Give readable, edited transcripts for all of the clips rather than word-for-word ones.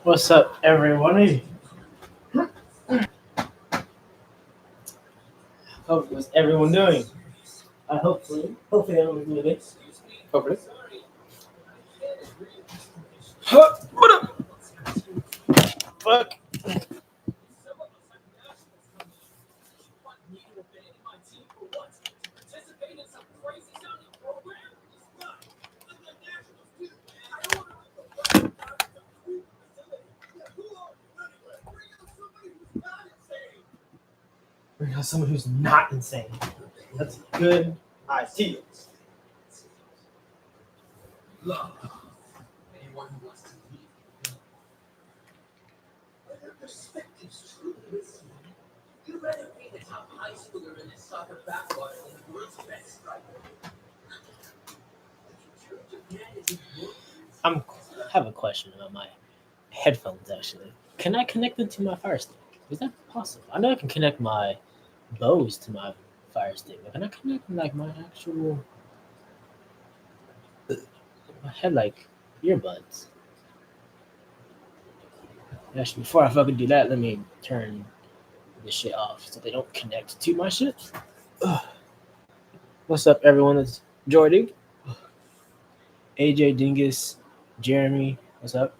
What's up, everyone? What's everyone doing? Hopefully everyone's doing good. Hopefully. Huh, what up? Fuck. Bring out someone who's not insane. That's a good idea. I have a question about my headphones. Actually, can I connect them to my Fire Stick? Is that possible? I know I can connect my Bose to my Fire Stick, but can I connect like my actual my head like earbuds? Actually, before I fucking do that, let me turn this shit off so they don't connect to my shit. Ugh. What's up, everyone? It's Jordy, AJ Dingus, Jeremy. What's up?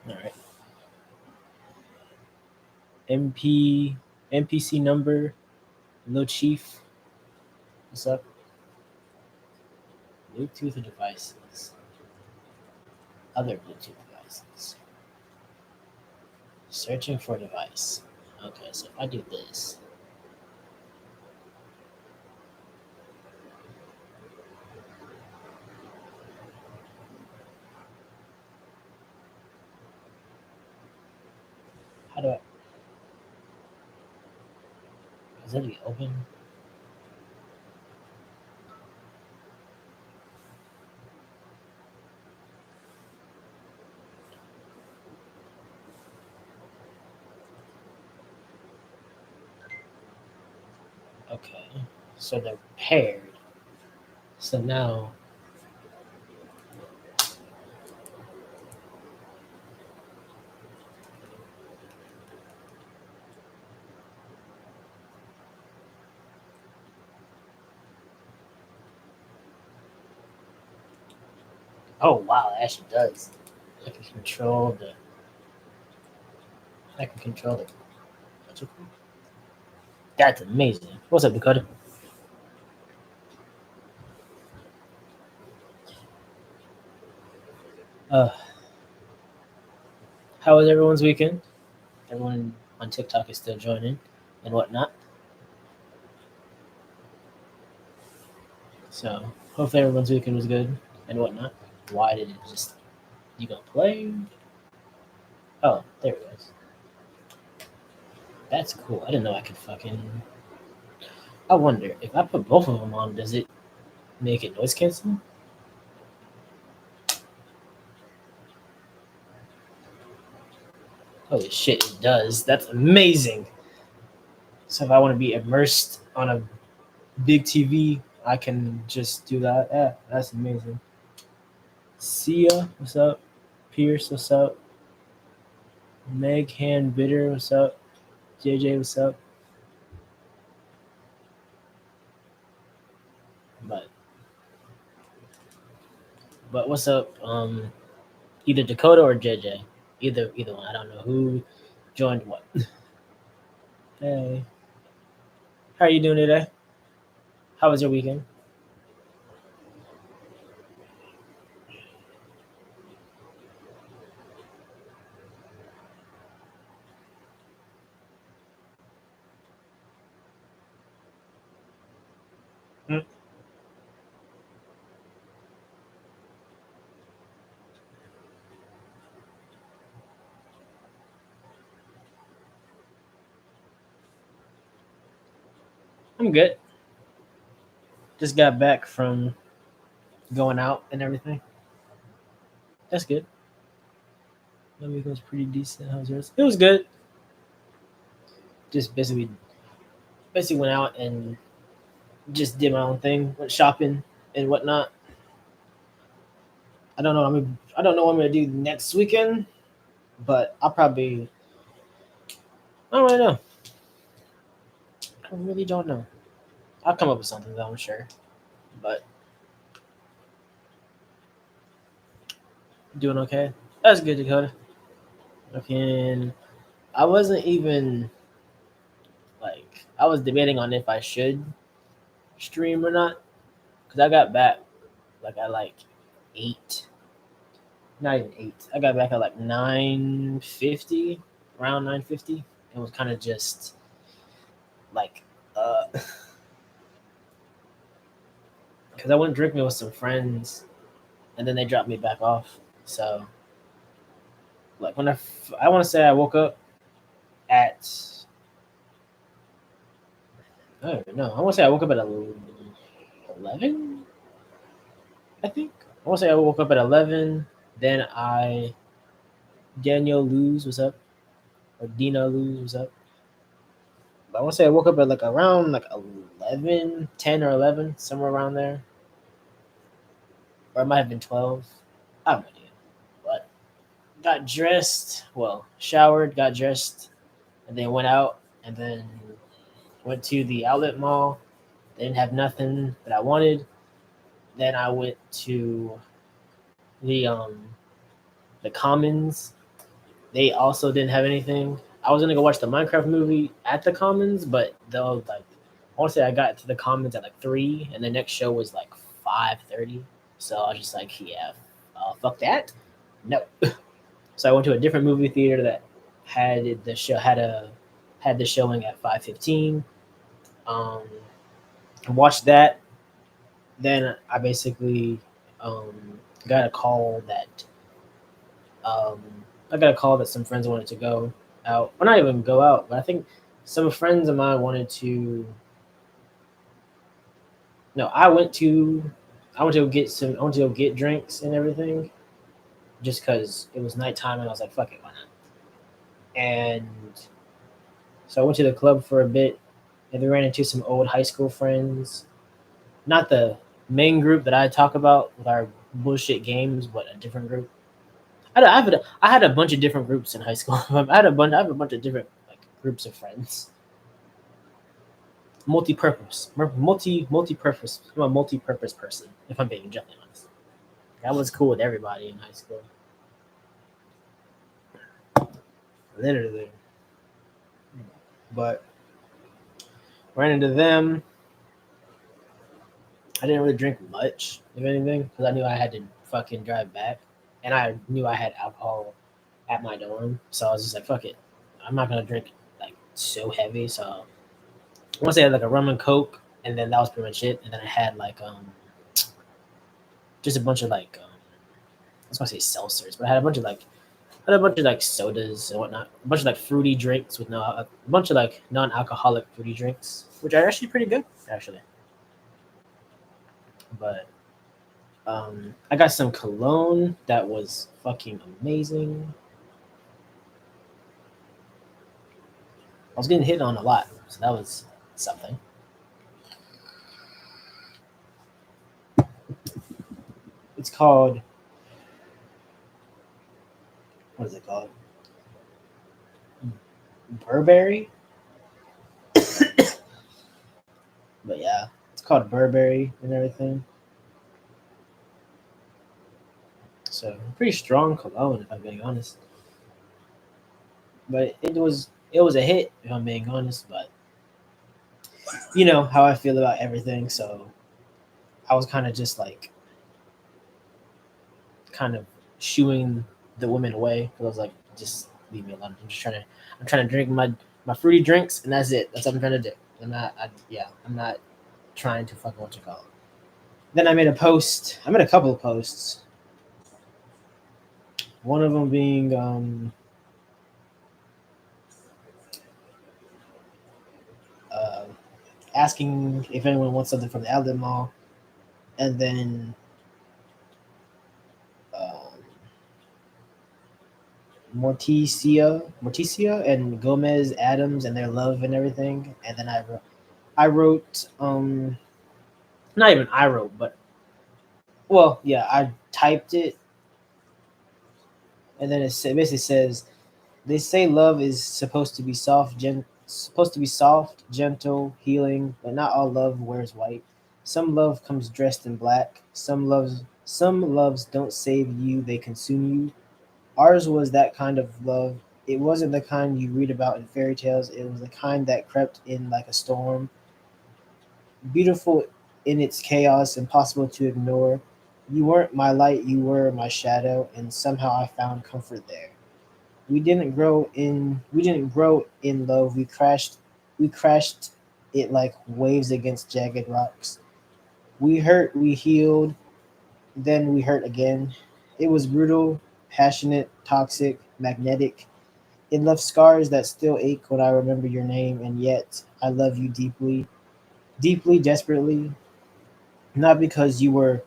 All right. MPC number, Lil Chief. What's up? Bluetooth devices. Other Bluetooth devices. Searching for device. Okay, so if I do this. How do I? Is it open? Okay, so they're paired. So now, oh wow, it actually does. I can control the. I can control the. What's it called? That's amazing. What's up, Dakota? Uh, how was everyone's weekend? Everyone on TikTok is still joining and whatnot. So hopefully everyone's weekend was good and whatnot. Why did it just you gonna play? Oh, there it goes. That's cool. I didn't know I could fucking. I wonder if I put both of them on, does it make it noise canceling? Holy shit, it does. That's amazing. So if I want to be immersed on a big TV, I can just do that. Yeah, that's amazing. Sia, what's up? Pierce, what's up? Meg Hand Bitter, what's up? JJ, what's up? But but what's up? Either Dakota or JJ. Either one. I don't know who joined what. Hey. How are you doing today? How was your weekend? Mm, I'm good. Just got back from going out and everything. That's good. My week was pretty decent. How's yours? It was good. Just basically basically went out and just did my own thing, went shopping and whatnot. I don't know what I'm gonna do next weekend, but I'll probably. I don't really know. I really don't know. I'll come up with something though, I'm sure. But doing okay. That's good, Dakota. Okay, I wasn't even like I was debating on if I should stream or not because I got back like at like 8, not even 8. I got back at like 9:50, around 9:50. It was kind of just like because I went drinking with some friends and then they dropped me back off. So like I want to say I woke up at I don't even know. I want to say I woke up at 11. I think I want to say I woke up at 11. Then Daniel Luz was up or Dina Luz was up. But I want to say I woke up at like around like 11, 10 or 11, somewhere around there, or it might have been 12. I have no idea. But got dressed, well, showered, got dressed, and then went out, and then went to the outlet mall. They didn't have nothing that I wanted. Then I went to the the Commons. They also didn't have anything. I was gonna go watch the Minecraft movie at the Commons, but they'll like I want to say I got to the Commons at like 3, and the next show was like 5:30. So I was just like, yeah, fuck that, no. So I went to a different movie theater that had the showing at 5:15. Um, watched that. Then I basically got a call that um, I got a call that some friends wanted to go out. Well, not even go out, but I think some friends of mine wanted to. No, I went to go get some. I went to go get drinks and everything, just because it was nighttime and I was like, "Fuck it, why not?" And so I went to the club for a bit, and we ran into some old high school friends. Not the main group that I talk about with our bullshit games, but a different group. I had a bunch of different groups in high school. I have a bunch of different like groups of friends. Multi-purpose. I'm a multi-purpose person. If I'm being gently honest, I was cool with everybody in high school. Literally, but ran into them. I didn't really drink much, if anything, because I knew I had to fucking drive back, and I knew I had alcohol at my dorm, so I was just like, "Fuck it, I'm not gonna drink like so heavy." So once I had like a rum and coke, and then that was pretty much it. And then I had like just a bunch of like I was gonna say seltzers, but I had a bunch of like sodas and whatnot, a bunch of like fruity drinks with no a bunch of like non-alcoholic fruity drinks, which are actually pretty good actually. But I got some cologne that was fucking amazing. I was getting hit on a lot, so that was something. It's called what is it called? Burberry, but yeah, it's called Burberry and everything. So pretty strong cologne, if I'm being honest. But it was a hit, if I'm being honest. But you know how I feel about everything, so I was kind of just like kind of shooing the women away because I was like, just leave me alone. I'm trying to drink my fruity drinks, and that's it. That's what I'm trying to do. I'm not trying to fucking what you call it. Then I made a post. I made a couple of posts. One of them being uh, asking if anyone wants something from the outlet mall, and then um, Morticia and Gomez Adams and their love and everything. And then I wrote not even I wrote, but well, yeah, I typed it, and then it basically says they say love is supposed to be soft, gentle, healing, but not all love wears white. Some love comes dressed in black. Some loves don't save you, they consume you. Ours was that kind of love. It wasn't the kind you read about in fairy tales. It was the kind that crept in like a storm, beautiful in its chaos, impossible to ignore. You weren't my light, you were my shadow, and somehow I found comfort there. We didn't grow in love. We crashed it like waves against jagged rocks. We hurt, we healed, then we hurt again. It was brutal, passionate, toxic, magnetic. It left scars that still ache when I remember your name, and yet I love you deeply, deeply, desperately. Not because you were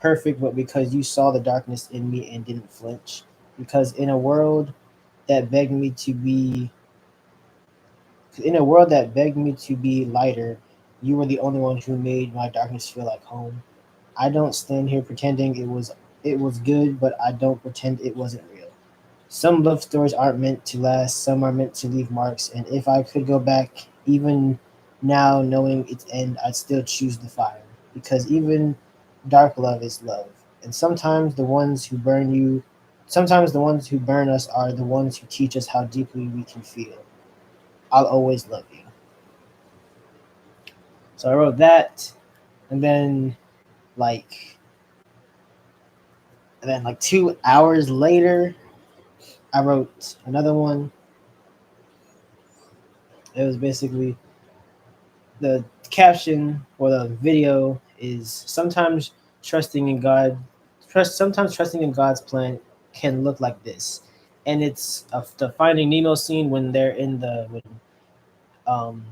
perfect, but because you saw the darkness in me and didn't flinch. Because that begged me to be, in a world that begged me to be lighter, you were the only one who made my darkness feel like home. I don't stand here pretending it was good, but I don't pretend it wasn't real. Some love stories aren't meant to last, some are meant to leave marks, and if I could go back, even now knowing its end, I'd still choose the fire. Because even dark love is love. And sometimes the ones who burn us are the ones who teach us how deeply we can feel. I'll always love you. So I wrote that, and like then 2 hours later, I wrote another one. It was basically the caption or the video is trusting in God. Sometimes trusting in God's plan can look like this, and it's the Finding Nemo scene when they're in the um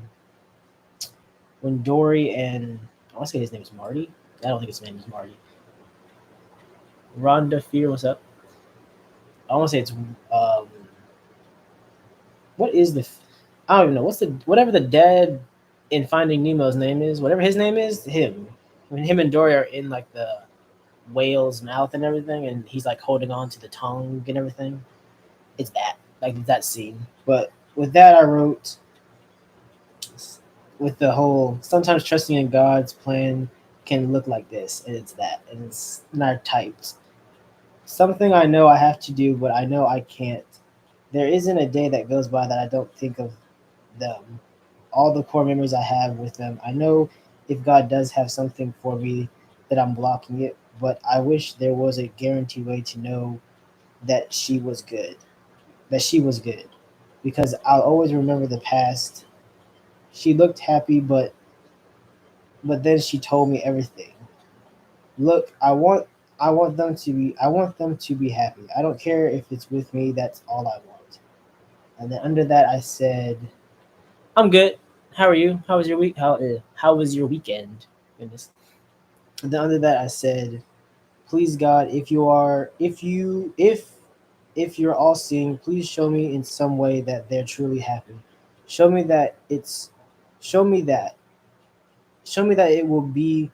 when Dory and I want to say his name is Marty. I don't think his name is Marty. Rhonda Fear, what's up? I want to say it's what is I don't even know what's the whatever the dad in Finding Nemo's name is. Whatever his name is, him. When him and Dory are in like the whale's mouth and everything, and he's like holding on to the tongue and everything. It's that scene. But with that, I wrote with the whole sometimes trusting in God's plan can look like this, and it's that, and it's not typed. Something I know I have to do, but I know I can't. There isn't a day that goes by that I don't think of them, all the core memories I have with them. I know if God does have something for me that I'm blocking it, but I wish there was a guaranteed way to know that she was good, because I'll always remember the past. She looked happy, but then she told me everything. Look, I want them to be happy. I don't care if it's with me. That's all I want. And then under that, I said, I'm good. How are you? How was your week? How was your weekend? Goodness. And then under that, I said, please God, if you're all seeing, please show me in some way that they're truly happy. Show me that it's, show me that, show me that it will be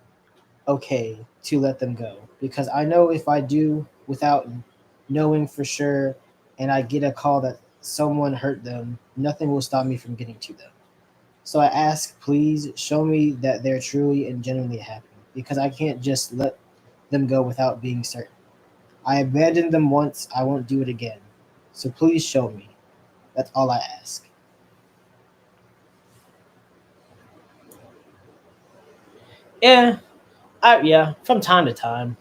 okay to let them go. Because I know if I do without knowing for sure, and I get a call that someone hurt them, nothing will stop me from getting to them. So I ask, please show me that they're truly and genuinely happy, because I can't just let them go without being certain. I abandoned them once, I won't do it again. So please show me. That's all I ask. Yeah, from time to time.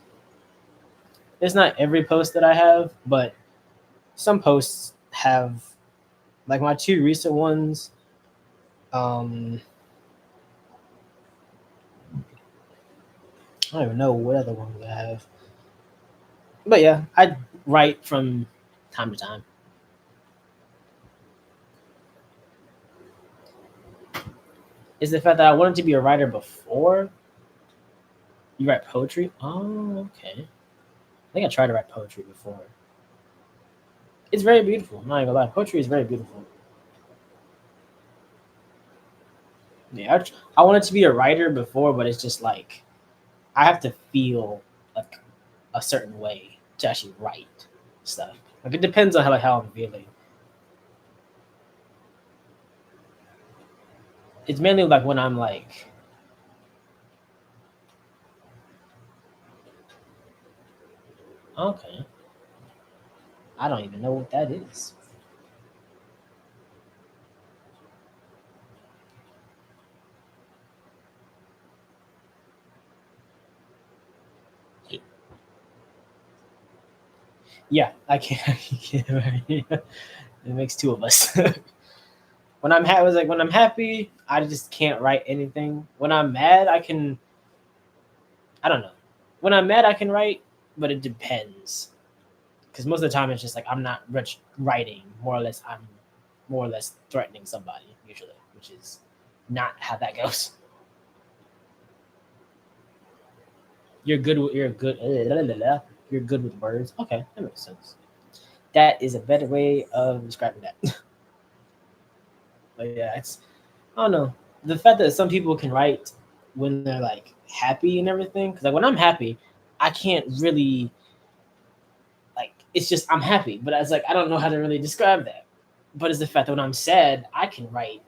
It's not every post that I have, but some posts have, like my two recent ones. Um, I don't even know what other ones I have, but yeah, I write from time to time. Is the fact that I wanted to be a writer before. You write poetry? Oh, okay. I think I tried to write poetry before. It's very beautiful. I'm not even gonna lie. Poetry is very beautiful. Yeah, I wanted to be a writer before, but it's just like I have to feel like a certain way to actually write stuff. Like it depends on how I'm feeling. It's mainly like when I'm like, okay, I don't even know what that is. Yeah, I can't. I can't. It makes two of us. When I'm happy, like when I'm happy, I just can't write anything. When I'm mad, I can. I don't know. When I'm mad, I can write, but it depends. Because most of the time, it's just like I'm not writing. More or less, I'm more or less threatening somebody usually, which is not how that goes. You're good. You're good with words. Okay, that makes sense. That is a better way of describing that. But yeah, it's I don't know the fact that some people can write when they're like happy and everything. Because like when I'm happy, I can't really like. It's just I'm happy, but it's like I don't know how to really describe that. But it's the fact that when I'm sad, I can write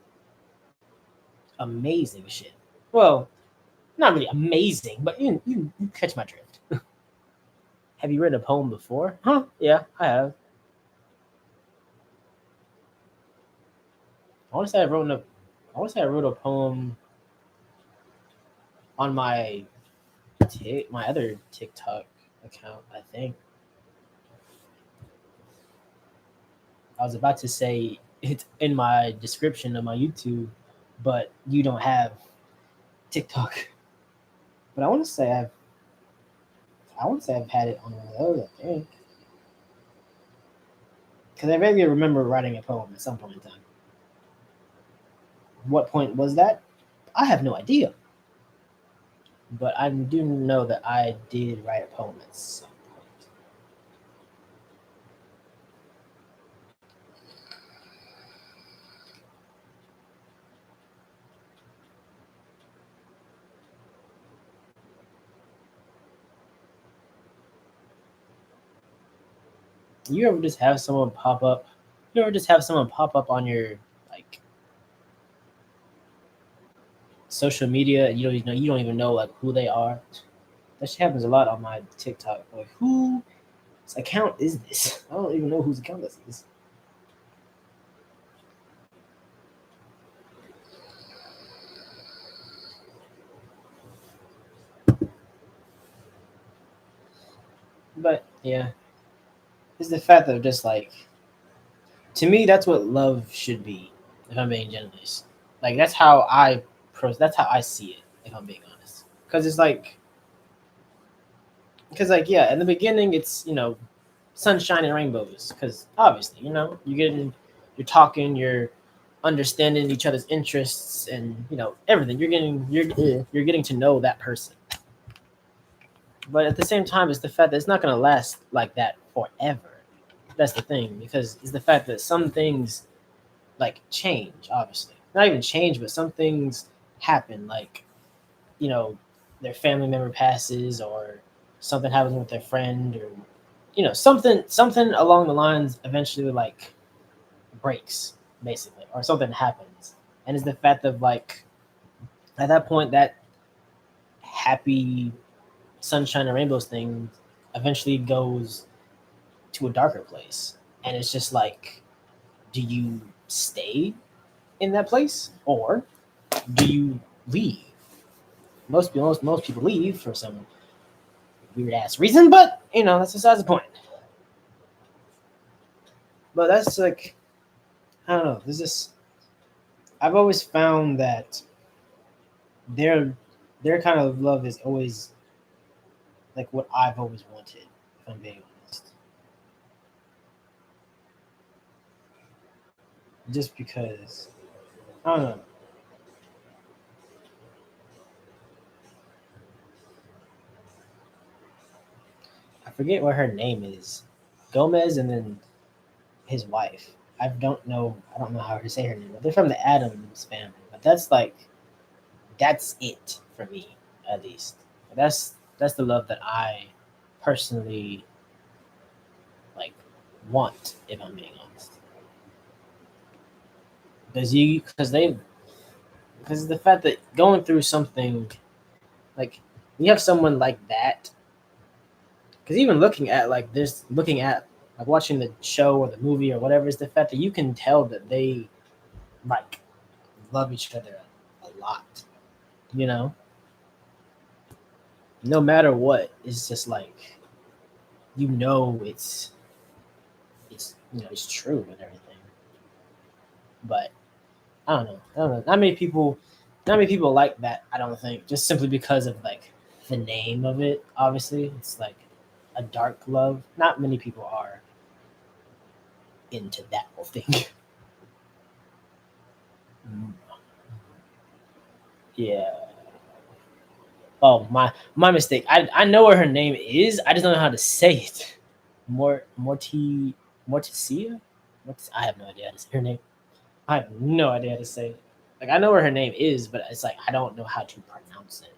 amazing shit. Well, not really amazing, but you catch my drift. Have you written a poem before? Huh? Yeah, I have. I want to say I want to say I wrote a poem on my other TikTok account. I think I was about to say it's in my description of my YouTube, but you don't have TikTok. But I want to say I've had it on one of those. I think because I vaguely remember writing a poem at some point in time. What point was that? I have no idea, but I do know that I did write a poem at some point. You ever just have someone pop up? You ever just have someone pop up on your like social media and you don't even know like who they are? That shit happens a lot on my TikTok. Like whose account is this? I don't even know whose account this is. But yeah, it's the fact that just like to me that's what love should be. If I'm being generous, like that's how I see it. If I'm being honest, because it's like because like yeah, in the beginning it's sunshine and rainbows because obviously you're talking, you're understanding each other's interests and everything. You're getting to know that person. But at the same time, it's the fact that it's not going to last like that forever. That's the thing because it's the fact that some things like change. Obviously, not even change, but some things happen. Like you know, their family member passes or something happens with their friend or something along the lines eventually like breaks basically or something happens and it's the fact of like at that point that happy sunshine and rainbows thing eventually goes to a darker place and it's just like do you stay in that place or do you leave? Most people leave for some weird ass reason, but that's besides the point. But that's like I don't know. There's this. I've always found that their their kind of love is always like what I've always wanted. If I'm being honest, just because I don't know. I forget what her name is, Gomez, and then his wife. I don't know. I don't know how to say her name. But they're from the Adams family. But that's like that's it for me, at least. That's the love that I personally like want, if I'm being honest. Because the fact that going through something like you have someone like that, because even looking at like this, looking at like watching the show or the movie or whatever, is the fact that you can tell that they like love each other a lot. You know, no matter what, it's just like it's it's true and everything. But I don't know. I don't know. Not many people like that. I don't think just simply because of like the name of it. Obviously, it's like a dark love. Not many people are into that whole thing. Yeah. Oh my mistake. I know what her name is. I just don't know how to say it. Morticia. I have no idea how to say her name. I have no idea how to say it. Like I know where her name is, but it's like I don't know how to pronounce it.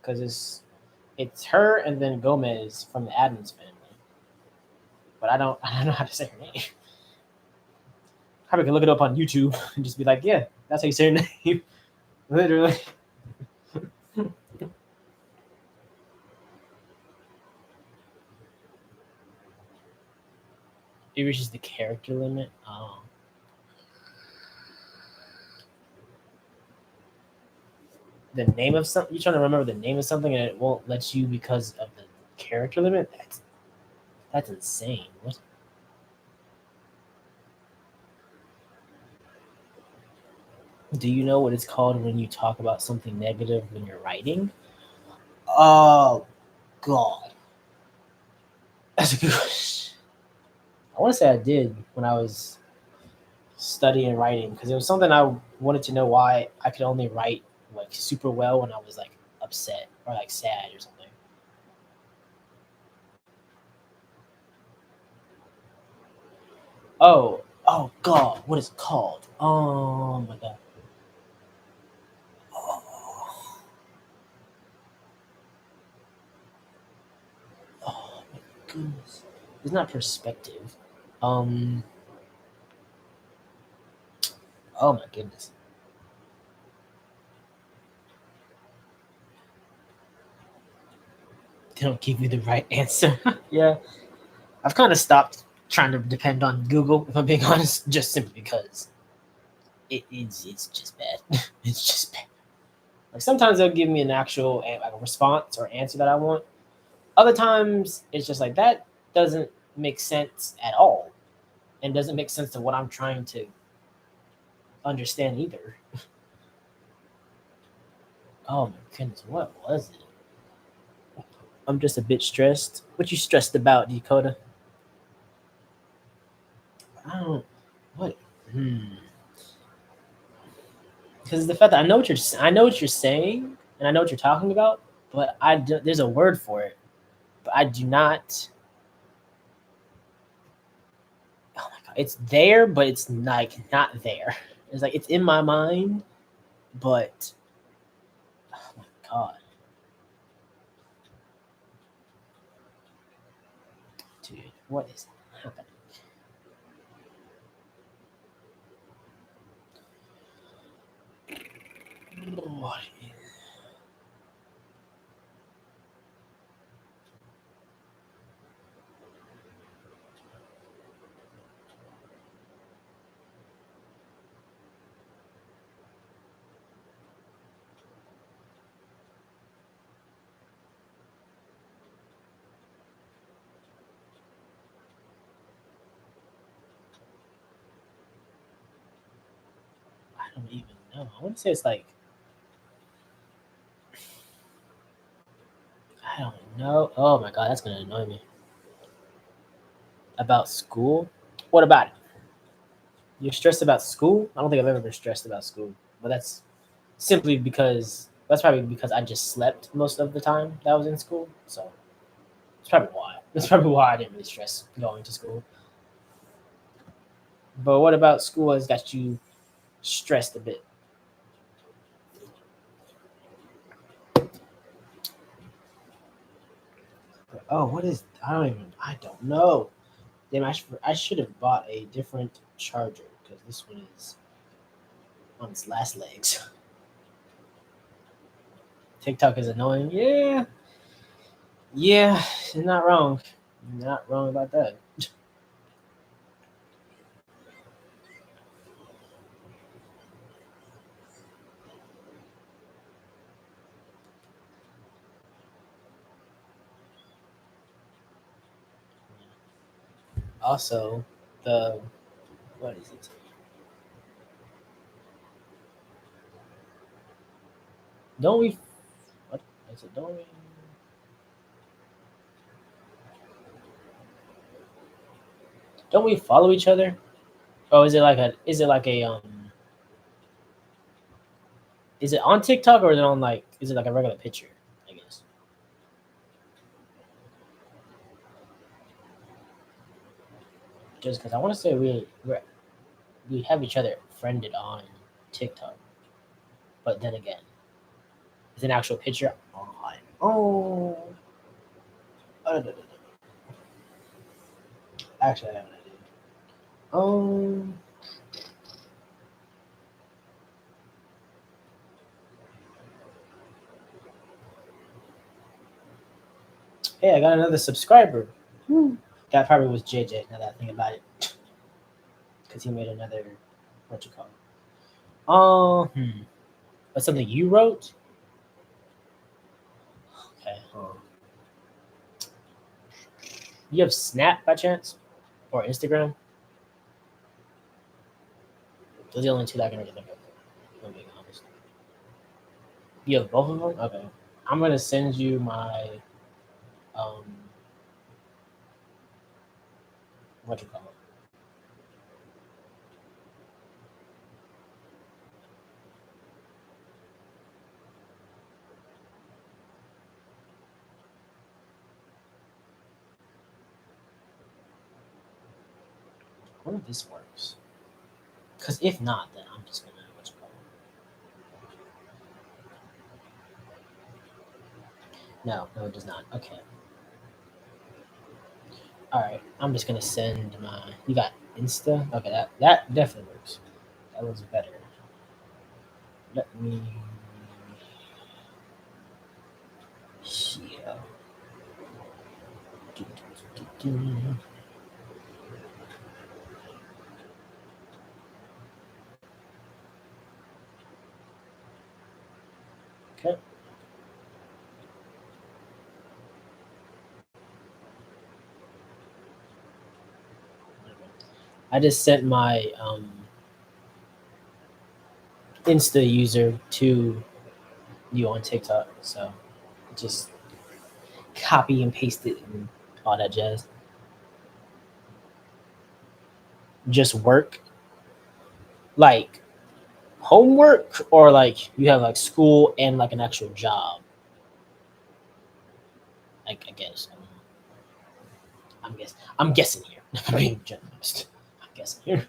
Because it's her and then Gomez from the Adams family. But I don't know how to say her name. Probably can look it up on YouTube and just be like, yeah, that's how you say her name. Literally. It reaches the character limit. Oh. The name of something, you're trying to remember the name of something and it won't let you because of the character limit? That's insane. What? Do you know what it's called when you talk about something negative when you're writing? Oh god. That's a good question. I want to say I did when I was studying writing because it was something I wanted to know why I could only write like super well when I was like upset or like sad or something. Oh god, what is it called? Oh my god. Oh, oh my goodness. It's not perspective. Um oh my goodness. They don't give you the right answer. Yeah. I've kind of stopped trying to depend on Google, if I'm being honest, just simply because it's just bad. It's just bad. Like sometimes they'll give me an actual like a response or answer that I want. Other times it's just like that doesn't make sense at all, and doesn't make sense to what I'm trying to understand either. Oh my goodness, what was it? I'm just a bit stressed. What you stressed about, Dakota? I don't. What? Hmm. Because the fact that I know what you're saying, and I know what you're talking about, but there's a word for it, but I do not. Oh my god, it's there, but it's like not there. It's like it's in my mind, but oh my god, dude, what is happening? What is, I don't even know. I want to say it's like I don't know. Oh my god, that's gonna annoy me. About school? What about it? You're stressed about school? I don't think I've ever been stressed about school, but that's probably because I just slept most of the time that I was in school. So it's probably why. That's probably why I didn't really stress going to school. But what about school has got you stressed a bit? Oh, what is? I don't know. Damn, I should have bought a different charger because this one is on its last legs. TikTok is annoying. Yeah, yeah, you're not wrong. You're not wrong about that. Also, the what is it? Don't we? What is it? Don't we follow each other? Oh, is it like a? Is it like a? Is it on TikTok or is it on like? Is it like a regular picture? I guess. Just because I want to say we have each other friended on TikTok, but then again, it's an actual picture on. Oh, actually, I have an idea. Um, hey, I got another subscriber. Hmm. That probably was JJ. Now that I think about it, because he made another what you call it. That's something you wrote. Okay. You have Snap by chance or Instagram? Those are the only two that I can really think of. If I'm being honest. You have both of them. Okay. I'm gonna send you my um what you call it. I wonder if this works. Because if not, then I'm just gonna what you call it. No, no, it does not. Okay. All right. I'm just gonna send my. You got Insta. Okay, that definitely works. That looks better. Let me. Yeah. Okay. I just sent my Insta user to you on TikTok. So just copy and paste it and all that jazz. Just work like homework or like you have like school and like an actual job. Like I guess I'm guessing. I'm guessing here. I'm being generous. I'm guessing here.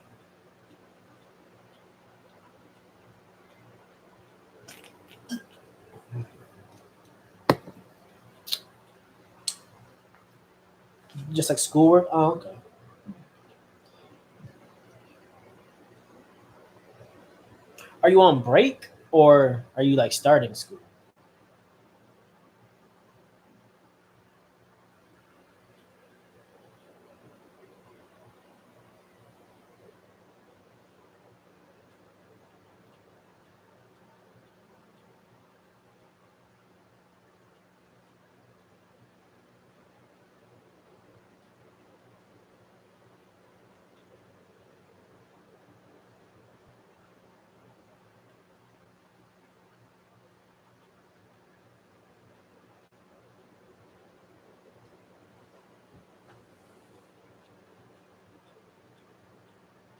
Just like schoolwork. Oh, okay. Are you on break or are you like starting school?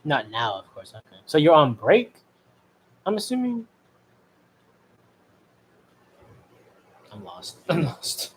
Not now, of course. Okay. So you're on break. I'm assuming. I'm lost. I'm lost.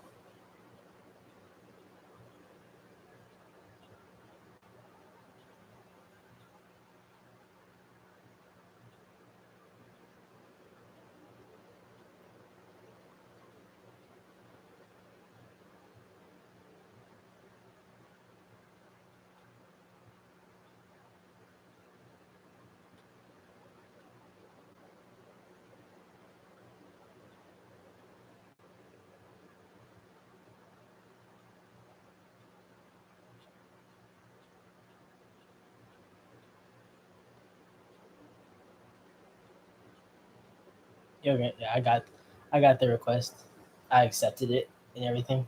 Okay, yeah, I got the request. I accepted it and everything.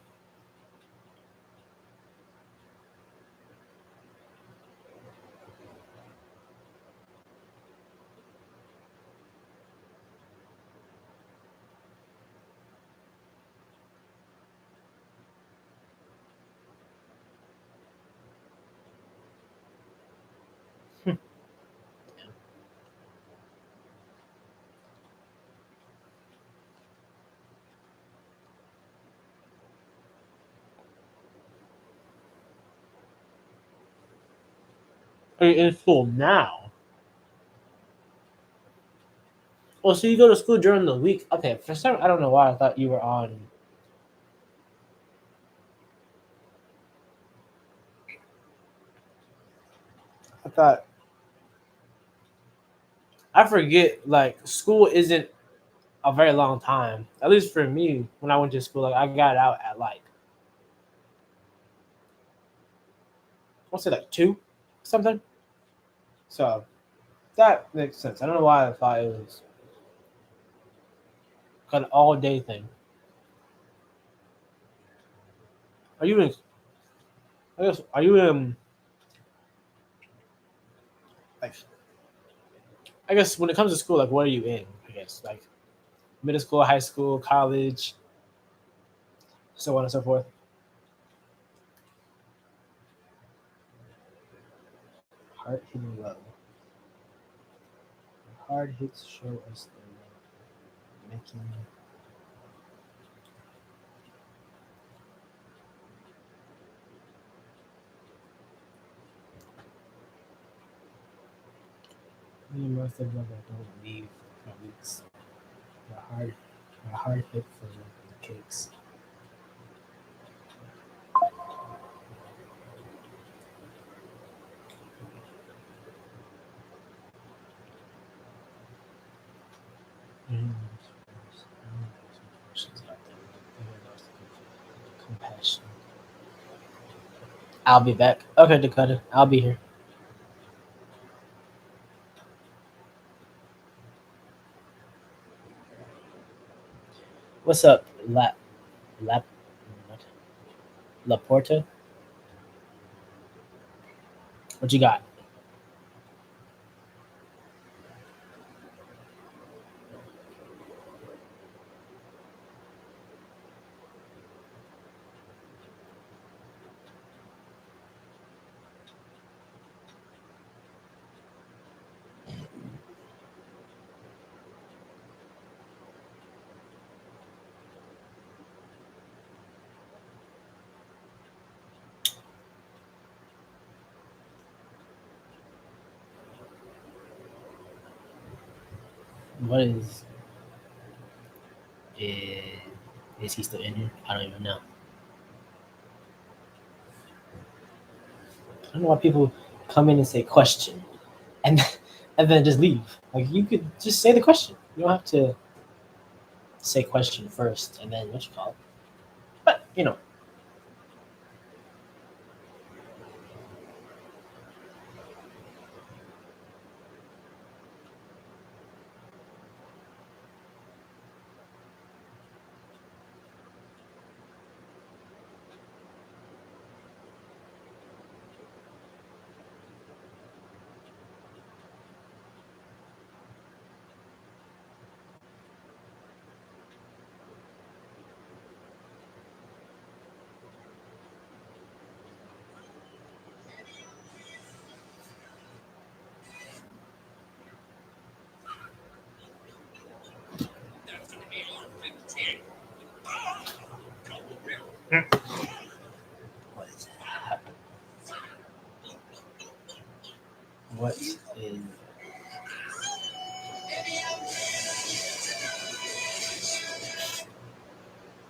Are you in school now? Oh, so you go to school during the week? Okay, for some I don't know why I thought you were on. I thought I forget like school isn't a very long time. At least for me, when I went to school, like I got out at like I want to say like two something. So that makes sense. I don't know why I thought it was an all day thing. Are you in? I guess are you in? Like I guess when it comes to school, like what are you in? I guess like middle school, high school, college, so on and so forth. Hard hitting low. Hard hits show us the low. Making me and Martha brother don't leave for weeks. A hard hit for the cakes. Mm. Compassion. I'll be back. Okay, Dakota. I'll be here. What's up, Lap, what? Laporta? What you got? What is is he still in here? I don't even know. I don't know why people come in and say question and and then just leave. Like you could just say the question. You don't have to say question first and then what you call it. But what is what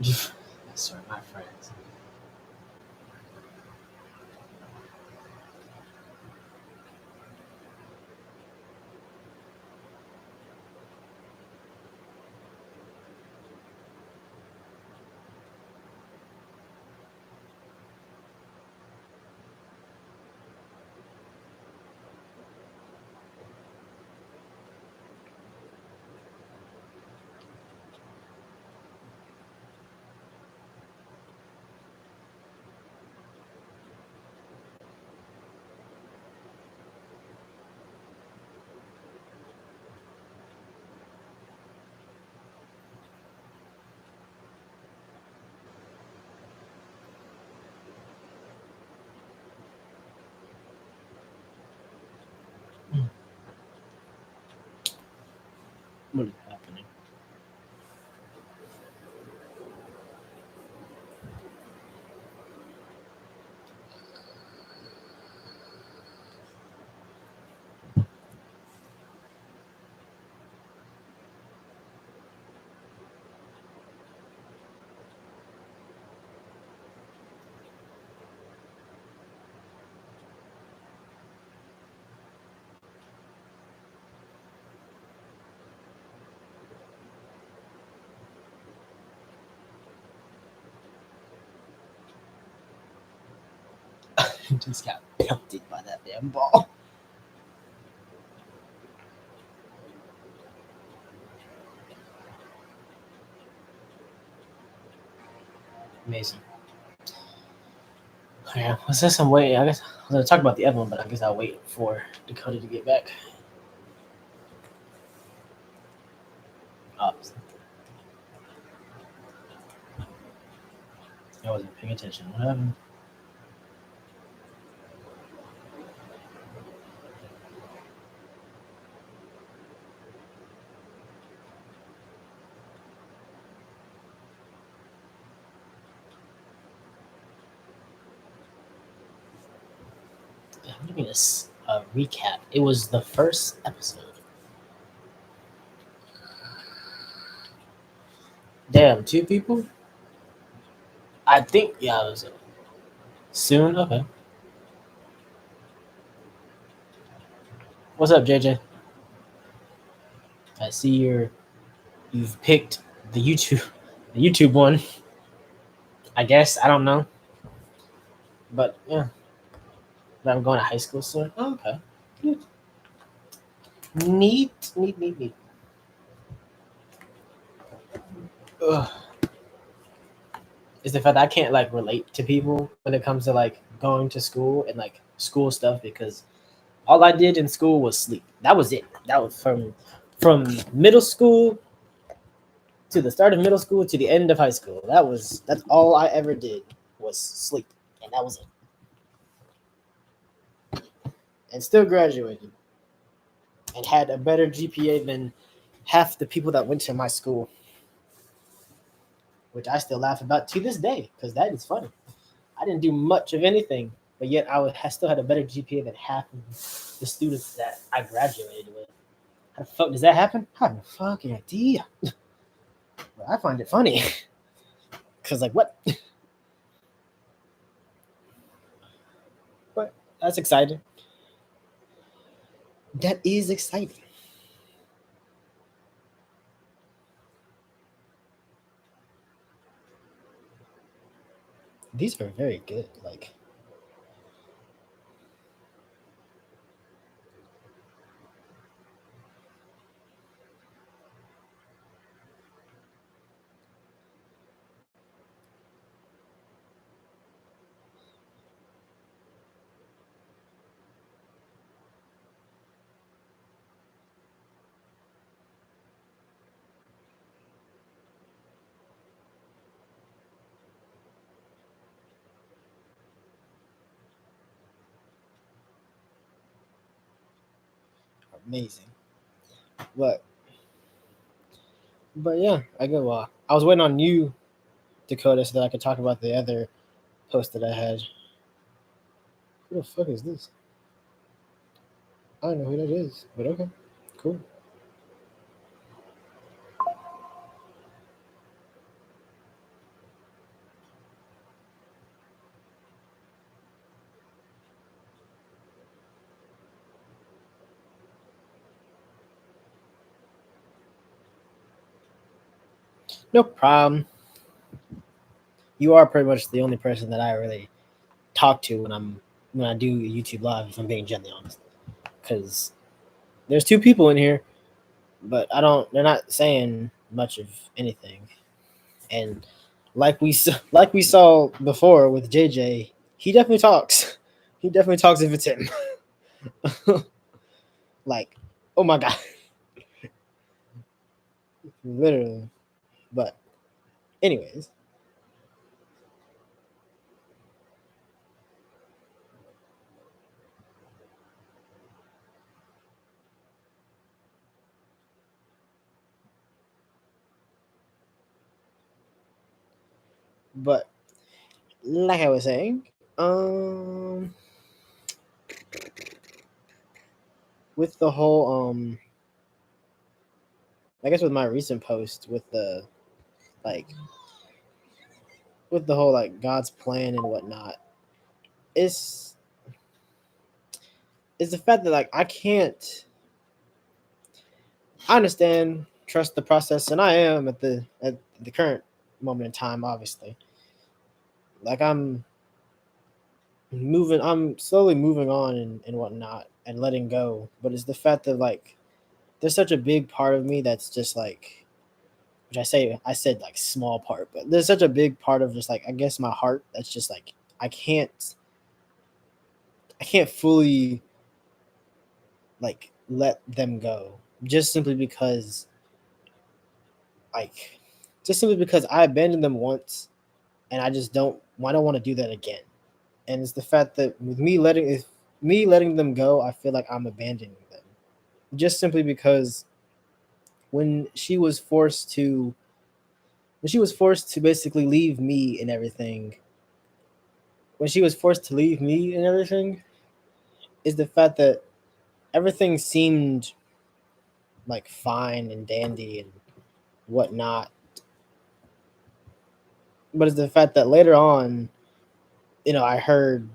is sorry, my friends. What is happening? Just got pelted by that damn ball. Amazing. Yeah, was there some way? I guess I was gonna talk about the other one, but I guess I'll wait for Dakota to get back. Oh, I wasn't paying attention. What happened? I'm giving us a recap. It was the first episode. Damn, two people? I think, yeah, it was soon. Okay. What's up, JJ? I see you've picked the YouTube the YouTube one. I guess I don't know, but yeah, but I'm going to high school soon. Oh, okay, neat, neat, neat, neat, neat. Ugh. Is the fact that I can't like relate to people when it comes to like going to school and like school stuff because all I did in school was sleep. That was it. That was from middle school to the start of middle school to the end of high school. That's all I ever did was sleep, and that was it. And still graduated and had a better GPA than half the people that went to my school, which I still laugh about to this day because that is funny. I didn't do much of anything, but yet I still had a better GPA than half of the students that I graduated with. How the fuck does that happen? I have no fucking idea. But I find it funny because, like, what? But that's exciting. That is exciting. These are very good. Like, amazing. But yeah, I go. I was waiting on you, Dakota, so that I could talk about the other post that I had. Who the fuck is this? I don't know who that is, but okay, cool. No problem. You are pretty much the only person that I really talk to when I do YouTube live. If I'm being gently honest, because there's two people in here, but I don't. They're not saying much of anything. And like we saw before with JJ, he definitely talks. He definitely talks if it's him. Like, oh my god, literally. But anyways, But like I was saying, with the whole I guess with my recent post with the like with the whole like God's plan and whatnot, it's it's the fact that like I can't. I understand, trust the process, and I am at the current moment in time. Obviously, like I'm slowly moving on and whatnot and letting go. But it's the fact that like there's such a big part of me that's just like, which I said like small part, but there's such a big part of just like I guess my heart that's just like I can't I can't fully like let them go just simply because like just simply because I abandoned them once and I don't want to do that again. And it's the fact that with me letting them go, I feel like I'm abandoning them just simply because when she was forced to when she was forced to basically leave me and everything when she was forced to leave me and everything is the fact that everything seemed like fine and dandy and whatnot. But it's the fact that later on, I heard,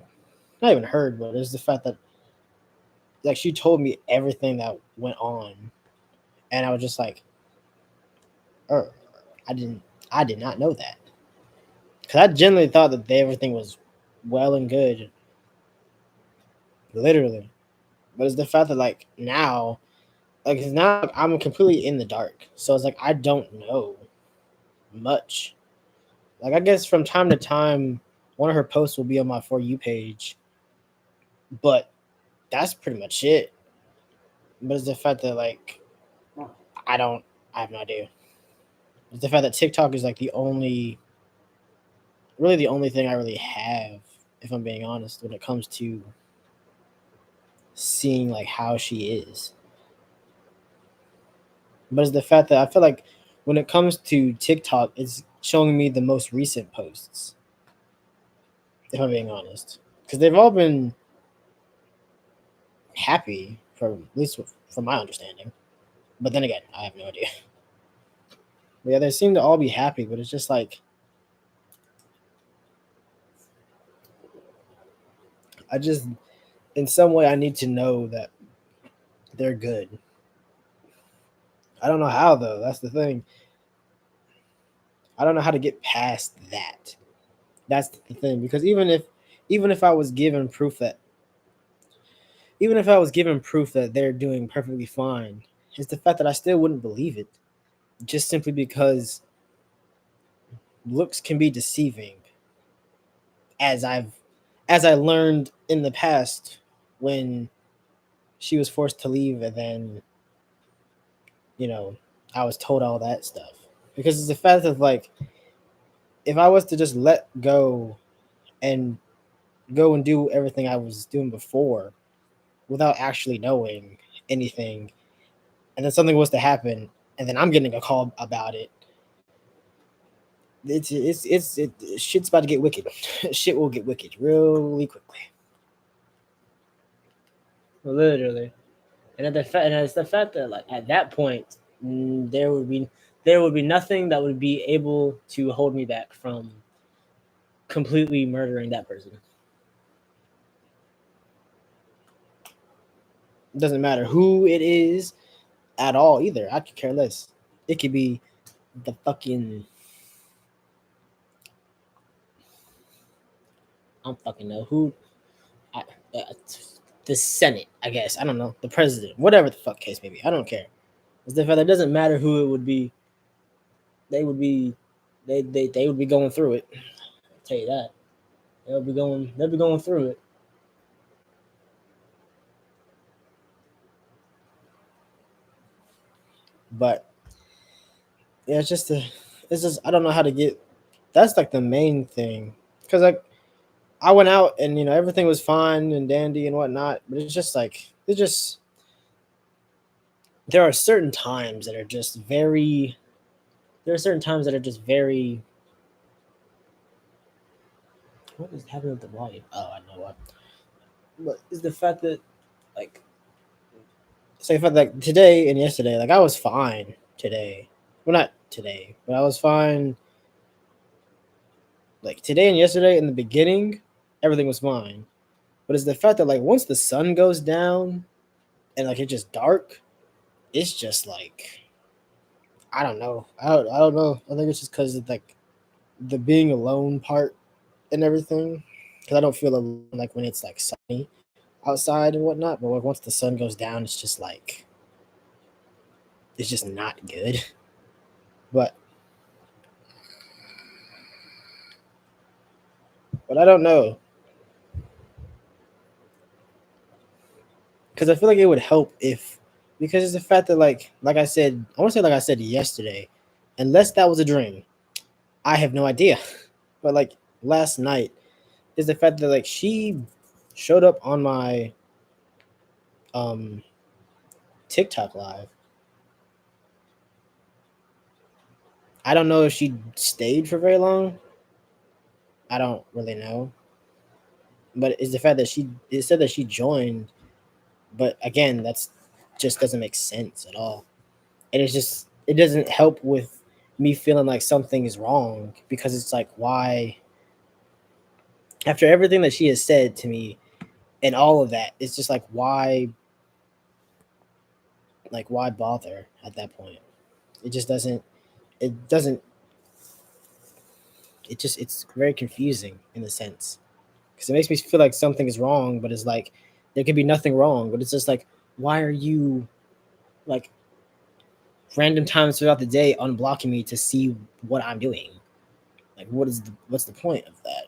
not even heard, but it's the fact that like she told me everything that went on, and I was just like, oh, I didn't, I did not know that because I generally thought that everything was well and good, literally. But it's the fact that like now, like it's now like, I'm completely in the dark, so it's like I don't know much. Like I guess from time to time, one of her posts will be on my For You page, but that's pretty much it. But it's the fact that like I don't, I have no idea. It's the fact that TikTok is like really the only thing I really have, if I'm being honest, when it comes to seeing like how she is. But it's the fact that I feel like when it comes to TikTok, it's showing me the most recent posts, if I'm being honest, because they've all been happy, from at least from my understanding. But then again, I have no idea. But yeah, they seem to all be happy, but it's just like I just, in some way, I need to know that they're good. I don't know how though. That's the thing. I don't know how to get past that. That's the thing because even if I was given proof that even if I was given proof that they're doing perfectly fine, it's the fact that I still wouldn't believe it just simply because looks can be deceiving, as I learned in the past when she was forced to leave and then you know I was told all that stuff. Because it's the fact of like if I was to just let and go and do everything I was doing before without actually knowing anything, and then something was to happen, and then I'm getting a call about it, shit's about to get wicked. Shit will get wicked really quickly. Literally, and it's the fact that like at that point, there would be nothing that would be able to hold me back from completely murdering that person. It doesn't matter who it is at all either. I could care less. It could be the fucking I don't fucking know who. I, uh, the Senate, I guess. I don't know. The president, whatever the fuck case may be. I don't care. It's the fact that it doesn't matter who it would be. They would be, they would be going through it. I'll tell you that. They'll be going through it. But yeah, it's just I don't know how to get. That's like the main thing, because like I went out and everything was fine and dandy and whatnot, but it's just like it's just there are certain times that are just very there are certain times that are just very What is happening with the volume? Oh, I know what. But it's the fact that like say for like today and yesterday, like I was fine today. Well, not today, but I was fine. Like today and yesterday in the beginning, everything was fine. But it's the fact that like once the sun goes down and like it's just dark, it's just like I don't know. I don't know. I think it's just because of like the being alone part and everything. Because I don't feel alone like when it's like sunny outside and whatnot. But like, once the sun goes down, it's just like it's just not good. But I don't know because I feel like it would help if because it's the fact that like I said I want to say like I said yesterday, unless that was a dream, I have no idea. But like last night is the fact that like she showed up on my um TikTok live. I don't know if she stayed for very long. I don't really know. But it's the fact that it said that she joined, but again, that's just doesn't make sense at all. And it's just it doesn't help with me feeling like something is wrong because it's like why after everything that she has said to me and all of that, it's just like why bother at that point? It just doesn't it's very confusing in a sense because it makes me feel like something is wrong, but it's like there could be nothing wrong, but it's just like why are you like random times throughout the day unblocking me to see what I'm doing? Like what's the point of that?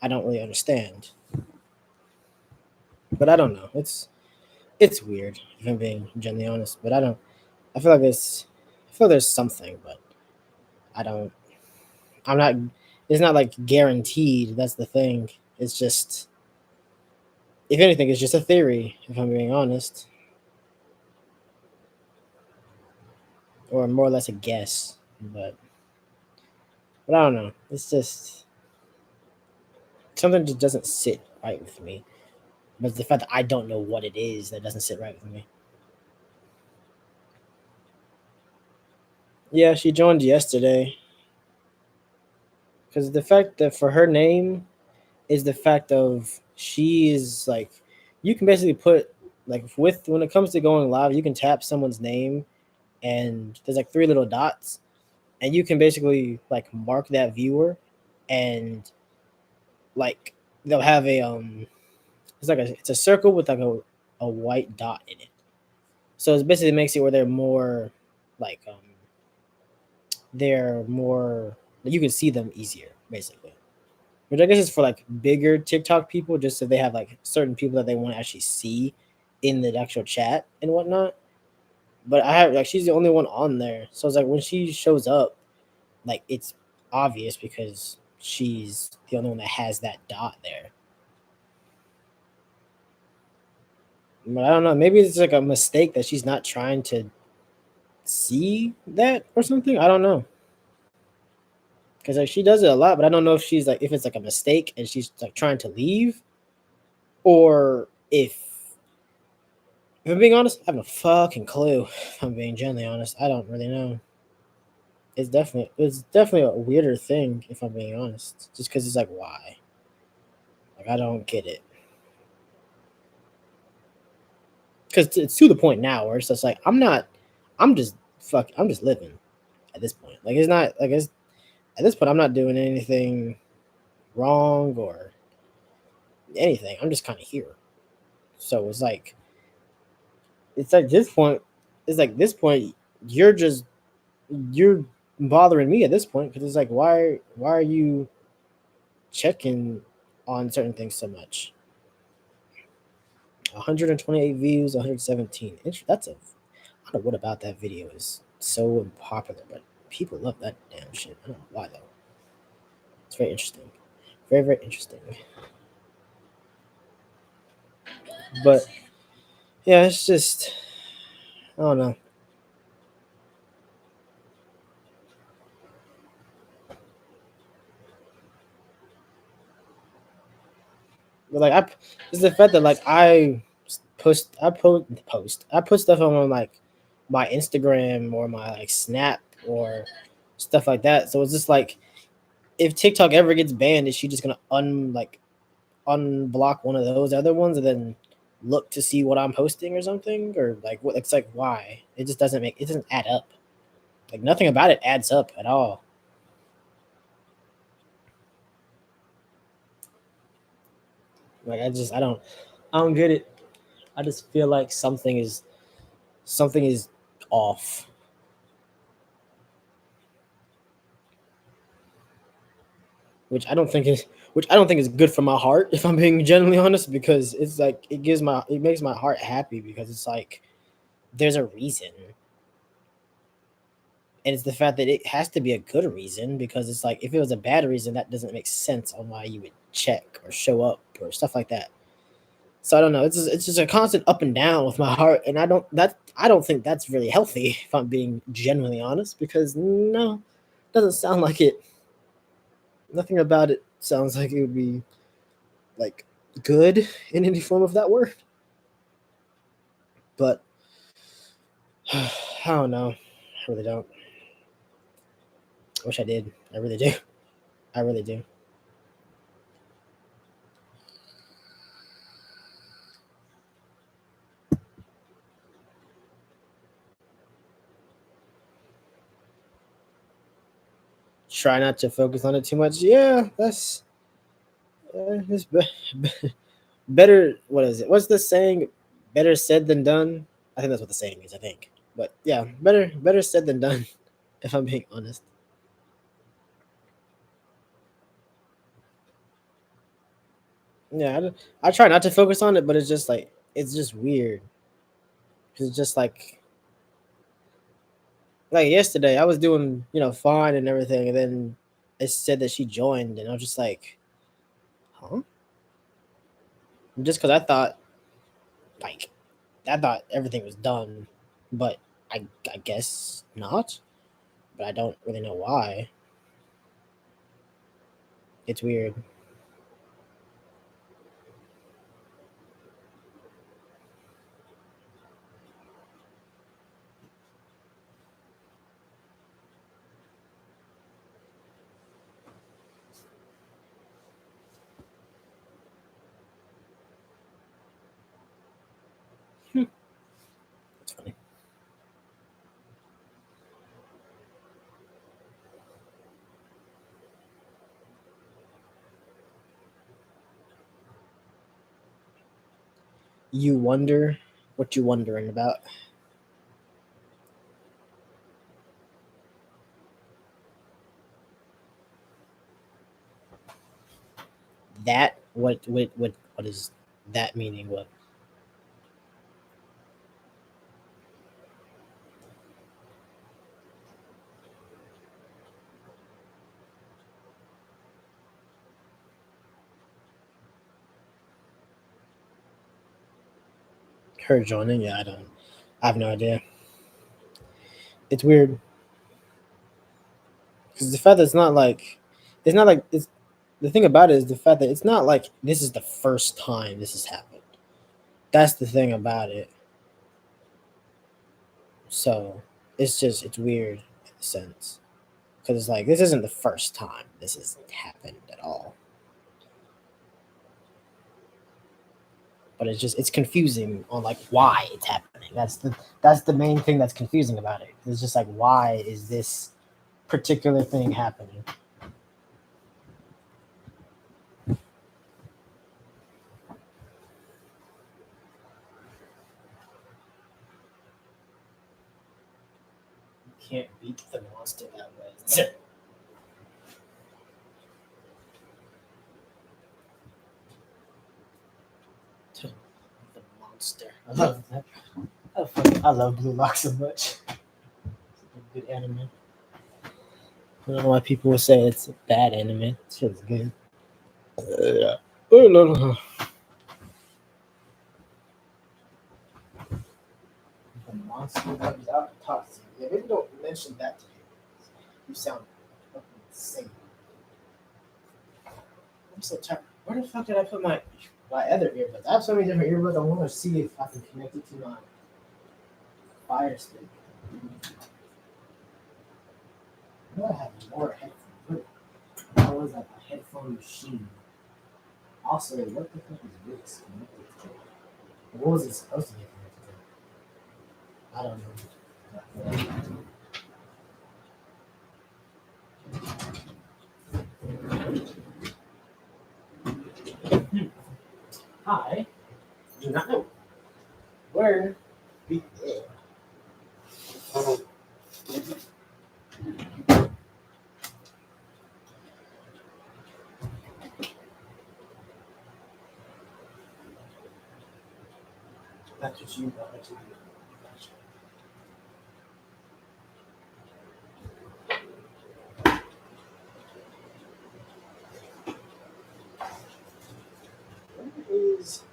I don't really understand. But I don't know. It's weird if I'm being genuinely honest. But I don't. I feel like I feel there's something, but I don't. I'm not. It's not like guaranteed. That's the thing. It's just if anything, it's just a theory. If I'm being honest, or more or less a guess. But I don't know. It's just something just doesn't sit right with me. But it's the fact that I don't know what it is that doesn't sit right with me. Yeah, she joined yesterday because the fact that for her name is the fact of she is like you can basically put like with when it comes to going live, you can tap someone's name and there's like three little dots and you can basically like mark that viewer and like they'll have a it's a circle with like a white dot in it. So it basically makes it where like they're more you can see them easier basically. Which I guess is for like bigger TikTok people, just so they have like certain people that they want to actually see in the actual chat and whatnot. But I have like she's the only one on there, so it's like when she shows up, like it's obvious because she's the only one that has that dot there. But I don't know, maybe it's like a mistake that she's not trying to see that or something. I don't know because like she does it a lot, but I don't know if she's like if it's like a mistake and she's like trying to leave or if I'm being honest, I have no fucking clue. If I'm being genuinely honest, I don't really know. It's definitely a weirder thing. If I'm being honest, just because it's like why? Like I don't get it. Because it's to the point now where it's just like I'm not. I'm just fuck. I'm just living at this point. Like it's not like it's at this point I'm not doing anything wrong or anything. I'm just kind of here. So it's like this point. It's like this point. You're just you're bothering me at this point because it's like why are you checking on certain things so much? 128 views, 117. That's a I don't know what about that video is so popular, but people love that damn shit. I don't know why though. It's very interesting, very very interesting. But yeah, it's just I don't know. But like it's the fact that like I put stuff on like my Instagram or my like Snap or stuff like that. So it's just like if TikTok ever gets banned, is she just gonna unblock one of those other ones and then look to see what I'm posting or something? Or like what it's like why? It doesn't add up. Like nothing about it adds up at all. Like I don't get it. I just feel like something is off. Which I don't think is good for my heart if I'm being genuinely honest, because it's like it makes my heart happy because it's like there's a reason. And it's the fact that it has to be a good reason, because it's like if it was a bad reason, that doesn't make sense on why you would check or show up or stuff like that. So I don't know. It's just a constant up and down with my heart, and I don't think that's really healthy if I'm being genuinely honest, because no, doesn't sound like it. Nothing about it sounds like it would be like good in any form of that word. But I don't know. I really don't. I wish I did. I really do. I really do. Try not to focus on it too much. Yeah, that's it's better. What is it? What's the saying? Better said than done. I think that's what the saying is. I think. But yeah, better said than done. If I'm being honest. Yeah, I try not to focus on it, but it's just like it's just weird. It's just like yesterday, I was doing fine and everything, and then it said that she joined, and I was just like, huh? Just because like I thought everything was done, but I guess not. But I don't really know why. It's weird. It's funny. You wonder what you wondering about. That what is that meaning? What her joining? Yeah, I don't. I have no idea. It's weird because the fact that it's not like it's the thing about it is the fact that it's not like this is the first time this has happened. That's the thing about it. So it's weird in a sense, because it's like this isn't the first time this has happened at all. But it's confusing on like why it's happening. That's the main thing that's confusing about it. It's just like why is this particular thing happening? You can't beat the monster that way. The monster. I love that. I love Blue Lock so much. It's a good anime. I don't know why people would say it's a bad anime. It's really good. Yeah. Oh, no, no. The monster that was out the top. Yeah, maybe don't mention that to me. You sound fucking insane. I'm so tired. Where the fuck did I put my my other earbuds. I have so many different earbuds. I want to see if I can connect it to my Fire Stick. I know I have more headphones. What was that? A headphone machine. Also, what the fuck is this connected to? What was it supposed to be connected to? I don't know. I do not know where we is. That's what you got to do. Is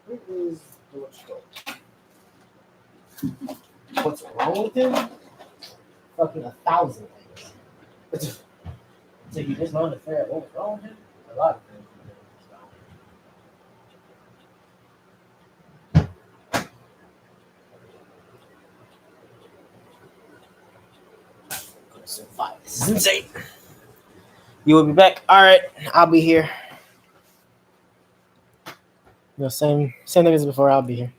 where is George? What's wrong with him? Fucking 1,000 things. So you just wanted to figure out what was wrong with him? A lot of things. This is insane. You will be back. All right, I'll be here. Same thing as before. I'll be here.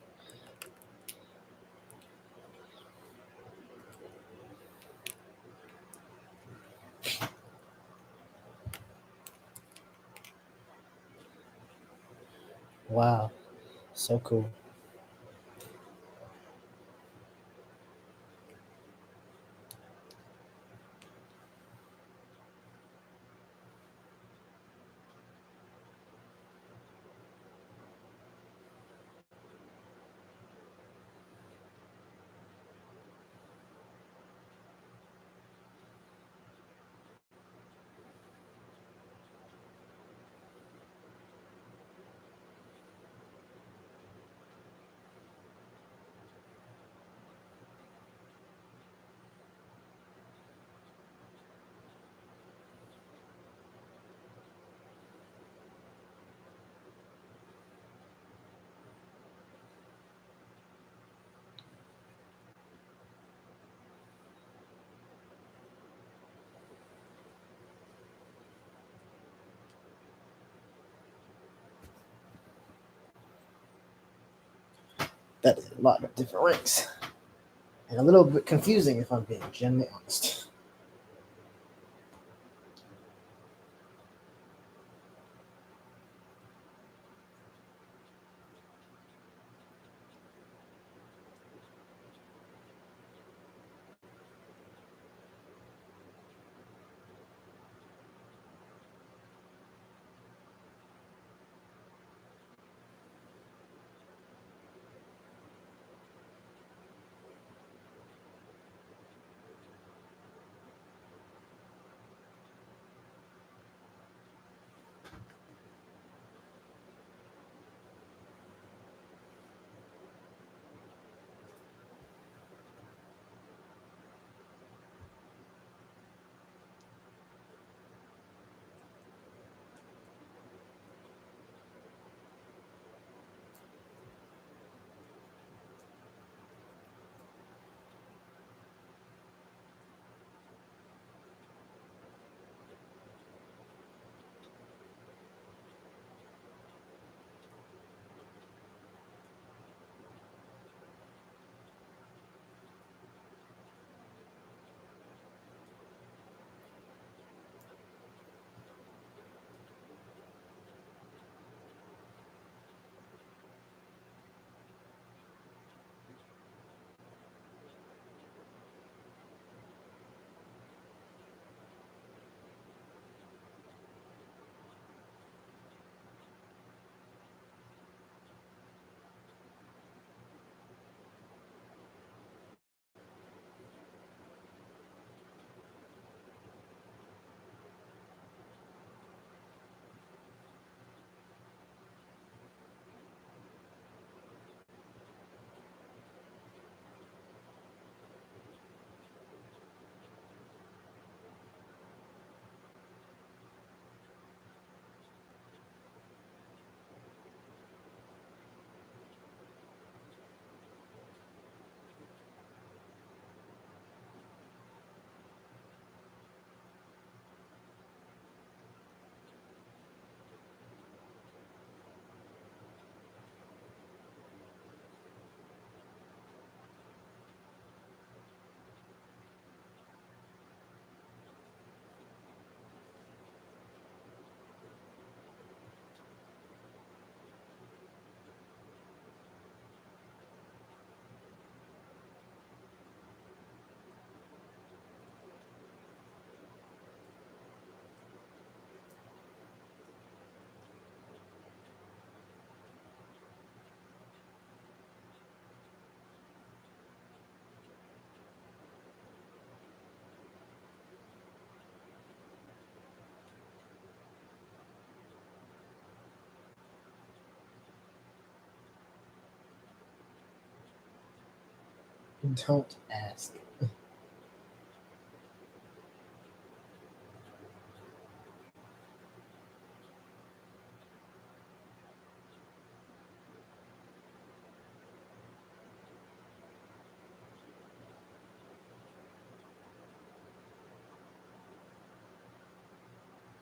Wow, so cool. That is a lot of different ranks. And a little bit confusing if I'm being genuinely honest. Don't ask.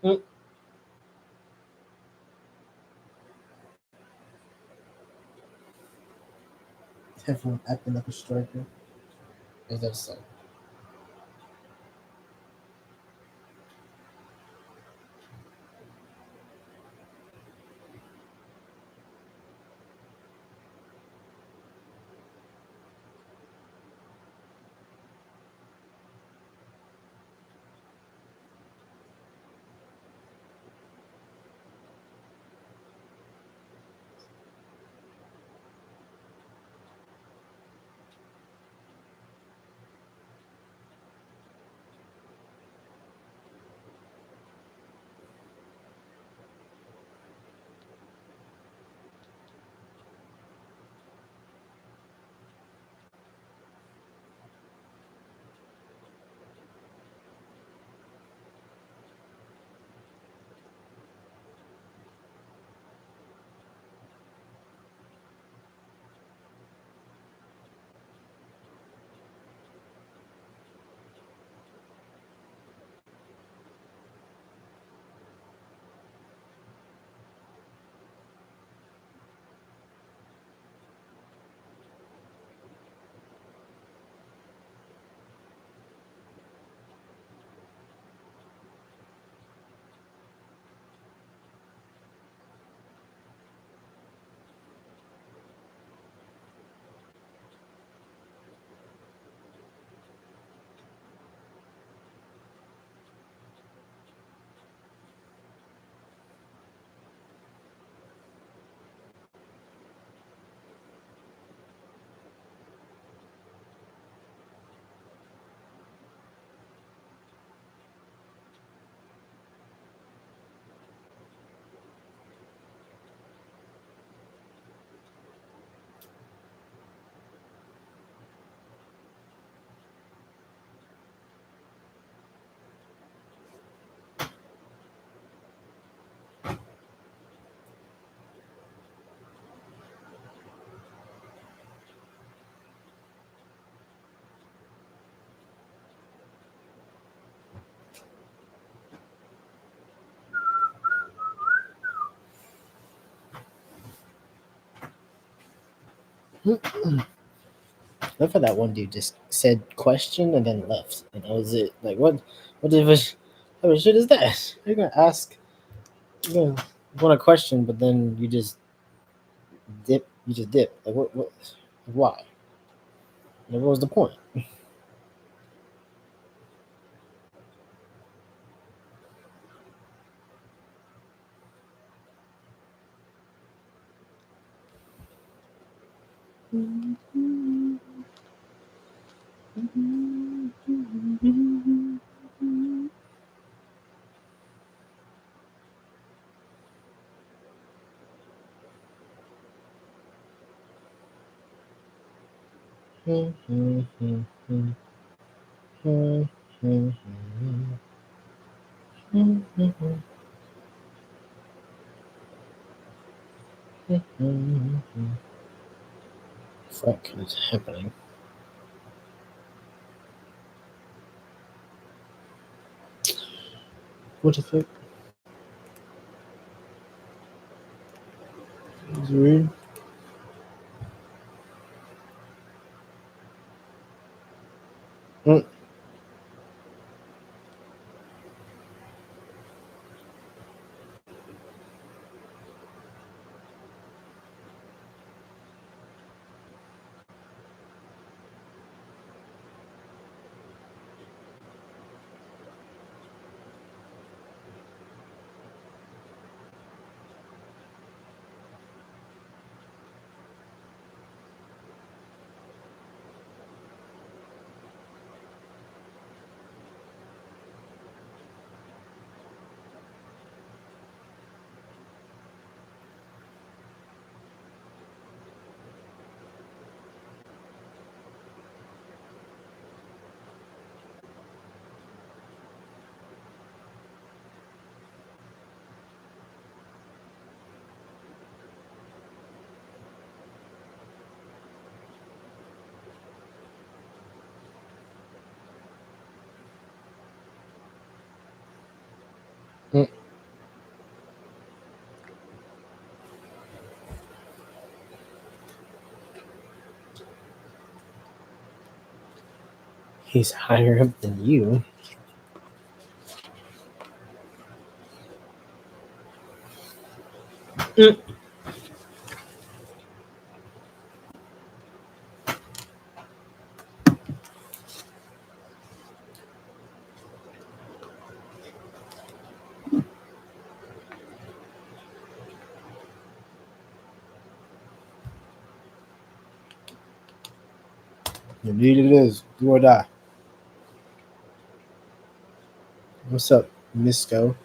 Mm. Everyone acting like a striker. Is that so? Look for that one dude just said question and then left, and that was it. Like what shit is that? You're gonna ask, you want a question, but then you just dip. You just dip. Like what? Why? Like, what was the point? Fuck is happening? What the fuck? It's weird. Mm. He's higher up than you. Mm. Indeed, it is. Do or die. What's up, Misco?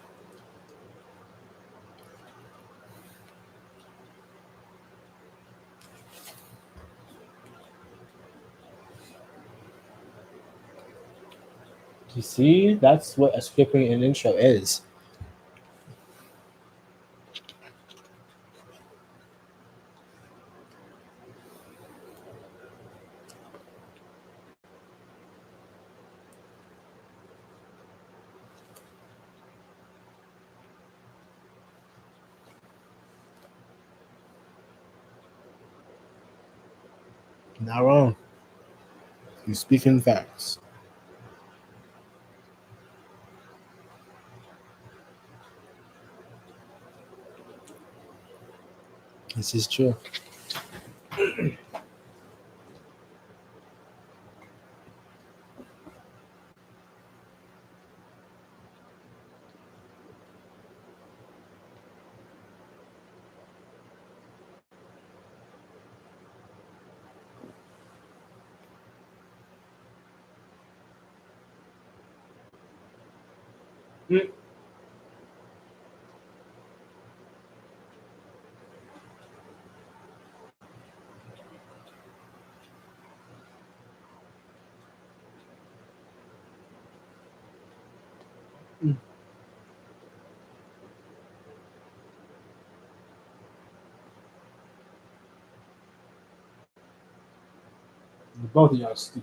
You see, that's what a scripting and intro is. Not wrong. You speaking facts. This is true. Mm. Mm. Both of y'all stupid.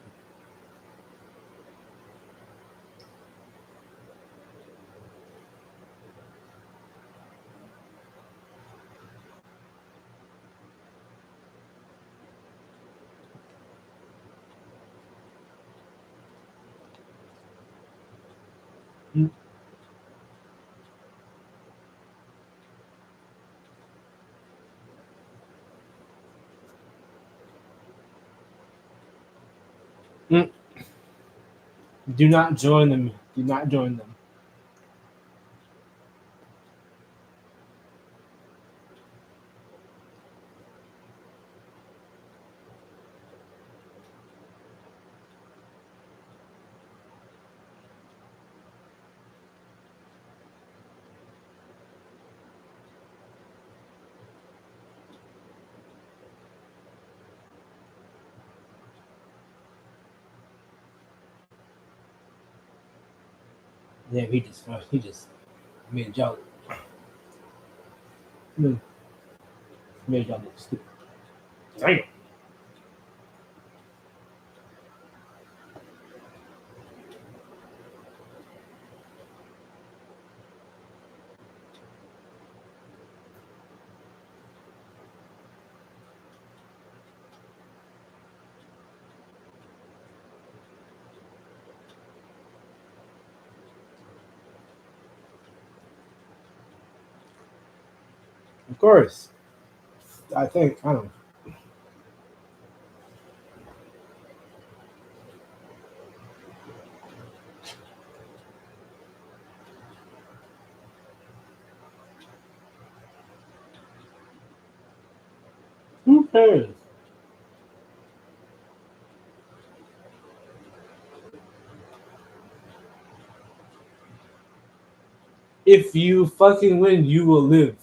Mm. Mm. Do not join them. Do not join them. Yeah, he just made y'all mm, made y'all look stupid. Damn. Of course. I don't know. Who cares? If you fucking win, you will live.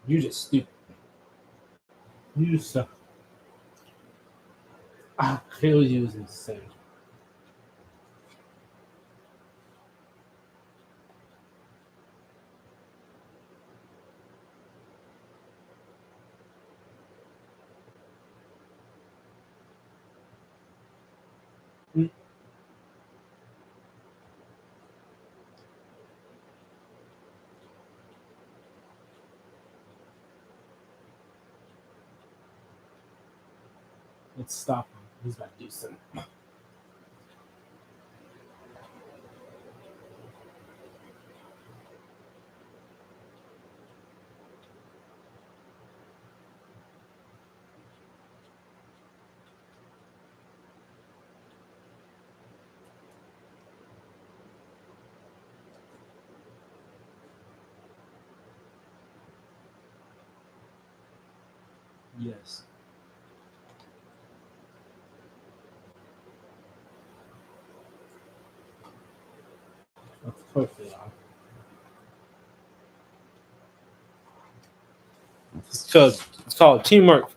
You just stupid. You just suck. Kill you is insane. Let's stop him. He's about to do something. Yes. Of course they are. It's called teamwork.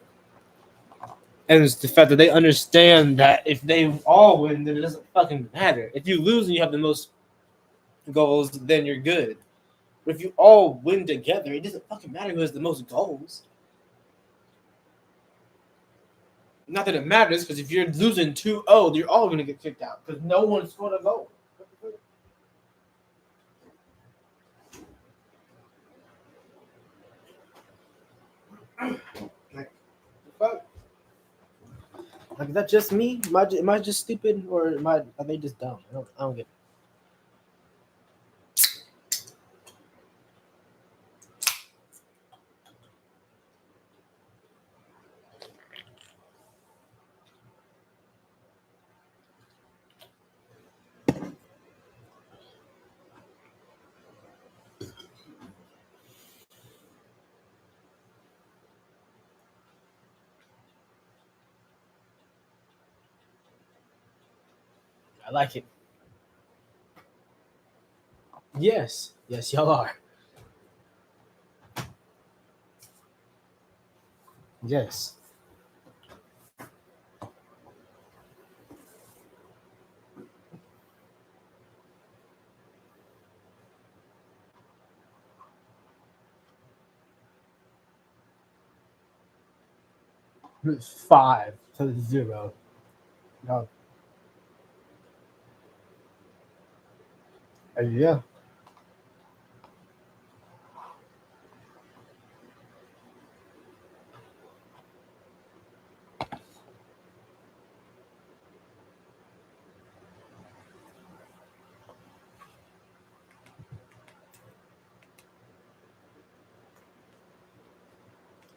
And it's the fact that they understand that if they all win, then it doesn't fucking matter. If you lose and you have the most goals, then you're good. But if you all win together, it doesn't fucking matter who has the most goals. Not that it matters, because if you're losing 2-0, you're all going to get kicked out because no one scored a goal. Fuck. Like, is that just me? Am I just stupid, or are they just dumb? I don't get it. I like it. Yes, y'all are. Yes. It's 5-0. No. Yeah.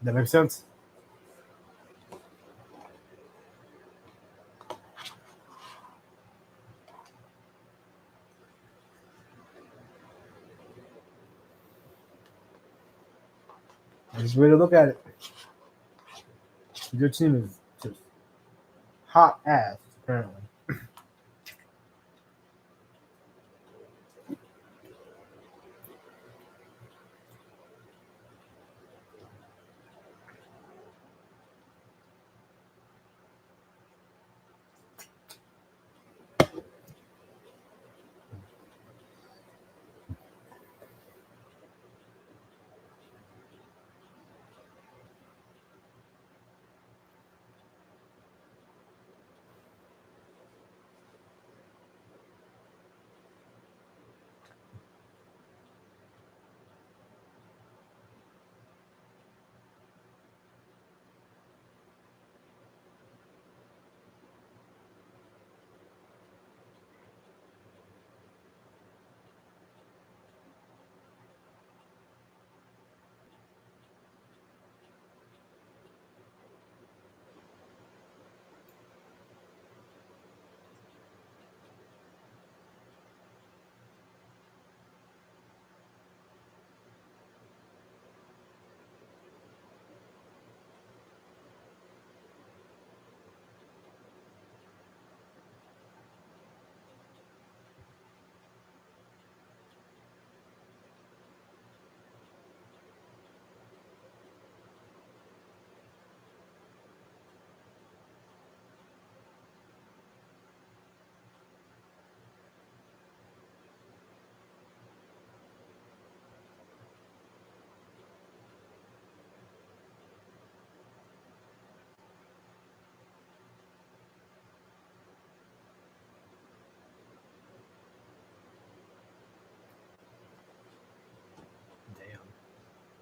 That makes sense. That's the way to look at it. Your team is just hot ass, apparently.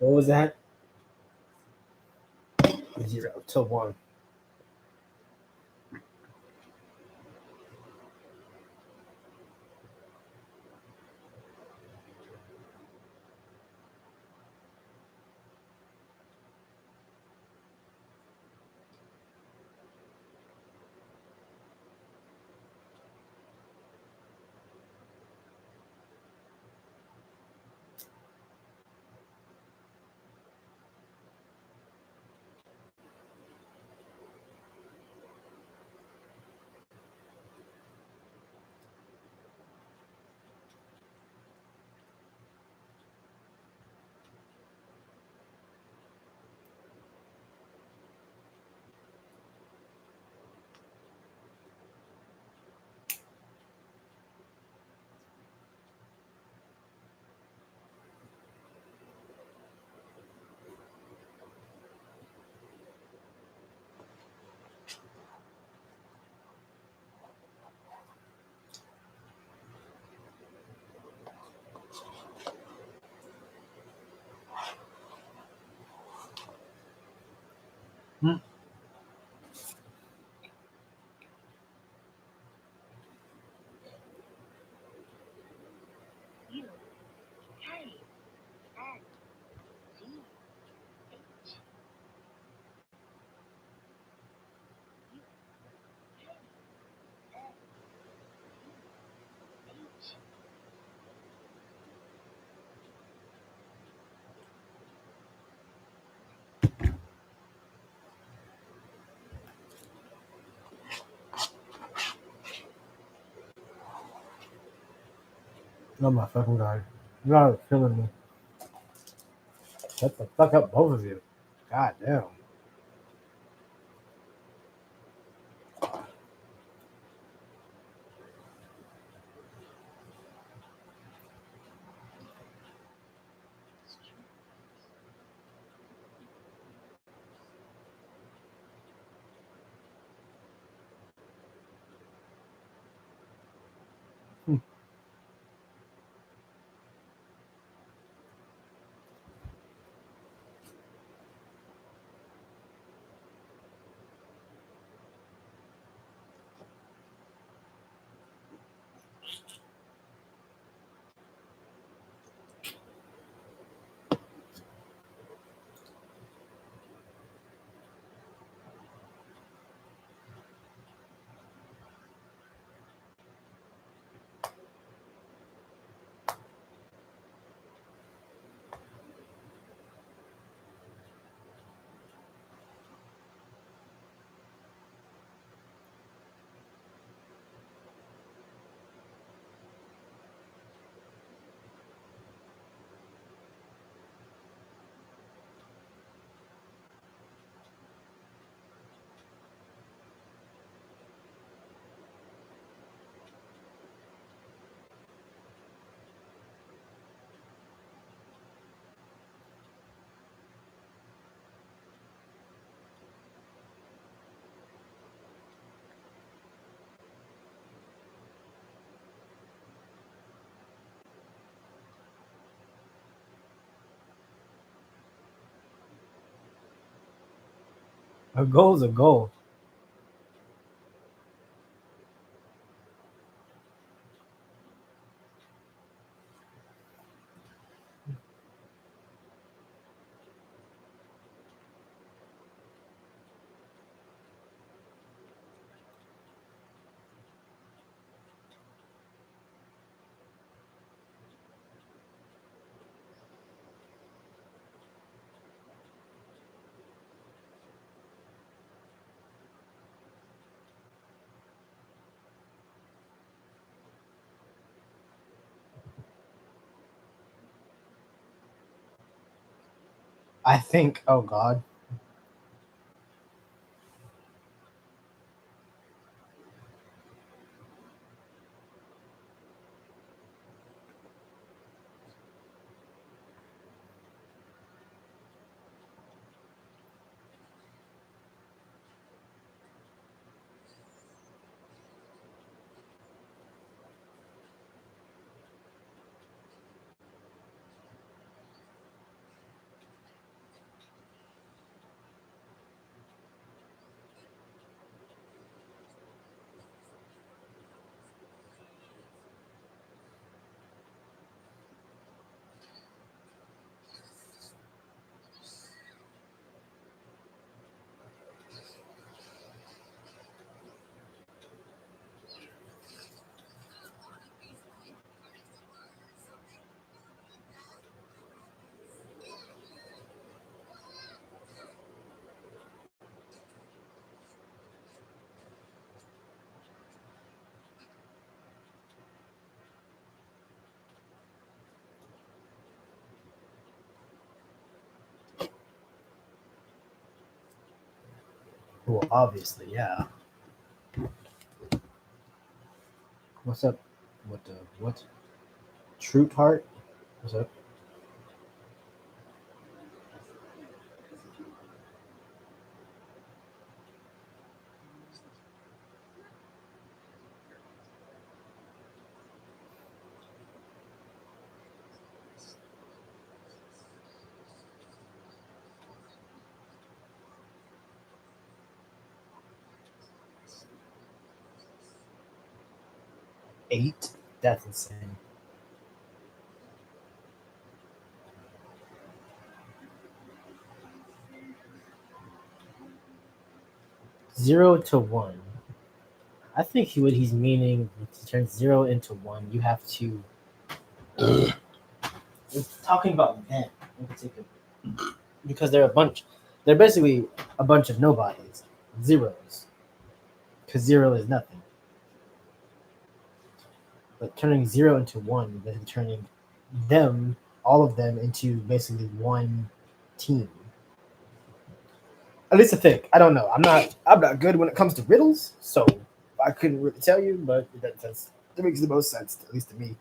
What was that? 0 to 1. Oh my fucking god. You are killing me. Shut the fuck up, both of you. God damn. A goal's a goal. I think, oh god. Well, obviously, yeah. What's up? What the what? Truth Heart? What's up? 8? That's insane. 0 to 1. I think what he's meaning to turn 0 into 1, you have to. It's talking about them in particular because they're a bunch. They're basically a bunch of nobodies, zeros, because 0 is nothing. But turning 0 into 1, then turning them, all of them, into basically one team. At least I think. I don't know. I'm not good when it comes to riddles, so I couldn't really tell you. But that makes the most sense, at least to me.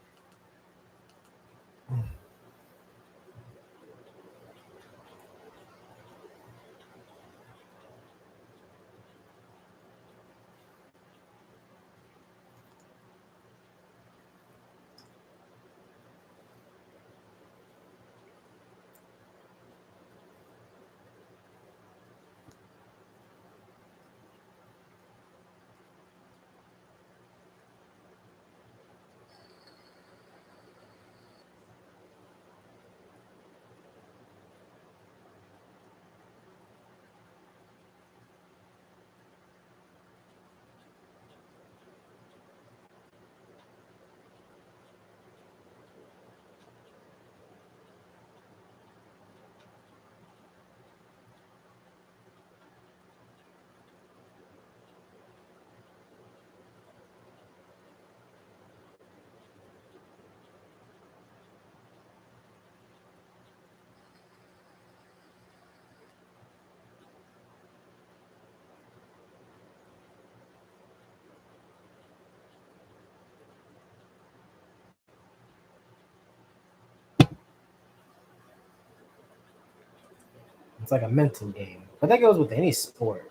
It's like a mental game, but that goes with any sport.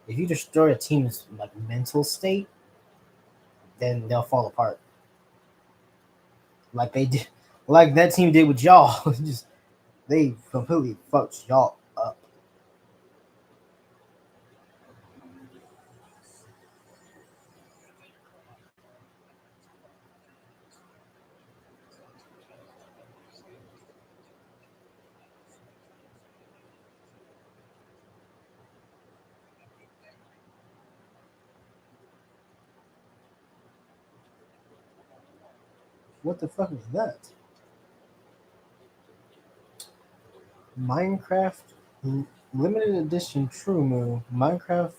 If you destroy a team's like mental state, then they'll fall apart. Like they did, like that team did with y'all. Just they completely fucked y'all up. What the fuck is that? Minecraft limited edition True Moo. Minecraft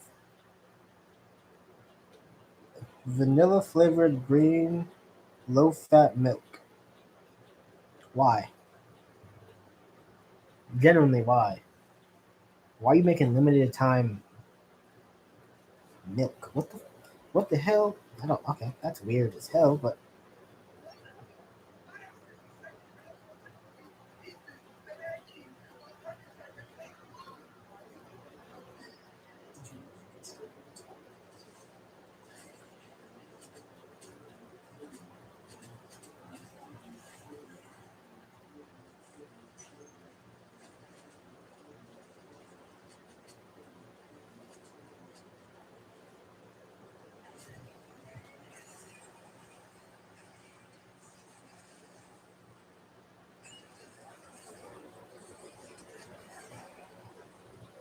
vanilla flavored green low fat milk. Why? Genuinely, why? Why are you making limited time milk? What the hell? I don't. Okay, that's weird as hell. But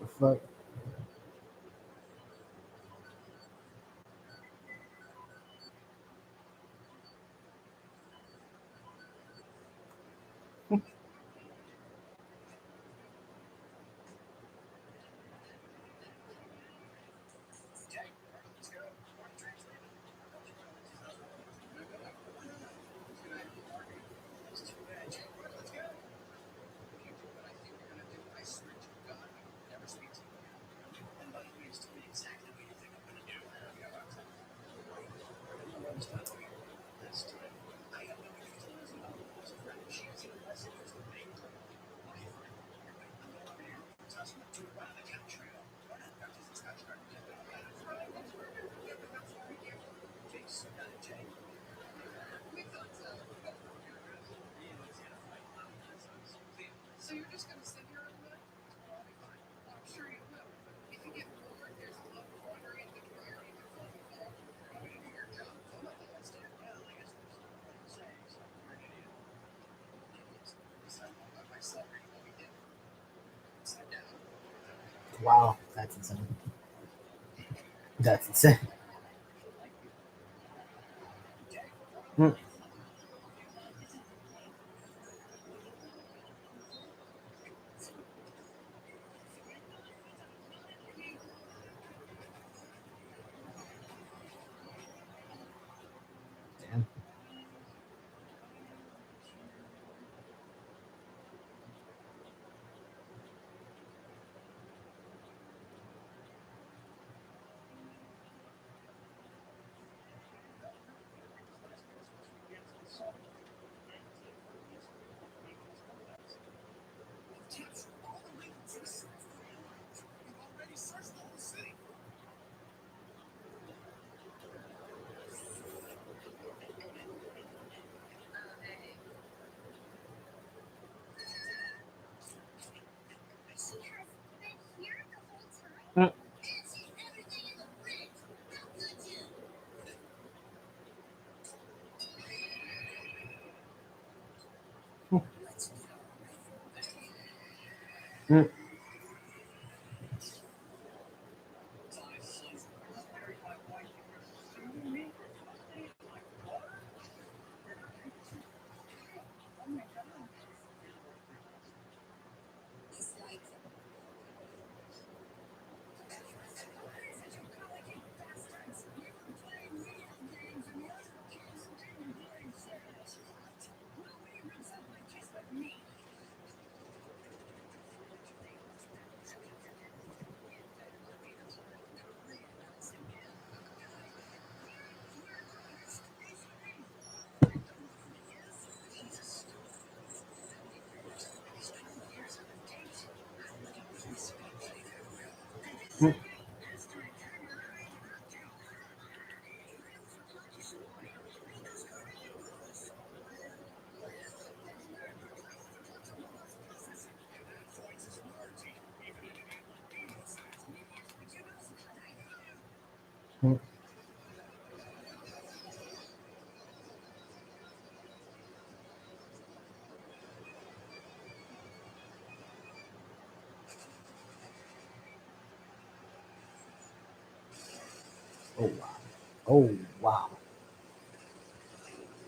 the fuck. Wow, that's insane. That's insane. Hmm. Damn. Hmm. Hmm. Hmm. Hmm. Oh wow. Oh wow.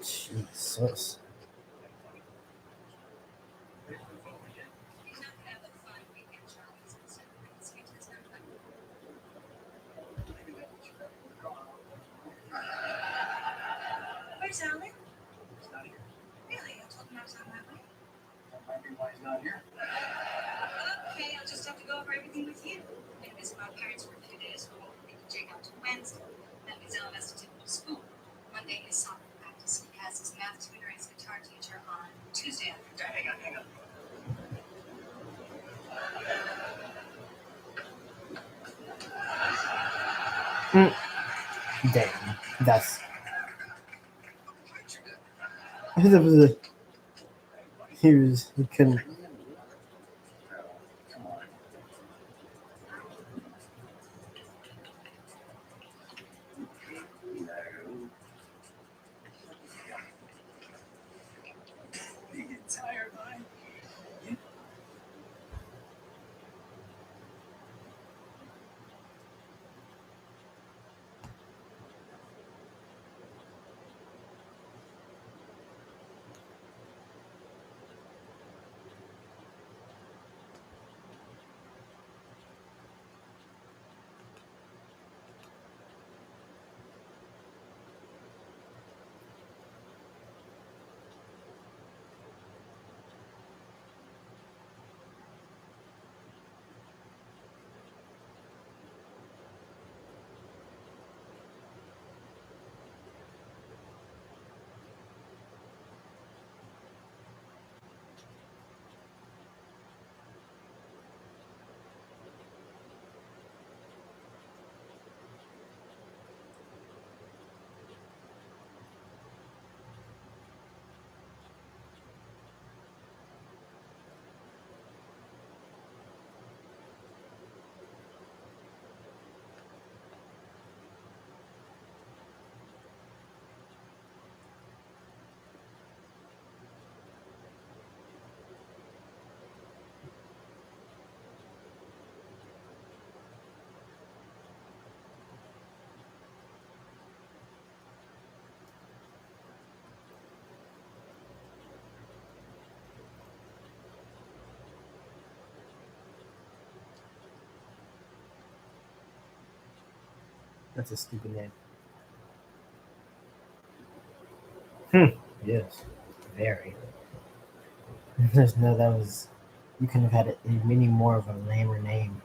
Jesus. Where's Alan? Really? I told him I was on my way. Okay, I'll just have to go over everything with you. I'm gonna visit my parents for a few days. We'll take Jake out to Wednesday. Then Gazelle has to take him to school. Monday is soccer practice. He has his math tutor and his guitar teacher on Tuesday afternoon. Hang on. Hmm. Damn. That's. He couldn't. That's a stupid name. Yes, very. There's no, that was. You couldn't have had it any more of a lamer name.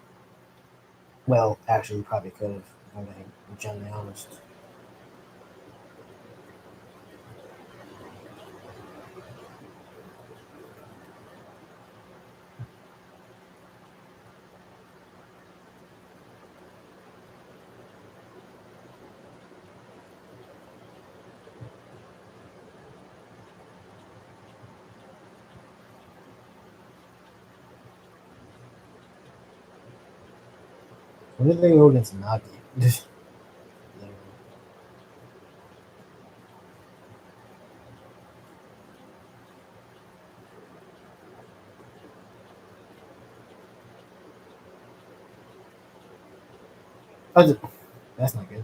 Well, actually, you probably could have. If I'm being generally honest. When did they go against Nagi? That's not good.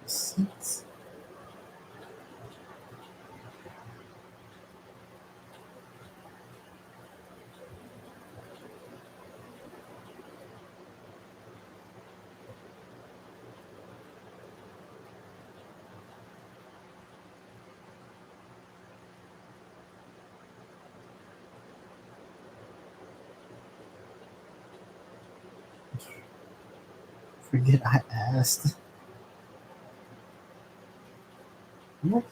Six. Forget I asked. What?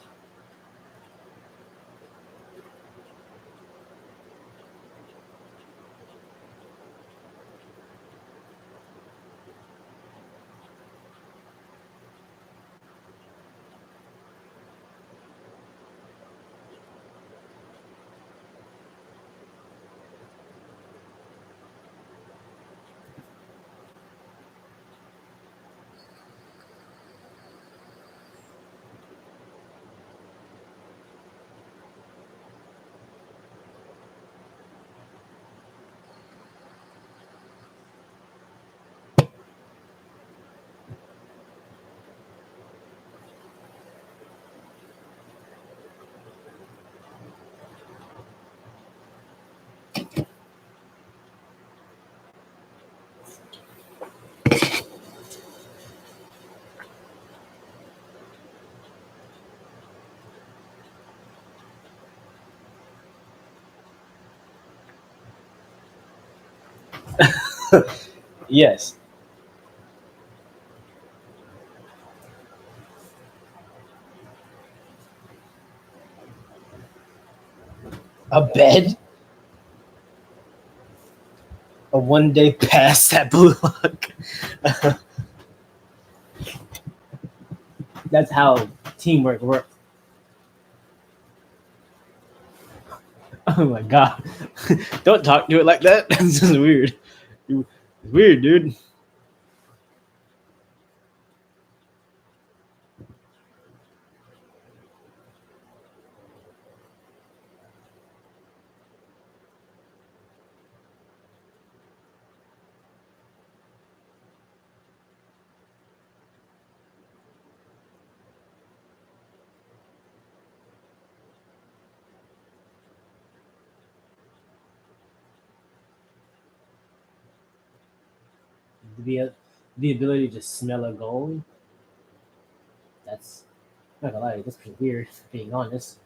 Yes. A bed? A 1 day pass at Blue Lock. That's how teamwork works. Oh my god. Don't talk to it like that. That's just weird. It's weird, dude. The, the ability to smell a goal. That's not gonna lie, that's pretty weird, being honest.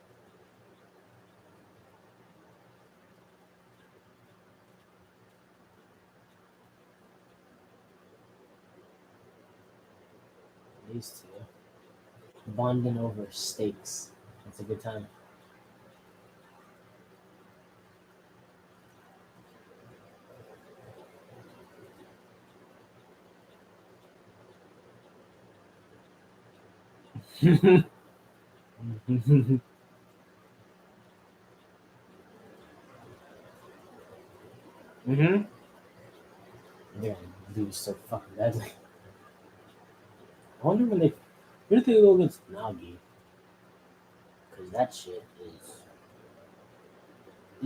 I used to. Bonding over steaks. That's a good time. Mm-hmm. They're gonna do so fucking badly. I wonder when they. Who do they go against Nagi? Because that shit is.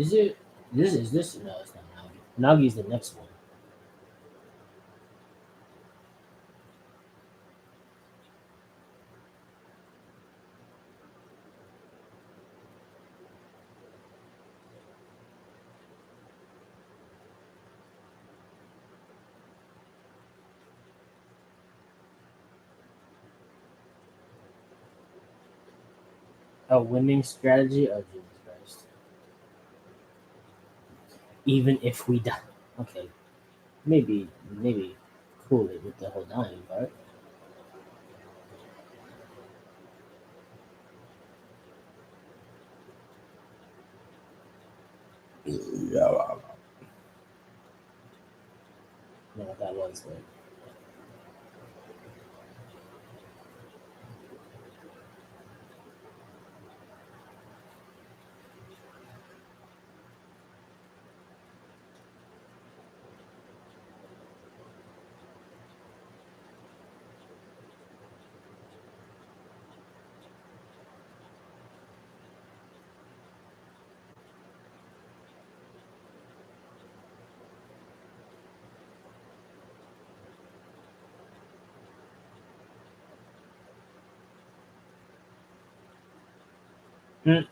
Is it? This is this? No, it's not Nagi. Nagi's the next one. A winning strategy? Oh, Jesus Christ. Even if we die. Okay. Maybe cool it with the whole dying part. Yeah. I know what that was, but. Mm.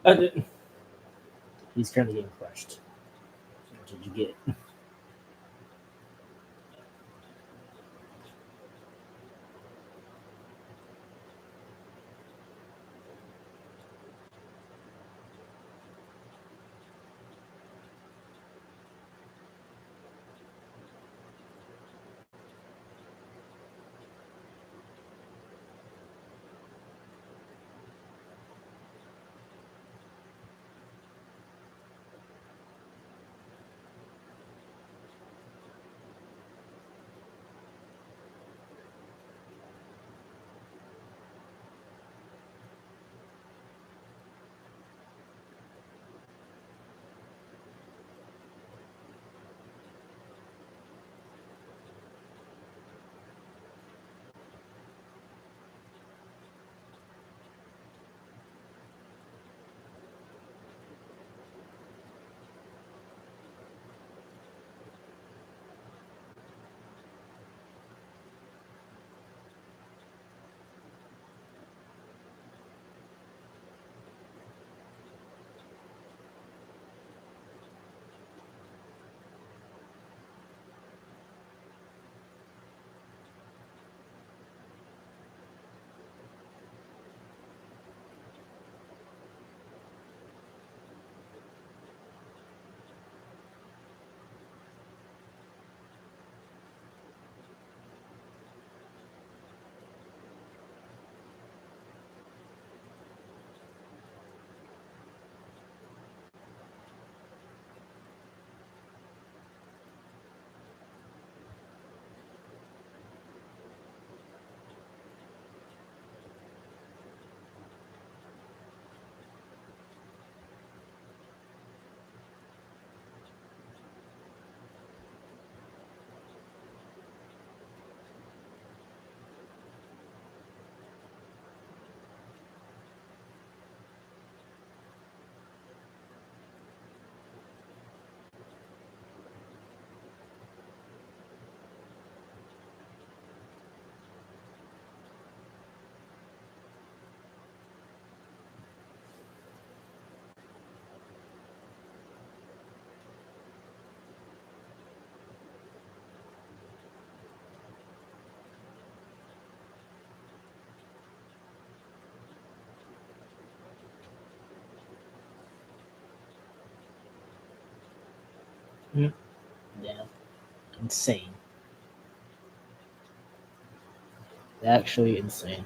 Uh, He's currently getting crushed. What did you get? Yeah, insane. Actually insane.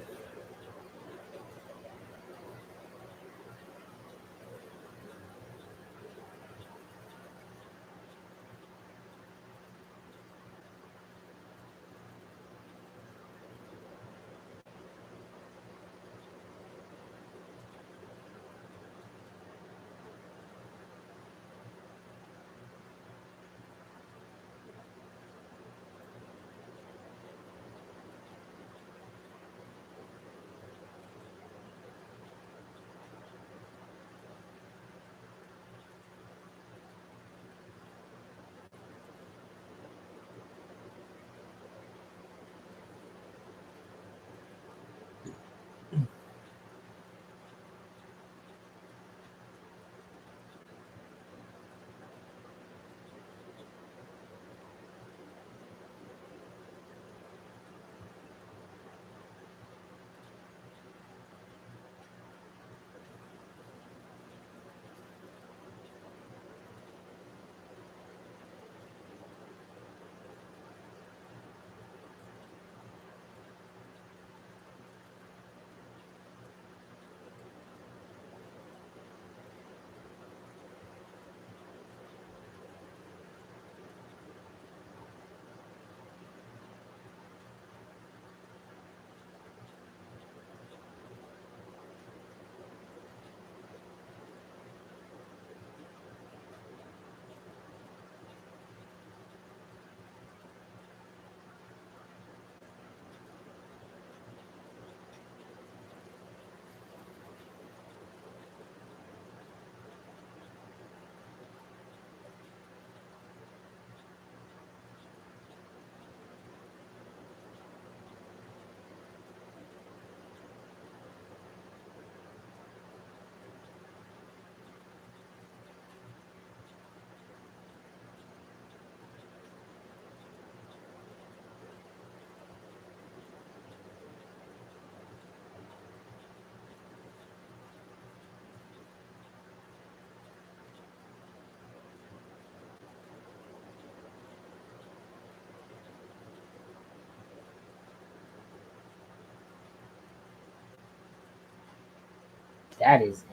That is.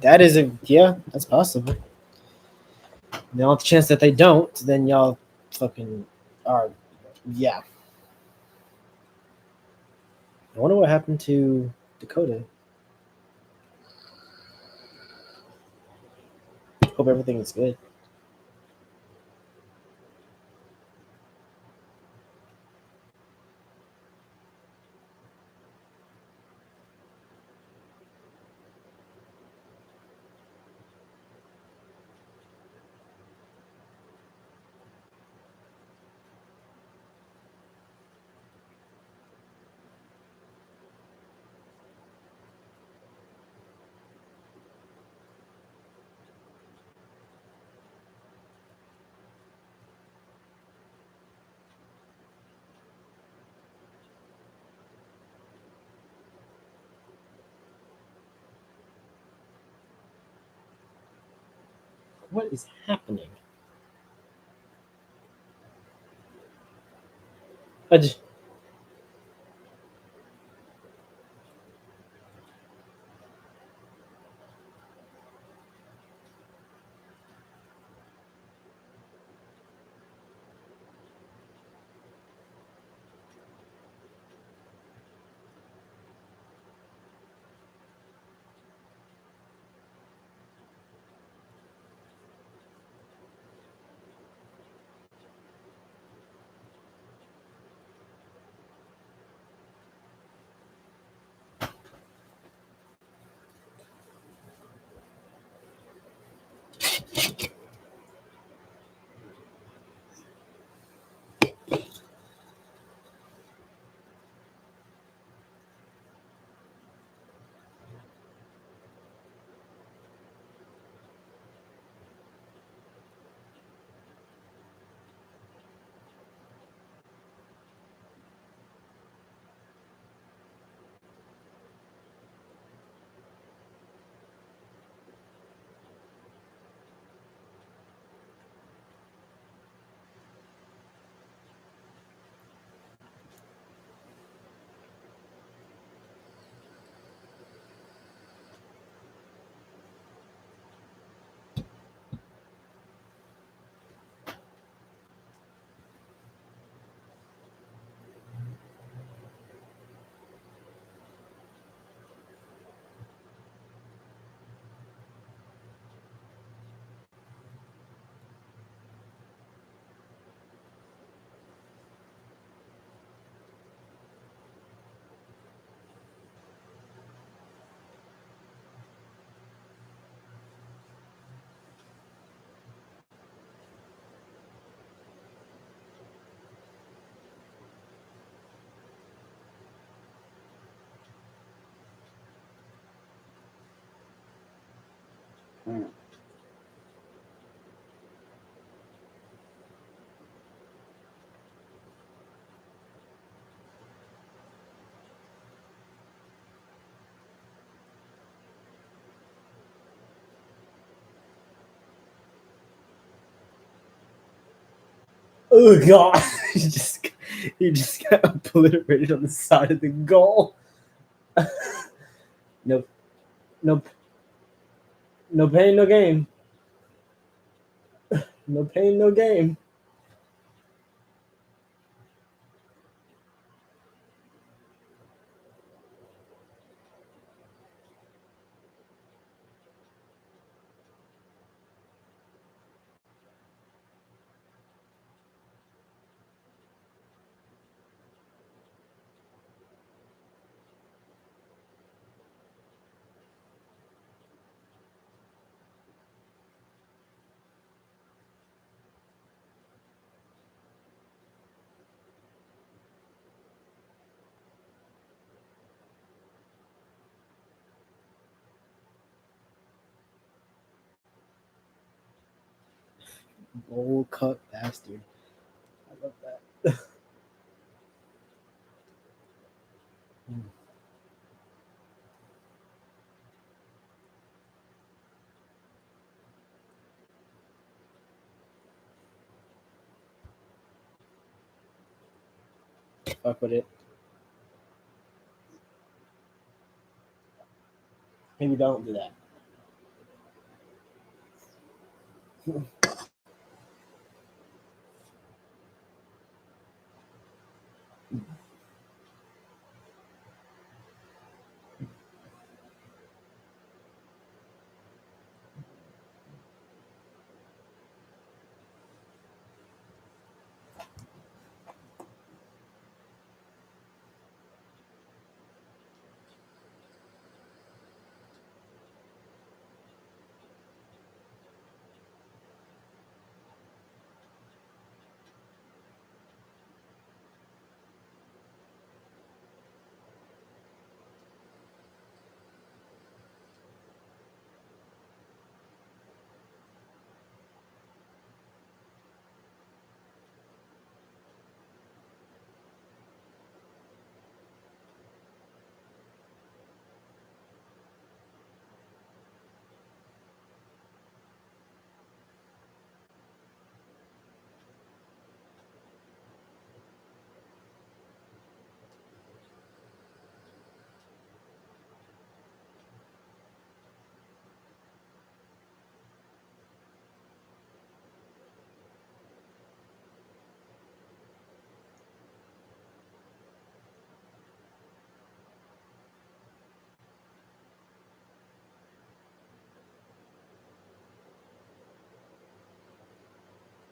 That is a yeah. That's possible. The only chance that they don't, then y'all fucking are. Yeah. I wonder what happened to Dakota. Hope everything is good. What is happening? I just, Oh god, he just got obliterated on the side of the goal. Nope, nope, no pain, no game. No pain, no game. Bowl cut bastard. I love that. Fuck with it. Maybe don't do that.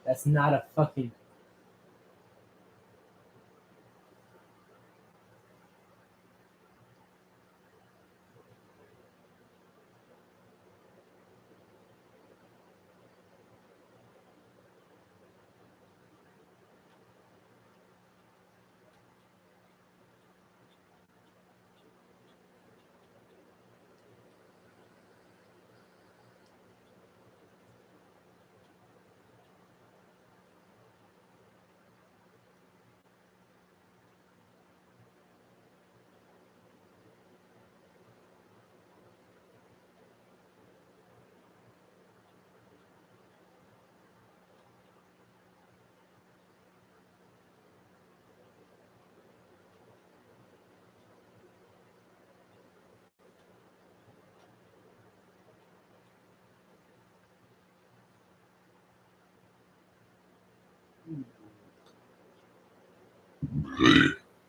That's not a fucking.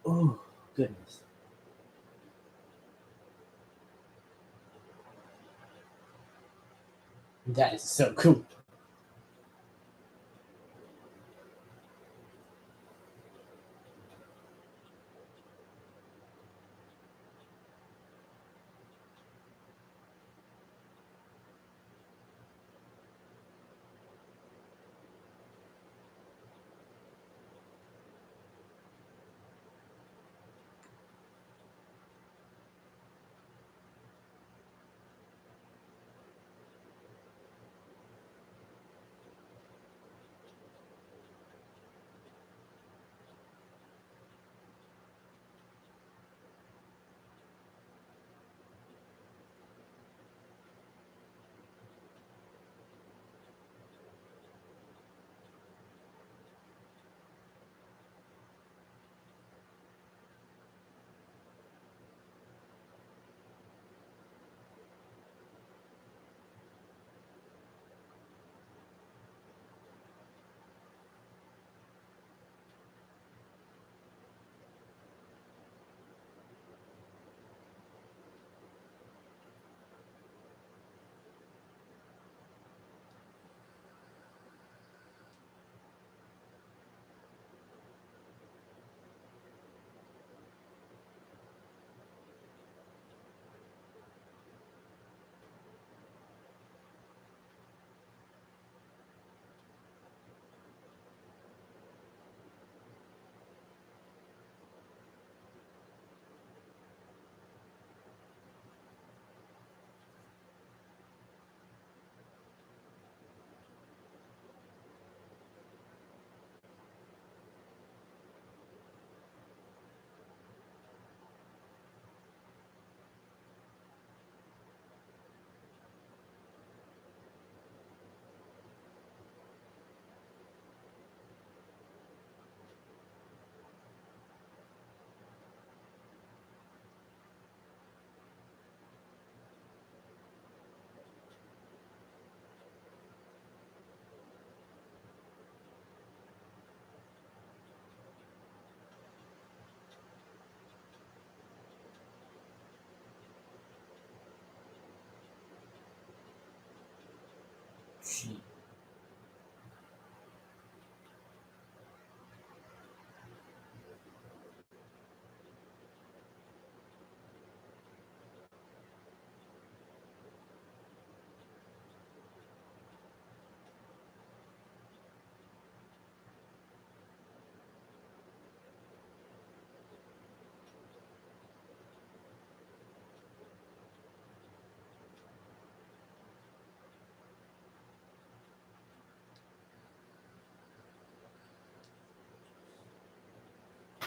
Oh, goodness. That is so cool.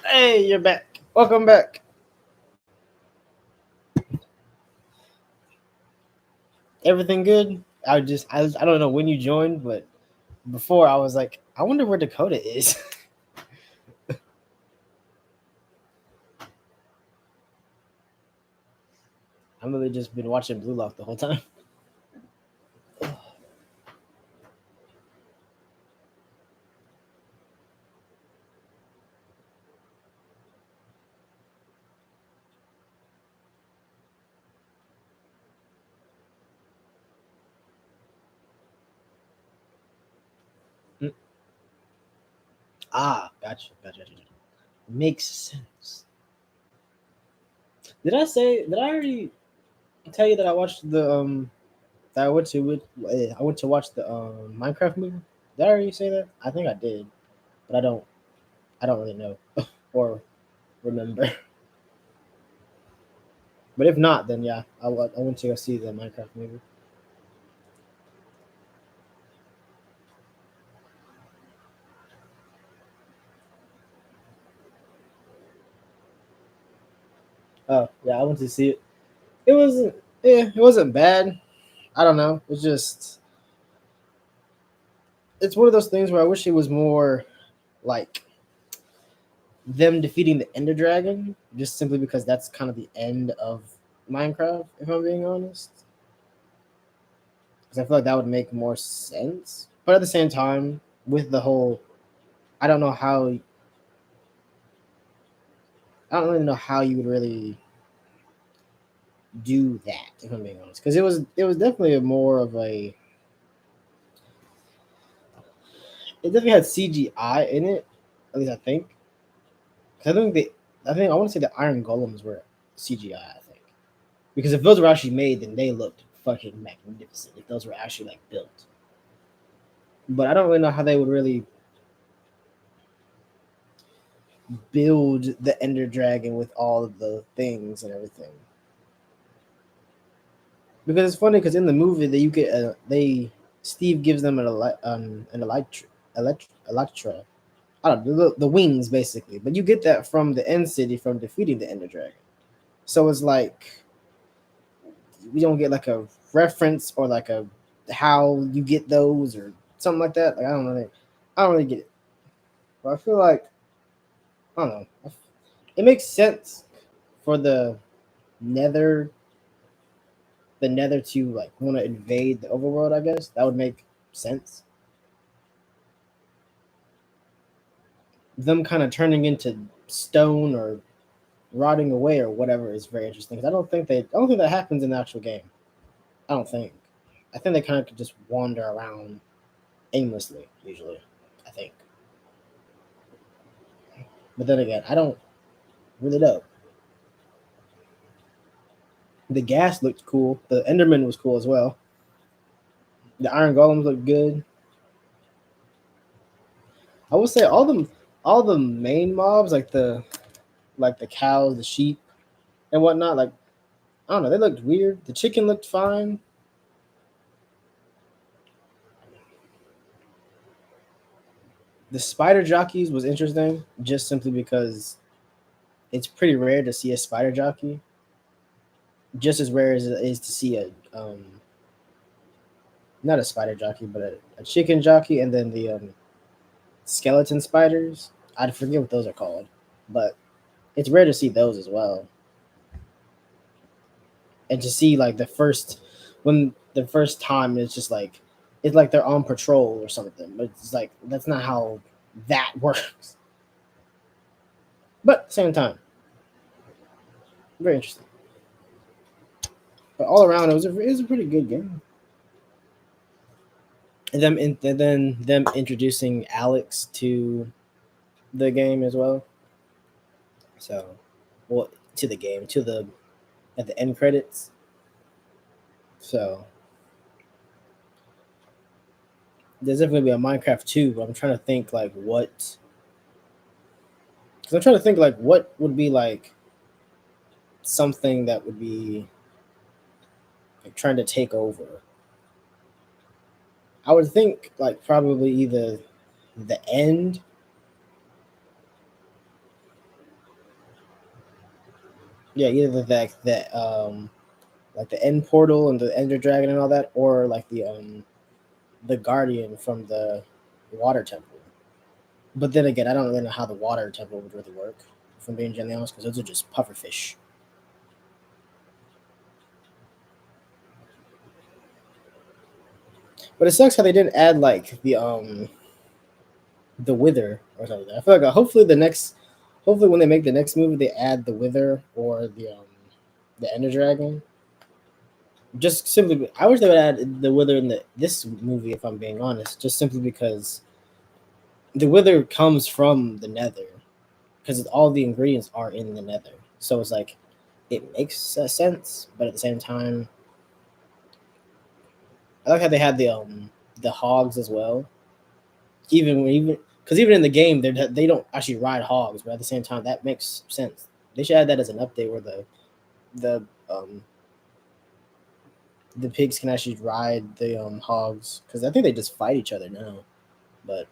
Hey, you're back. Welcome back. Everything good? I don't know when you joined, but before I was like, I wonder where Dakota is. I've really just been watching Blue Lock the whole time. Gotcha. Makes sense. Did I already tell you that I watched the that I went to watch the Minecraft movie? Did I already say that? I think I did, but I don't really know or remember. But if not, then yeah, I went to go see the Minecraft movie. Oh yeah, I went to see it. It wasn't it wasn't bad. I don't know. It's just it's one of those things where I wish it was more like them defeating the Ender Dragon, just simply because that's kind of the end of Minecraft, if I'm being honest. Because I feel like that would make more sense. But at the same time, with the whole, I don't know how, I don't really know how you would really do that, if I'm being honest. Because it was definitely a more of a, it definitely had CGI in it, at least I think. 'Cause I think I want to say the Iron Golems were CGI. I think because if those were actually made, then they looked fucking magnificent. If those were actually like built, but I don't really know how they would really build the Ender Dragon with all of the things and everything. Because it's funny because in the movie that you get Steve gives them an Electra. I don't know the wings basically, but you get that from the end city from defeating the Ender Dragon. So it's like we don't get like a reference or like a how you get those or something like that. Like I don't really get it. But I feel like I don't know. It makes sense for Nether the Nether to like want to invade the overworld. I guess that would make sense. Them kind of turning into stone or rotting away or whatever is very interesting. 'Cause I don't think that happens in the actual game. I don't think. I think they kind of could just wander around aimlessly usually. I think. But then again, I don't really know. The gas looked cool. The Enderman was cool as well. The Iron Golems looked good. I would say all the main mobs like the cows, the sheep, and whatnot. Like I don't know, they looked weird. The chicken looked fine. The spider jockeys was interesting, just simply because it's pretty rare to see a spider jockey. Just as rare as it is to see a not a spider jockey, but a chicken jockey, and then the skeleton spiders. I forget what those are called, but it's rare to see those as well. And to see like when the first time it's like they're on patrol or something. But it's like that's not how that works. But at the same time, very interesting. But all around, it was a pretty good game. and then them introducing Alex to the game as well. So, well, to the game, to the at the end credits. So there's definitely a Minecraft 2. But I'm trying to think like what, because I'm trying to think like what would be like something that would be like trying to take over. I would think like probably either the end. Yeah, either that like the end portal and the Ender Dragon and all that, or like the Guardian from the Water Temple. But then again, I don't really know how the Water Temple would really work. If I'm being genuinely honest, because those are just pufferfish. But it sucks how they didn't add like the Wither or something. I feel like hopefully when they make the next movie, they add the Wither or the Ender Dragon. Just simply, I wish they would add the Wither in this movie. If I'm being honest, just simply because the Wither comes from the Nether, because all the ingredients are in the Nether. So it's like it makes sense, but at the same time, I like how they had the hogs as well. Even because even in the game they don't actually ride hogs, but at the same time that makes sense. They should add that as an update where the the pigs can actually ride the hogs, because I think they just fight each other now. But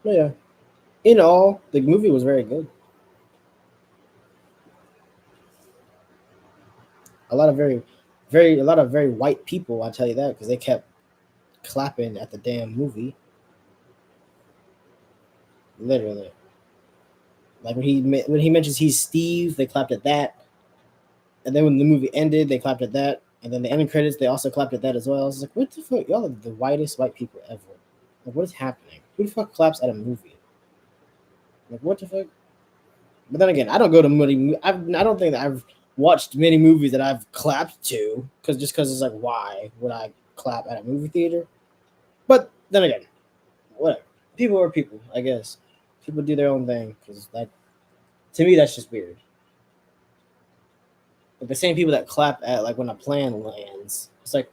yeah, in all, the movie was very good. A lot of a lot of very white people. I'll tell you that, because they kept clapping at the damn movie. Literally, like when he mentions he's Steve, they clapped at that. And then when the movie ended, they clapped at that. And then the ending credits, they also clapped at that as well. I was like, what the fuck? Y'all are the whitest white people ever. Like, what is happening? Who the fuck claps at a movie? Like, what the fuck? But then again, I don't go to many. I don't think that I've watched many movies that I've clapped to, because it's like, why would I clap at a movie theater? But then again, whatever. People are people, I guess. People do their own thing, because that, to me, that's just weird. Like the same people that clap at like when a plane lands. It's like,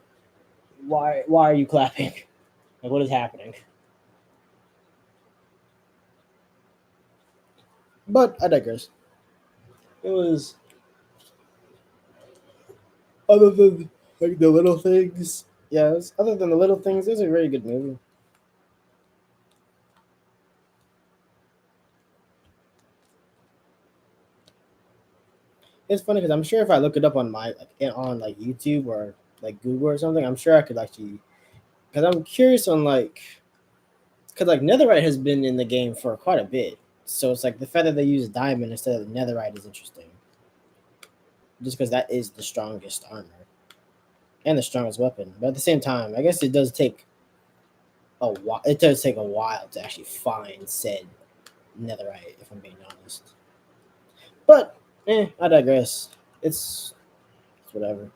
why are you clapping? Like, what is happening? But I digress. It was, other than like the little things. Yeah, other than the little things, it was a very good movie. It's funny because I'm sure if I look it up on on like YouTube or like Google or something, I'm sure I could actually, because I'm curious on like, because like Netherite has been in the game for quite a bit, so it's like the fact that they use diamond instead of Netherite is interesting, just because that is the strongest armor and the strongest weapon. But at the same time, I guess it does take a while. It does take a while to actually find said Netherite, if I'm being honest. But I digress. It's whatever.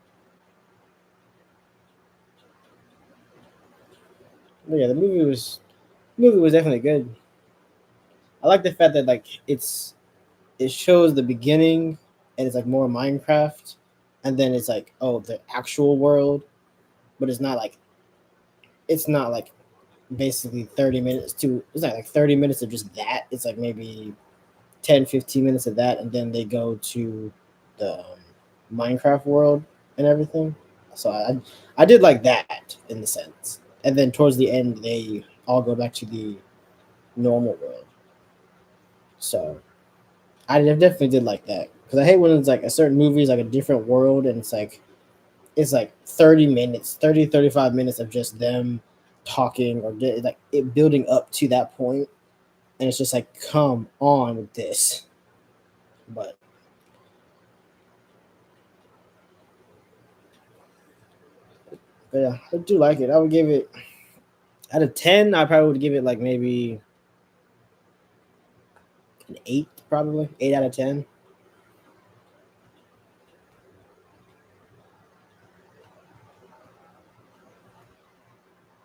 But yeah, the movie was definitely good. I like the fact that like it shows the beginning, and it's like more Minecraft, and then it's like, oh, the actual world, but it's not like basically 30 minutes to it's not like 30 minutes of just that. It's like maybe 10-15 minutes of that, and then they go to the Minecraft world and everything. So I did like that in the sense, and then towards the end they all go back to the normal world. So I definitely did like that, because I hate when it's like a certain movie is like a different world, and it's like 30 minutes, 35 minutes of just them talking, or like it building up to that point, and it's just like, come on with this. But yeah, I do like it. I would give it, out of 10, I probably would give it like maybe an 8, probably 8 out of 10.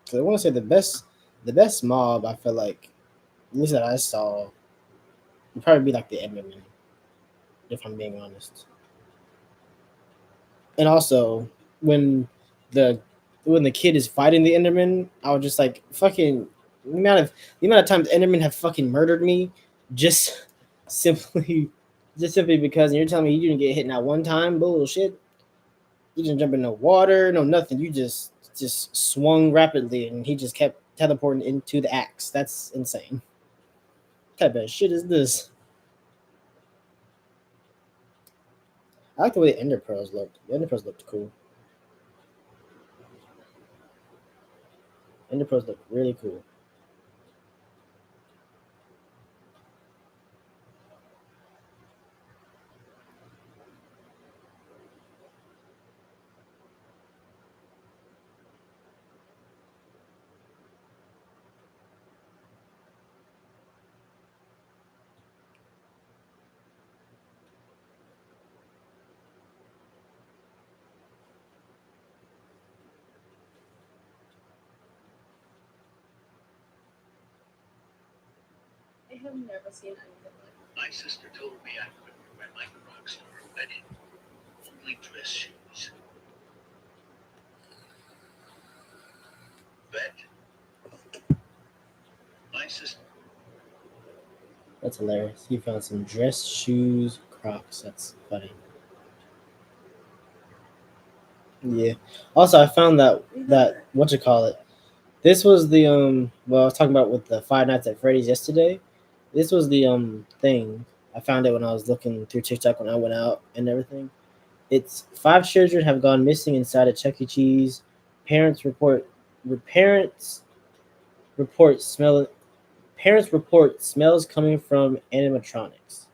'Cause I want to say the best mob I feel like at least that I saw would probably be like the Enderman, if I'm being honest. And also when the when the kid is fighting the Enderman, I was just like fucking the amount of times Endermen have fucking murdered me just simply just simply because you're telling me you didn't get hit not one time, bullshit. You didn't jump in no water, no nothing. You just swung rapidly and he just kept teleporting into the axe. That's insane. What type of shit is this? I like the way the Ender Pearls looked. The Ender Pearls looked cool. Ender Pearls look really cool. I have never seen anything like My sister told me I couldn't wear my Crocs for her wedding. Only dress shoes. Bet. My sister. That's hilarious. He found some dress shoes, Crocs. That's funny. Yeah. Also, I found that what you call it. This was the Well, I was talking about with the Five Nights at Freddy's yesterday. This was the thing. I found it when I was looking through TikTok when I went out and everything. It's five children have gone missing inside a Chuck E. Cheese. Parents report parents report smell parents report smells coming from animatronics.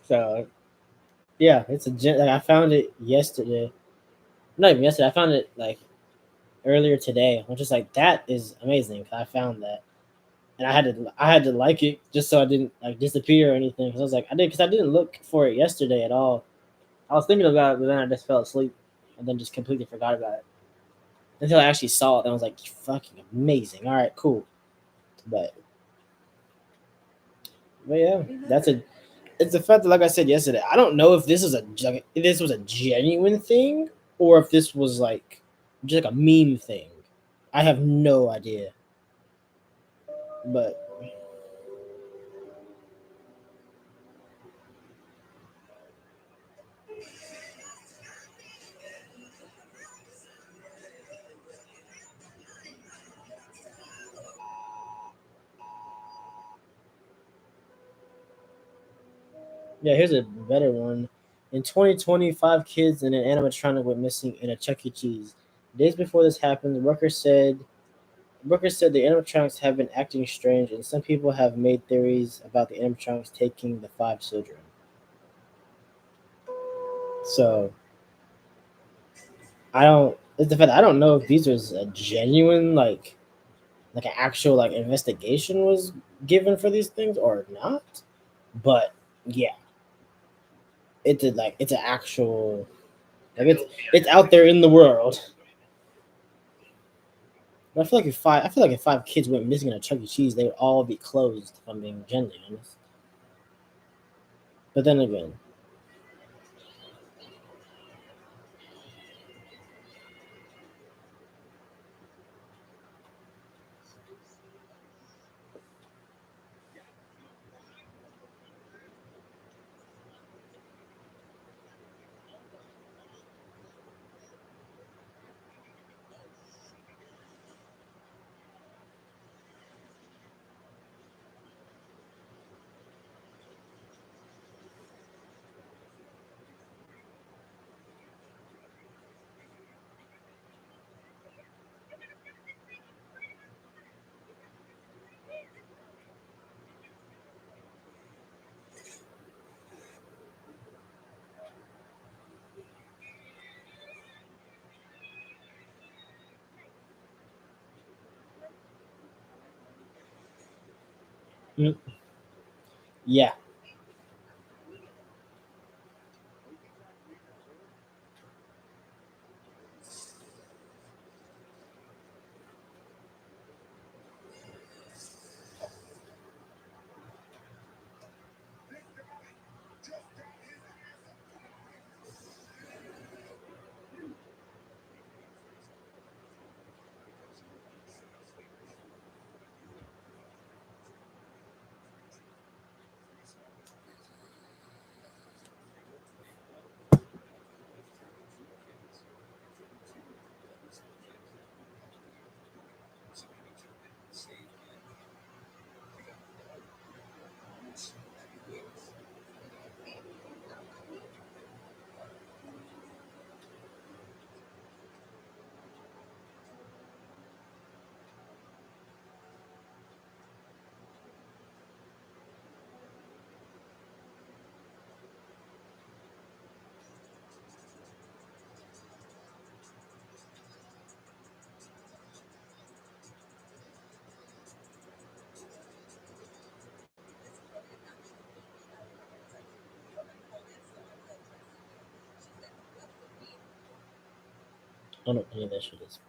So yeah, like I found it yesterday. Not even yesterday. I found it like earlier today. I'm just like that is amazing. I found that, and I had to like it just so I didn't like disappear or anything. Because I was like because I didn't look for it yesterday at all. I was thinking about it, but then I just fell asleep and then just completely forgot about it until I actually saw it. And I was like, fucking amazing. All right, cool. But but yeah, that's a. It's the fact that, like I said yesterday, I don't know if this was a genuine thing or if this was like just like a meme thing. I have no idea. But yeah, here's a better one. In 2020, 5 kids and an animatronic went missing in a Chuck E. Cheese. Days before this happened, the animatronics have been acting strange, and some people have made theories about the animatronics taking the 5 children. So I don't. It's the fact that I don't know if these was a genuine like an actual like investigation was given for these things or not. But yeah, it's an actual like it's out there in the world. But I feel like if 5 kids went missing in a Chuck E. Cheese, they would all be closed. If I'm being genuinely honest. But then again, Yeah. I don't know any of that shit is.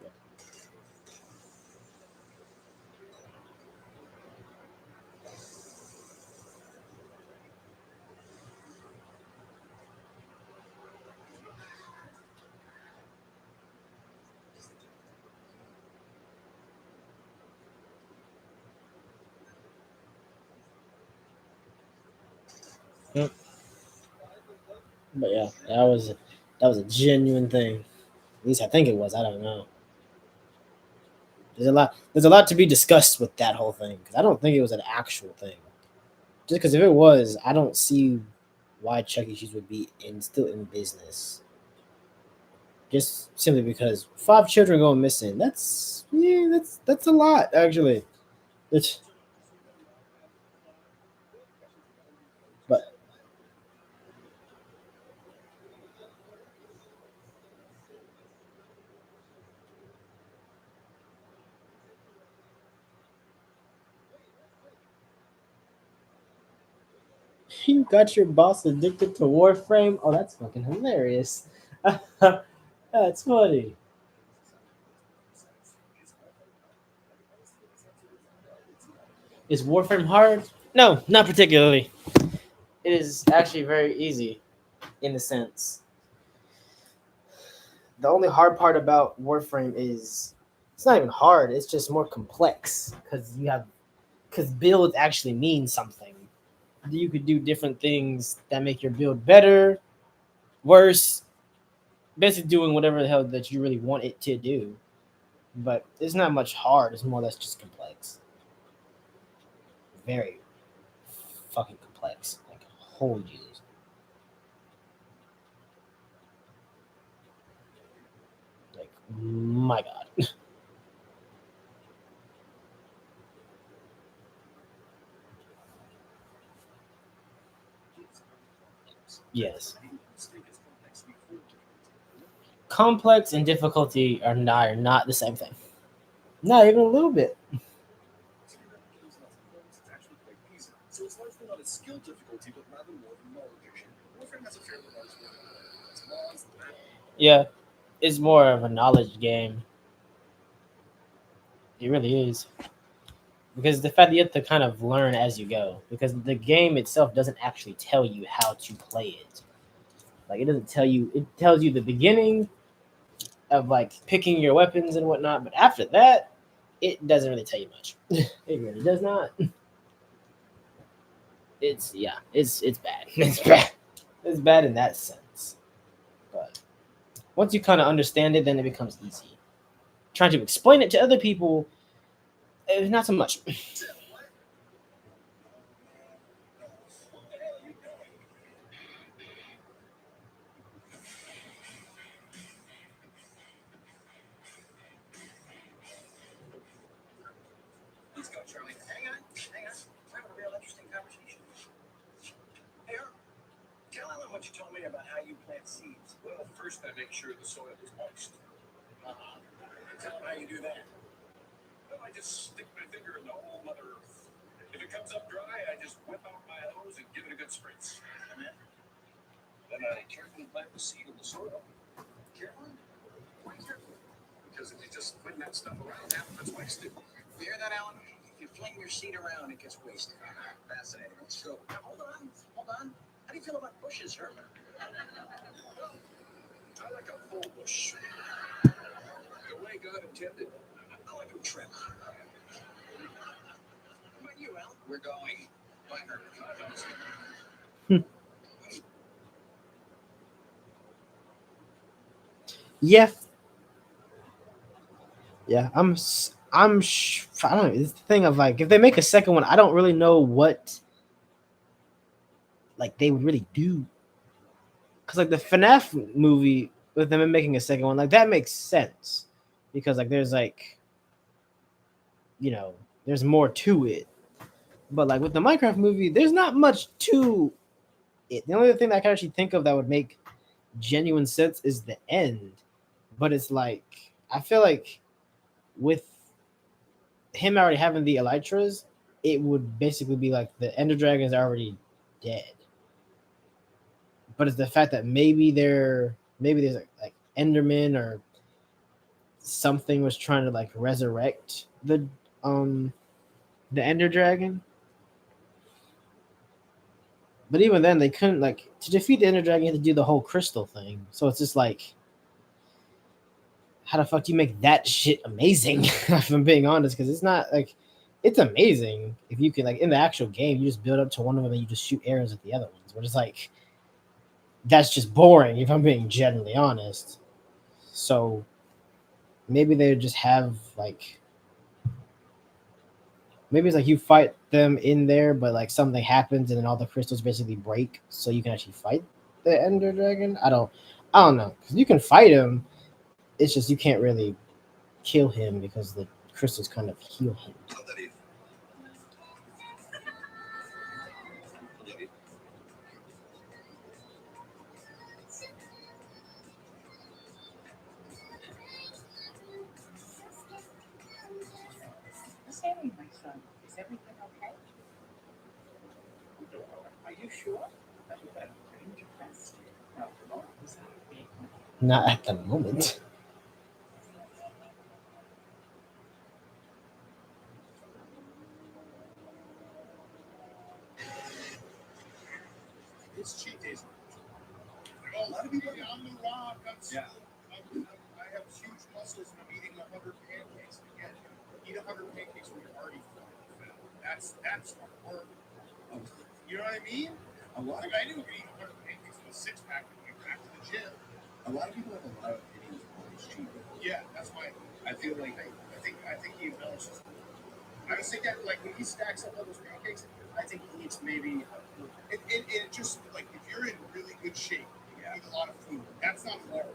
But yeah, that was a genuine thing. At least I think it was. I don't know. There's a lot to be discussed with that whole thing because I don't think it was an actual thing. Just because if it was, I don't see why Chuck E. Cheese would be still in business. Just simply because 5 children going missing. That's a lot actually. It's, but you got your boss addicted to Warframe. Oh, that's fucking hilarious. That's funny. Is Warframe hard? No, not particularly. It is actually very easy in a sense. The only hard part about Warframe is it's not even hard. It's just more complex because build actually means something. You could do different things that make your build better, worse, basically doing whatever the hell that you really want it to do. But it's not much hard. It's more or less just complex. Very fucking complex. Like holy Jesus. Like my God. Yes. Complex and difficulty are not the same thing. Not even a little bit. So it's largely not a skill difficulty, but rather more of a knowledge issue. Warframe has a fairly large library. Its laws, the map. Yeah, it's more of a knowledge game. It really is. Because the fact that you have to kind of learn as you go. Because the game itself doesn't actually tell you how to play it. Like it doesn't tell you. It tells you the beginning of like picking your weapons and whatnot. But after that, it doesn't really tell you much. It really does not. It's bad. It's bad. It's bad in that sense. But once you kind of understand it, then it becomes easy. Trying to explain it to other people, not so much. Let's go, Charlie. Hang on. We're having a real interesting conversation. Hey, Earl, tell Ellen what you told me about how you plant seeds. Well, first I make sure the soil is moist. Uh-huh. Tell him how you do that. Well, I just stick my finger in the old Mother Earth. If it comes up dry, I just whip out my hose and give it a good spritz. And then I carefully plant the seed in the soil. Carefully? Why carefully? Because if you just fling that stuff around, half of it's wasted. You hear that, Alan? If you fling your seed around, it gets wasted. Fascinating. Let's go. Now, hold on. How do you feel about bushes, Herman? I like a full bush. The way God intended. I like them trimmed. How about you, Al? We're going. Bye, Herman. Yeah, yeah. I don't know. It's the thing of like if they make a second one, I don't really know what like they would really do. Cause like the FNAF movie with them making a second one, like that makes sense because like there's like there's more to it. But like with the Minecraft movie, there's not much to it. The only thing that I can actually think of that would make genuine sense is the end. But it's like I feel like with him already having the elytras, it would basically be like the Ender Dragons are already dead. But it's the fact that maybe there's like Enderman or something was trying to like resurrect the Ender Dragon. But even then, they couldn't like to defeat the Ender Dragon. You had to do the whole crystal thing. So it's just like, how the fuck do you make that shit amazing? If I'm being honest, because it's not like it's amazing if you can like in the actual game you just build up to one of them and you just shoot arrows at the other ones. But it's like that's just boring if I'm being genuinely honest. So maybe they just have like maybe it's like you fight them in there, but like something happens and then all the crystals basically break, so you can actually fight the Ender Dragon. I don't know because you can fight him. It's just you can't really kill him because the crystals kind of heal him. Sammy, my son, is everything okay? Are you sure? Not at the moment. It's cheat days. A lot of people on the rock. Yeah. I have huge muscles and I'm eating 100 pancakes. Again, eat 100 pancakes when you're already full. That's hard work. You know what I mean? A lot of I knew eating 100 pancakes with a six pack when you back to the gym. A lot of people have a lot of opinions on this cheat. Yeah, that's why I feel like I think he embellishes. I was thinking like when he stacks up all those pancakes, I think he eats maybe. It just like if you're in really good shape, you eat a lot of food. That's not hard.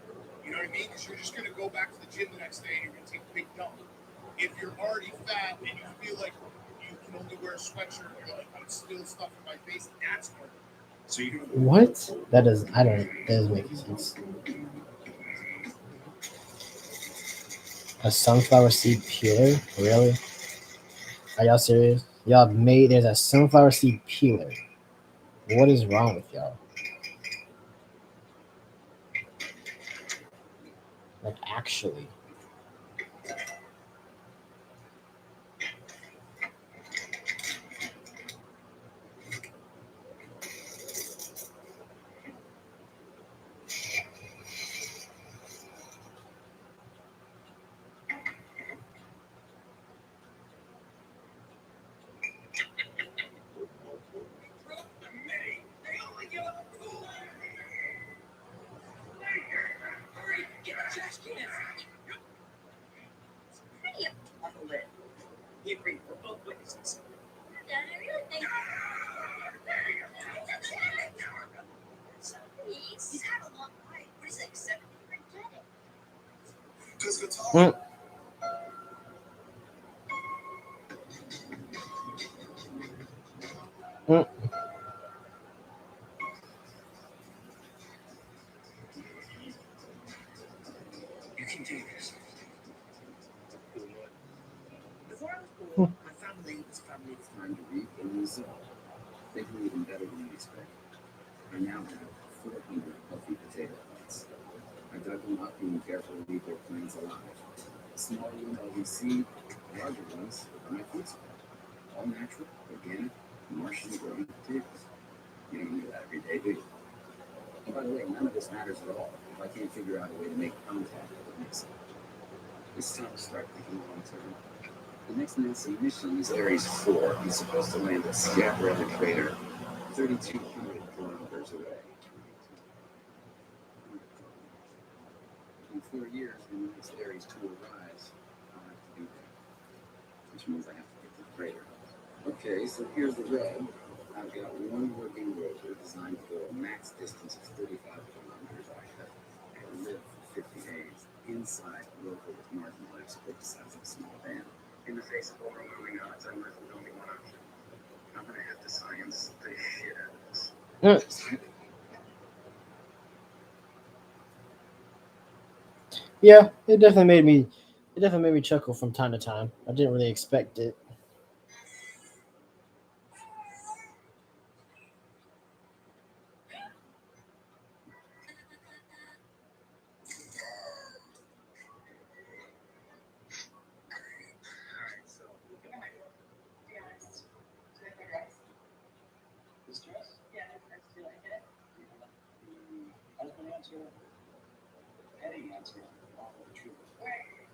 You know what I mean? Because you're just gonna go back to the gym the next day and you're gonna take a big dump. If you're already fat and you feel like you can only wear a sweatshirt, and you're like I'm still stuffing my face. That's hard. So you What? That doesn't make sense. A sunflower seed peeler? Really? Are y'all serious? There's a sunflower seed peeler. What is wrong with y'all? Like actually. He agreed for both witnesses. Dad, I really think. He's had a long life. What is it, 70? Forget it. because it's all. Mm. You can do this. Before I was born, I found late is probably it's time to reap and resow. Thinking even better than you expected. I now have 400 healthy potato plants. I dug them up and carefully leave their plants alive. Small ones are the seed, larger ones are my food supply. All natural, organic, Martian growing potatoes. You don't do that every day, do you? And by the way, none of this matters at all if I can't figure out a way to make contact with the mixer. It's time to start thinking long term. The next NASA mission is Ares 4. He's supposed to land at Scabretta Crater, 3,200 kilometers away. In 4 years, when the next Ares 2 arrives, I'll have to be there. Which means I have to get to the crater. Okay, so here's the rub. I've got one working rover designed for a max distance of 35 kilometers. I have lived for 50 days inside a rover with marginal life support the size of a small van. In the face of overwhelming odds, I must have only one option. I'm gonna have to science the shit out of this. Yeah, it definitely made me chuckle from time to time. I didn't really expect it. Alright, so look at my Be honest. Do I feel right? this dress. Yeah, I do like it. I was gonna answer Heyyy answer all the truth. Wait.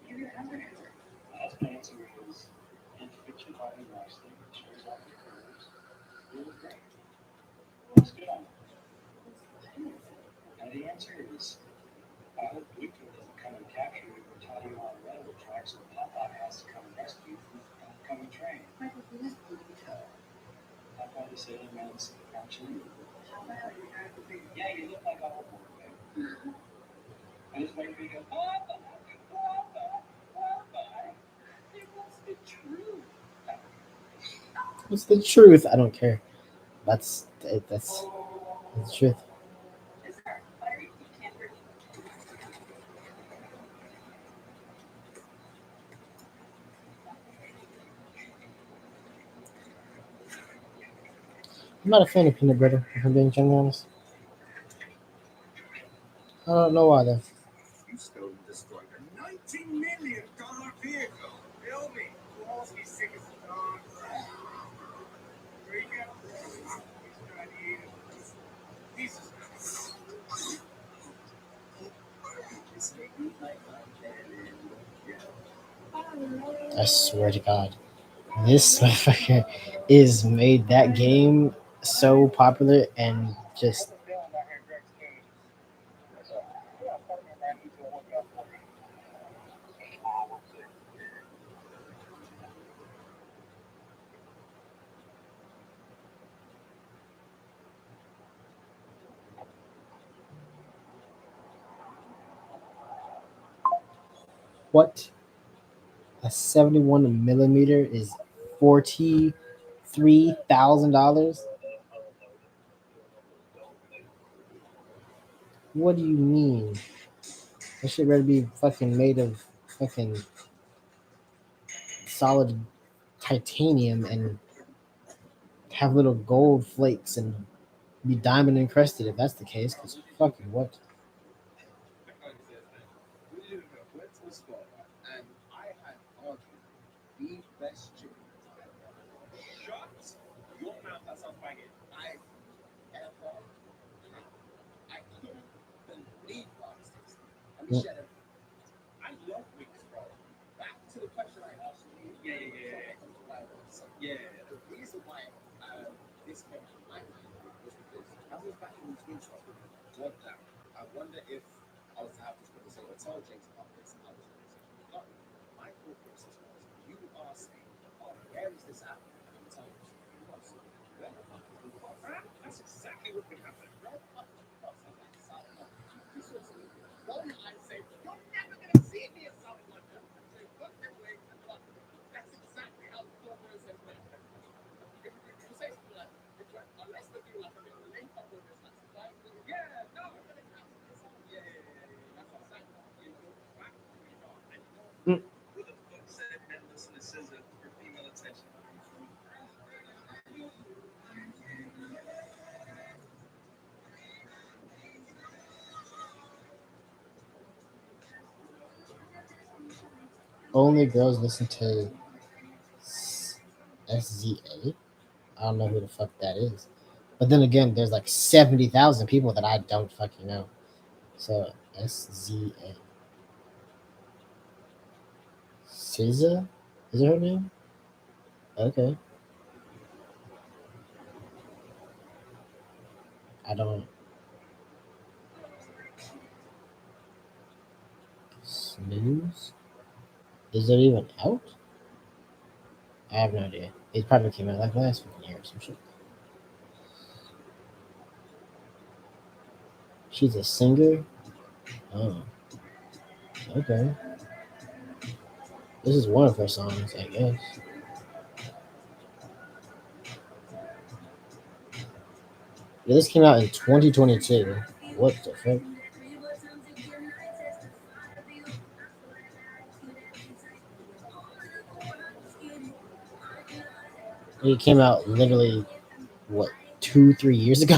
You even have an answer. My husband answer is in fiction fighting nicely, shows off the curves. It was great. Looks good on it. And the answer is I hope Bluetooth doesn't come and capture you or tie you on a railroad track so Papa has to come and rescue you from the oncoming train. Michael, who is Bluetooth? Papa is saying man's actually. How the hell you guys think? Yeah, you look like a homework, babe. I just wait for you to go, Papa, Papa, Papa. It was the truth. What's the truth? I don't care. That's the truth. Is there Larry? You can't breathe. I'm not a fan of peanut butter, if I'm being genuinely honest. I don't know why though. You stole and destroyed a $19 million vehicle. Bill me. Kowalski sick as a dog. Where you go? He's trying to eat it. Pieces. I swear to God, this motherfucker is made that game so popular and just what a 71 millimeter is $43,000. What do you mean? That shit better be fucking made of fucking solid titanium and have little gold flakes and be diamond encrusted if that's the case. Cause fucking what? We went to the spot, and I had argued the best chicken Shut your mouth. That sounds banging. I ever had. I couldn't believe what I was tasting. Let me shut up. I love wings, bro. Back to the question I asked you. Yeah. The reason why this came to my mind was because I was back in this wing shop. What now? I wonder if I was to have this conversation or tell James about this, how this conversation would go. My thought process was, you are saying, oh, where is this at? I'm telling you, you are saying, where the fuck is the boss? That's exactly what could happen. Where the fuck is the boss? I'm like, South London. You saw something. One I say, you're never going to see me in South London. I say, look that way and look. That's exactly how the thought process went. If you say something like, unless they do like a little link up with this, like, surprise me. Yeah, no, I'm going to cancel this out. Yeah. That's what I'm saying. You know, back to me, and you know, With a book said endlessness is a for female only girls listen to SZA. I don't know who the fuck that is. But then again, there's like 70,000 people that I don't fucking know. So SZA. SZA? Is it her name? Okay. I don't. Snooze? Is it even out? I have no idea. It probably came out like last fucking year or some shit. She's a singer? Oh. Okay. This is one of her songs, I guess. Yeah, this came out in 2022. What the fuck? It came out literally, what, 2, 3 years ago?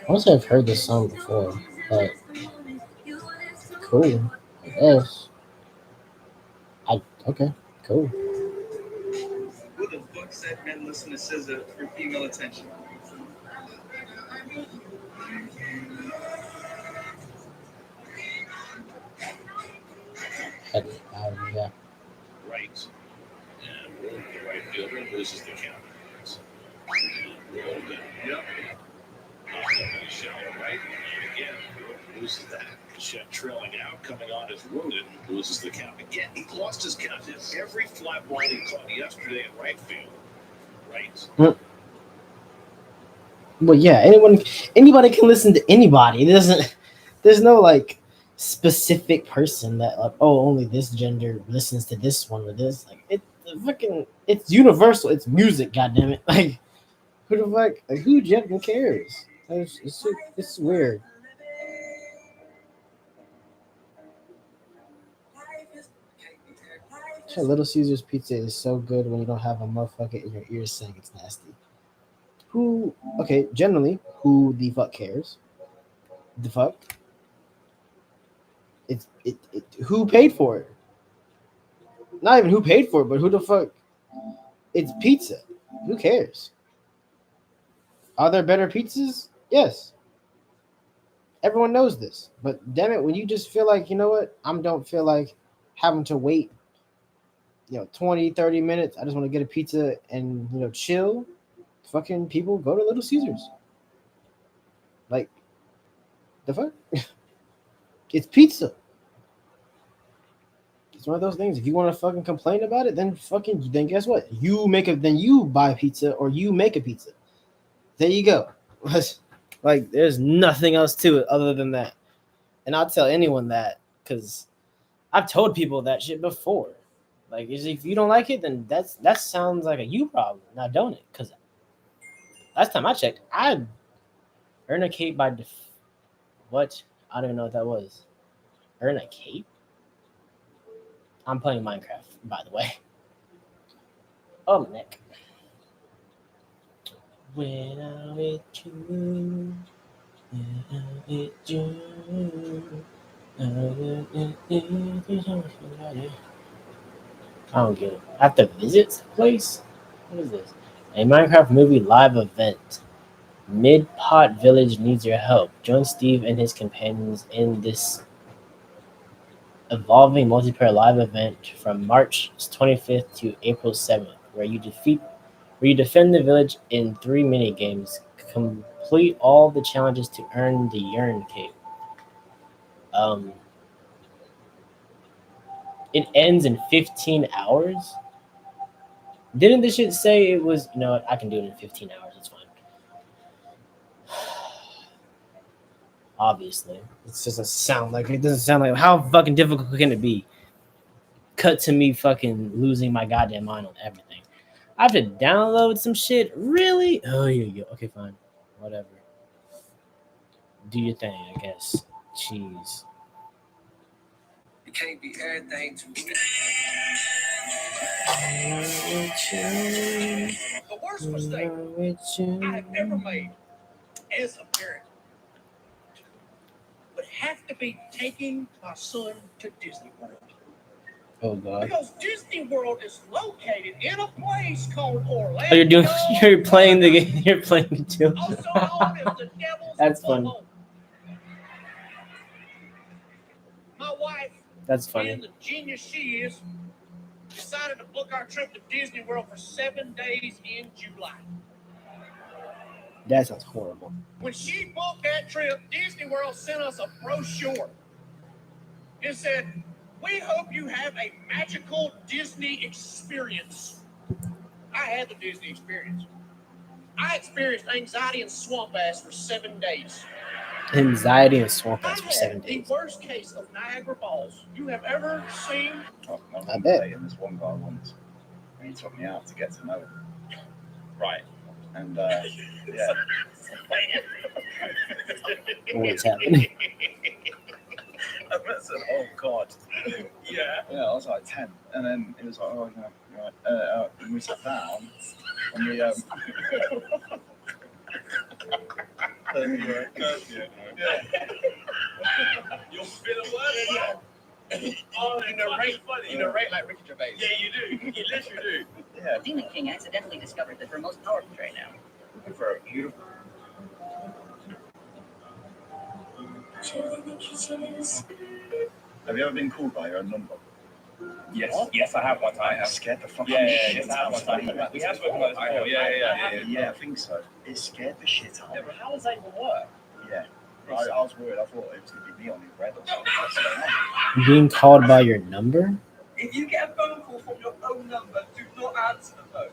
I want to say I've heard this song before, but cool. I guess. Okay, cool. Who the fuck said men listen to SZA for female attention? Yeah. Right. And rolling the right fielder loses the count. Rolled it. Yep. Shallow right. And again, loses that. Shut trailing out, coming on as wounded, loses the count. Again, he lost his count in every fly ball he caught yesterday in right field. Right. Well, yeah, anybody can listen to anybody. There's no like specific person that like, oh, only this gender listens to this one or this. Like it's universal. It's music, goddammit. Like who the fuck? Like who gender cares? It's weird. Sure, Little Caesars pizza is so good when you don't have a motherfucker in your ears saying it's nasty. Who? Okay, generally, who the fuck cares? The fuck? Who paid for it? Not even who paid for it, but who the fuck? It's pizza. Who cares? Are there better pizzas? Yes. Everyone knows this. But damn it, when you just feel like, you know what? Don't feel like having to wait, 20, 30 minutes. I just want to get a pizza and, chill. Fucking people go to Little Caesars. Like, the fuck? It's pizza. It's one of those things. If you want to fucking complain about it, then guess what? Then you buy pizza or you make a pizza. There you go. Like, there's nothing else to it other than that. And I'll tell anyone that because I've told people that shit before. Like, if you don't like it, then that sounds like a you problem. Now, don't it? Because last time I checked, I earn a cape by what? I don't even know what that was. Earn a cape? I'm playing Minecraft, by the way. Oh, my neck. When I'm with you, when I'm with you, I don't get it. I have to visit a place? What is this? A Minecraft movie live event. Mid-Pot Village needs your help. Join Steve and his companions in this evolving multiplayer live event from March 25th to April 7th, where you defend the village in 3 mini games. Complete all the challenges to earn the Yearn Cape. It ends in 15 hours. Didn't this shit say it was? You know what? I can do it in 15 hours. It's fine. Obviously, it doesn't sound like how fucking difficult can it be? cut to me fucking losing my goddamn mind on everything. I have to download some shit. Really? Oh yeah. Okay, fine. Whatever. Do your thing, I guess. Jeez. You can't be everything to me. The worst mistake I have ever made as a parent would have to be taking my son to Disney World. Oh god. Because Disney World is located in a place called Orlando. Oh, you're playing the game. You're playing it too. Also known as the Devil's That's funny. Butthole. My wife, That's funny. being the genius she is, decided to book our trip to Disney World for 7 days in July. That sounds horrible. When she booked that trip, Disney World sent us a brochure. It said, "We hope you have a magical Disney experience." I had the Disney experience. I experienced anxiety and swamp ass for 7 days. Anxiety and swamp I ass for 7 had the days. worst case of Niagara Falls you have ever seen. I bet. And this one guy once, and he took me out to get to know him. Right. And yeah. What's happening? I said, oh God. Yeah. Yeah, I was like 10. And then he was like, oh, no, right. And we sat down and we You'll feel a word. Oh, you narrate like Ricky Gervais. Yeah, you do. You literally do. yeah. The Demon King accidentally discovered that we're most powerful right now. Looking for a beautiful. Have you ever been called by your own number? Yes, I have one time. I have scared the fucking Yeah, shit I have out one of time. me. We have spoken about this before. Yeah, I think so. It scared the shit out Yeah, of me. but how does that even work? Yeah. I was worried. I thought it was going to be me on the red or something. What's going on? Being called by your number? If you get a phone call from your own number, do not answer the phone.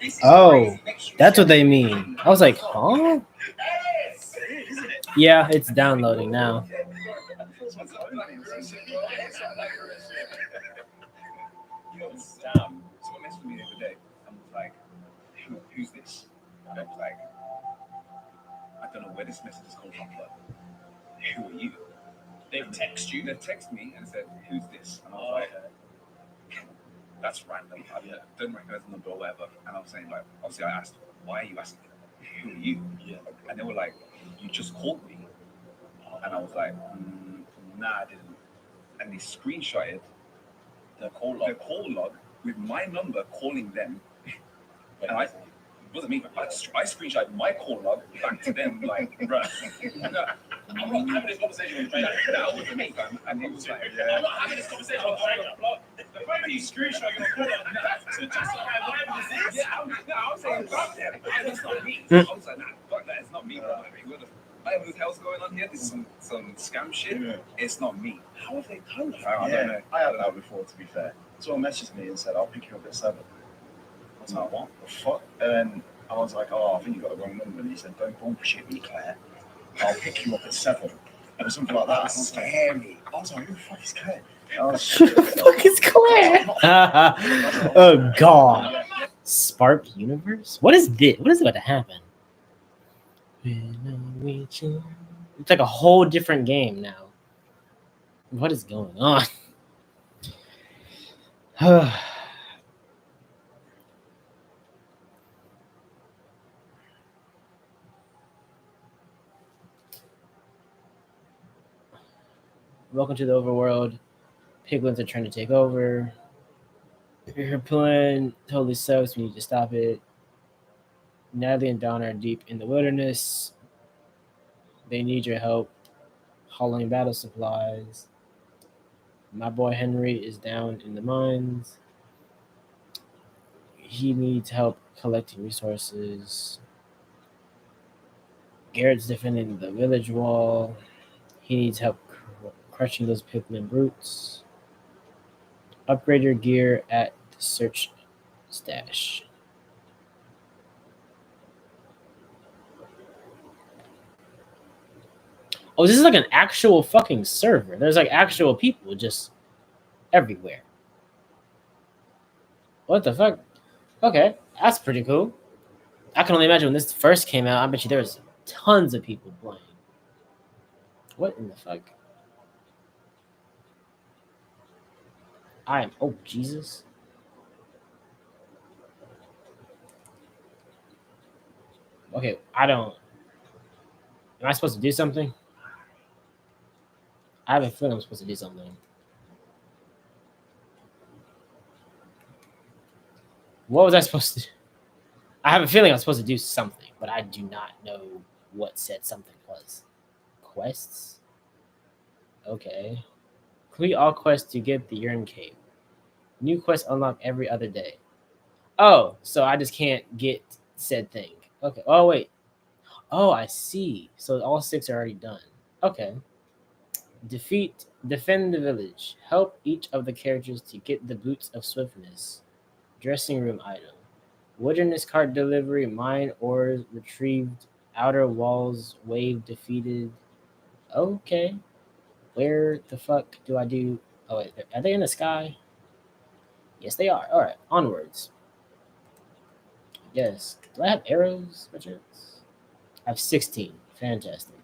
This is Oh, crazy. Make sure you that's what check they it. mean. I was like, huh? Yes! Isn't it? Yeah, it's downloading now. You know, someone messaged me the other day and was like, who's this? And I was like, I don't know where this message has come from, but who are you? They text you. They text me and said, who's this? And I was like, that's random. I don't recognize the number or whatever. And I was saying, like, obviously I asked, why are you asking? Who are you? Yeah. And they were like, you just called me. And I was like, nah, I didn't. And they screenshotted the call log with my number calling them. And I, it wasn't me. I screenshotted my call log back to them, like, bruh. No, I'm not having this conversation with you. that wasn't me, fam. And he was like, I'm yeah. not having this conversation with you. The fact that you screenshot your call to justify whatever this is. Yeah, I was saying, fuck them. And it's not me. I was like, nah, fuck that. It's not me, bro. Whatever the hell's going on here? This is some scam shit. Yeah. It's not me. How have they done that? I I don't don't know. I had that before, to be fair. Someone messaged me and said, I'll pick you up at 7. I was like, what the fuck? And then I was like, oh, I think you got the wrong number. And he said, don't bullshit me, Claire. I'll pick you up at 7. Or something like that. That's scary. I was like, who the fuck is Claire? I was Who the fuck is Claire? Oh god. Spark Universe? What is this? What is about to happen? It's like a whole different game now. What is going on? Welcome to the overworld. Piglins are trying to take over. Your plan totally sucks. We need to stop it. Natalie and Donna are deep in the wilderness. They need your help hauling battle supplies. My boy Henry is down in the mines. He needs help collecting resources. Garrett's defending the village wall. He needs help crushing those piglin brutes. Upgrade your gear at the search stash. Oh, this is like an actual fucking server. There's like actual people just everywhere. What the fuck? Okay, that's pretty cool. I can only imagine when this first came out. I bet you there was tons of people playing. What in the fuck? I am. Oh Jesus! Okay, I don't. Am I supposed to do something? I have a feeling I'm supposed to do something. What was I supposed to do? I have a feeling I'm supposed to do something, but I do not know what said something was. Quests? Okay. Complete all quests to get the urine cave. New quests unlock every other day. Oh, so I just can't get said thing. Okay. Oh wait. Oh, I see. So all 6 are already done. Okay. Defend the village. Help each of the characters to get the boots of swiftness. Dressing room item. Wilderness cart delivery. Mine ores retrieved. Outer walls wave defeated. Okay. Where the fuck do I do? Oh wait, are they in the sky? Yes, they are. All right, onwards. Yes. Do I have arrows, by chance? I have 16. Fantastic.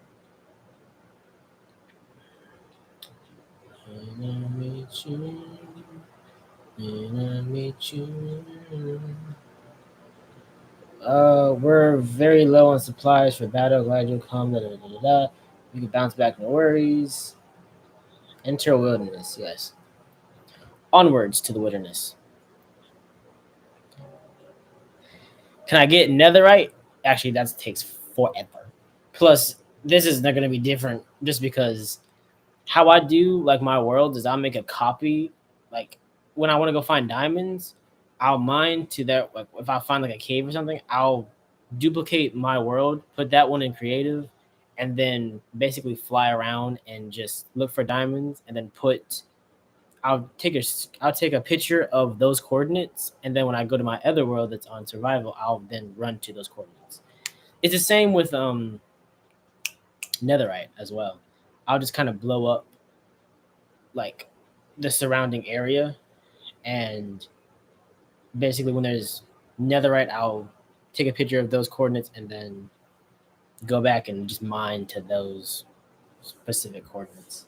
And I meet you. And I meet you. We're very low on supplies for battle. Glad you'll come. Da, da, da, da, da. You can bounce back, no worries. Enter wilderness. Yes. Onwards to the wilderness. Can I get netherite? Actually, that takes forever. Plus, this is not going to be different just because how I do like my world is I'll make a copy. Like when I want to go find diamonds, I'll mine to that. Like if I find like a cave or something, I'll duplicate my world, put that one in creative, and then basically fly around and just look for diamonds, and then put. I'll take a picture of those coordinates, and then when I go to my other world that's on survival, I'll then run to those coordinates. It's the same with netherite as well. I'll just kind of blow up like the surrounding area, and basically when there's netherite, I'll take a picture of those coordinates and then go back and just mine to those specific coordinates.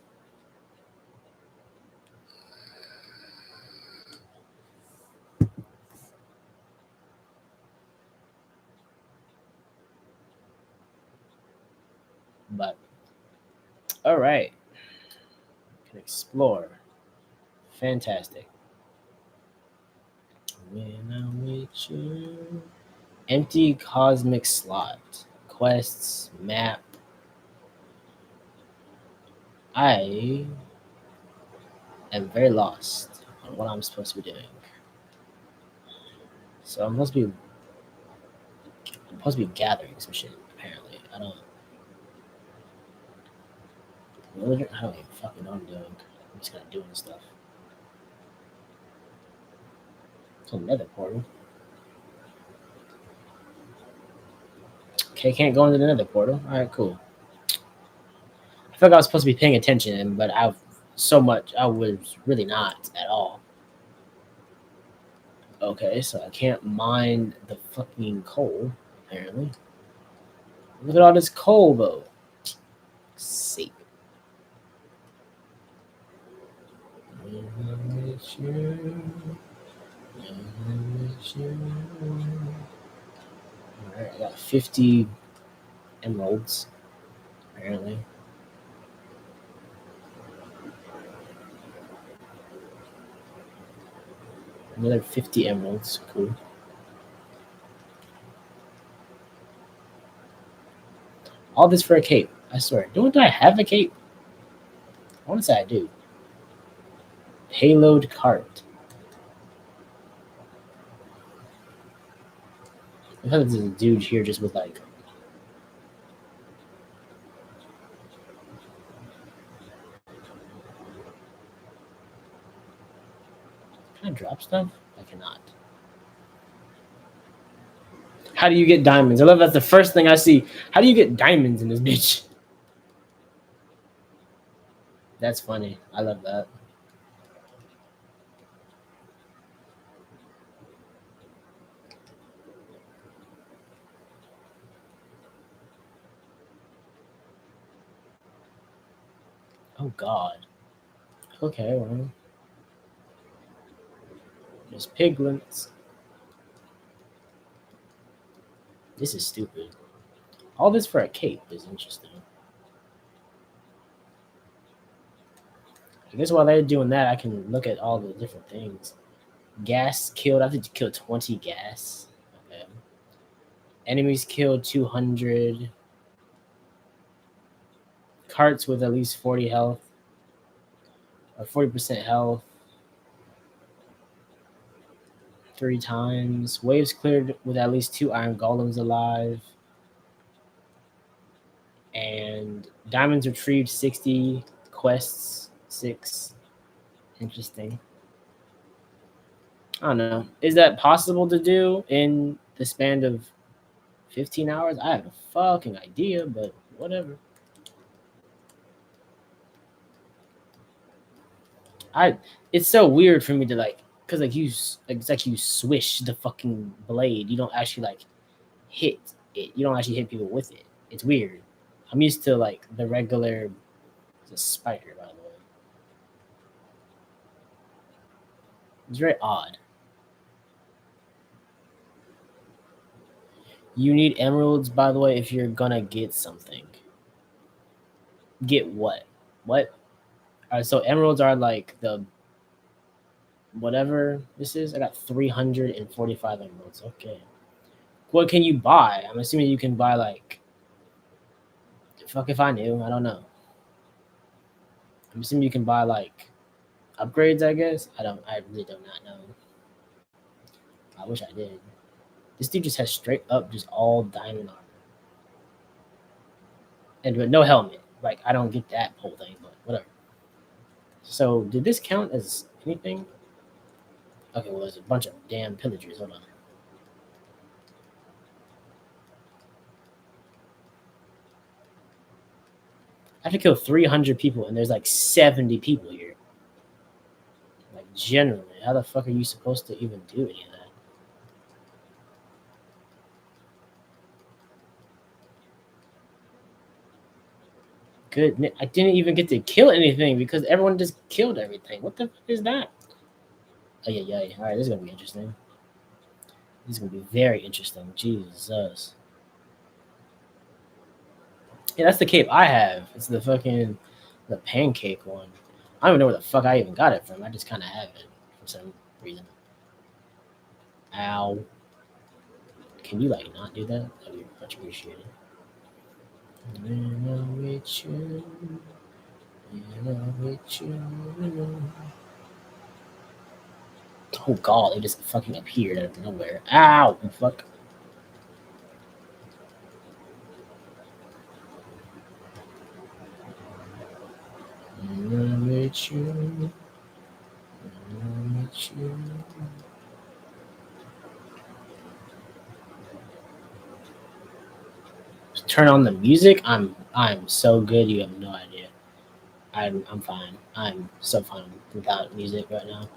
But all right, can explore. Fantastic. When I'm with you. Empty cosmic slot. Quests, map. I am very lost on what I'm supposed to be doing. So I'm supposed to be gathering some shit, apparently. I don't even fucking know what I'm doing. I'm just kind of doing stuff. It's another portal. Okay, can't go into the nether portal. Alright, cool. I feel like I was supposed to be paying attention, but I was really not at all. Okay, so I can't mine the fucking coal, apparently. Look at all this coal, though. See. Alright, I got 50 emeralds, apparently. Another 50 emeralds. Cool. All this for a cape. I swear. Don't I have a cape? I want to say I do. Payload cart. I thought there's a dude here just with like. Can I drop stuff? I cannot. How do you get diamonds? I love that's the first thing I see. How do you get diamonds in this bitch? That's funny. I love that. Oh God. Okay, well, there's piglets. This is stupid. All this for a cape is interesting. I guess while they're doing that, I can look at all the different things. Gas killed. I have to kill 20 gas. Okay. Enemies killed 200. Carts with at least 40 health or 40% health. 3 times. Waves cleared with at least 2 iron golems alive. And diamonds retrieved 60. Quests 6. Interesting. I don't know. Is that possible to do in the span of 15 hours? I have a fucking idea, but whatever. It's so weird for me to like, cause like it's like you swish the fucking blade. You don't actually like hit it. You don't actually hit people with it. It's weird. I'm used to like the regular. It's a spider, by the way. It's very odd. You need emeralds, by the way, if you're gonna get something. Get what? What? All right, so emeralds are like the whatever this is. I got 345 emeralds. Okay. What can you buy? I'm assuming you can buy like. Fuck if I knew. I don't know. I'm assuming you can buy like upgrades. I guess. I really do not know. I wish I did. This dude just has straight up just all diamond armor. And with no helmet. Like, I don't get that whole thing, but whatever. So, did this count as anything? Okay, well, there's a bunch of damn pillagers. Hold on. I have to kill 300 people, and there's like 70 people here. Like, generally, how the fuck are you supposed to even do any of that? Good. I didn't even get to kill anything because everyone just killed everything. What the fuck is that? Oh, yeah. All right, this is going to be interesting. This is going to be very interesting. Jesus. Yeah, that's the cape I have. It's the fucking the pancake one. I don't even know where the fuck I even got it from. I just kind of have it for some reason. Ow. Can you like not do that? That'd be much appreciated. Oh God, they just fucking appeared out of nowhere. Ow! Fuck. Turn on the music. I'm so good. You have no idea. I'm fine. I'm so fine without music right now.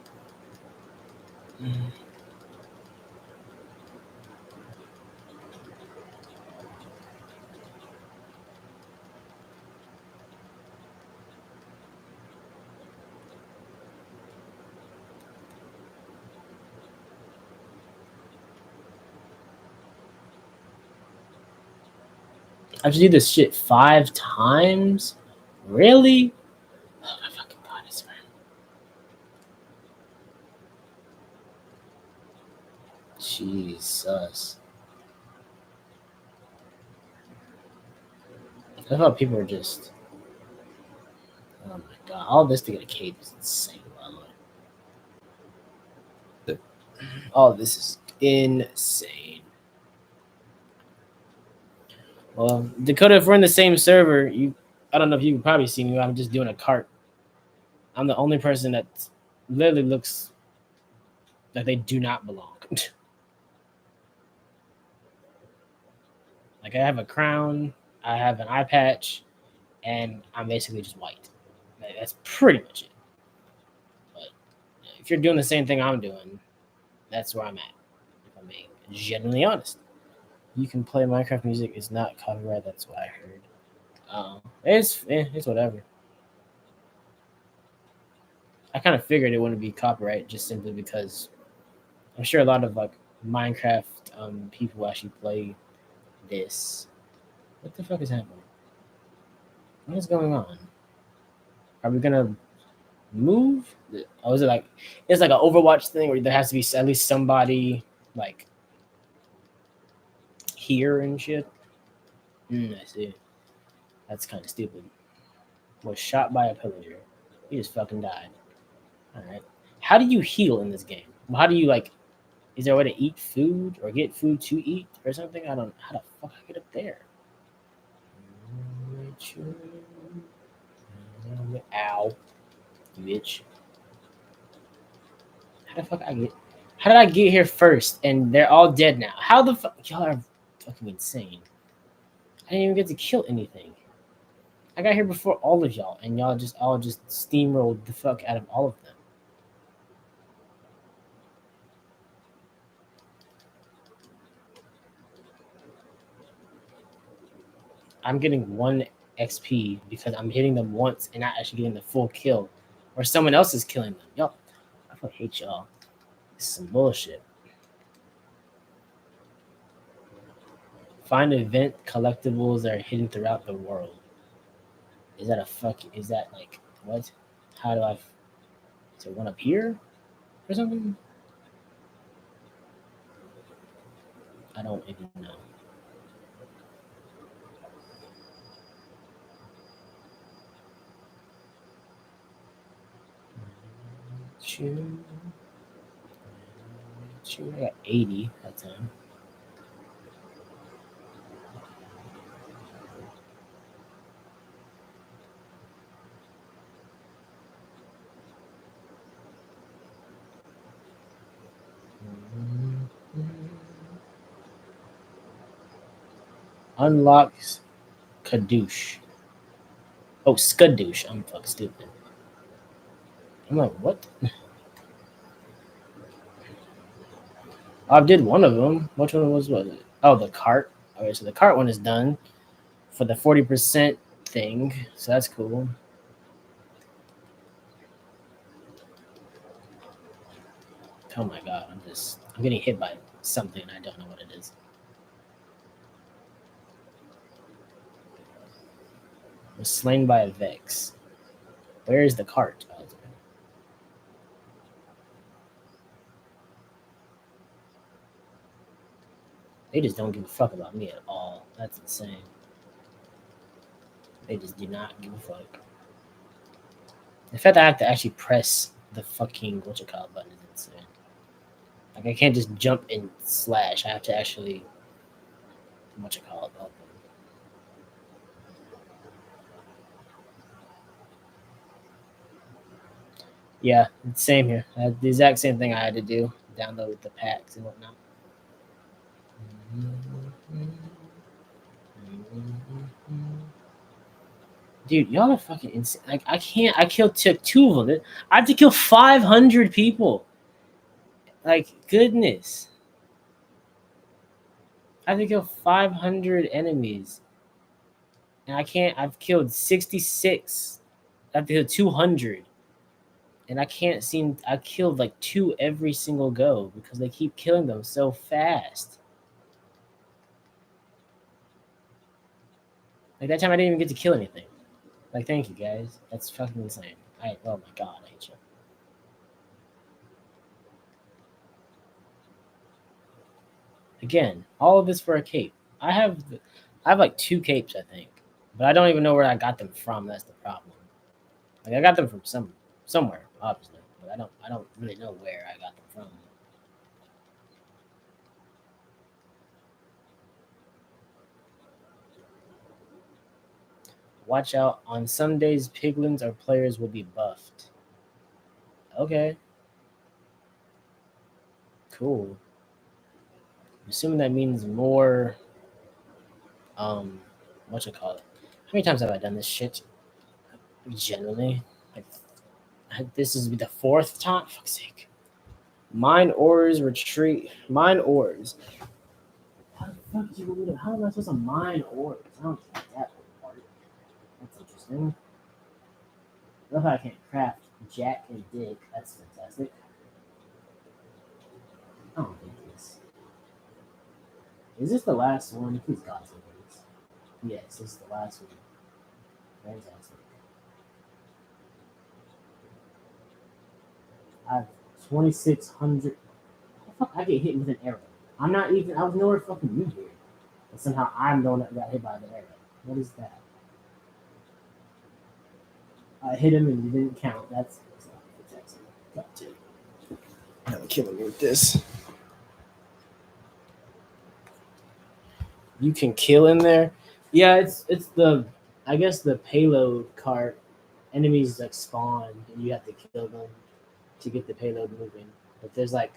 I have to do this shit 5 times? Really? Oh my fucking God, I swear. Jesus. I thought people were just. Oh my God. All this to get a cape is insane, by the way. All this is insane. Well, Dakota, if we're in the same server, I don't know if you can probably see me. I'm just doing a cart. I'm the only person that literally looks like they do not belong. Like I have a crown, I have an eye patch, and I'm basically just white. That's pretty much it. But if you're doing the same thing I'm doing, that's where I'm at. If I'm being genuinely honest. You can play Minecraft music. It's not copyright. That's what I heard. It's whatever. I kind of figured it wouldn't be copyright just simply because I'm sure a lot of like Minecraft people actually play this. What the fuck is happening? What is going on? Are we gonna move? Oh, is it like it's like an Overwatch thing where there has to be at least somebody like here and shit? I see. That's kind of stupid. Was shot by a pillager. He just fucking died. All right. How do you heal in this game? How do you like? Is there a way to eat food or get food to eat or something? I don't. How the fuck I get up there? Ow, bitch. How the fuck I get? How did I get here first? And they're all dead now. How the fuck? Y'all are fucking insane. I didn't even get to kill anything. I got here before all of y'all, and y'all just all just steamrolled the fuck out of all of them. I'm getting 1 XP because I'm hitting them once and not actually getting the full kill, or someone else is killing them. Y'all, I fucking hate y'all. This is some bullshit. Find event collectibles that are hidden throughout the world. Is that a fuck? Is that like what? How do I? Is there one up here or something? I don't even know. I got 80 that time. Unlocks Kadoosh. Oh, Skadoosh. I'm fucking stupid. I'm like, what? I did one of them. Which one was it? Oh, the cart. Okay, so the cart one is done for the 40% thing. So that's cool. Oh my god, I'm getting hit by something and I don't know what it is. I was slain by a Vex. Where is the cart? Oh, they just don't give a fuck about me at all. That's insane. They just do not give a fuck. The fact that I have to actually press the fucking button is insane. Like I can't just jump and slash. I have to actually open. Yeah, same here. The exact same thing I had to do. Download the packs and whatnot. Dude, y'all are fucking insane. Like I can't. I killed took 2 of them. I have to kill 500 people. Like goodness. I have to kill 500 enemies. And I can't. I've killed 66. I have to kill 200. And I can't seem. I killed like 2 every single go because they keep killing them so fast. Like that time I didn't even get to kill anything. Like thank you guys. That's fucking insane. Oh my god, I hate you. Again, all of this for a cape. I have like 2 capes, I think, but I don't even know where I got them from. That's the problem. Like I got them from somewhere, obviously, but I don't really know where I got them from. Watch out! On some days, piglins or players will be buffed. Okay, cool. I'm assuming that means more. How many times have I done this shit? Generally, like this is the 4th time. Fuck's sake. Mine ores retreat. Mine ores. How the fuck do you believe it? How am I supposed to mine ores? I don't get that part. That's interesting. I love how I can't craft Jack and Dick. That's fantastic. I don't think this. Is this the last one? Please God say this. Yes, this is the last one. Fantastic. I have 2,600. Fuck, I get hit with an arrow. I'm not even. I was nowhere fucking near here. And somehow I'm the one that got hit by the arrow. What is that? I hit him and it didn't count. That's not fantastic. God damn. I'm killing me with this. You can kill in there. Yeah, it's the I guess the payload cart. Enemies like spawn and you have to kill them to get the payload moving. But there's like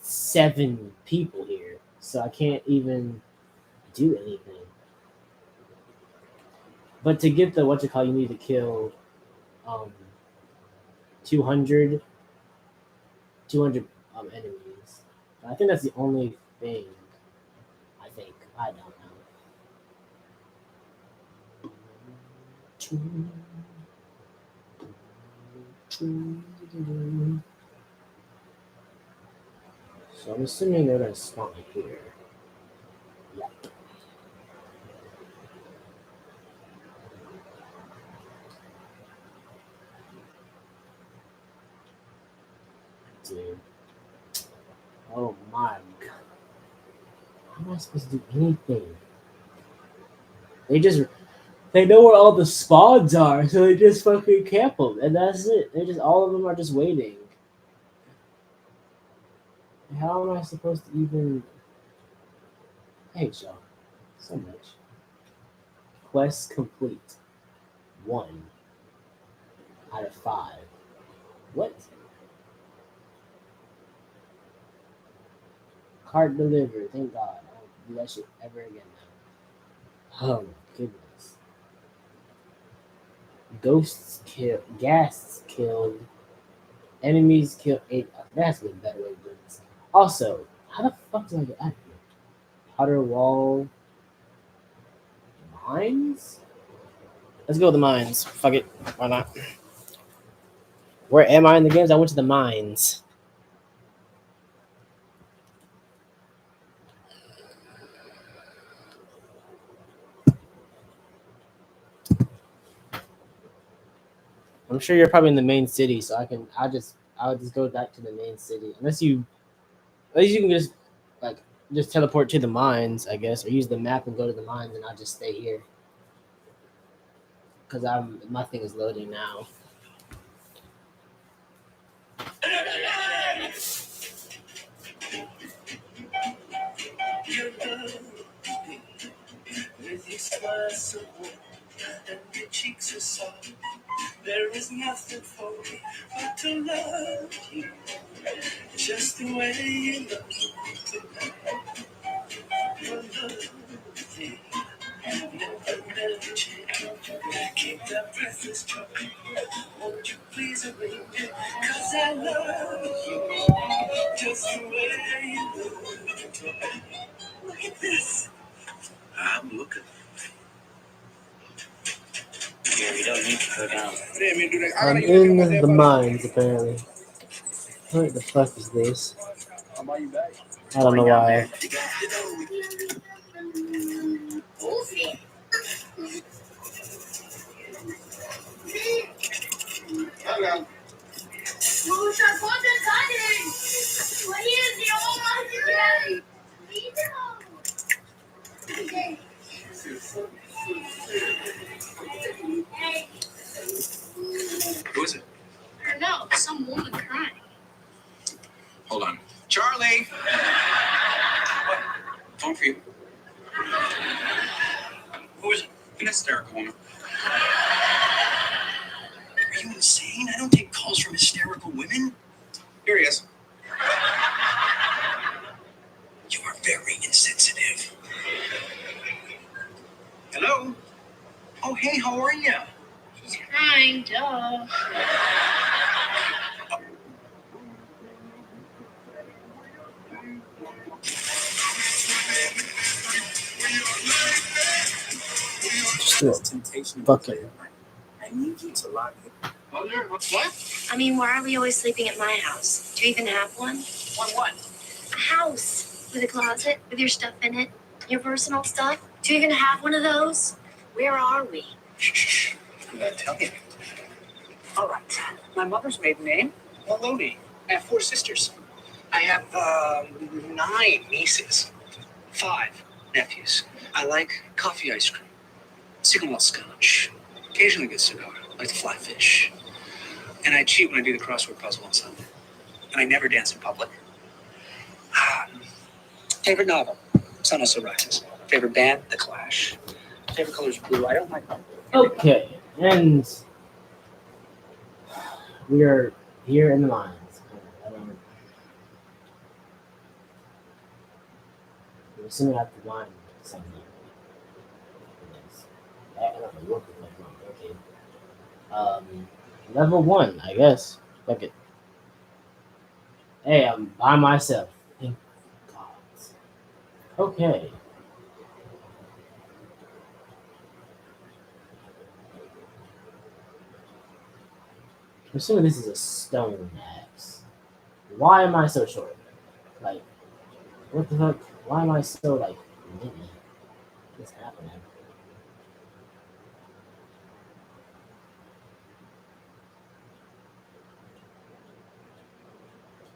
7 people here, so I can't even do anything. But to get the you need to kill 200 enemies. I think that's the only thing. I think I don't know. So I'm assuming they're gonna spawn here. Yeah. Dude. Oh my god. How am I supposed to do anything? They know where all the spawns are, so they just fucking camp them, and that's it. All of them are just waiting. How am I supposed to even? I hate y'all so much. Quest complete. 1 out of 5. What? Card delivered. Thank God. I won't do that shit ever again now. Oh my goodness. Ghasts killed. Enemies killed 8. That's a better way to do this. Also, how the fuck do I get out of here? Putter wall. Mines? Let's go with the mines. Fuck it. Why not? Where am I in the games? I went to the mines. I'm sure you're probably in the main city, so I'll just go back to the main city. Unless you can just teleport to the mines, I guess, or use the map and go to the mines, and I'll just stay here. Because my thing is loading now. With your smile so warm and your cheeks are soft, there is nothing for me but to love you, just the way you look tonight. Your loving, never change. Keep that breathless joy. Won't you please arrange it? 'Cause I love you, just the way you look tonight. Look at this. I'm looking. Yeah, we don't need to go down. I'm in the mines, apparently. What the fuck is this? I don't know why. Who is it? I don't know, some woman crying. Hold on. Charlie! What? Phone for you. Who is it? An hysterical woman. Are you insane? I don't take calls from hysterical women. Here he is. You are very insensitive. Hello? Oh, hey, how are you? She's crying, duh. Just do it. Fucking. I need you to lock it. What? I mean, why are we always sleeping at my house? Do you even have one? What? A house with a closet with your stuff in it, your personal stuff. Do you even have one of those? Where are we? Shh. I'm gonna tell you. All right. My mother's maiden name, Maloney. I have 4 sisters. I have 9 nieces, 5 nephews. I like coffee ice cream, single malt scotch, occasionally a good cigar, like the fly fish. And I cheat when I do the crossword puzzle on Sunday. And I never dance in public. Favorite novel, Sun Also Rises. Favorite band, The Clash. Favorite color is blue. I don't like Okay, and we are here in the mines. We're assuming at the mine something. I don't know what the fuck. Okay. Level 1, I guess. Fuck it. Hey, I'm by myself. Thank God. Okay. I'm assuming this is a stone axe. Why am I so short? Like, what the fuck? Why am I so, like, mini? What's happening?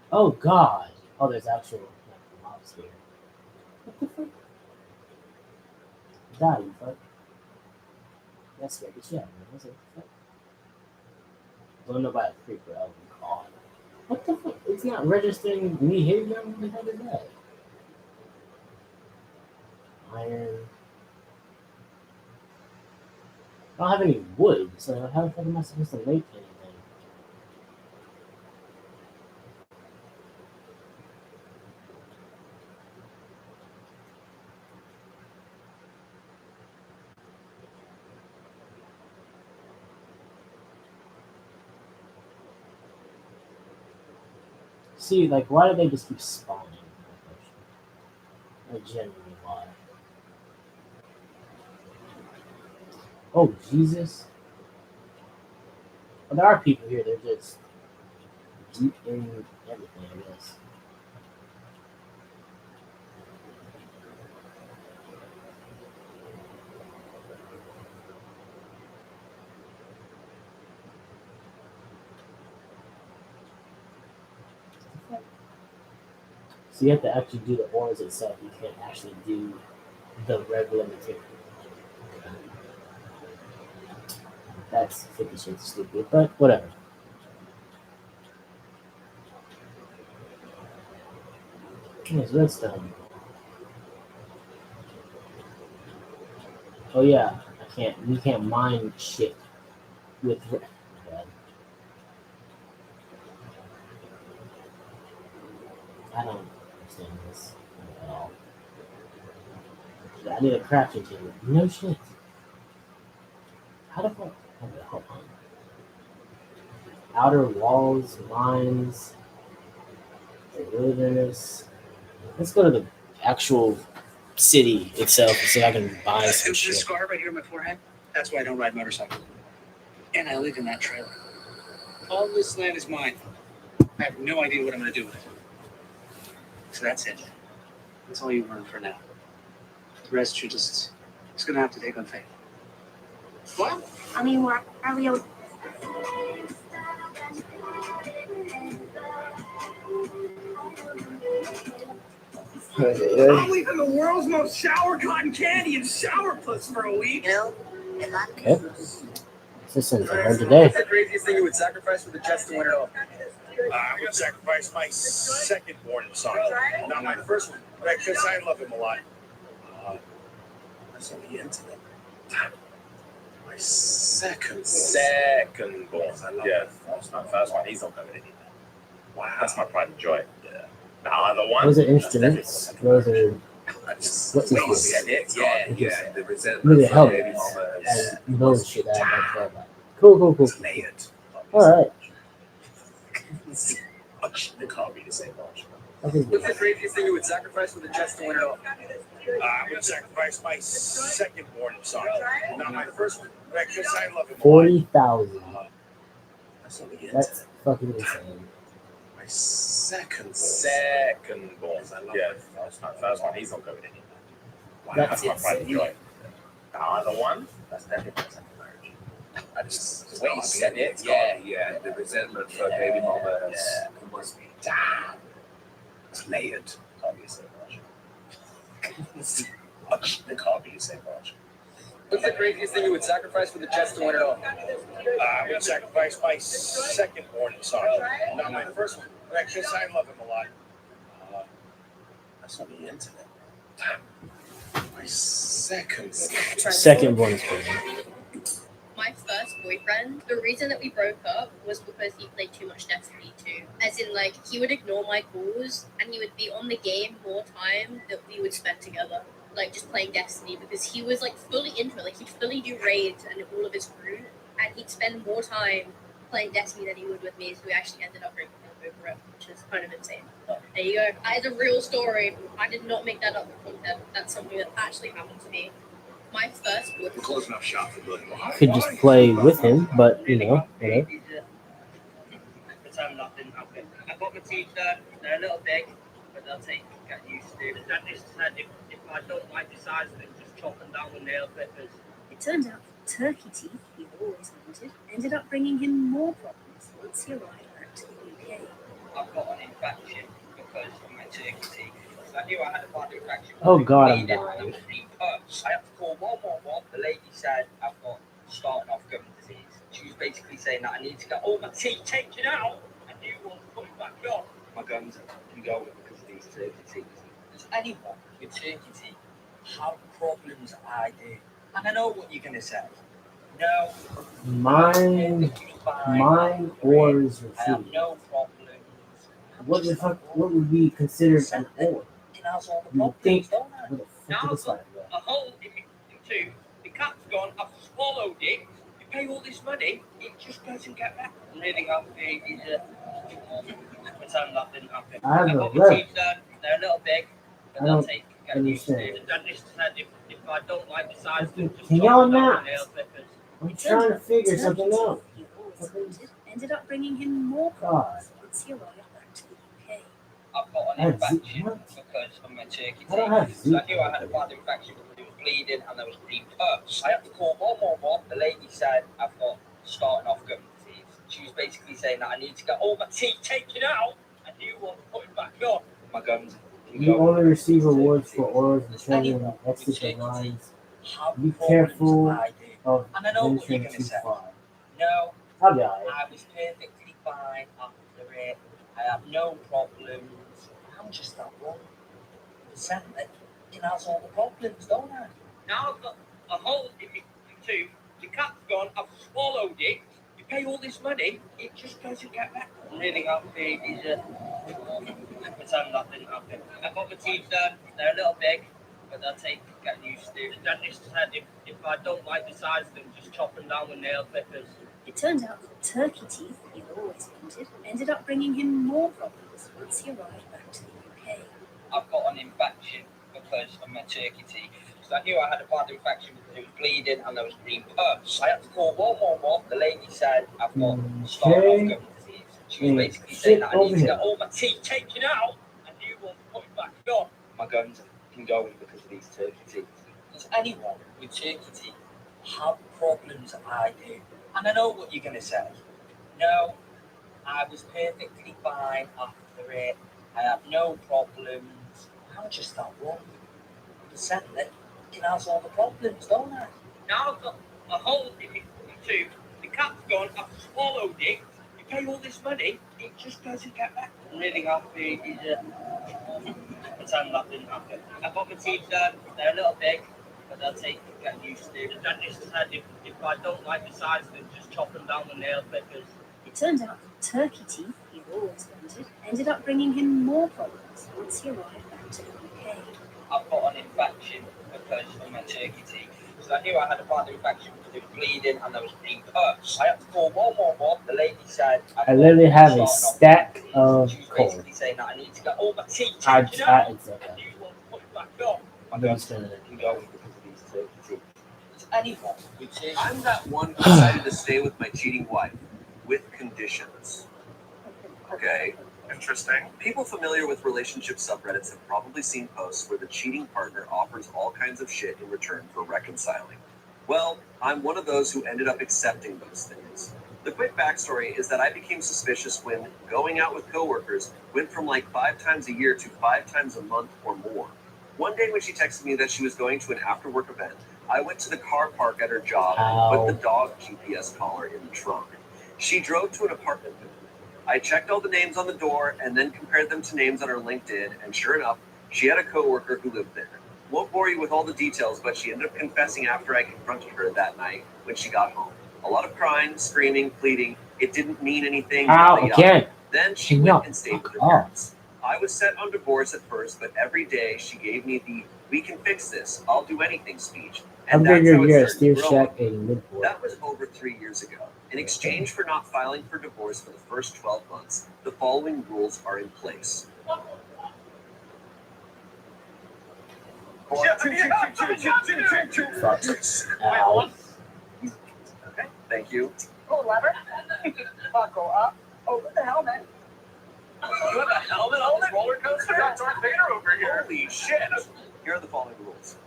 Oh, God. Oh, there's actual, like, mobs here. What the fuck? Die, you fuck. That scared the shit out of me. What the fuck? Don't know about a creeper. Oh, God. What the fuck? It's not registering me hitting them? What the hell is that? Iron. I don't have any wood, so how the fuck am I supposed to make anything? See, like, why do they just keep spawning? Like, genuinely, why? Oh, Jesus. Well, there are people here, they're just deep in everything, I guess. So you have to actually do the ores itself. You can't actually do the regular material. That's 50 Shades stupid, but whatever. There's redstone. Oh yeah, we can't mine shit with I don't understand this at all. I need a crafting table. No shit. How the fuck? Okay, hold on. Outer walls, mines, the wilderness. Let's go to the actual city itself and see if I can buy some This shit. scar right here on my forehead, that's why I don't ride motorcycles. And I live in that trailer. All this land is mine. I have no idea what I'm going to do with it. So that's it. That's all you learn for now. The rest you're just going to have to take on faith. What? I mean, why are we always... I'm leaving the world's most sour cotton candy and sourpuss for a week. Okay. This is for her today. What's the craziest thing you would sacrifice for the Jets to win it all? I would sacrifice my second-born son, not my first one, because I love him a lot. That's only intimate. My second Second-born. Yeah, that's not fast one. He's not going to anything. Wow, that's my pride and joy. Yeah. The other one. Those are instruments. Those are what is this? Yeah. The Really resentment. helmets and those shit that I don't care about. Cool. Alright. They can't be the same much. I think What's the craziest thing you would sacrifice for the Jets to win it all? I would sacrifice my second-born son, not my first one, because I love him a lot. 40,000. That's only That's fucking insane. My second Born. Yeah, first one. He's not going anywhere. Wow, That's my pride and insane. joy. The other one, that's definitely my second marriage. I just the way he said it, yeah, the resentment for baby mama it must be damn. It's layered. Can't be the same much. It can't be the same much. What's the craziest thing you would sacrifice for the Jets to win it all? I would sacrifice my second born son, not my first one. Because I love him a lot. That's on the internet. My second. Second born is crazy. My first boyfriend, the reason that we broke up was because he played too much Destiny 2. As in, like, he would ignore my calls and he would be on the game more time that we would spend together. Like, just playing Destiny because he was, like, fully into it. Like, he'd fully do raids and all of his crew, and he'd spend more time playing Destiny than he would with me, so we actually ended up breaking up over it, which is kind of insane. But there you go. That is a real story. I did not make that up for content. That's something that actually happened to me. My first We're boyfriend. close enough shop for good. Could just play with him, but you know, whatever. Pretend that didn't happen. I got my teeth done. They're a little big, but they'll take get used to. The dentist said if I don't like the size of it, just chop them down with nail clippers. It turned out the turkey teeth he always wanted ended up bringing him more problems once he arrived back to the UK. I've got an infection because of my turkey teeth. So I knew I had a bad infection. Oh God, I'm Bleeding, dying. and I was being purged. I had to call 111. The lady said I've got starting off gum disease. She was basically saying that I need to get all my teeth taken out and new ones put back on. My gums can go because of these turkey teeth. Does anyone with turkey teeth have problems I do? And I know what you're gonna say. No. Mine or is I have received. no problems. What the fuck? What would be considered an or? It has all the You problems, think? don't I? What the fuck is that? A hole in two. The cat's gone. I've swallowed it. You pay all this money, it just doesn't get back. I'm really happy. Pretend that didn't happen. I have I've a got my rep. teeth done. They're a little big, but I they'll don't take get used to. understand. The dentist said if I don't like the size, Can just y'all chop them down not? with nail clippers. I'm trying to figure something out. He always wanted ended up bringing him more God. problems once he arrived back to the UK. I've got I an had infection what? because of my turkey I don't have teeth. So I knew I had a bad infection because it was bleeding and there was green pus. I had to call 111. The lady said I've got starting off gum disease. She was basically saying that I need to get all my teeth taken out and new ones put back on. My gums can You go only receive rewards for teeth. oras and Does children anyone and with exit the turkey lines. have Be problems careful I do? of And I know what you're venturing gonna too say. far. No, I'll be alright. I was perfectly fine after it. I have no problems. I'm just that one. Sadly, it has all the problems, don't I? Now I've got a hole in my tooth. The cat's gone. I've swallowed it. You pay all this money, it just doesn't get back. I'm really happy. Pretend that didn't happen. I got my teeth done. They're a little big, but they'll take getting used to. The dentist said if I don't like the size of them, just chop them down with nail clippers. It turned out the turkey teeth he always wanted ended up bringing him more problems once he arrived back to the UK. I've got an infection because of my turkey teeth. So I knew I had a bad infection because it was bleeding and there was green pus. I had to call 111. The lady said I've got starting off gum disease. She was basically saying that I need to get all my teeth taken out and new ones put back on. My gums can go because of these turkey teeth. Does anyone with turkey teeth have problems I do? And I know what you're gonna say. No, I was perfectly fine after it. I have no problems. I'm just that one. Sadly, it has all the problems, don't I? Now I've got a hole in my tooth. The cat's gone. I've swallowed it. You pay all this money, it just doesn't get back. I'm really happy. Pretend that didn't happen. I got my teeth done. They're a little big, but they'll take getting used to. The dentist said if I don't like the size of them, just chop them down with nail clippers. It turned out the turkey teeth he always wanted ended up bringing him more problems once he arrived back to the UK. I've got an infection because of my turkey teeth. So I knew I had a bad infection because it was bleeding and there was green pus. I had to call 111. The lady said I literally have a stack of She was coal. basically saying that I need to get all my teeth I taken out it's okay. and new ones put back on. My gums can go because of these turkey teeth. Does anyone with turkey I'm that one who decided to stay with my cheating wife with conditions. Okay, interesting. People familiar with relationship subreddits have probably seen posts where the cheating partner offers all kinds of shit in return for reconciling. Well, I'm one of those who ended up accepting those things. The quick backstory is that I became suspicious when going out with coworkers went from like 5 times a year to 5 times a month or more. One day when she texted me that she was going to an after-work event, I went to the car park at her job and put the dog GPS collar in the trunk. She drove to an apartment building. I checked all the names on the door and then compared them to names on her LinkedIn, and sure enough, she had a coworker who lived there. Won't bore you with all the details, but she ended up confessing after I confronted her that night when she got home. A lot of crying, screaming, pleading. It didn't mean anything. How Yada, yada. again? Then she No, went and stayed with her fuck off. parents. I was set on divorce at first, but every day she gave me the "we can fix this, I'll do anything" speech. And Under that's your how it year, started to Steve grow Shack on. a midboard. That was over 3 years ago. In exchange for not filing for divorce for the first 12 months, the following rules are in place. Fuck. Ow. Okay, thank you. Pull a lever. Buckle up. Open the helmet. You have a helmet on this roller coaster? That's Darth Vader over here. Holy shit. Here are the following rules.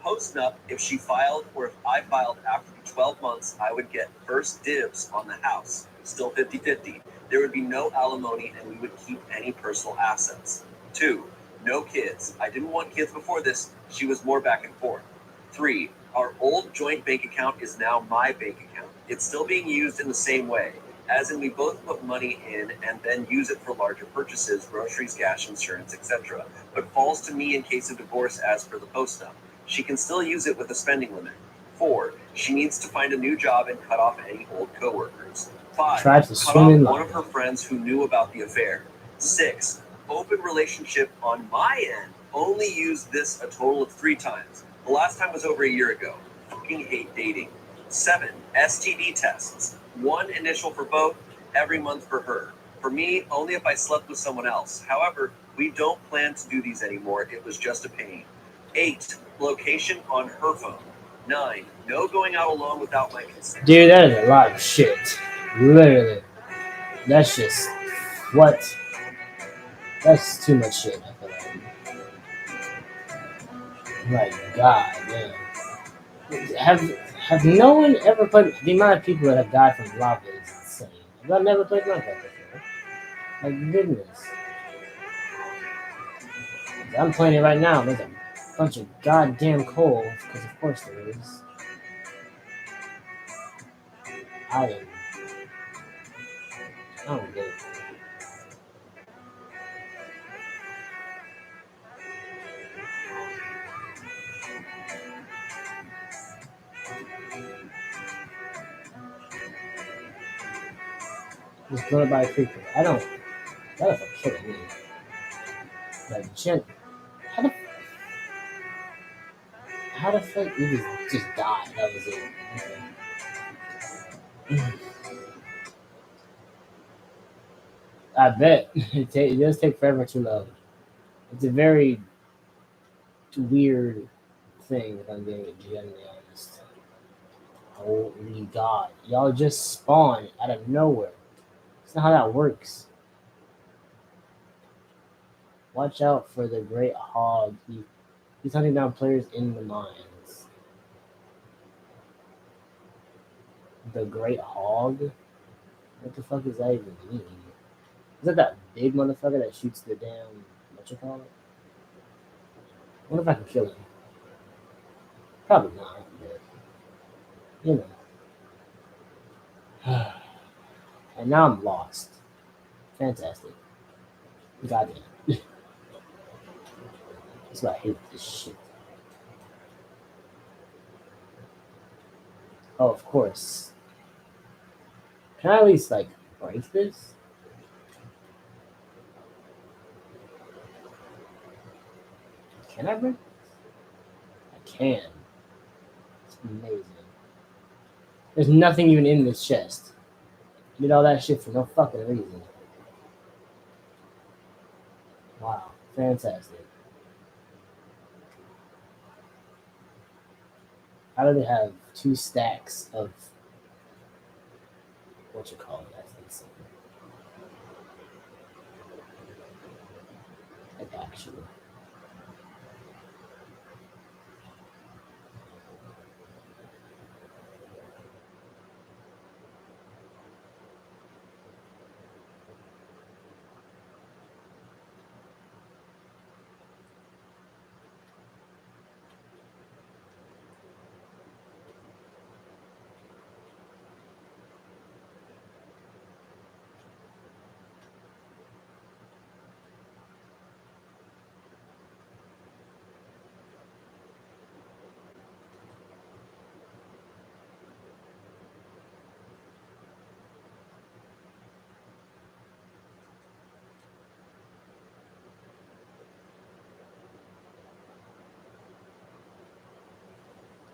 Post-nup, if she filed or if I filed after the 12 months, I would get first dibs on the house. Still 50-50. There would be no alimony and we would keep any personal assets. 2, no kids. I didn't want kids before this. She was more back and forth. 3, our old joint bank account is now my bank account. It's still being used in the same way, as in we both put money in and then use it for larger purchases, groceries, gas, insurance, etc., but falls to me in case of divorce as per the post-nup. She can still use it with a spending limit. 4, she needs to find a new job and cut off any old coworkers. 5, Tries to cut swim off in one love. of her friends who knew about the affair. 6, open relationship on my end. Only used this a total of 3 times. The last time was over a year ago. Fucking hate dating. 7, STD tests. 1 initial for both, every month for her. For me, only if I slept with someone else. However, we don't plan to do these anymore. It was just a pain. 8, location on her phone. 9, no going out alone without my consent. Dude, that is a lot of shit. Literally. That's just what? That's too much shit. I feel like. My God, man. Have no one ever played? The amount of people that have died from lava is insane. Have I never played Minecraft before? My goodness. I'm playing it right now. There's a bunch of goddamn coal, because of course there is. I don't get it. Just blown by a creeper. I don't. That was a killing me. Like, how the fuck you just died? That was it. Okay. I bet it does take forever to load. It's a very weird thing, if I'm being genuinely honest. Holy God. Y'all just spawn out of nowhere. That's not how that works. Watch out for the great hog. He's hunting down players in the mines. The great hog? What the fuck does that even mean? Is that big motherfucker that shoots the damn, what you call it? I wonder if I can kill him. Probably not, but you know. And now I'm lost. Fantastic. Goddamn. That's why I hate this shit. Oh, of course. Can I at least, like, break this? Can I break this? I can. It's amazing. There's nothing even in this chest. I did all that shit for no fucking reason. Wow. Fantastic. How do they have 2 stacks of what you call it? That's insane. actually.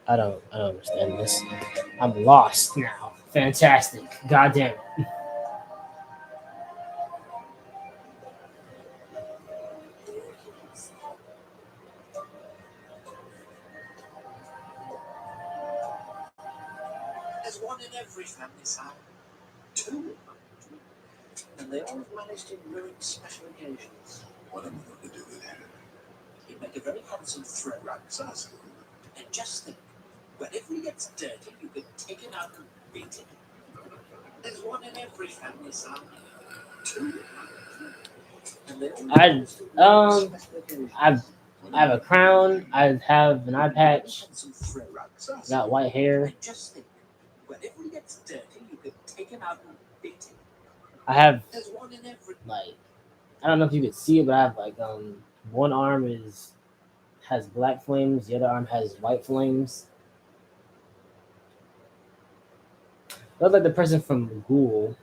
I don't understand this. I'm lost now. Fantastic. God damn it. There's one in every family, Sam. Two. And they all managed in ruin special occasions. What am I going to do with him? He'd make a very handsome thread rack. And just think, whenever he gets dirty, you can take him out and beat him. There's one in every family, Sam. Two. And they all managed in ruin special occasions. I have a crown. I have an eye patch. Handsome thread rack. Got white hair. And just think, whenever he gets dirty, you can take him out and beat him. I have There's one in every. like I don't know if you could see it, but I have like one arm has black flames, the other arm has white flames. Look like the person from Ghoul.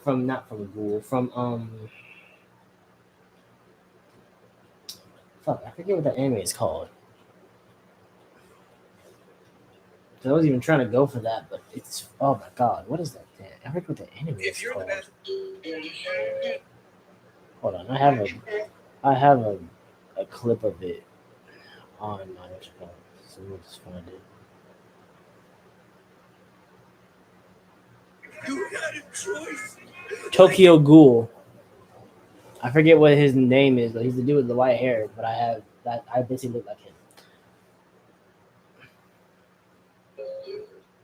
From not from Ghoul, from fuck, I forget what that anime is called. I was even trying to go for that, but it's oh my god, what is that thing? I forget what the anime is If you're the called. best. Hold on, I have a clip of it on my channel, so we'll just find it. You had a choice. Tokyo Ghoul. I forget what his name is, but he's the dude with the white hair. But I have that. I basically look like him.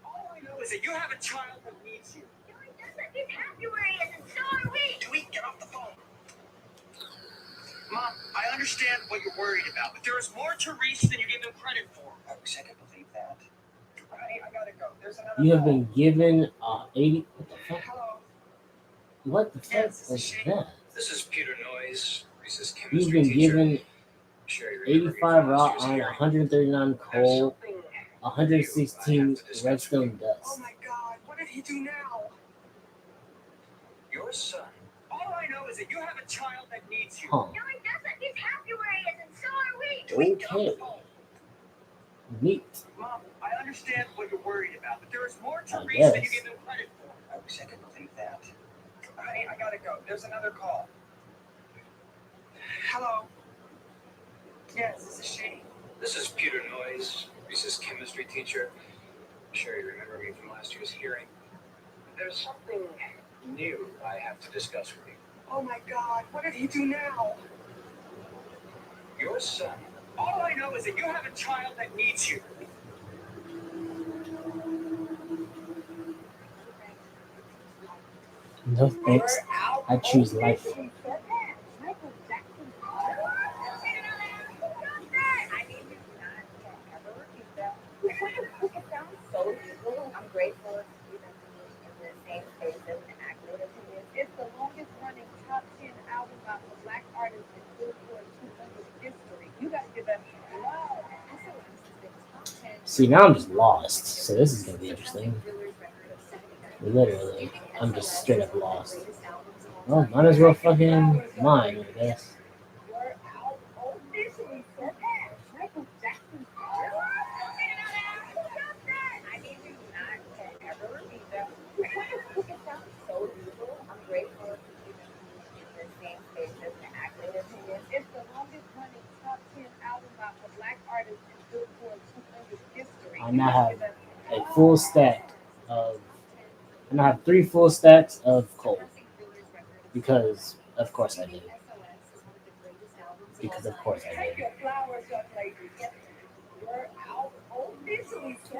All I know is that you have a child that needs you. He's happy where he is, and so are we. Dewey, get off the phone. Mom, I understand what you're worried about, but there is more to Reese than you give him credit for. I wish I could believe that. Honey, I gotta go. There's another. You have been given 80. What the fuck? Hello. What the fuck Yes, was she- that? This is Peter Noyes, Reese's chemistry You've been teacher. given Sure, you remember me 85 from raw last year's iron, hearing. 139 There's coal, something new I 116 have to discuss with redstone you. dust. Oh my god, what did he do now? Your son. All I know is that you have a child that needs you. Huh. No, he doesn't. He's happy where he is, and so are we. Dewey, get off the Okay. phone. Neat. Mom, I understand what you're worried about, but there is more to I Reese than you guess. give him credit for. I wish I could believe that. Honey, I gotta go. There's another call. Hello. Yes, this is she. This is Peter Noyes, Reese's chemistry teacher. Sure, you remember me from last year's hearing. There's something new I have to discuss with you. Oh my god, what did he do now? Your son. All I know is that you have a child that needs you. No thanks. I choose life. Michael Jackson. It sounds so evil. I'm grateful to be in the same space as an actor. It's the longest running top 10 album by a black artist in Billboard 200 history. You gotta give that love. I said it's the top 10. See, now I'm just lost. So this is gonna be interesting. Literally, I'm just straight up lost. Well, might as well fucking mine, I guess. Michael Jackson. I need you not to ever repeat that. It sounds so evil. I'm grateful to be in the same space as an actor. It's the longest running top 10 album by a black artist in Billboard 200 history. I now have a full stack of. I now have 3 full stacks of coal because Of course I did. Because of course I did.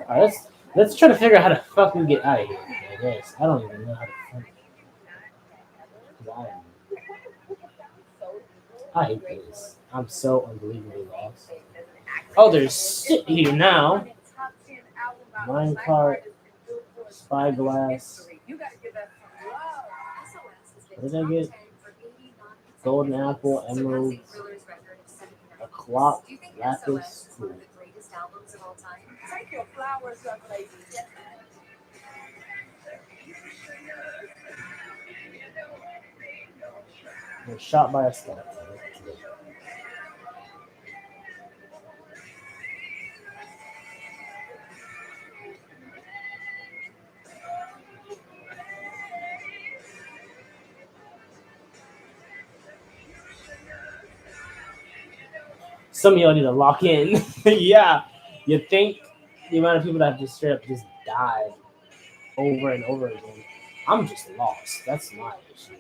Alright, let's try to figure out how to fucking get out of here. I guess. I don't even know how to fucking. I hate this. I'm so unbelievably lost. Oh, there's shit here now. Minecart, Spyglass. What did I get? Golden apple, emerald, a clock, lapis. Cool. Was shot by a skeleton. Some of y'all need to lock in. Yeah, you think the amount of people that have just straight up just died over and over again. I'm just lost. That's my issue.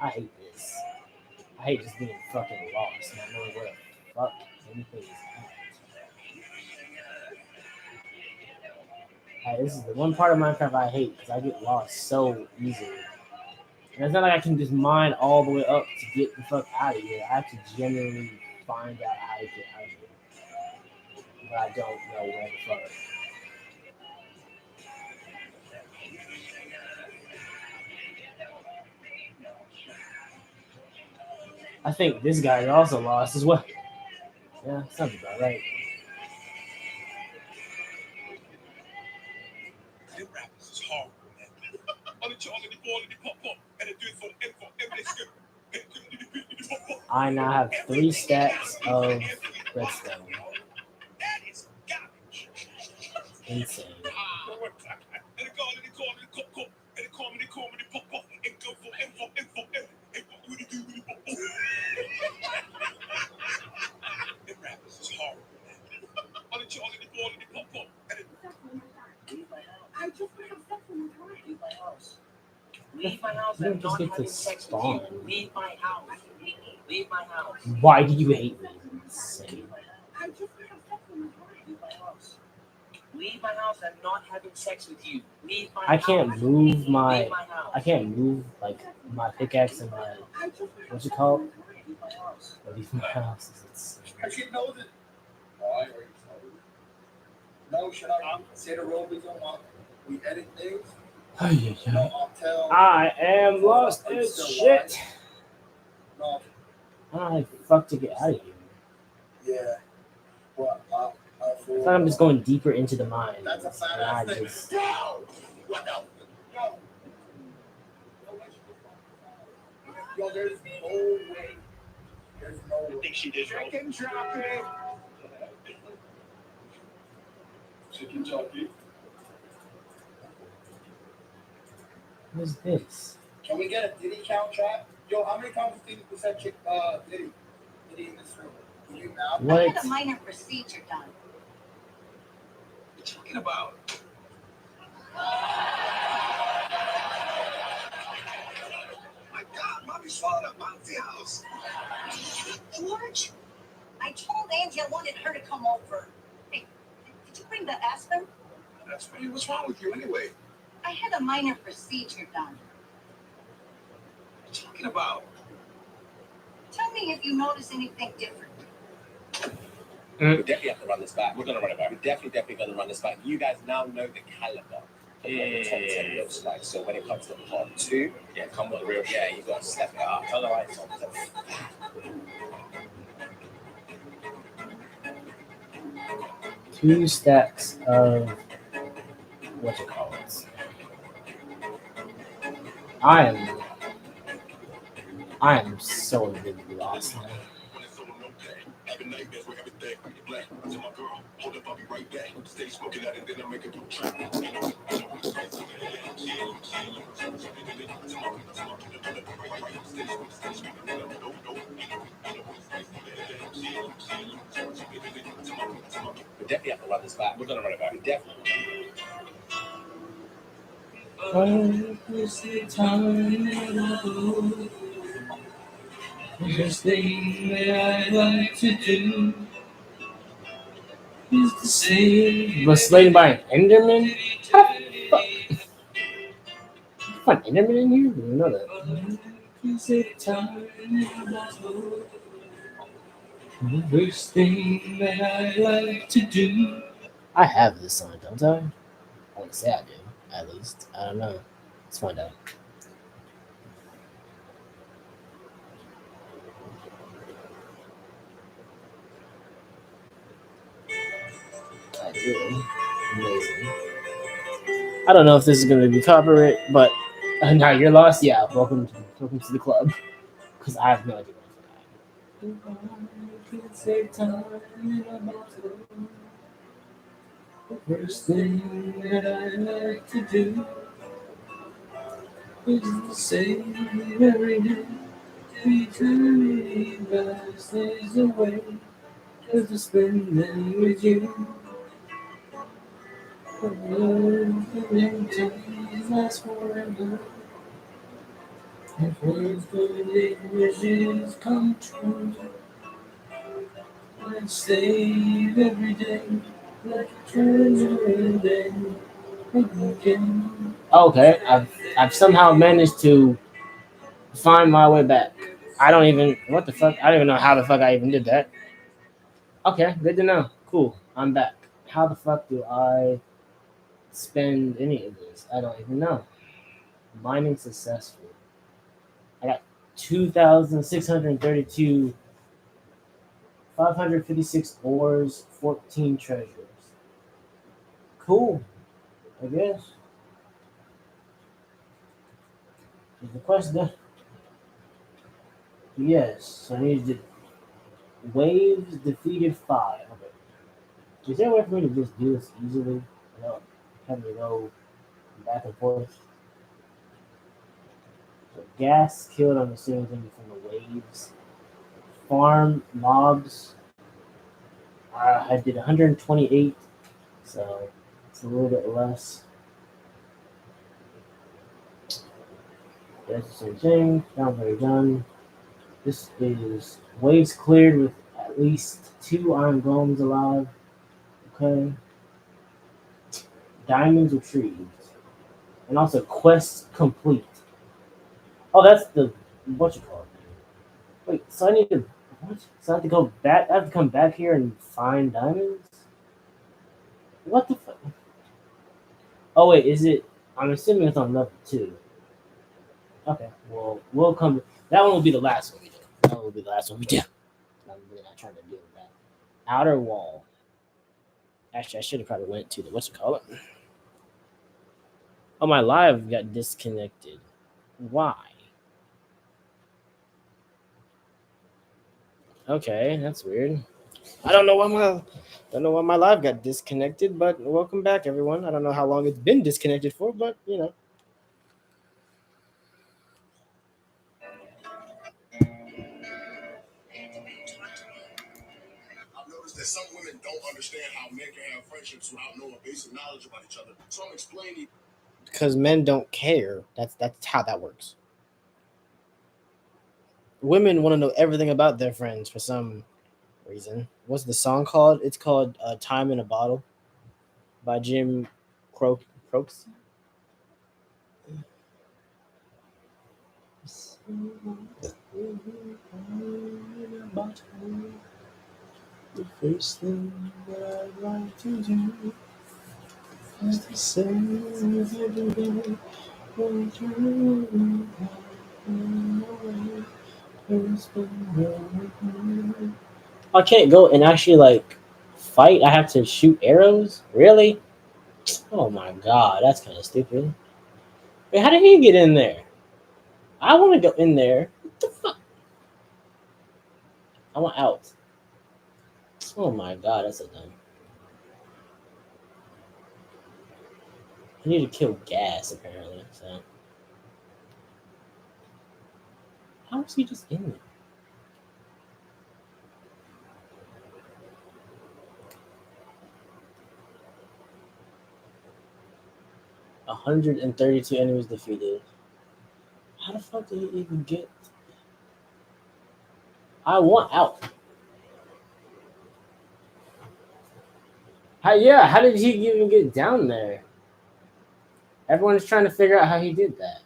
I hate this. I hate just being fucking lost, not knowing where the fuck anything is at. This is the one part of Minecraft I hate because I get lost so easily. And it's not like I can just mine all the way up to get the fuck out of here. I have to genuinely find out how to get out of here. But I don't know where the fuck. I think this guy is also lost as well. Yeah, sounds about right. I now have 3 stacks of redstone. Insane. Leave my house You and don't just not get to having sex with spawn. you. Leave my house. Leave my house. Why do you hate me? Insane. Leave my house. Leave my house and not having sex with you. Leave my I can't house. move my. Leave my house. I can't move like my pickaxe and my. What's it called? Leave my house. Leave my house. It's, I should know that. Why are you telling me? No, should I say the road we don't want? We edit things. No, I'll tell. I am lost Are you as still shit. No, I don't know how the fuck to get out of here. yeah. Well, I thought I'm just going deeper into the mine. That's a fat And I ass thing. just. No! What the? No! Yo, there's no way. There's no way. I think she did. Chicken jockey! Chicken jockey. What is this? Can we get a Diddy count trap? Yo, how many times do you think we said Diddy? Diddy in this room? Can you now? What? I had a minor procedure done. What you talking about? My God, Mommy swallowed a bouncy house. George, I told Angie I wanted her to come over. Hey, did you bring the aspirin? That's funny. What's wrong with you anyway? I had a minor procedure done. What you talking about? Tell me if you notice anything different. We definitely have to run this back. We're gonna run it back. We're definitely gonna run this back. You guys now know the caliber of what the top 10 looks like. So when it comes to part 2, come with the real. Yeah, you gotta step it up. Tell the lights on. 2 stacks of what you call it. I am so unbelievably lost now. We definitely have to run this back. We're gonna run it back. We definitely. First thing that I like to do is to say. Was slain by an Enderman? How the fuck? You find Enderman in here? I didn't know that. The first thing that I like to do. I have this song, don't I? I want to say I do, at least. I don't know. Let's find out. I do. Amazing. I don't know if this is going to be copyright, but now you're lost. Yeah, welcome to the club. Because I have no idea what The first thing that I like to do is to say every day. Eternity passes away just to spend them with you. Love and days last forever. If words could make wishes come true, I'd save every day like a treasure day again. Okay, I've somehow managed to find my way back. I don't even what the fuck. I don't even know how the fuck I even did that. Okay, good to know. Cool, I'm back. How the fuck do I spend any of this? I don't even know. Mining successful. I got 2,632, 556 ores, 14 treasures. Cool, I guess. Is the question? Yes, so I need to. Waves defeated 5. Okay. Is there a way for me to just do this easily without having to go back and forth? So gas killed, I'm assuming, thing from the waves. Farm mobs. I did 128, so it's a little bit less. That's the same thing. Not very done. This is waves cleared with at least 2 iron golems alive. Okay. Diamonds retrieved. And also quest complete. Oh, that's the what you call it. Wait, so I need to what? So I have to go back. I have to come back here and find diamonds. What the fuck? Oh wait, is it? I'm assuming it's on level 2. Okay, well we'll come. That one will be the last one we do. That one will be the last one we do. I'm really not trying to deal with that. Outer wall. Actually, I should have probably went to the what you call it. Oh, my live got disconnected. Why? Okay, that's weird. I don't know why my live got disconnected, but welcome back, everyone. I don't know how long it's been disconnected for, but you know. I've noticed that some women don't understand how men can have friendships without knowing basic knowledge about each other. So I'm explaining. Because men don't care. That's how that works. Women want to know everything about their friends for some reason. What's the song called? It's called "Time in a Bottle" by Jim Croaks. The first thing that I'd like to do is to say every day what you I can't go and actually like fight. I have to shoot arrows. Really? Oh my god, that's kind of stupid. Wait, how did he get in there? I want to go in there. What the fuck? I want out. Oh my god, that's so dumb. I need to kill gas apparently. So how is he just in there? A 132 enemies defeated. How the fuck did he even get? I want out. How did he even get down there? Everyone's trying to figure out how he did that.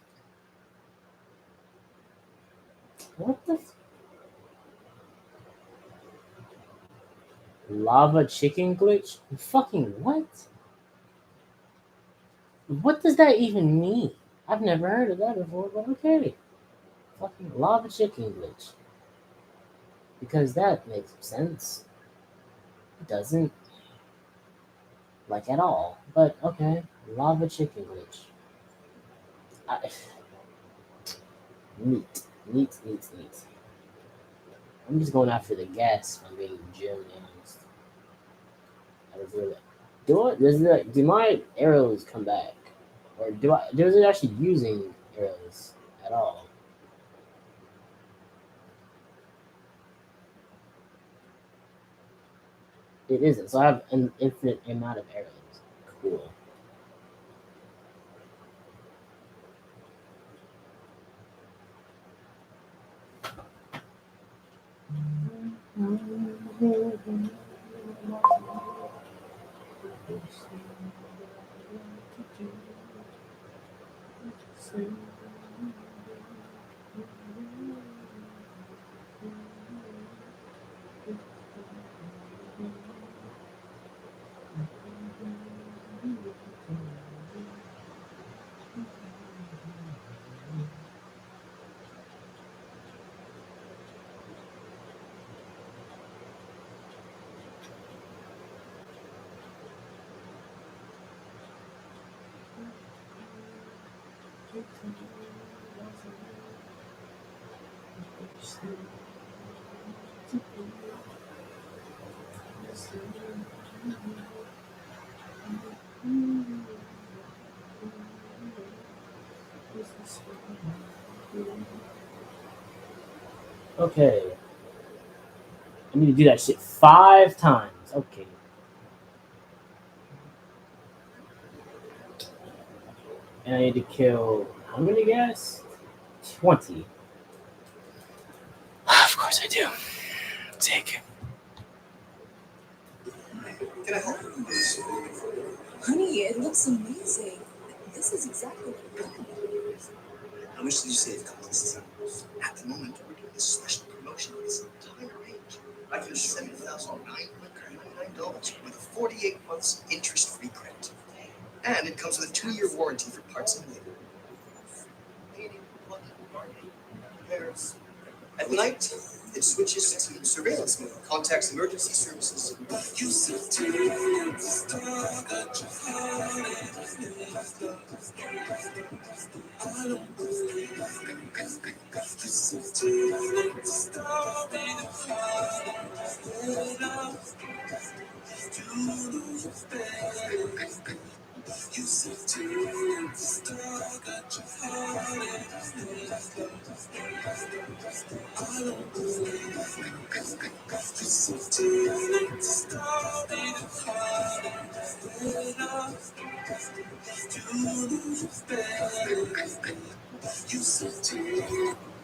What the lava chicken glitch? Fucking what? What does that even mean? I've never heard of that before, but okay. Fucking lava chicken glitch. Because that makes sense. It doesn't. Like at all. But okay. Lava chicken glitch. Neat. I'm just going after the gas if I'm being genuinely honest. I was really do my arrows come back? Or does it actually using arrows at all? It isn't. So I have an infinite amount of arrows. Cool. Okay. I need to do that shit 5 times. Okay. And I need to kill how many gas? 20. Of course I do. Take. Can I help you? Honey, it looks amazing. This is exactly what I need. How much did you save, couples? At the moment, we're doing a special promotion on this entire range. I can $7,999 with a 48 months interest-free credit. And it comes with a 2-year warranty for parts and labor. At night, it switches to surveillance mode, contacts emergency services. You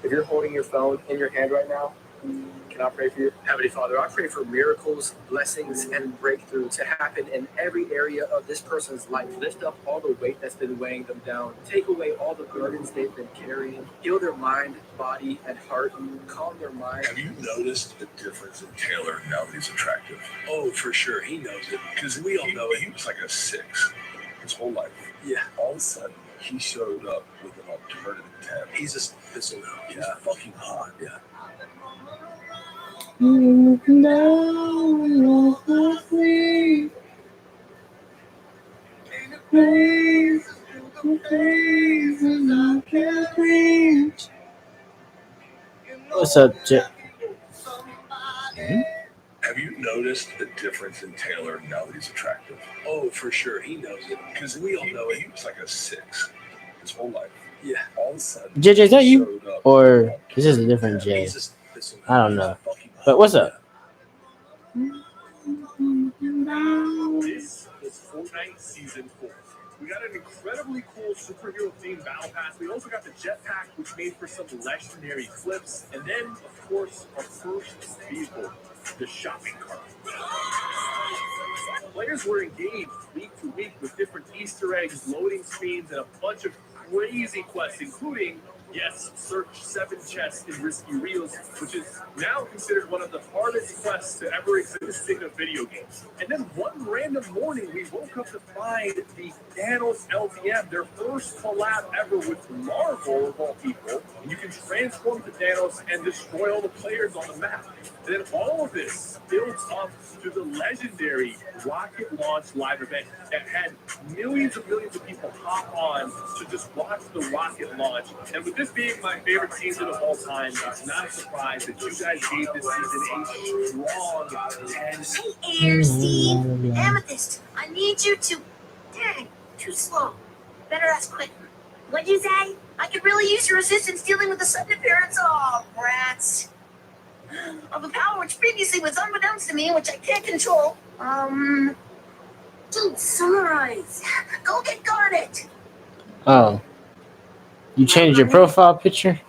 If you're holding your phone in your hand right now, can I pray for you? Heavenly Father, I pray for miracles, blessings, and breakthrough to happen in every area of this person's life. Lift up all the weight that's been weighing them down. Take away all the burdens they've been carrying. Heal their mind, body, and heart. Calm their mind. Have you noticed the difference in Taylor now that he's attractive? Oh, for sure. He knows it. Because we all know it. He was like a 6 his whole life. Yeah. All of a sudden, he showed up with an alternative 10. He's just pissing out. He's fucking hot. Yeah. What's up, Jet? Have you noticed the difference in Taylor now that he's attractive? Oh, for sure. He knows it. Because we all know it. He was like a 6 his whole life. Yeah. All of a sudden, JJ, is that he you? showed up Or this is a different J? He's just pissing I don't know. But what's up? This is Fortnite Season 4. We got an incredibly cool superhero themed battle pass. We also got the jetpack, which made for some legendary flips. And then, of course, our first vehicle, the shopping cart. Players were engaged week to week with different Easter eggs, loading screens, and a bunch of crazy quests, including, yes, search 7 chests in Risky Reels, which is now considered one of the hardest quests to ever exist in a video game. And then one random morning, we woke up to find the Thanos LTM, their first collab ever with Marvel, of all people. And you can transform to Thanos and destroy all the players on the map. And then all of this builds up to the legendary rocket launch live event that had millions of people hop on to just watch the rocket launch. And with this being my favorite season of all time, it's not a surprise that you guys gave this season a strong 10. Hey, Air, Steve. Amethyst, I need you to... Dang, too slow. Better ask quick. What'd you say? I could really use your assistance dealing with the sudden appearance. Oh, brats. Of a power which previously was unbeknownst to me, which I can't control. Don't summarize. Go get Garnet. Oh, you changed your profile picture?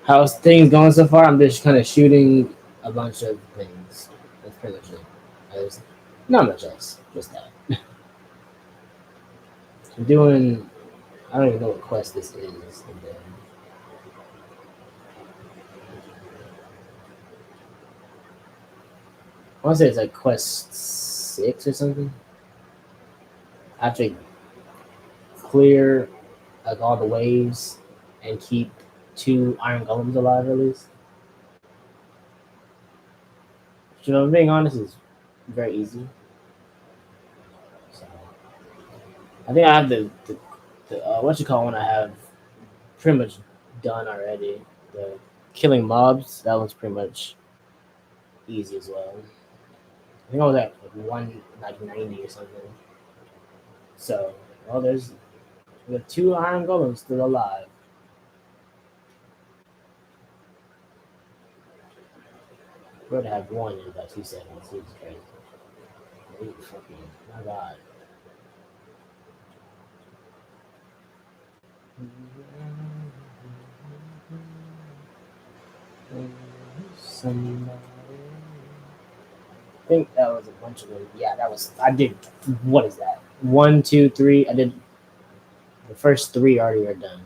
How's things going so far? I'm just kind of shooting a bunch of things. That's pretty much it. There's not much else. Just that. I'm doing. I don't even know what quest this is. I want to say it's like quest 6 or something. I have to clear like all the waves and keep 2 iron golems alive at least. You know, being honest is very easy. So I think I have the what you call one I have pretty much done already. The killing mobs, that one's pretty much easy as well. I think I was at like 90 or something. So well, there's the 2 iron golems still alive. We're gonna have 1 in about 2 seconds. This is crazy. Fucking, my god. Somebody. I think that was a bunch of them. Yeah, that was. I did. What is that? 1, 2, 3. I did. The first 3 already are done.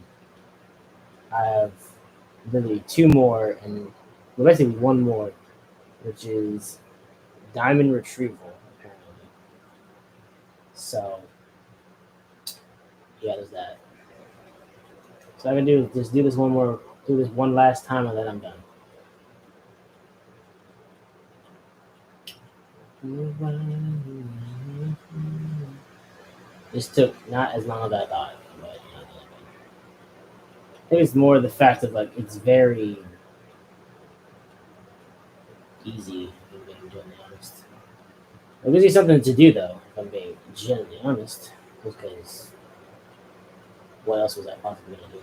I have literally 2 more, and well, basically 1 more, which is diamond retrieval. Apparently. So yeah, there's that. So I can do just do this one more, do this one last time, and then I'm done. This took not as long as I thought, but I think it's more the fact of like it's very easy. If I'm being genuinely honest. It gives you something to do though. If I'm being genuinely honest, because what else was I possibly gonna do?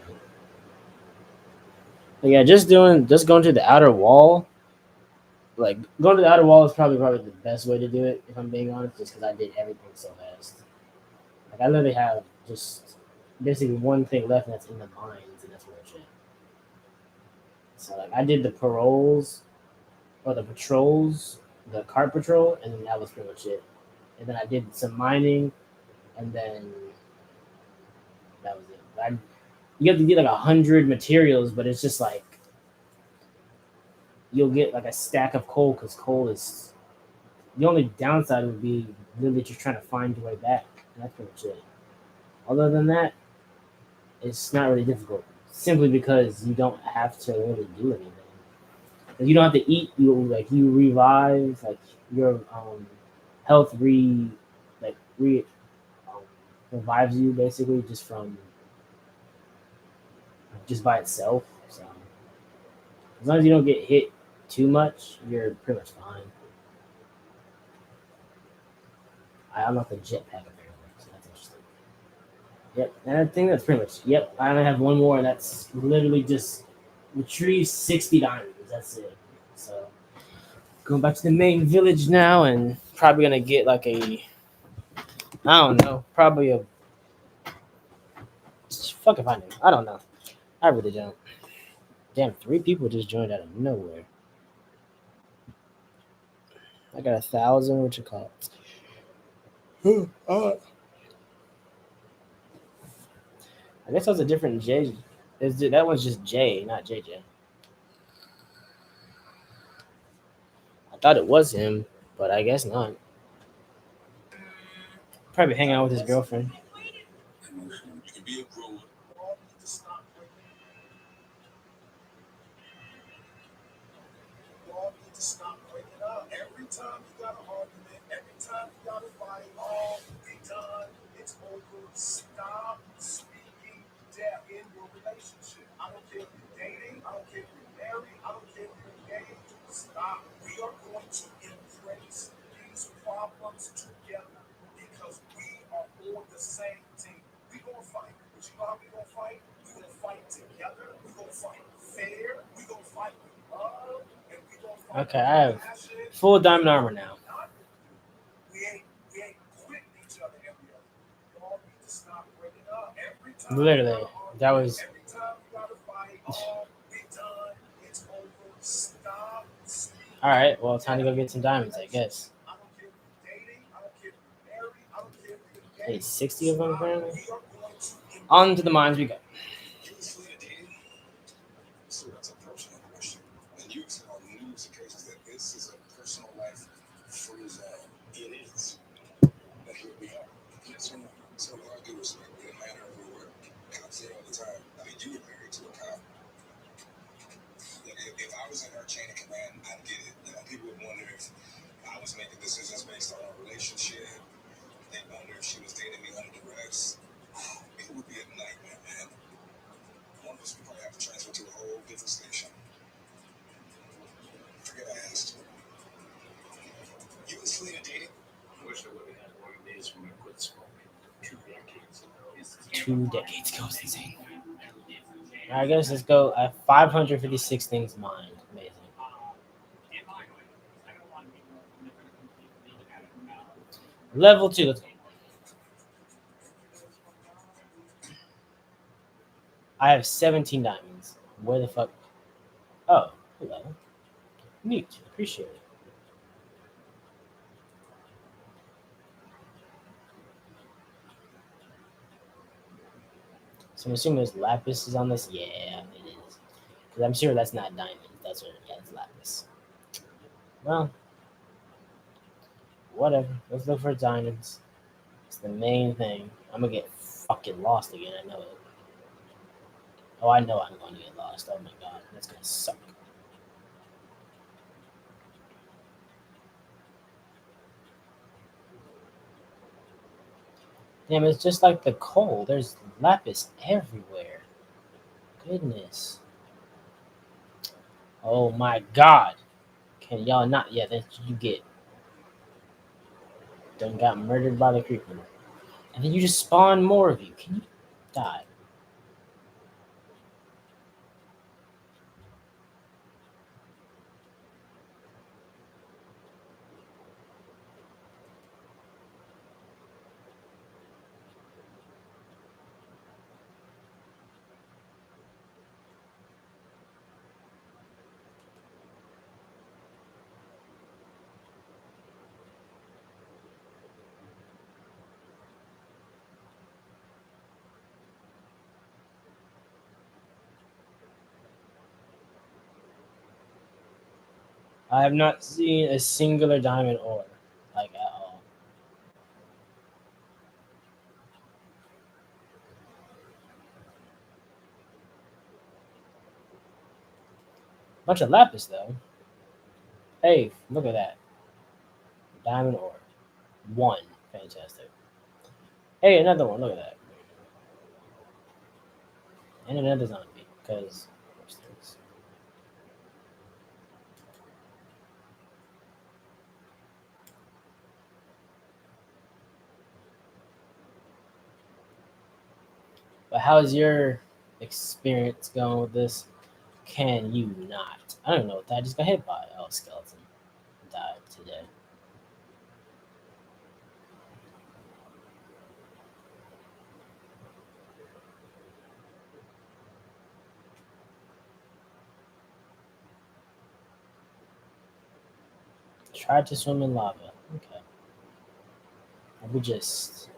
But yeah, just going to the outer wall. Like going to the outer wall is probably the best way to do it. If I'm being honest, just because I did everything so fast. Like I literally have just basically one thing left, and that's in the mines, and that's pretty much it. So like I did the paroles or the patrols, the cart patrol, and then that was pretty much it. And then I did some mining, and then that was it. you have to get like 100 materials, but it's just like you'll get like a stack of coal because coal is the only downside would be really just trying to find your way back. That's pretty much it. Other than that, it's not really difficult. Simply because you don't have to really do anything. Like, you don't have to eat. You revive. Like your health um, revives you basically just by itself. So as long as you don't get hit too much, you're pretty much fine. I unlocked the jetpack apparently, so that's interesting. Yep, and I think that's pretty much. Yep, I only have one more, and that's literally just retrieve 60 diamonds. That's it. So going back to the main village now, and probably gonna get like I don't know, probably a fuck if I know. I don't know. I really don't. Damn, 3 people just joined out of nowhere. I got 1,000. What you call it? I guess that was a different J. That one's just J, not JJ. I thought it was him, but I guess not. Probably hanging out with his girlfriend. You can be a grower. All need to stop breaking. You all need to stop breaking up. Every time you got an argument, every time you got a fight, all be done. It's over. Stop speaking death in your relationship. I don't care if you're dating. I don't care if you're married. I don't care if you're engaged. Stop. We are going to embrace these problems together because we are on the same team. We gonna fight, but you know how we gonna fight? We gonna fight together. We gonna fight fair. We gonna fight with love, and we gonna fight. Okay, I have full diamond armor now. We ain't quitting each other every other. You all need to stop breaking up. Every time Literally, that was. every time you gotta fight, all be done. It's over. Stop speaking. All right, well, time to go get some diamonds, I guess. I don't care if you're dating. I don't care if you're married. I don't care if you're Hey, engaged. 60 of them apparently. We are going to On to the mines we go. So that's a personal question. And you said on numerous occasions that this is a personal life free zone. It is. And here we are. Yes or no? So with all due respect, in Atlanta everywhere, cops say all the time, I mean, you were married to a cop. If I was in her chain of command, I'd get it. You know, people would wonder if I was making decisions based on our relationship. They wonder if she was dating me under duress. It would be a nightmare, man. One of us would probably have to transfer to a whole different station. Forget I asked. You and Selena dating? I wish I would have had one of these when I quit smoking 2 decades ago. 2 decades ago, it's insane. I guess let's go at 556 things mined. Amazing. Level 2, let's go. I have 17 diamonds. Where the fuck? Oh, hello. Neat. Appreciate it. So I'm assuming there's lapis is on this. Yeah, it is. Because I'm sure that's not diamonds. That's what. Yeah, it's lapis. Well, whatever. Let's look for diamonds. It's the main thing. I'm gonna get fucking lost again. I know it. Oh, I know I'm going to get lost. Oh my god, that's gonna suck. Damn, it's just like the coal. There's lapis everywhere. Goodness. Oh my god. Can y'all not? Yeah, that's you get. Done got murdered by the creeper. And then you just spawn more of you. Can you die? I have not seen a singular diamond ore, like at all. Bunch of lapis though. Hey, look at that. Diamond ore. One. Fantastic. Hey, another one. Look at that. And another zombie. Because but how's your experience going with this? Can you not? I don't know what that I just got hit by. Oh, skeleton died today. Tried to swim in lava. Okay. We just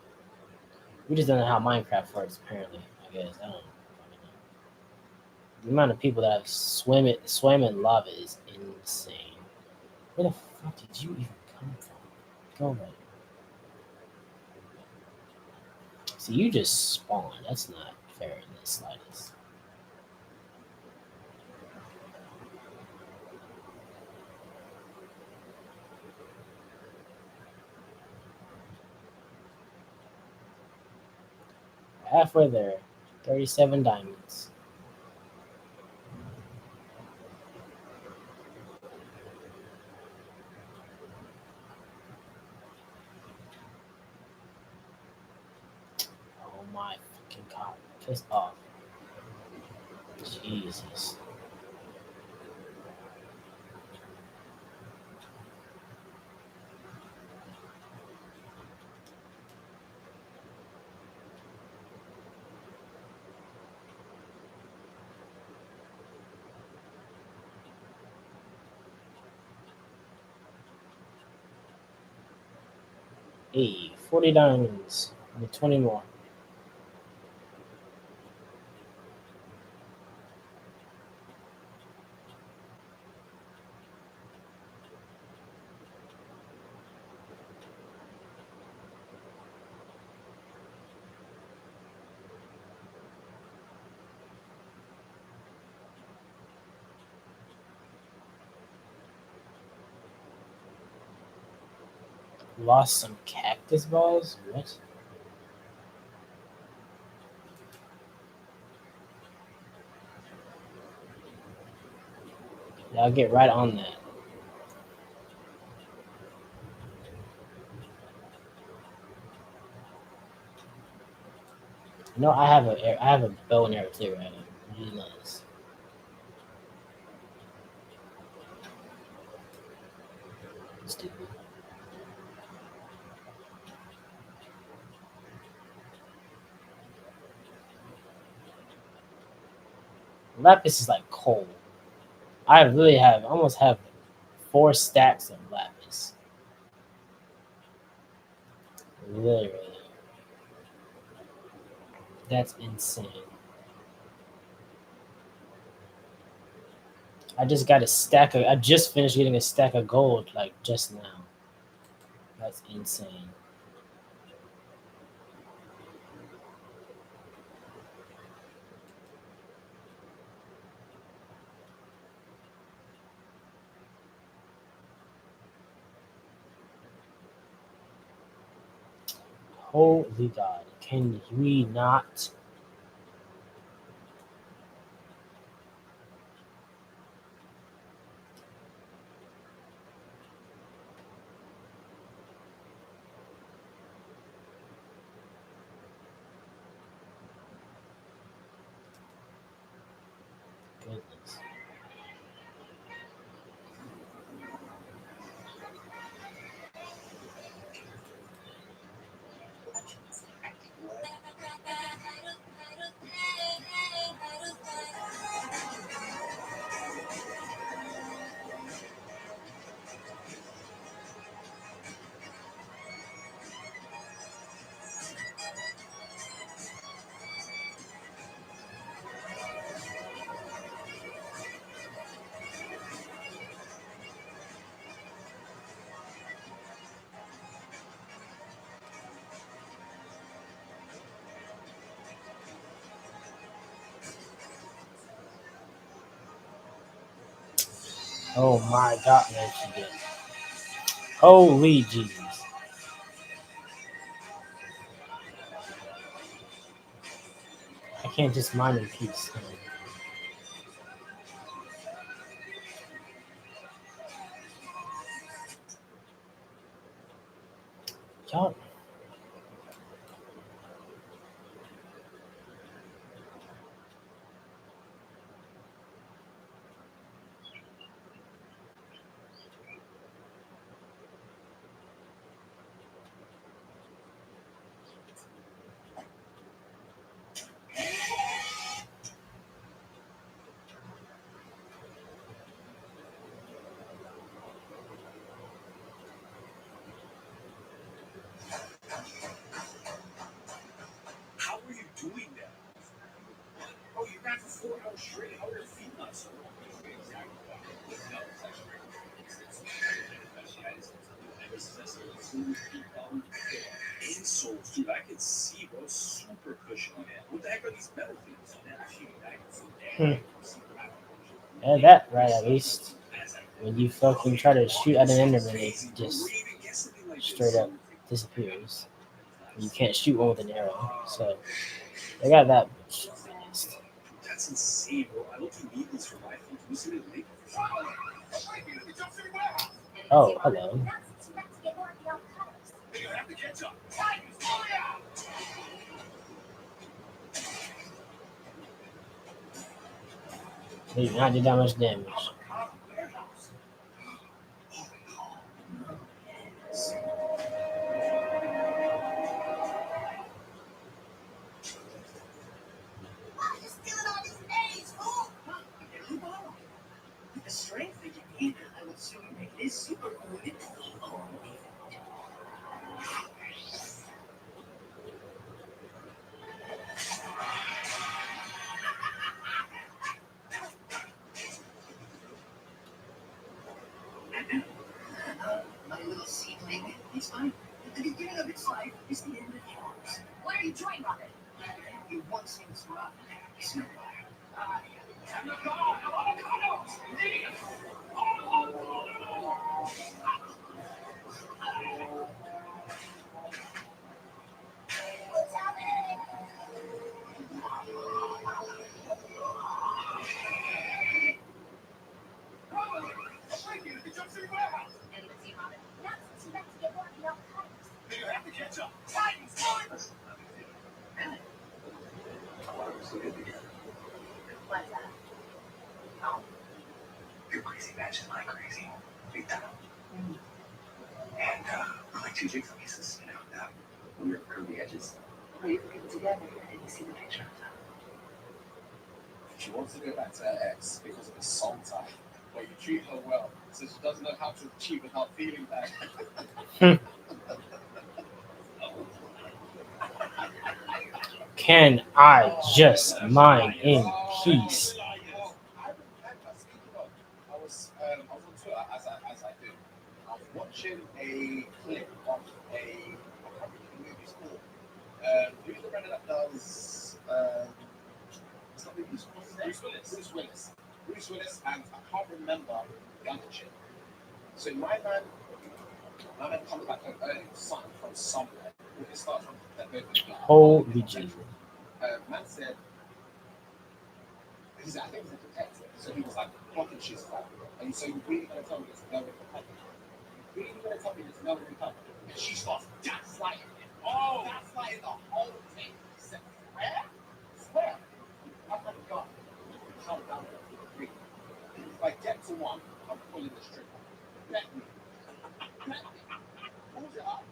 don't know how Minecraft works. Apparently, I guess I don't know. The amount of people that have swam in lava is insane. Where the fuck did you even come from? Go away. See, you just spawned. That's not fair in the slightest. Halfway there. 37 diamonds. Oh my fucking god. Piss off. Jesus. Hey, 40 diamonds. I need 20 more. Lost some cactus balls? What? Yeah, I'll get right on that. You know, I have a bow and arrow too, right? Really nice. Stupid. Lapis is like coal. I really have almost have 4 stacks of lapis. Literally. That's insane. I just finished getting a stack of gold like just now. That's insane. Holy God. Can we not? Goodness. Oh my god, man, she did. Holy Jesus. I can't just mind in peace. Y'all. How are you doing that? Oh, you ran for 4 hours straight. How are your feet not so long? Insoles, dude, I can see, bro. Super cushiony, man. What the heck are these metal things? Yeah, that right at least. When you fucking try to shoot at an enderman, it just straight up disappears. You can't shoot one with an arrow. So they got that shit fixed. That's insane, bro. I don't need these for my phone. Can you see the link? Oh, hello. You have to catch up. They did not do that much damage. The strength that you need, I'm assuming it is super good. My little seedling, he's fine. The beginning of its life is the end of yours. What are you doing, Robin? You once seems rough. Snow. You have to catch up. What's that? Oh. Your crazy match is my crazy. Big time. And we're like two jigsaw pieces, you know. When you're curvy edges. Well, you put it together and you see the picture of that. She wants to go back to her ex because of the song type. But you treat her well, so she doesn't know how to cheat without feeling bad. Can I just mine in peace? I was on Twitter as I do. I was watching a clip of a I can't remember the movie's called. Who's the runner that does it's not Bruce Willis. Bruce Willis, and I can't remember the other chick. So my man comes back home early with something from somewhere. It starts from that both of them. Holy Jesus. Man said, I think he's a detective. So he was like, blocking shit like, and so you're really going to tell me there's no recovery? You're really going to tell me there's no recovery? And she starts gaslighting him. Oh! Gaslighting the whole thing. He said, swear? I'm like, God, calm down. Breathe. If I get to one, I'm pulling the trigger. Bet me. Pulls it up.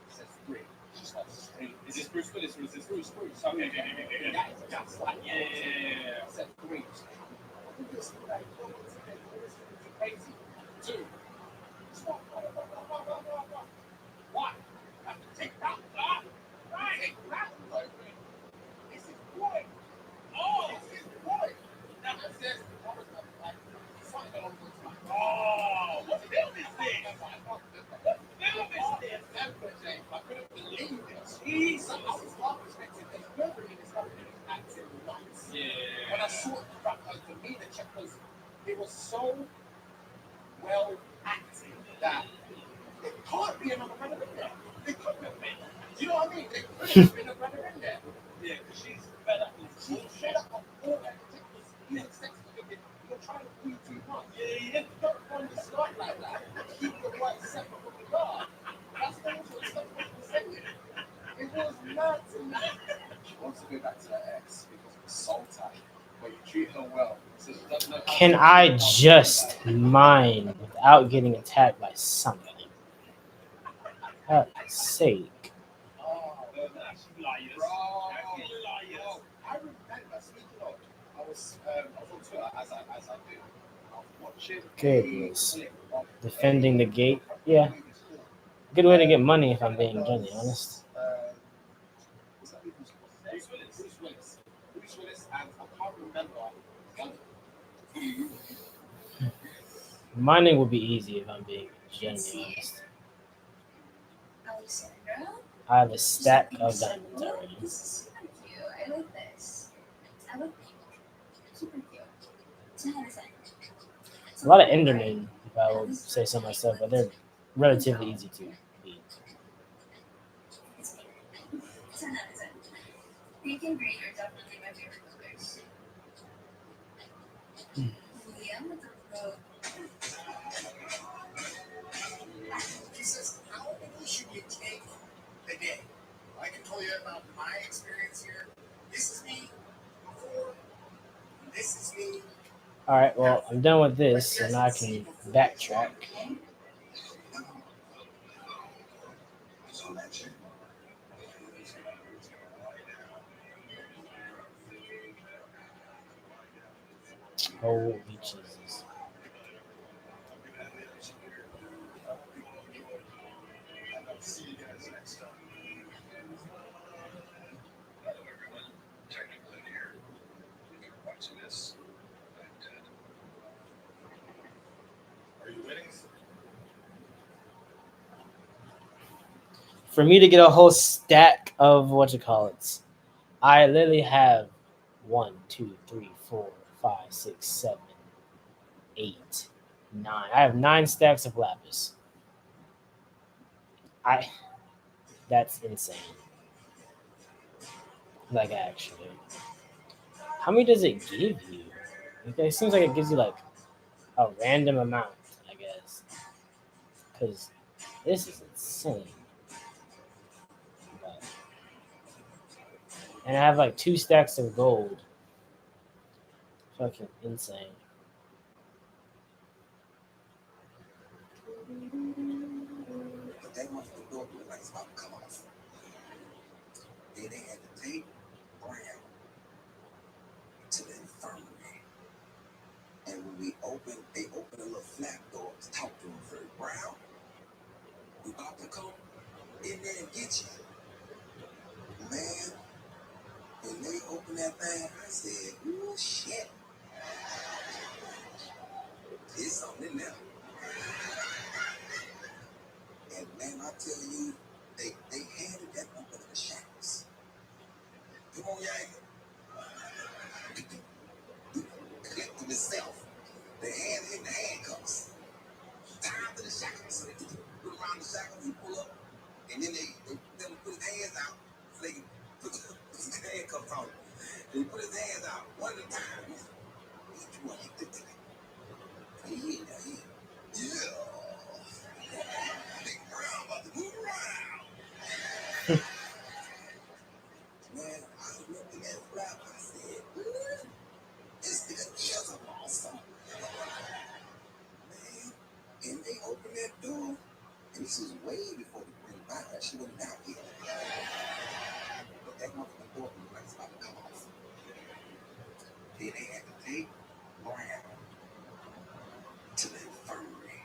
Says 3. She starts screaming. Is this Bruce Willis or is this Bruce? Okay. That is gaslighting. Yeah. I said 3. This is crazy. 2. Stop. Why? I have to take that. Take that. This is boy. Oh, this is boy. Now it says, something along those lines. Oh, what film is this? What film is this? I couldn't believe it. Jesus. I was half expecting this. Nobody in this company is acting nuts. Yeah. When I saw it, for me, the check was, it was so well acted that it can't be another brother in there. It couldn't have been. Do you know what I mean? There couldn't have been a brother in there. Yeah, because she's fed up with fed up of all that ridiculous sex certificate. You're trying to prove too much. Yeah. Don't run the site like that. Keep the white separate from the guard. That's also acceptable for saying. It was mad to me. She wants to go back to her ex because of the soul tie. But you treat her well. So she doesn't know how Can to I treat you. just mine without getting attacked by something? For God's sake. Oh, that's liars. Bro, liars. I remember, speaking of, I was on Twitter as I do. I was watching Goodness. a clip of Defending the gate. Yeah. Good way to get money if I'm being genuinely honest. What's that movie's called? Bruce Willis, and I can't remember. Mining would be easy if I'm being genuinely honest. Alexandra? I have a stack of diamonds already. This is super cute. I like this. I like super cute. It's not as A lot of Endermen, if I would say so myself, but they're relatively easy to beat. It's not as pink and green are definitely my favorite colors. Yeah, with the road. He says, how should you take the day? I can tell you about my experience here. This is me before. This is me. Alright, well, I'm done with this, and I can backtrack. Holy Jesus. See you guys next time. Hello, everyone. Technical in here. If you're watching this, I'm dead. Are you winning? For me to get a whole stack of I literally have 1, 2, 3, 4, 5, 6, 7, 8, 9. I have 9 stacks of lapis. That's insane. Like, actually. How many does it give you? It seems like it gives you like a random amount, I guess. Because this is insane. But, and I have like 2 stacks of gold. Fucking insane. But that motherfucker door looked like it's about to come off. Then they had to take Brown to the infirmary. And when they opened a little flap door to talk to him first. Brown, we about to come in there and get you. Man, when they opened that thing, I said, ooh, shit. There's something in there. And man, I tell you, they handed that motherfucker the shackles. Come on, Yang. Clipped him himself. They handed him the handcuffs. Tied to the shackles. So they put around the shackles, he pull up, and then they tell him to put his hands out so they can put his handcuffs on. They put his hands out one at a time. Each one, he did it. Yeah. Big Brown about to move around. Man, I was looking at Flap. I said, this nigga is awesome. Man, and they opened that door, and this was way before the Green Mile. She wasn't out here. But that motherfucking door was like it's about to come off. Then they had to take Brown to the infirmary.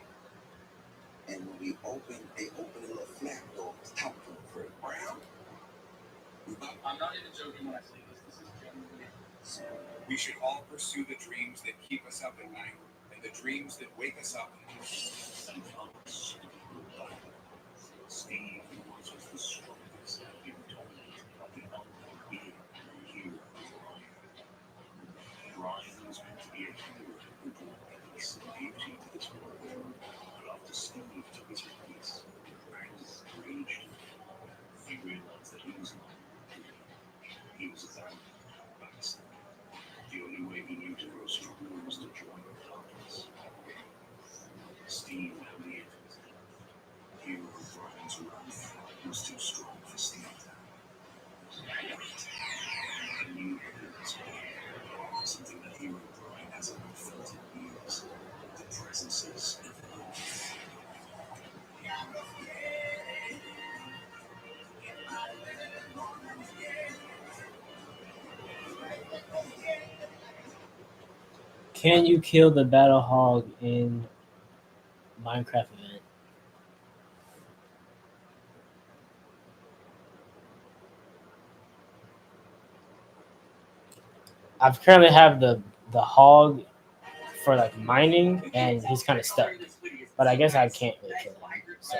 And when they opened a little flap door to talk to him first. Brown? I'm not even joking when I say this. This is genuinely. We should all pursue the dreams that keep us up at night and the dreams that wake us up. Steve was the strongest that you told me. Brian was meant to be a hero who brought peace and beauty to this world. Brian's wrath was too strong for Steve. A new hurt. Something that hero Brian hasn't felt in years. The presences of love. Can you kill the battle hog in Minecraft event? I've currently have the hog for like mining, and he's kind of stuck. But I guess I can't really kill him. So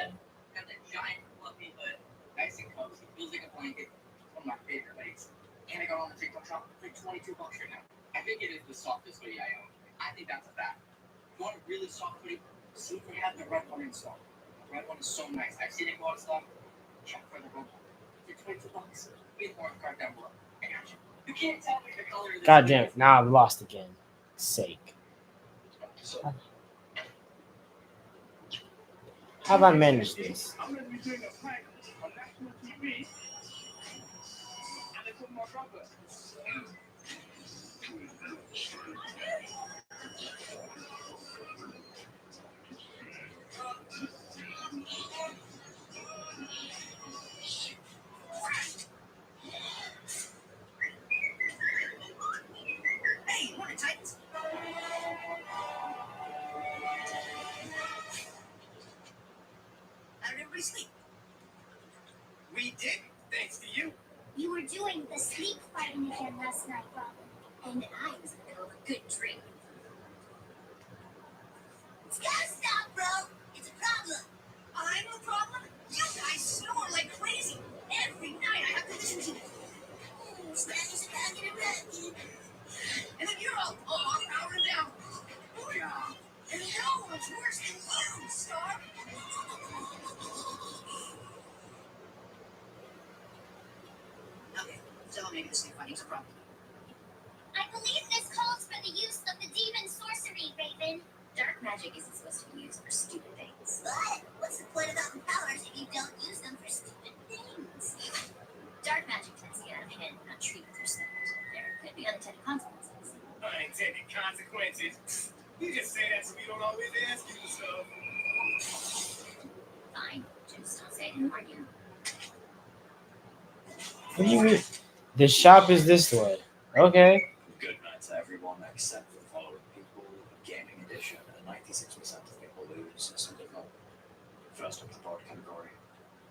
Got that giant fluffy hood, nice and cozy, feels like a blanket. One of my favorite legs. And I got on the TikTok shop for like $22 right now. I think it is the softest hoodie I own. I think that's a fact. You want a really soft hoodie? See if they have the red one in stock. The red one is so nice. I've seen it go out of stock. Check for the red one. For $22. Please more card down below. I got you. You can't tell me the color of this. God damn it! Now I've lost again. Sake. How have I managed this? I'm going to be doing a prank on national TV. And they put my brother. Hey, morning, Titans. How did everybody sleep? We did, thanks to you. You were doing the sleep fighting again last night, Robin. And I was in the middle of a good dream. It's gotta stop, bro. It's a problem. I'm a problem? You guys snore like crazy. Every night I have to listen to it. Spanish back in a rocket. And then you're all powering down. Booyah. And no one's worse than you, Star. Okay, so maybe the sleep fighting's a problem. I believe this calls for the use of the demon sorcery, Raven. Dark magic isn't supposed to be used for stupid things. What? What's the point about the powers if you don't use them for stupid things? Dark magic tends to get out of hand when not treated with respect. There could be unintended consequences. Unintended consequences. You just say that so we don't always ask you for stuff. Fine, just don't say it anymore, you. What do you mean? The shop is this way. Okay. Good night to everyone except for the following people. Gaming edition, 96% of people lose. So good luck. First up, the broad category.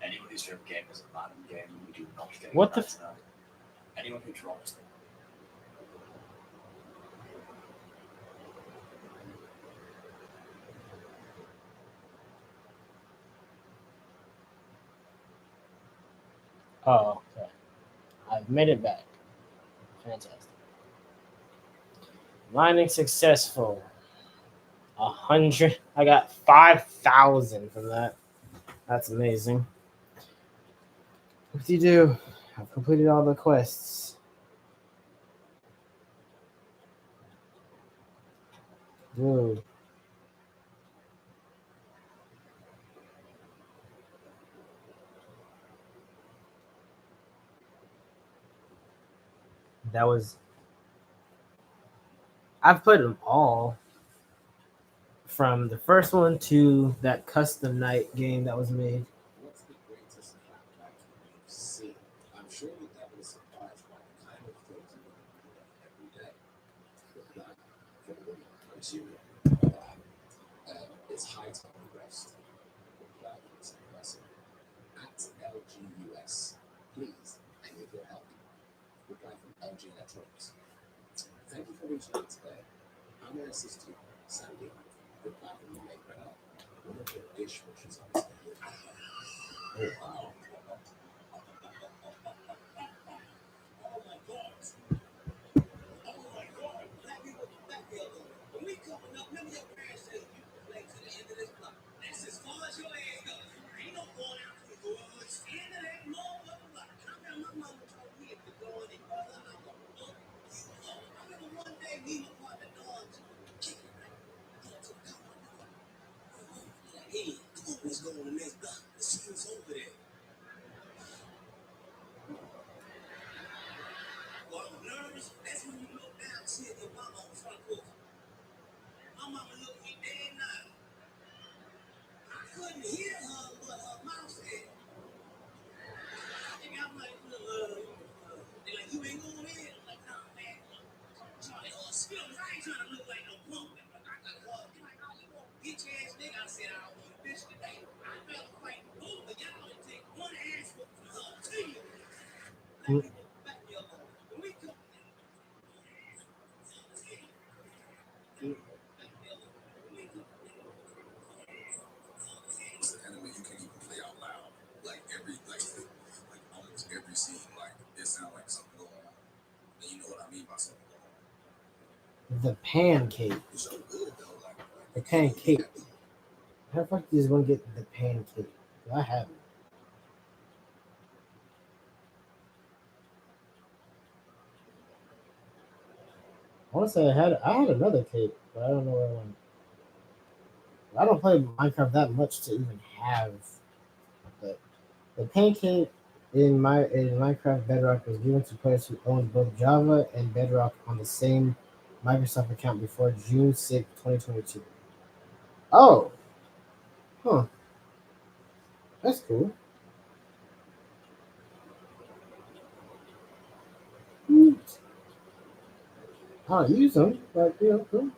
Anyone whose favorite game is a Madden game, we do not get What the tonight. Anyone who drops them. Oh, okay. I've made it back. Fantastic. Mining successful. 100. I got 5,000 from that. That's amazing. What do you do? I've completed all the quests. Dude. That was. I've played them all. From the first one to that custom night game that was made. What's the greatest clapback you've seen? I'm sure that that was surprised by the kind of things you do every day. It's high time to rest. It's impressive. At LGUS, please, I need your help. Reply from LG Electronics. Thank you for reaching out today. How may I assist you? Sandy. Reply from the make right up. One of your dishwashers on its way. Oh, wow. Oh, my God. Oh, my God. Black people with the back here, though. When we coming up, remember your parents said you can play to the end of this block. That's as far as your ass goes. Ain't no going out to the woods. End of that long little block. I remember my mama told me if you're going any further, I'm going to look. I remember one day me and my partner going to the chicken, right? Going to the car. Like, hey, come on, let's go on the next block. It's an anime you can't even play out loud. Like almost every scene, like it sounds like something going on. And you know what I mean by something going on. The pancake. It's so good though. The pancake. How the fuck do you want to get the pancake? I have it. I want to say I had another cake, but I don't know where it went. I don't play Minecraft that much to even have the pancake in Minecraft Bedrock was given to players who owned both Java and Bedrock on the same Microsoft account before June 6, 2022. Oh, huh. That's cool. I don't use them, but cool.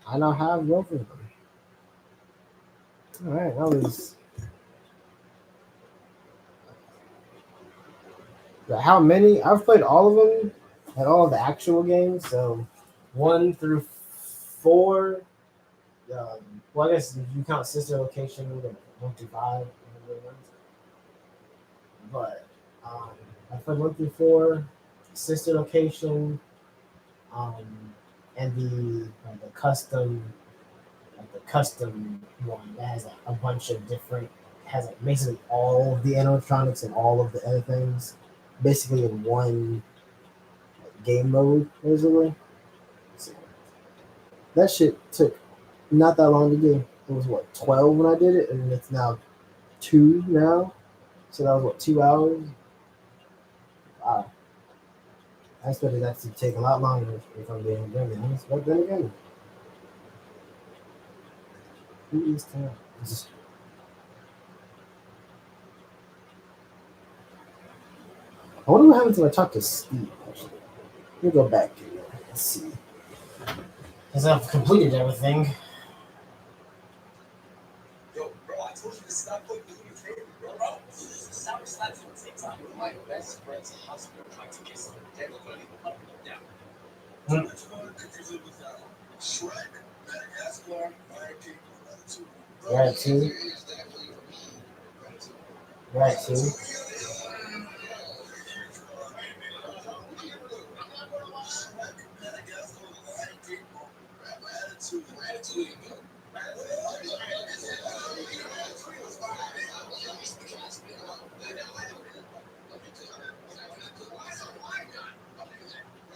I now have both of them. All right, that was. How many? I've played all of them and all of the actual games. So 1 through 4. Well, I guess if you count Sister Location, 1 through 5. But I played 1 through 4, Sister Location, and the custom one that has a bunch of different, has basically all of the animatronics and all of the other things, basically in one game mode, basically. So that shit took not that long to do. It was 12 when I did it, and it's now 2 now. So that was 2 hours. Wow. I expected that to take a lot longer if I'm being very honest. But then again, who is time? I wonder what happens when I talk to Steve, actually. Let me go back and see. Because I've completed everything. Yo, bro, I told you to stop putting me in your favorite, bro. Sour slaps on TikTok. My best friend's husband tried to kiss him. They look like people up and down. Which one could you live without? Shrek, Madagascar, Lion King, Gratitude. Gratitude.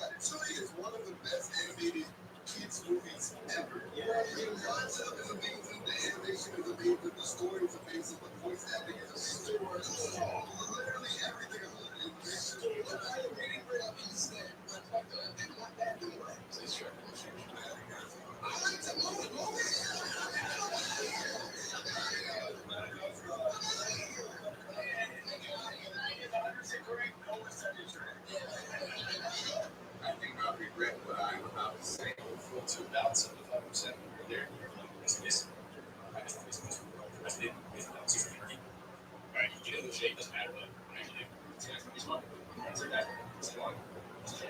Ratatouille is one of the best animated kids movies ever. The concept is amazing, the animation is amazing, the story is amazing, the voice acting is amazing. Literally everything is I think I regret what I'm about to say. To about 75% there. Alright, you get in the shape, doesn't matter what. It's fun. It's like that. It's fun.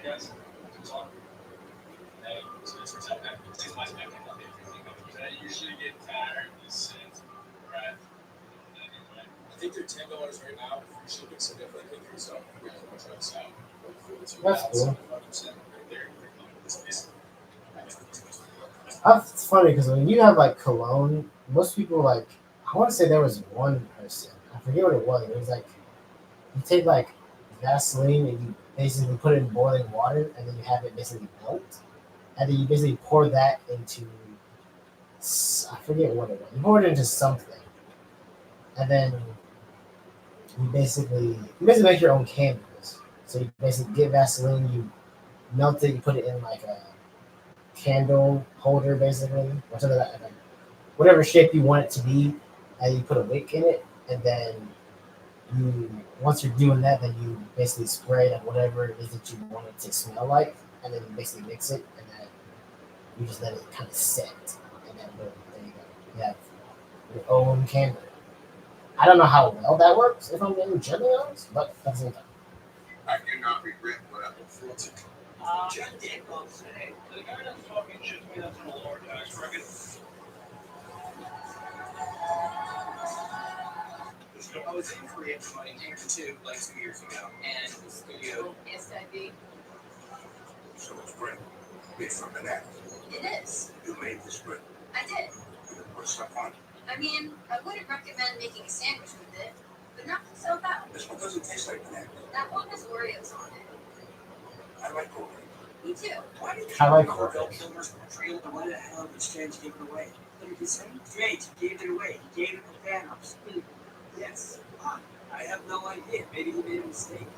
Yes. It's fun. Hey, it's like that. It's my back. I usually get tired of the sense, right? I think they're $10 right now. For shipping, so definitely think yourself. We're going to try this out. That's cool. 75% right there. It's funny because when you have cologne, most people I want to say there was one person. I forget what it was. It was you take Vaseline and you basically put it in boiling water and then you have it basically melt, and then you basically pour that into, I forget what it was. You pour it into something, and then you basically make your own candles. So you basically get Vaseline, you melt it, you put it in a candle holder basically, or something like whatever shape you want it to be, and you put a wick in it, and then once you're doing that, then you basically spray whatever it is that you want it to smell like, and then you basically mix it, and then you just let it kind of set, and then boom, there you go. You have your own candle. I don't know how well that works, if I'm being generally honest, but at the same time. I do not regret what I put forth to. John did well say. The guy that's talking shit to me, that's in a lower tax bracket. I was in Korea for my game too, like 2 years ago, and the studio. Yes, I do. So it's great. It's something that It is. you made this great. I did. You put stuff on it. I mean, I wouldn't recommend making a sandwich with it, but nothing so bad. This one doesn't taste like banana. That one has Oreos on it. I like Korea. Me too. Why did I like Val Oreos. Kilmer's portrayal? And why the hell did Strange give it away? What did he say? Strange gave it away. He gave it to Thanos. Yes. I have no idea. Maybe he made a mistake.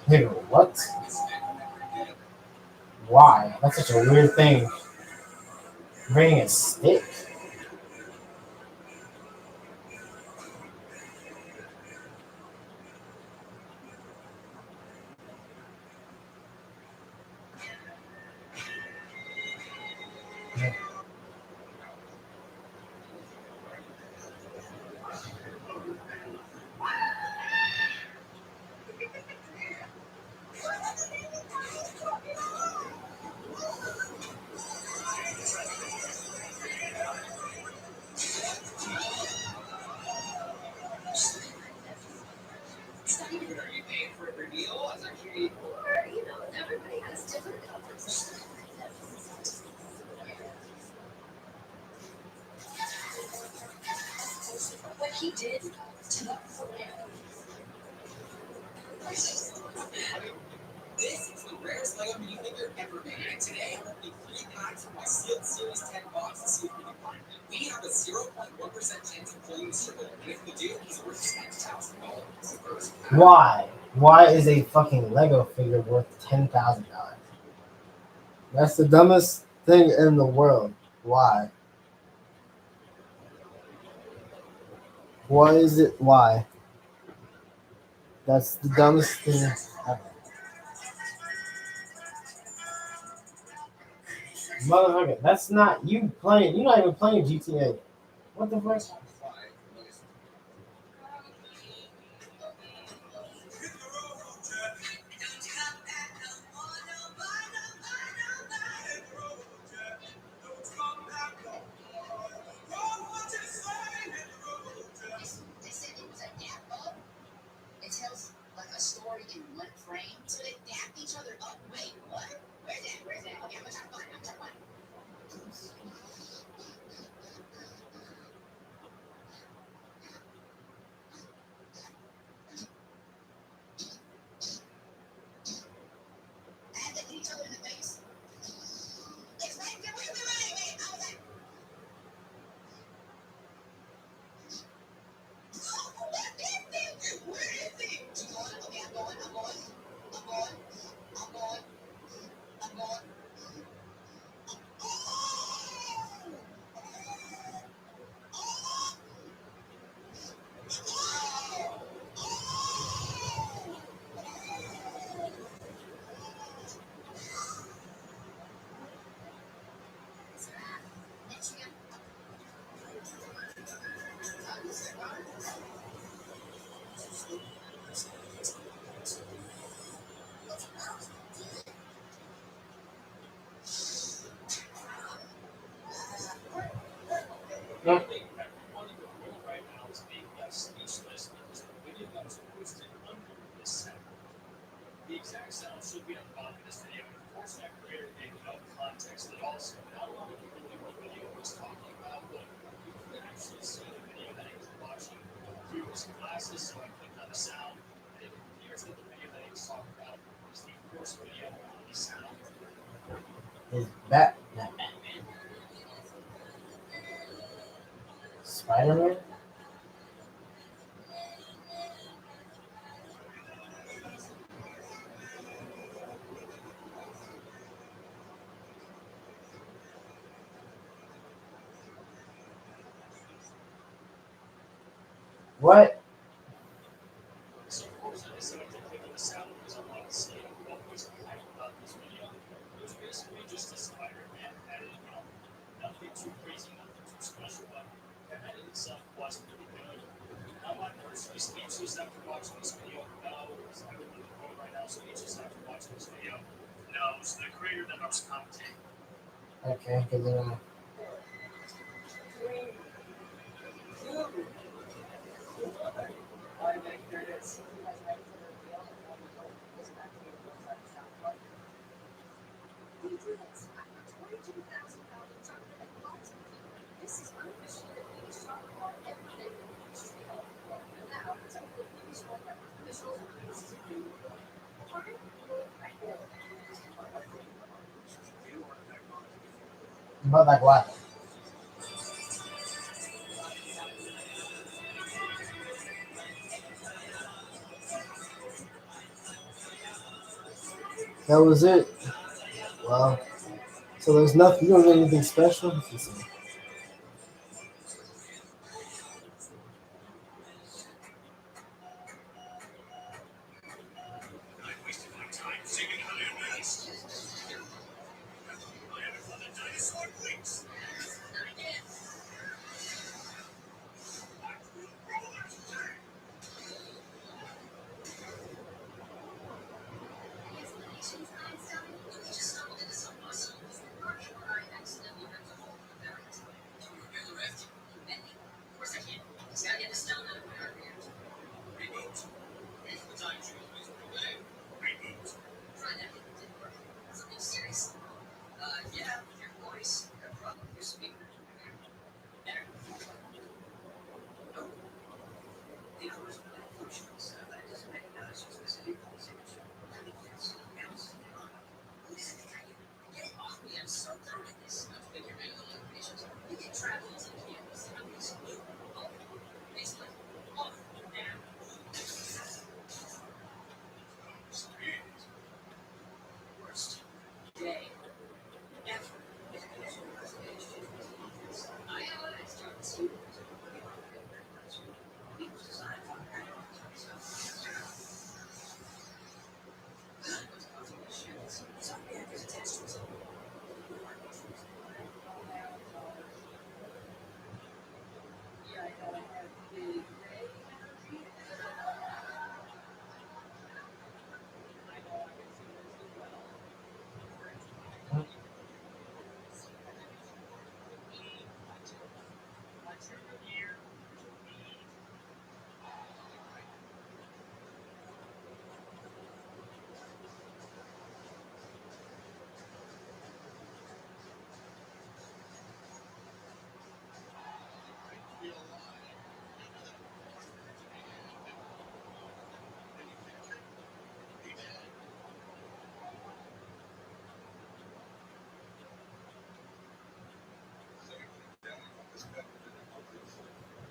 Nigga, what? Why? That's such a weird thing. Bringing a stick. It's not even are you paying for every meal? I was actually. Or, you know, everybody has different comforts. What he did to the This is the rarest Lego minifigure ever made. And today, I'm opening 3 packs from my sealed Series 10 box to see if we can find it. We have a 0.1% chance of pulling the circle, and if we do, he's worth $10,000. Why? Why is a fucking Lego figure worth $10,000? That's the dumbest thing in the world. Why? Why is it? Why? That's the dumbest thing ever. Motherfucker, that's not you playing. You're not even playing GTA. What the fuck? They said it was a gap up. It tells like a story in one frame, so they gap each other up. Wait, what? Where's that? Where's that? Okay, I'm gonna try to find it. I'm trying to find it. I had to hit each other in the face. It's right there. Wait. I was like, oh, where is it? Where is it? You going? Okay, I'm going. No. Right now is being speechless because the video that was posted under this sound. The exact sound should be on the bottom of this video. Of course, that creator gave no context at all. So not only do you know what the video was talking about, but you could actually see the video that he was watching through his glasses. So I clicked on the sound, and it appears that the video that he was talking about was the first video on the sound. Is Batman? Spider-Man? What? So of course I decided to click Am I personally speechless after watching this video? No. I would be the phone right now speechless after watching this video. No, it's the creator that helps commentate. Okay, good enough. But like what? That was it. Wow. So there's nothing. You don't get anything special. Let's see. I wasted my time singing Heyyy. I had it for the dinosaur weeks.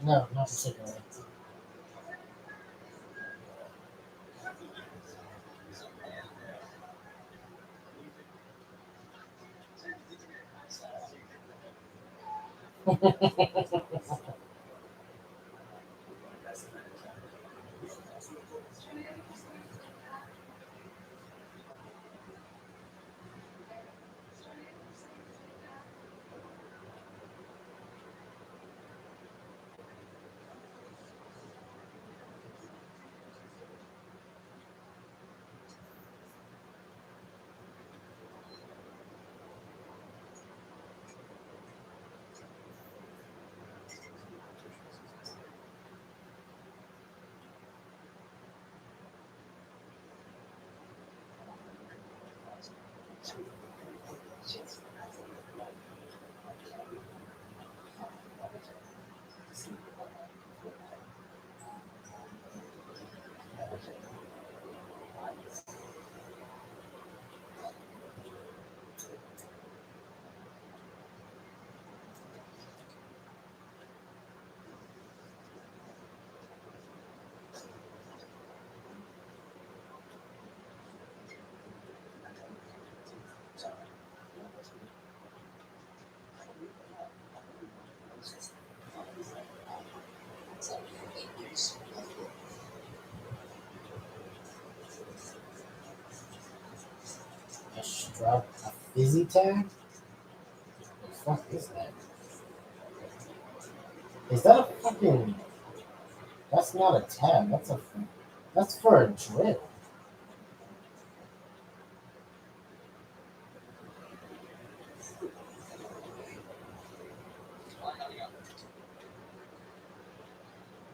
No, not particularly. A strap, a fizzy tag? What the fuck is that? Is that a fucking That's not a tab. That's for a drill.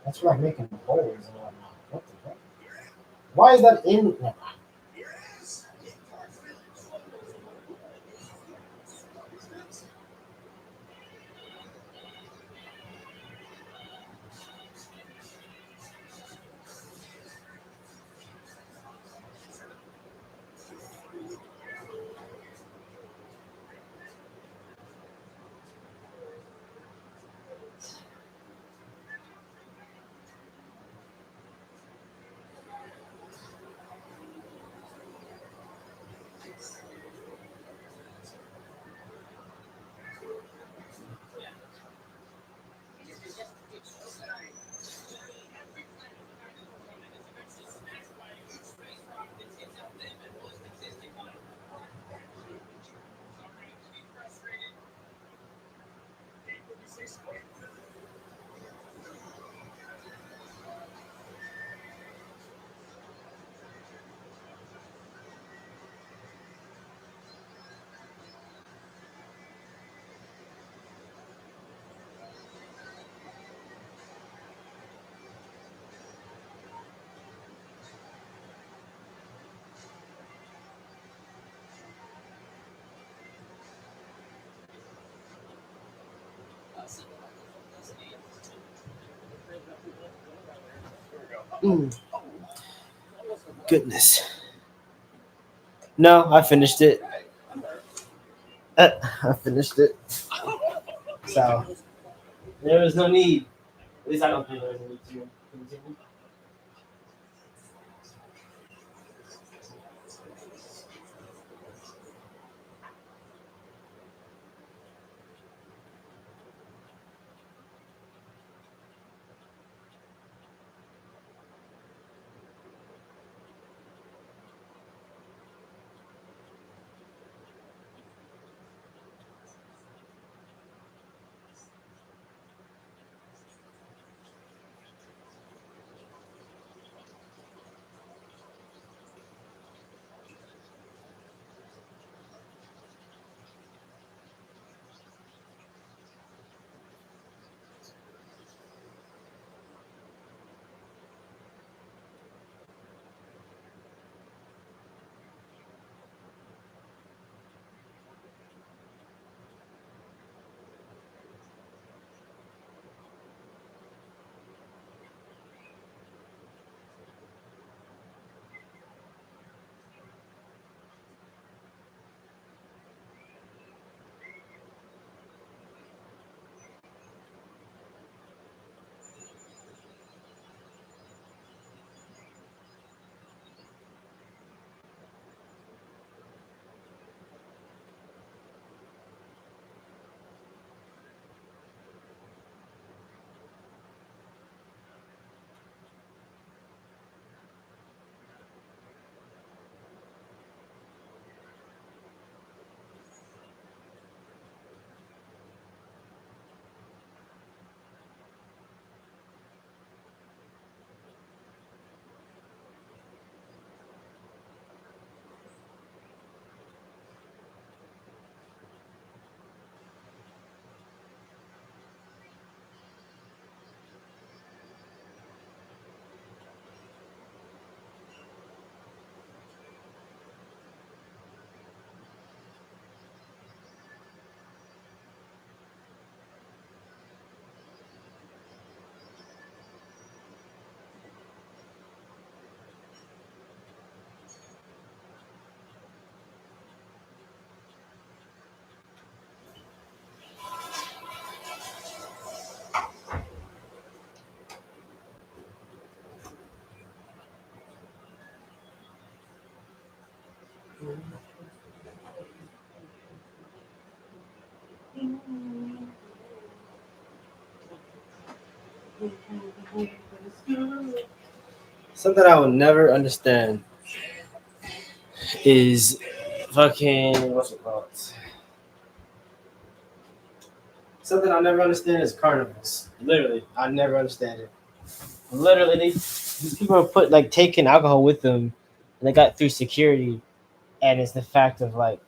That's for like making holes and whatnot. What the fuck? Why is that in? Goodness. No, I finished it. I finished it. So there was no need. At least I don't think there was a need to continue. Something I will never understand is fucking what's it called? Something I'll never understand is carnivals. Literally, I never understand it. Literally, these people have put like taken alcohol with them, and they got through security. And it's the fact of like,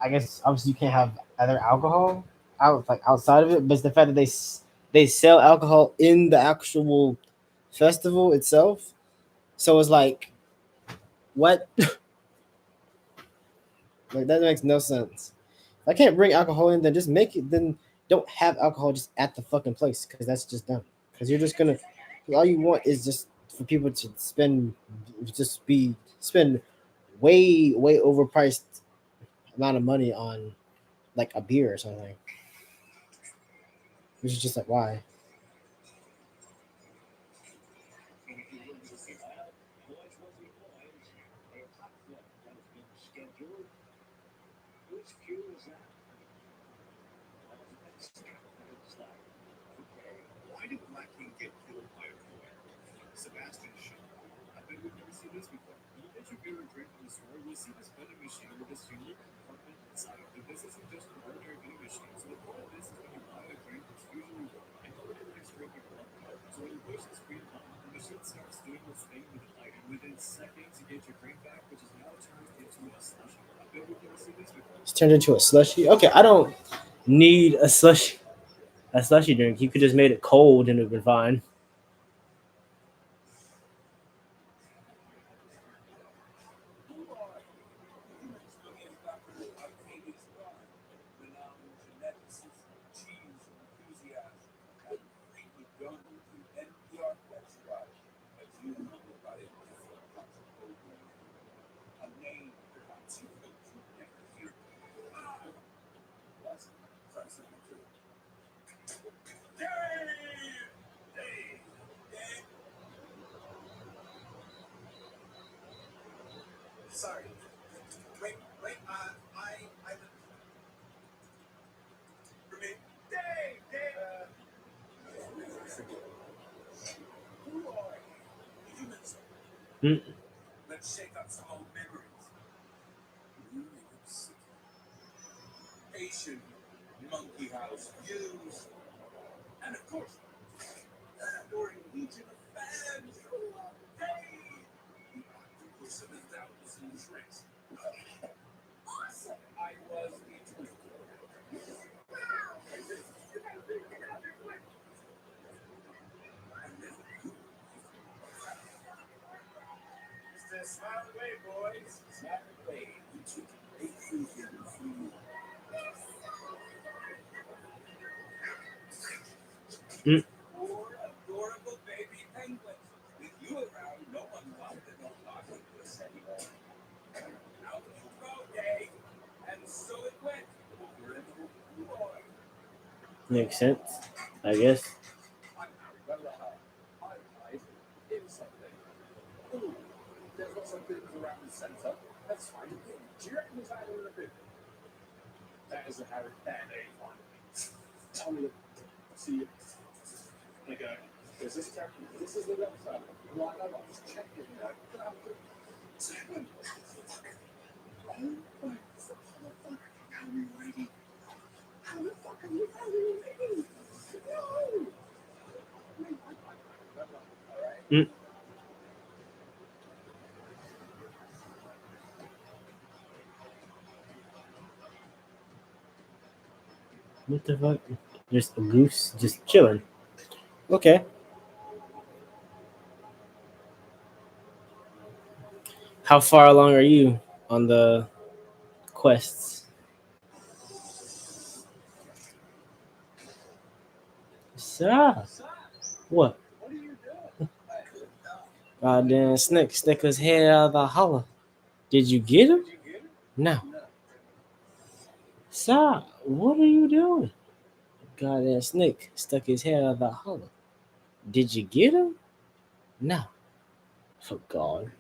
I guess obviously you can't have other alcohol outside of it, but it's the fact that they sell alcohol in the actual festival itself. So it's like, what? Like that makes no sense. If I can't bring alcohol in, then just make it. Then don't have alcohol just at the fucking place because that's just dumb. Because you're just gonna. All you want is just for people to spend way overpriced amount of money on like a beer or something. Which is just like why. Which fuel is that? Why did Blackking get killed by a coin? Sebastian shot. I bet we've never seen this before. When you get your beer and drink from the store, you'll see this vending machine with this unique compartment inside. But this isn't just an ordinary vending machine. So the point of this is when you buy a drink, it's usually warm. And nobody likes drinking warm water. So when you push this green button, the machine starts doing its thing with the light. And within seconds, you get your drink back, which is now turned into a slushy. I bet we've never seen this before. It's turned into a slushy. Okay, I don't need a slushy drink. You could just made it cold and it would be fine. Sorry. Wait, Dave! Who are you? Humans. Let's shake up some old memories. Asian monkey house views. And of course, during Legion of Fans. Hey! The octopus and 1,000 tricks. Awesome! I was the twinkle. Smile away, boys. Smile away. You took a free here free. Four adorable baby penguins. With you around, no one loved and no talking to us anymore. Out you go, Dave. And so it went. Wherever you are. Makes sense, I guess. I'm Harry Bella. I hide in something. Ooh, there's lots of bins around the centre. Let's find a bin. Do you reckon there's that in a bin? That is a Harry Bella one. Tell me, see you. Like, is this captain? This is the left side. Right, I'm just checking. Oh my fuck. How are you ready? How the fuck are you ready? No! Alright. What the fuck? Just a goose just chilling. Okay. How far along are you on the quests? Sir, what? What are you doing? Goddamn snake stick his head out of the holler. Did you get him? Did you get it? No. No. Sir, what are you doing? Goddamn snake stuck his head out of the holler. Did you get him? No. For God.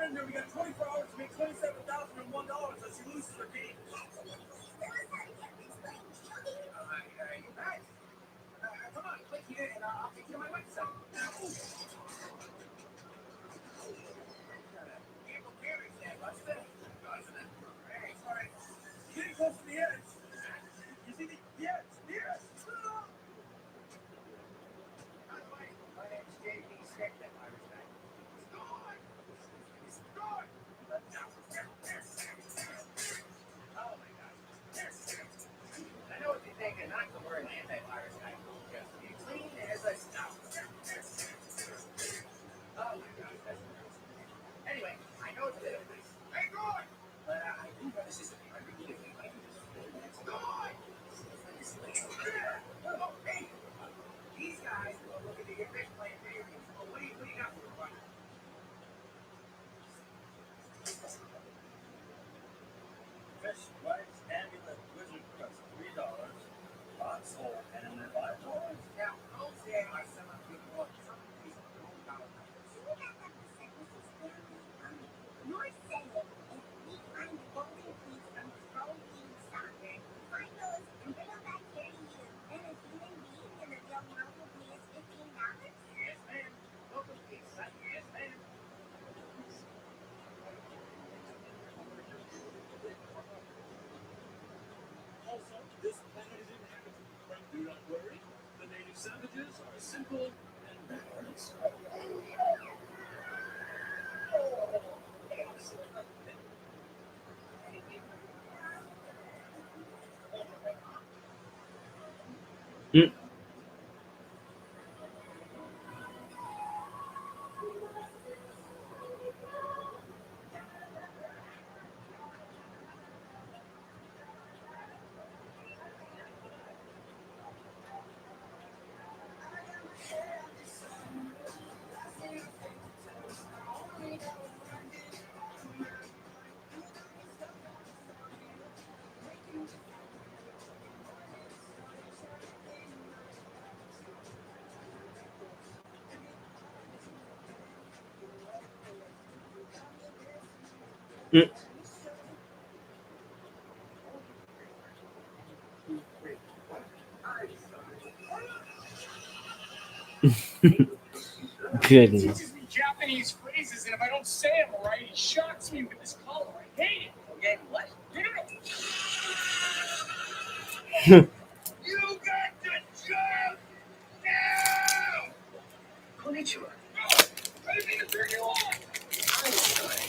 Predator, we got 24 hours to make $27,001 unless she loses her game. Hey, come on, click here and I'll take you to my website. Ample carriage there, Buster. Hey, sorry. Getting close to the edge. You see the edge? The edge. By the way, my name's J.D. Smith, that Irish guy. Score! Score! Oh my God. I know what you're thinking, not the word anti-virus guy. Just be clean as a snout. Oh my God, that's gross. Anyway, I know it's a bit of this. Hey, God! But I do have a system. I really think I can just God! Oh, hey! These guys are looking to get rich playing video games. Oh, what do you got for them? Fish, rice, amulet, wizard crest, $3. Console, amulet, $5. Now, don't say I sell a big book. Some of these are $1. You're saying if we find the golden keys from Scroll King Soccer, find those and bring them back here to you, then a human being in the real world will pay us $15? Yes, ma'am. Welcome, pizza. Yes, ma'am. Also, this planet is inhabited, but do not worry. The native savages are simple and balanced. Goodness. Teaches me Japanese phrases, and if I don't say them right, he shocks me with his color. I hate it. Okay, what? No. You got the job now! Konnichiwa. I didn't mean to turn you on. I'm sorry.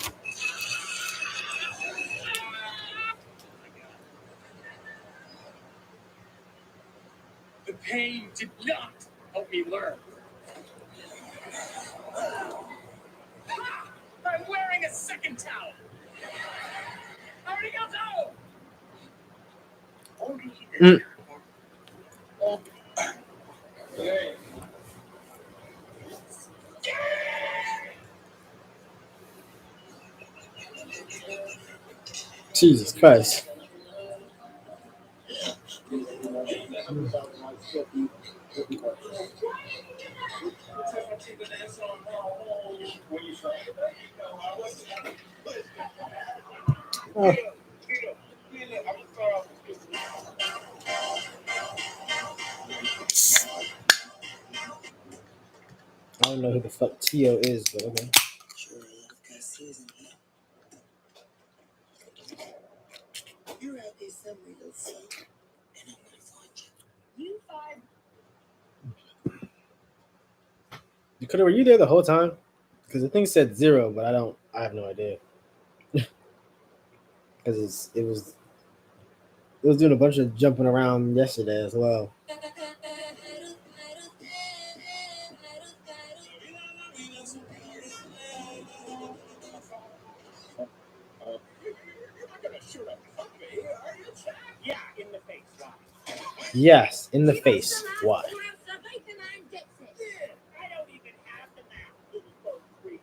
The pain did not help me learn. Ha! I'm wearing a second towel. Arigato! Jesus Christ. Oh. I don't know who the fuck Tio is, but okay. You're out there somewhere, little son, and I'm gonna find you. You five. Dakota, were you there the whole time? Because the thing said 0, but I have no idea. Because it was doing a bunch of jumping around yesterday as well. Yeah, in the face. Why? Yes, in the face. Why? I don't even have the map. It was both free.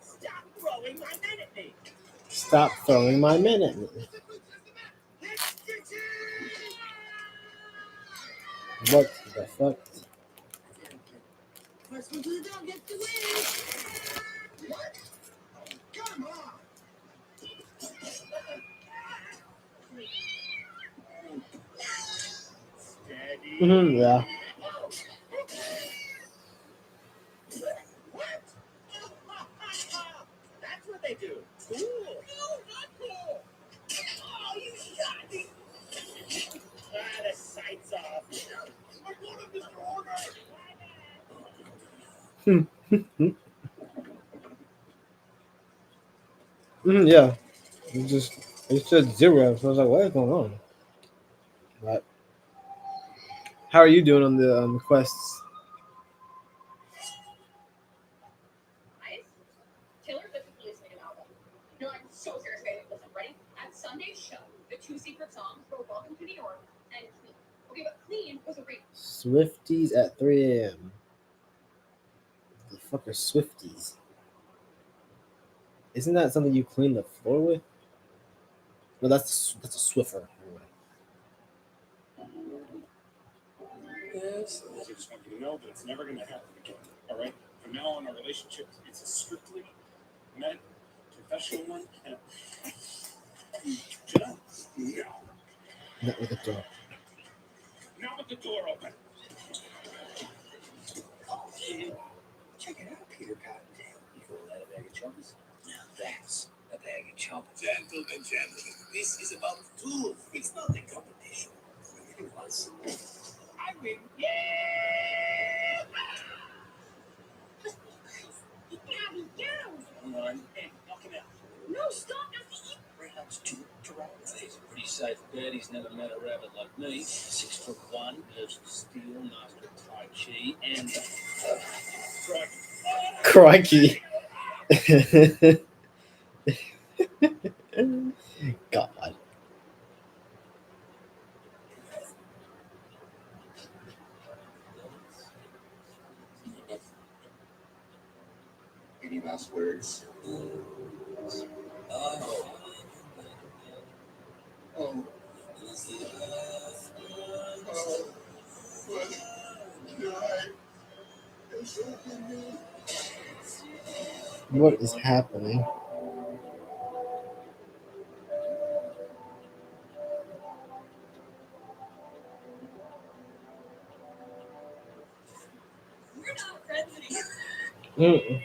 Stop throwing my men at me. Stop throwing my men at me. What the fuck? First one to the dog gets to win. Yeah. That's what they do. Cool. No, not cool. Oh, you shot me. The sight's off. I wanted Mr. Order. Yeah. You said 0, so I was like, what is going on? But how are you doing on the quests? Taylor Swift is releasing an album. No, I'm so serious. Okay, listen, ready? At Sunday's show, the two secret songs were Welcome to New York and Clean. Okay, but Clean was a re- Swifties at 3 a.m. The fuck are Swifties? Isn't that something you clean the floor with? No, that's a Swiffer. Yes, I just want you to know that it's never going to happen again. All right? From now on, our relationship, it's a strictly met professional one. And Janelle? No. Not with the door. Not with the door open. Check it out, Peter Cottontail. You call that a bag of chocolates? Now that's a bag of chocolates. Gentlemen, this is about the tools. It's not a competition. It was. I win. Yeah! Come on. Hey, knock him out. No, stop. Rounds 2 to rounds. He's a pretty safe bet. He's never met a rabbit like me. 6'1", knows steel, master of Tai Chi, and Crikey. God. Any last words? What is happening? We're not friends anymore. Mm-mm.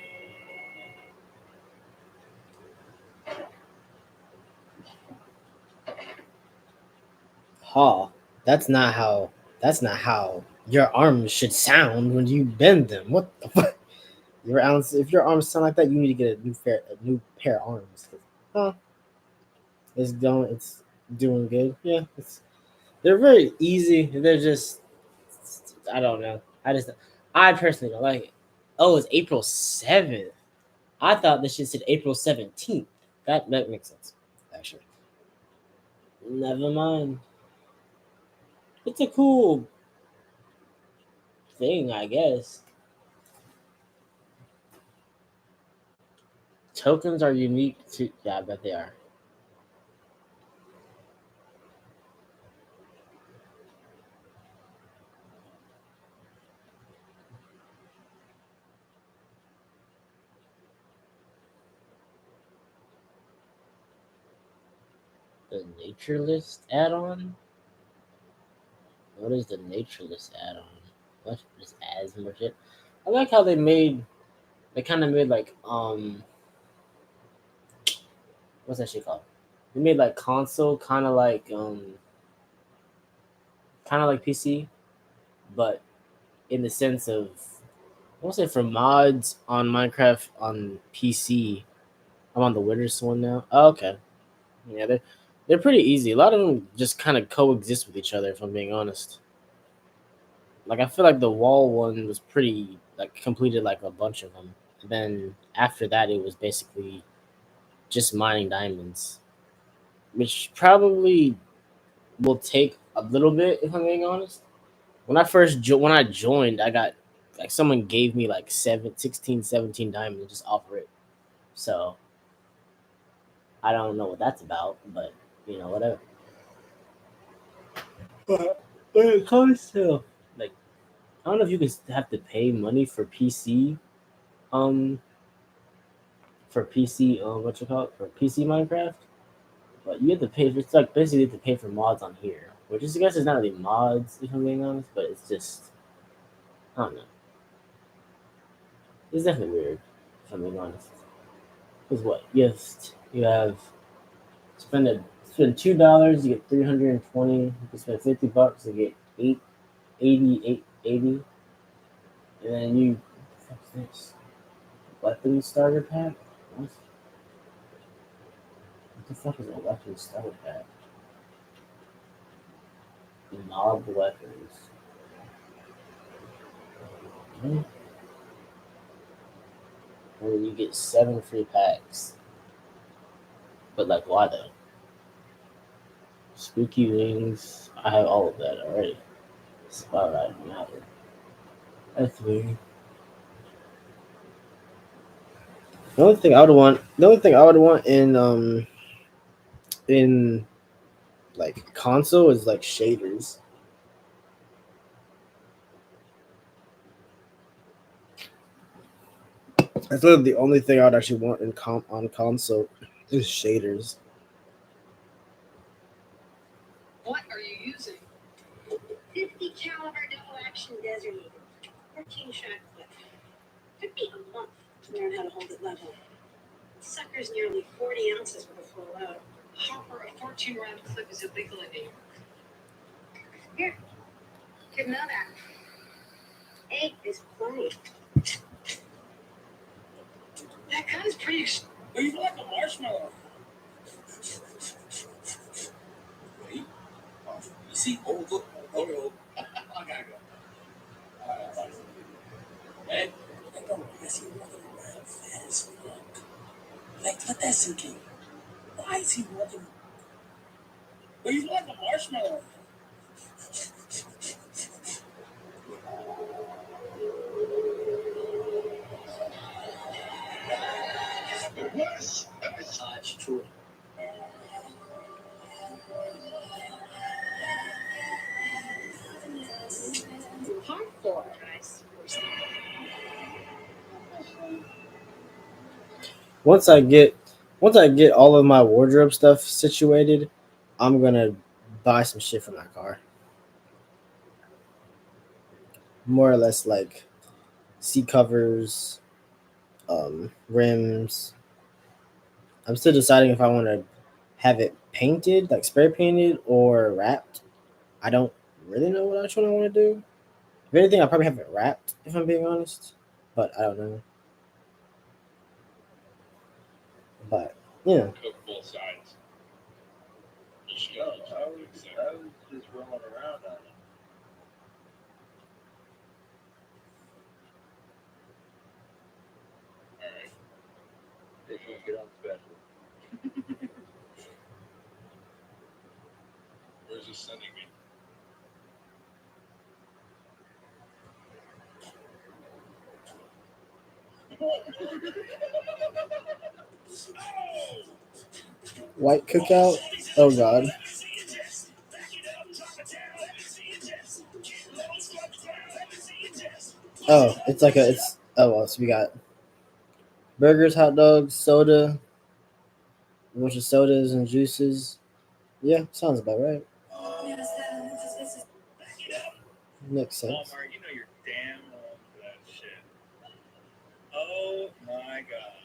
Ha. That's not how your arms should sound when you bend them. What the fuck? Your arms, if your arms sound like that, you need to get a new pair of arms. Huh. It's doing good. Yeah, they're very easy. They're just, I don't know. I personally don't like it. Oh, it's April 7th. I thought this shit said April 17th. That makes sense, actually. Never mind. It's a cool thing, I guess. Tokens are unique to. Yeah, I bet they are. The nature list add-on? What is the nature list add-on? What is asthma shit? I like how they kind of made like what's that shit called? They made like console kind of like PC, but in the sense of I want to say for mods on Minecraft on PC. I'm on the Winters one now. Oh, okay, yeah, they're pretty easy. A lot of them just kind of coexist with each other. If I'm being honest, like I feel like the wall one was pretty like completed like a bunch of them. And then after that, it was basically just mining diamonds, which probably will take a little bit if I'm being honest. When when I joined, I got like someone gave me like 16, 17 diamonds just offer it. So I don't know what that's about, but whatever. But when it comes to like, I don't know if you can have to pay money for PC, um, for PC. For PC Minecraft. But you have to pay. It's like basically you have to pay for mods on here, which is I guess it's not really mods if I'm being honest, but it's just I don't know. It's definitely weird if I'm being honest. Because what you have spend $2, you get 320. You can spend $50, you get 880. And then you what's this? Weapon starter pack? What the fuck is a weapon starter pack? Mob weapons. Hmm. And then you get 7 free packs. But like why though? Spooky wings. I have all of that already. Spotlight matter. That's weird. The only thing I would want in like console is like shaders. That's literally the only thing I would actually want on console is shaders. What are you using? 50 caliber double action desert eagle. 14 shot clip. Took me a month to learn how to hold it level. Sucker's nearly 40 ounces with a full load. Hopper, a 14 round clip is illegal in New York. Here, give me that. 8 is plenty. That gun's pretty. Are you like a marshmallow? Wait. You see, oh, look. Oh, I gotta go. Hey, I don't guess he walking around fast. Like, let that sink in. Why is he walking? Are you like a marshmallow? It's true. Hardcore, guys. Once I get all of my wardrobe stuff situated, I'm gonna buy some shit for my car. More or less like seat covers, rims. I'm still deciding if I want to have it painted, like spray painted, or wrapped. I don't really know which one I want to do. If anything, I'll probably have it wrapped, if I'm being honest. But I don't know. But yeah, Cook both sides. No, I was just rolling around on it. Alright. This will get on special. Where's this sending me? white cookout. Oh god. Oh, it's well. So we got burgers, hot dogs, soda, a bunch of sodas and juices. Yeah, sounds about right. Makes sense. Walmart, you know you're damn wrong for that shit. Oh my god.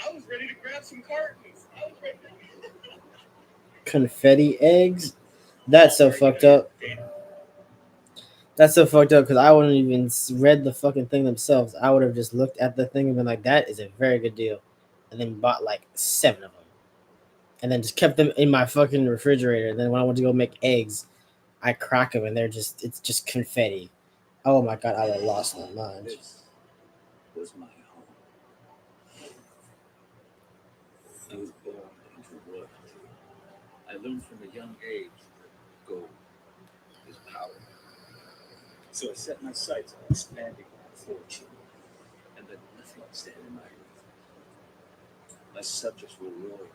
I was ready to grab some cartons. I was ready to... Confetti eggs. That's so fucked up. That's so fucked up because I wouldn't even read the fucking thing themselves. I would have just looked at the thing and been like, "That is a very good deal," and then bought like 7 of them, and then just kept them in my fucking refrigerator. And then when I went to go make eggs, I crack them and it's just confetti. Oh my god, I would have lost my mind. This was my home. I was born into royalty. I learned from a young age that gold is power. So I set my sights on expanding my fortune and let nothing stand in my way. My subjects were loyal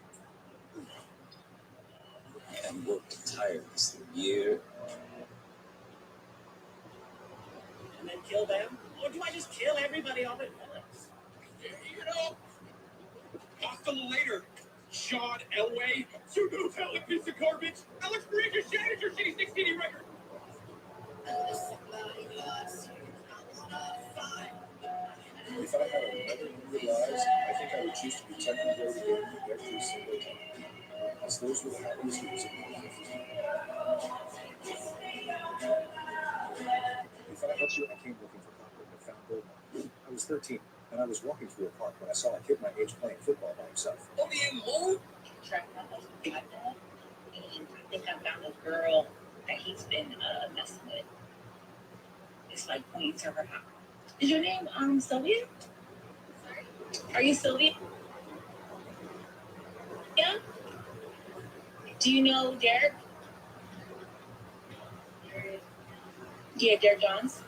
and worked tirelessly year And then kill them? Or do I just kill everybody all at once? You know, hasta later, Sean Elway. You know, hell, piece of garbage. Alex Marie just shattered your shitty 16 record. If I had another 100 lives, I think I would choose to protect and grow the game every single time. As those were the happiest years of my life. If I had you, I came looking for copper and found gold. I was 13, and I was walking through a park when I saw a kid my age playing football by himself. Track my husband like that. And I think I found a girl that he's been messing with. It's like pointing to her house. Is your name Sylvia? Sorry. Are you Sylvia? Yeah. Do you know Derek? Yeah, Derek Johns.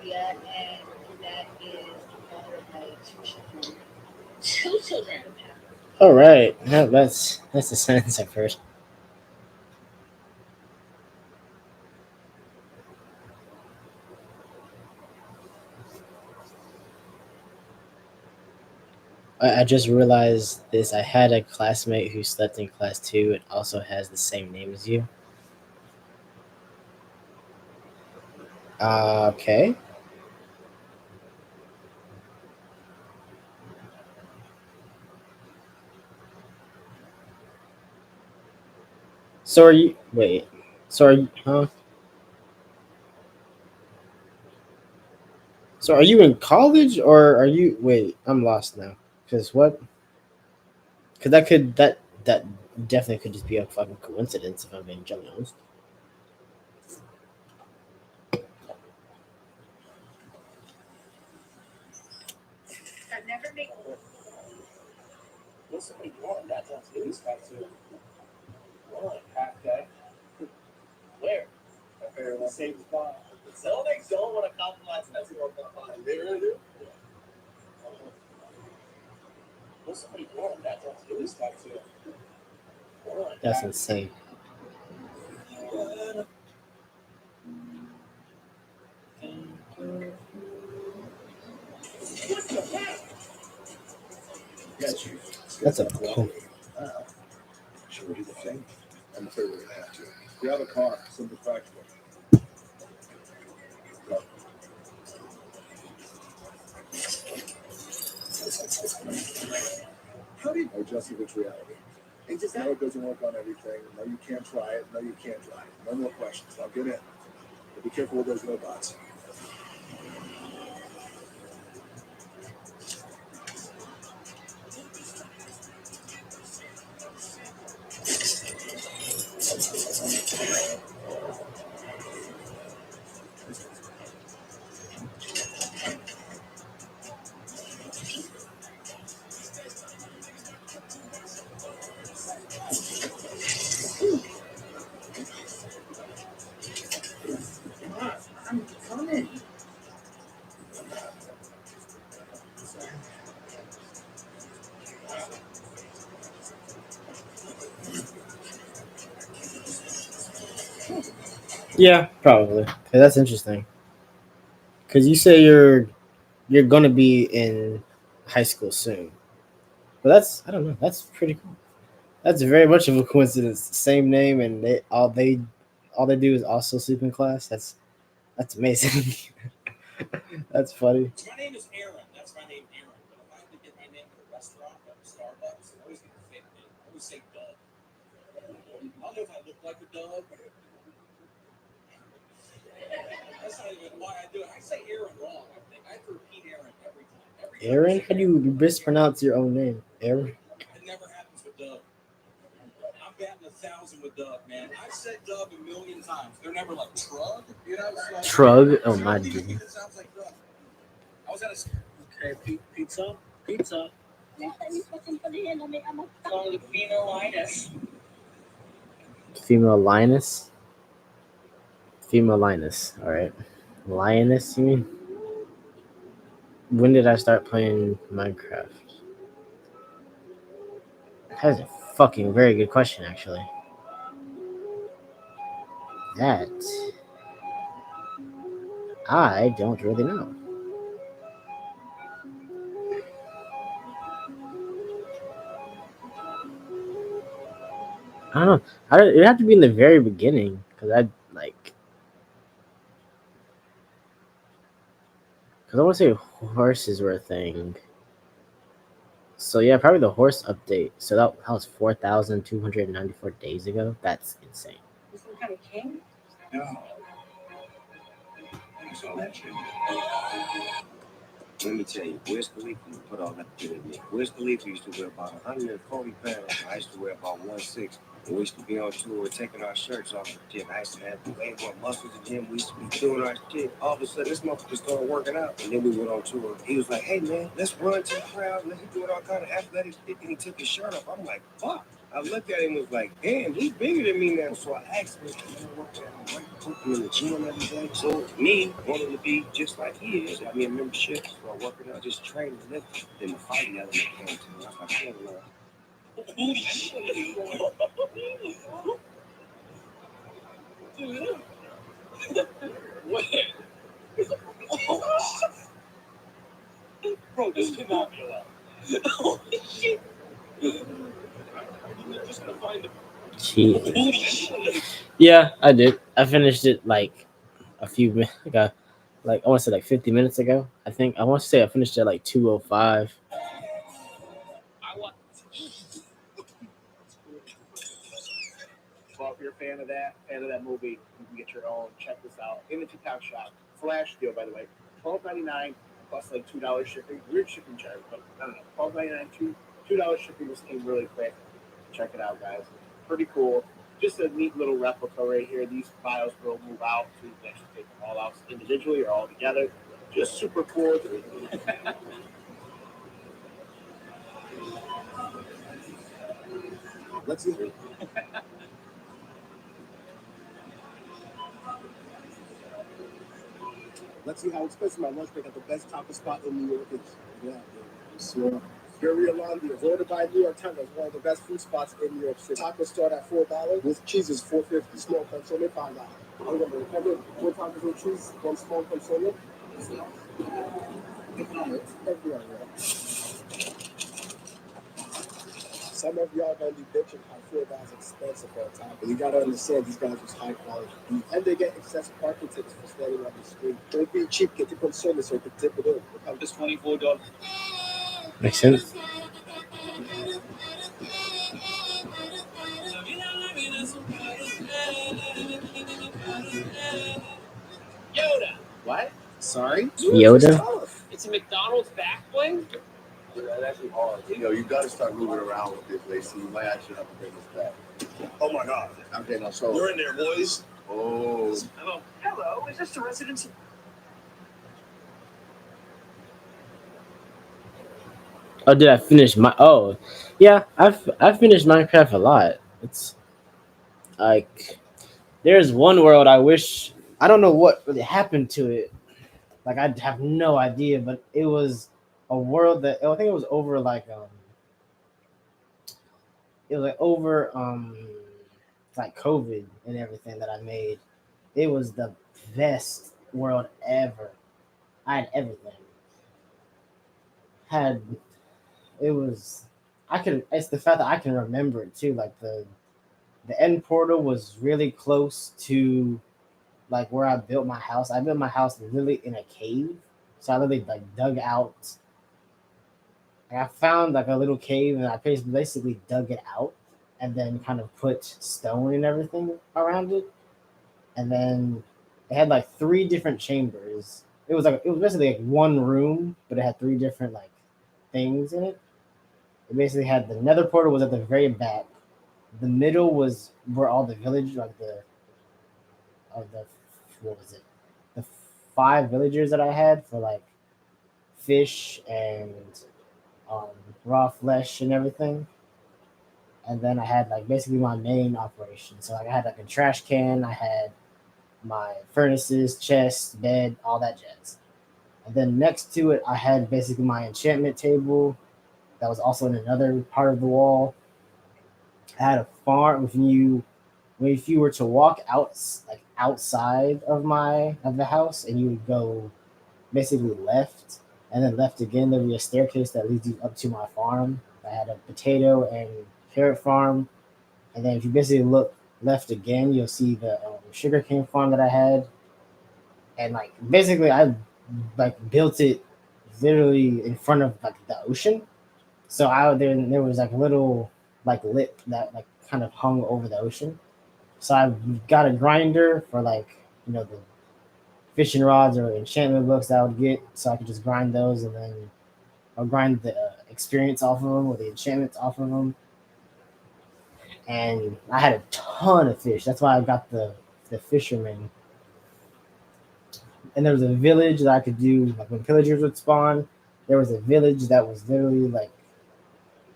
Yeah, and that is the father of my 2 children. 2 children. All right, yeah, that's the sentence I've heard. I just realized this. I had a classmate who slept in class 2 and also has the same name as you. Okay. So are you? Wait. So are you? Huh? So are you in college or are you? Wait, I'm lost now. Cause what? Cause that definitely could just be a fucking coincidence if I'm being genuine honest. I've never made. What's somebody doing? That sounds good. He's got to. Well, half day. Where? The same spot. So they don't want to compromise. That's what I'm They really do. What's somebody doing? That sounds good. He's got to. Well, That's insane. what's the plan? Got you. That's a Should we do the thing? I'm afraid we're gonna have to. Grab a car, something practical. Go. How do you know Jessica's reality? It just know it doesn't work on everything. No, you can't try it. No, you can't try it. No more questions. Now get in. But be careful with those robots. I'm coming. Yeah, probably. 'Cause that's interesting. Cause you say you're gonna be in high school soon. But that's I don't know. That's pretty cool. That's very much of a coincidence. Same name, and they do is also sleep in class. That's amazing. That's funny. My name is Aaron. That's my name, Aaron. But if I have to get my name at a restaurant, like Starbucks, I always get the fake name. I always say Doug. I don't know if I look like a Doug. That's not even why I do it. I say Aaron wrong, I think. I repeat Aaron every time. Every time Aaron, how do you mispronounce your own name? Aaron. It never happens with Doug. I'm batting 1,000 with Doug, man. I've said Doug a million times. They're never like Trug, you know? So Trug? Oh my Trug, dude. it sounds like Doug. I was at a pizza. Filipino Linus. Female Linus. Female Linus. All right. Lioness, you mean? When did I start playing Minecraft? That is a fucking very good question, actually. That I don't really know. I don't know. It'd have to be in the very beginning because because I want to say horses were a thing. So yeah, probably the horse update. So that was 4,294 days ago. That's insane. You some kind of king? No. It's all that shit. Let me tell you, Wiz Khalifa put all that shit in me. Wiz Khalifa used to weigh about 140 pounds. I used to weigh about 160. We used to be on tour taking our shirts off the gym. I used to have way more muscles than him. We used to be doing our shit. All of a sudden, this motherfucker started working out. And then we went on tour. He was like, hey, man, let's run to the crowd. Let's do all kind of athletic shit. And he took his shirt off. I'm like, fuck. I looked at him and was like, damn, he's bigger than me now. So I asked him, can I work out? Put him in the gym every day. So me, wanting to be just like he is, got me a membership. So I working out, just training, lifting. Then the fighting element came to me. I was like, hell no. Holy shit. Wait. Bro, this cannot be allowed. Holy shit. You're just gonna find him. Jeez. Holy shit. Yeah, I did. I finished it like a few minutes ago. Like I want to say like 50 minutes ago. I think I want to say I finished it at like 2:05. I want. Well, if you're a fan of that movie, you can get your own. Check this out. In the TikTok shop. Flash deal, by the way. $12.99 plus like $2 shipping. Weird shipping charge, but I don't know. $12.99, $2 shipping. This came really quick. Check it out, guys. Pretty cool. Just a neat little replica right here. These files will move out, so you can actually take them all out individually or all together. Just super cool. Let's see. Let's see how expensive my lunch break at the best taco spot in New York is. Yeah, so Gary Alondia, voted by New York Times as one of the best food spots in New York City. Tacos start at $4, with cheese is $4.50. Small console, $5. I'm gonna recover 4 tacos with cheese, 1 small console. It's everywhere. Some of y'all gonna be bitching how $4 expensive for a taco. But you gotta understand these guys was high quality. And they get excessive parking tickets for standing on the street. Don't be cheap, get the console so you can tip it in. I'm just $24. Makes sense. Yoda. What? Sorry? Yoda. It's a McDonald's back bling. That's actually hard. You gotta start moving around with this, Lacey. You might actually have to bring this back. Oh my god. Okay, now so. You're in there, boys. Oh. Hello, is this the residence? Oh, did I finish my? Oh, yeah. I've finished Minecraft a lot. It's like there's one world I wish I don't know what really happened to it. Like I have no idea, but it was a world that I think it was over it was like over like COVID and everything that I made. It was the best world ever. I had everything. Had it was I can it's the fact that I can remember it too. Like the end portal was really close to like where I built my house. I built my house literally in a cave. So I literally like dug out. Like, I found like a little cave and I basically dug it out and then kind of put stone and everything around it. And then it had like 3 different chambers. It was basically like one room, but it had 3 different like things in it. It basically had the nether portal was at the very back. The middle was where all the village like the what was it? The 5 villagers that I had for like fish and um, raw flesh and everything. And then I had like basically my main operation. So like I had like a trash can, I had my furnaces, chest, bed, all that jazz. And then next to it, I had basically my enchantment table that was also in another part of the wall. I had a farm. If you were to walk out like outside of the house, and you would go basically left, and then left again. There'd be a staircase that leads you up to my farm. I had a potato and carrot farm, and then if you basically look left again, you'll see the sugarcane farm that I had, and like basically I like built it literally in front of like the ocean. So out there was like a little like lip that like kind of hung over the ocean. So I got a grinder for like the fishing rods or enchantment books that I would get, so I could just grind those, and then I'll grind the experience off of them or the enchantments off of them. And I had a ton of fish. That's why I got the fisherman. And there was a village that I could do like when pillagers would spawn. There was a village that was literally like,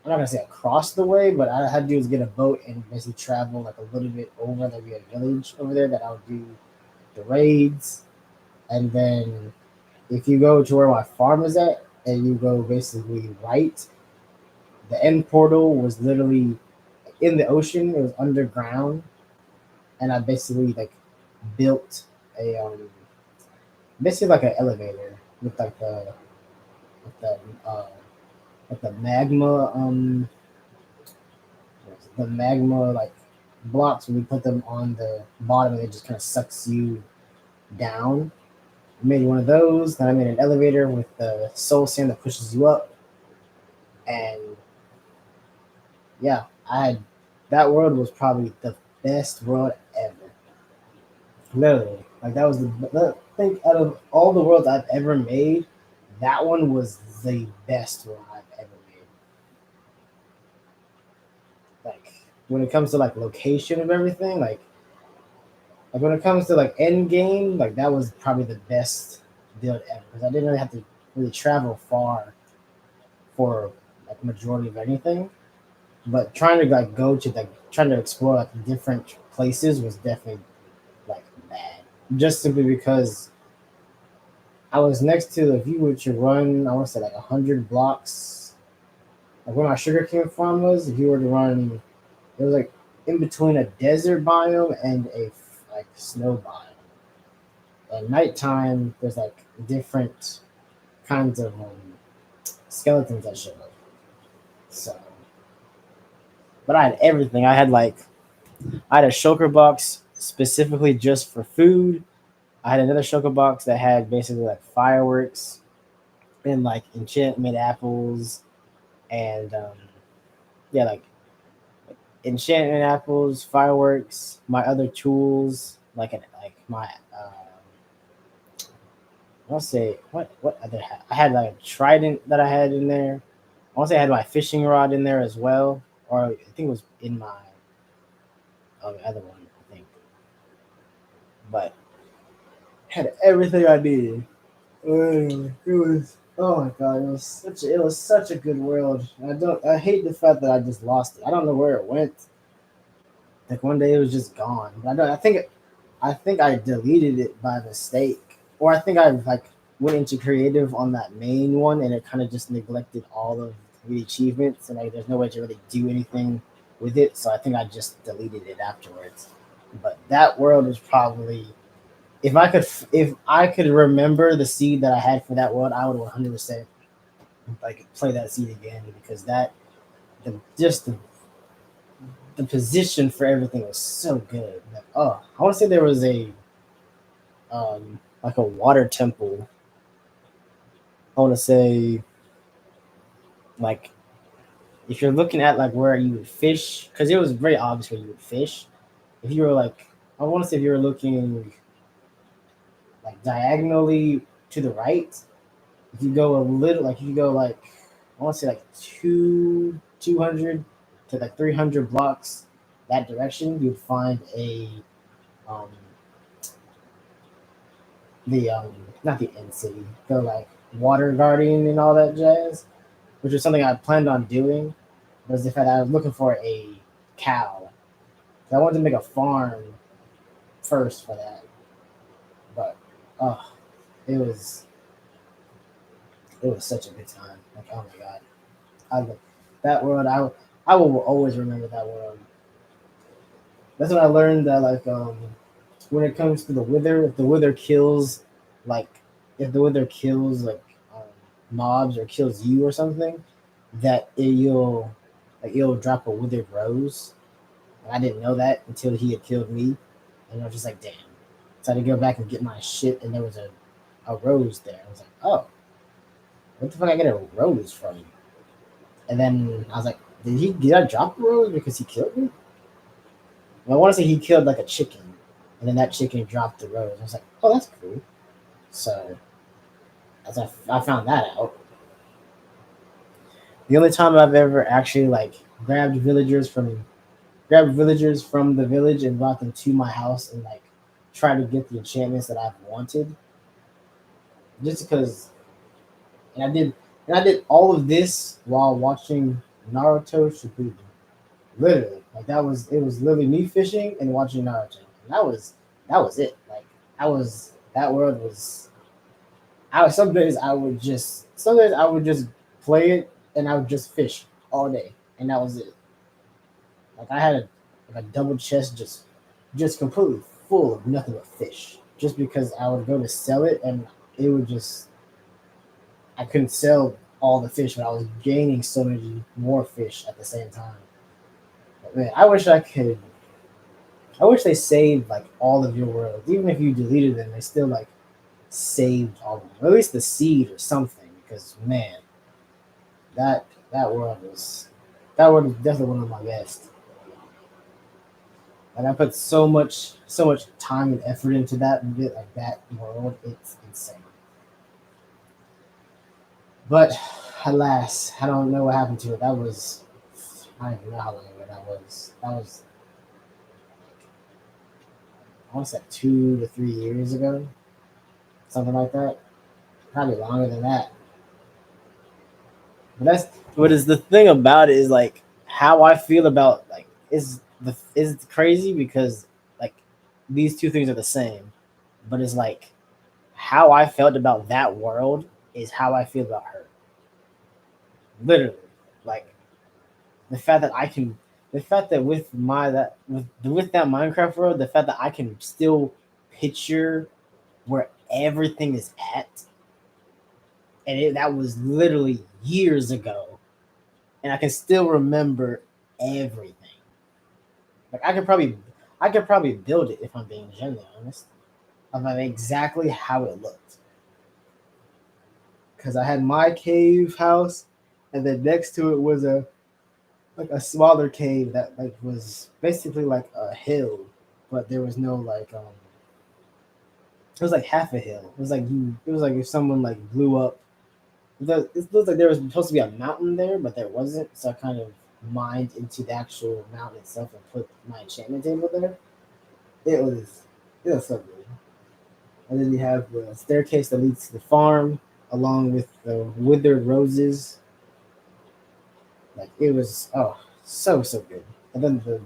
I'm not gonna say across the way, but I had to do is get a boat and basically travel like a little bit over. There'd be a village over there that I would do the raids, and then if you go to where my farm is at and you go basically right, the end portal was literally in the ocean. It was underground, and I basically like built a basically like an elevator with with the uh, like the magma like blocks. When you put them on the bottom, it just kind of sucks you down. I made one of those. Then I made an elevator with the soul sand that pushes you up, and yeah, I had that world was probably the best world ever. Literally, like that was the think out of all the worlds I've ever made, that one was the best one I've ever made. Like when it comes to like location of everything, like when it comes to like end game, like that was probably the best build ever because I didn't really have to really travel far for like majority of anything. But trying to like go to like trying to explore like different places was definitely like bad. Just simply because I was next to, if you were to run, I want to say like 100 blocks, like where my sugarcane farm was. If you were to run, it was like in between a desert biome and a like snow biome. At nighttime, there's like different kinds of skeletons that show up. So, but I had everything. I had a shulker box specifically just for food. I had another shulker box that had basically like fireworks and like enchantment apples and yeah, like enchantment apples, fireworks, my other tools, like my I'll say what other I had like a trident that I had in there. I want to say I had my fishing rod in there as well, or I think it was in my other one, I think. But had everything I needed. It was oh my god, it was such a good world. I hate the fact that I just lost it. I don't know where it went. Like one day it was just gone. But I think I deleted it by mistake, or I think I like went into creative on that main one, and it kind of just neglected all of the achievements, and like there's no way to really do anything with it. So I think I just deleted it afterwards. But that world is probably if I could remember the seed that I had for that world, I would 100% like play that seed again because that the position for everything was so good. Like, oh, I want to say there was a like a water temple. I want to say like if you're looking at like where you would fish, because it was very obvious where you would fish. If you were like, I want to say if you were looking like diagonally to the right, if you go a little, like if you go like I want to say like 200 to like 300 blocks that direction, you'd find a um the not the end city, the like water guardian and all that jazz, which was something I planned on doing. Was the fact that I was looking for a cow. So I wanted to make a farm first for that, but oh, it was it was such a good time. Like oh my god, I that world. I will always remember that world. That's when I learned that like when it comes to the wither, if the wither kills like um, mobs or kills you or something, you'll drop a withered rose. And I didn't know that until he had killed me, and I was just like, damn. So I had to go back and get my shit, and there was a rose there. I was like, oh, what the fuck? I get a rose from? And then I was like, did I drop the rose because he killed me? Well, I want to say he killed like a chicken, and then that chicken dropped the rose. I was like, oh, that's cool. So as I found that out, the only time I've ever actually like grabbed villagers from the village and brought them to my house and like try to get the enchantments that I've wanted, just because. And I did all of this while watching Naruto Shippuden. Literally, like it was literally me fishing and watching Naruto. And that was it. Like that world was. Some days I would just play it and I would just fish all day, and that was it. Like I had like a double chest just completely full of nothing but fish. Just because I would go to sell it and it would just I couldn't sell all the fish, but I was gaining so many more fish at the same time. But man, I wish they saved like all of your worlds. Even if you deleted them, they still like saved all of them. Or at least the seed or something. Because man, that that world was that world was definitely one of my best. Like I put so much time and effort into that bit like that world. It's insane. But alas, I don't know what happened to it. I don't even know how long ago that was. That was I want to say 2 to 3 years ago, something like that. Probably longer than that. But that's what is the thing about it is like how I feel about like is crazy because like these two things are the same, but it's like how I felt about that world is how I feel about her. Literally, like the fact that I can, the fact that with my that with that Minecraft world, the fact that I can still picture where everything is at, and that was literally years ago, and I can still remember everything. Like I could probably build it if I'm being genuinely honest, of like exactly how it looked. Because I had my cave house, and then next to it was a smaller cave that like was basically like a hill, but there was no like it was like half a hill. It was like if someone like blew up. It looked like there was supposed to be a mountain there, but there wasn't. So I kind of mined into the actual mountain itself and put my enchantment table there. It was it was so good. And then you have the staircase that leads to the farm, along with the withered roses. Like it was so good. And then the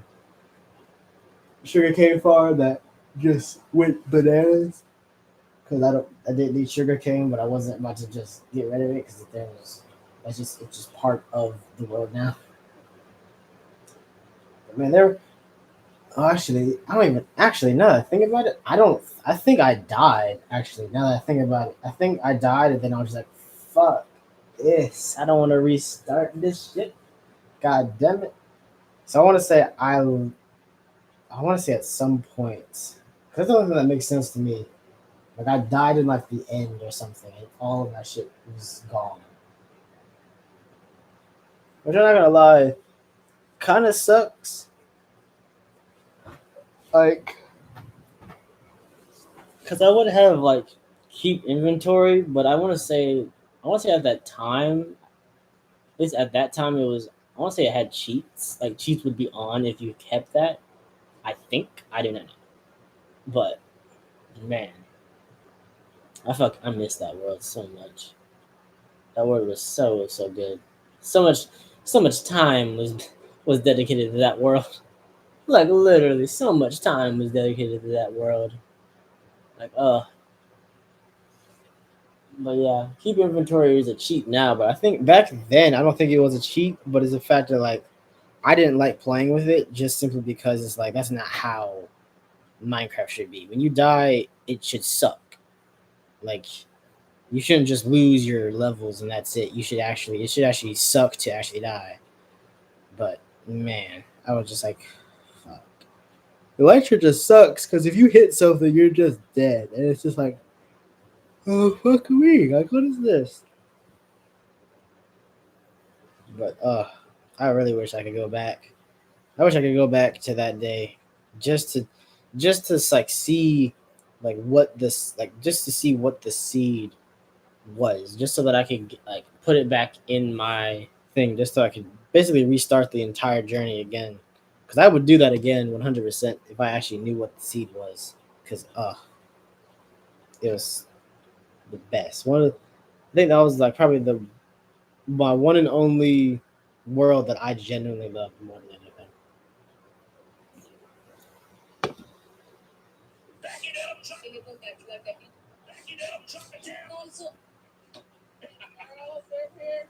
sugarcane farm that just went bananas because I didn't need sugarcane, but I wasn't about to just get rid of it because it's just part of the world now. But man, there. Oh, actually, I don't even. Actually, now that I think about it, I don't. I think I died. Actually, now that I think about it, I think I died, and then I was like, "Fuck this! I don't want to restart this shit." God damn it! So I want to say at some point, because the only thing that makes sense to me. Like I died in like the end or something, and all of my shit was gone. Which I'm not gonna lie, kind of sucks. Like, because I would have like keep inventory, but I want to say at that time, at least at that time, it was. I want to say it had cheats. Like cheats would be on if you kept that. I think I didn't know, but man, I miss that world so much. That world was so good. So much so much time was dedicated to that world. Like literally, so much time was dedicated to that world. Like but yeah, keep inventory is a cheat now. But I think back then, I don't think it was a cheat, but it's a fact that like I didn't like playing with it just simply because it's like Minecraft should be. When you die, it should suck. Like you shouldn't just lose your levels and that's it. It should actually suck to actually die. But man, I was just like, fuck. Elytra just sucks because if you hit something, you're just dead, and it's just like, oh fuck me, like what is this? But I really wish I could go back. I wish I could go back to that day, just to, like see, like what this like just to see what the seed was, just so that I could like put it back in my thing, just so I could basically restart the entire journey again. Because I would do that again 100% if I actually knew what the seed was. Because it was the best. I think that was like probably my one and only world that I genuinely loved more than anything. Back it up, chop it down. Back it up, chop it down.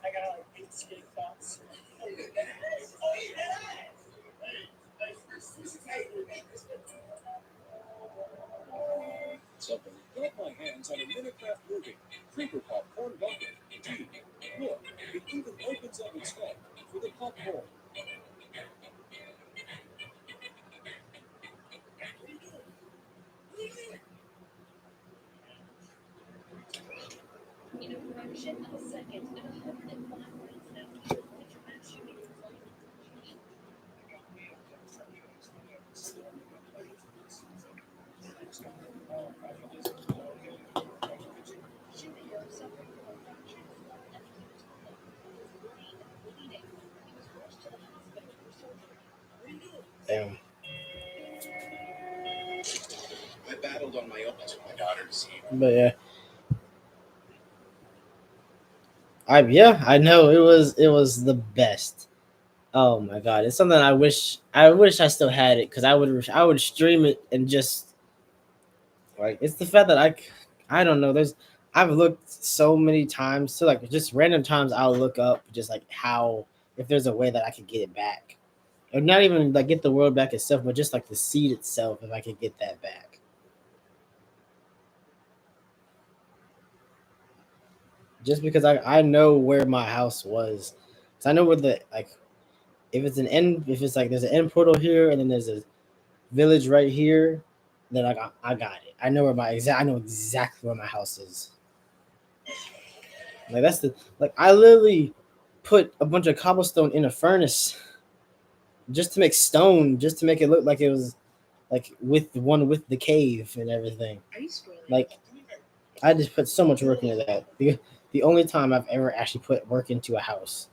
I got like 8 skate thoughts. Oh, yeah. Something got my hands on a Minecraft movie. Creeper popcorn bucket. Dude, look, it even opens up its head for the popcorn. Damn. I battled on my own to my daughter to see. But yeah. I know it was the best. Oh my god, it's something I wish I still had it because I would stream it and just like it's the fact that I don't know. I've looked so many times to like just random times I'll look up just like how if there's a way that I could get it back or not even like get the world back itself, but just like the seed itself if I could get that back. Just because I know where my house was, so I know where the like if it's like there's an end portal here and then there's a village right here, then I got it. I know exactly where my house is. Like that's the like I literally put a bunch of cobblestone in a furnace just to make stone, just to make it look like it was like with the one with the cave and everything. Like I just put so much work into that. The only time I've ever actually put work into a house.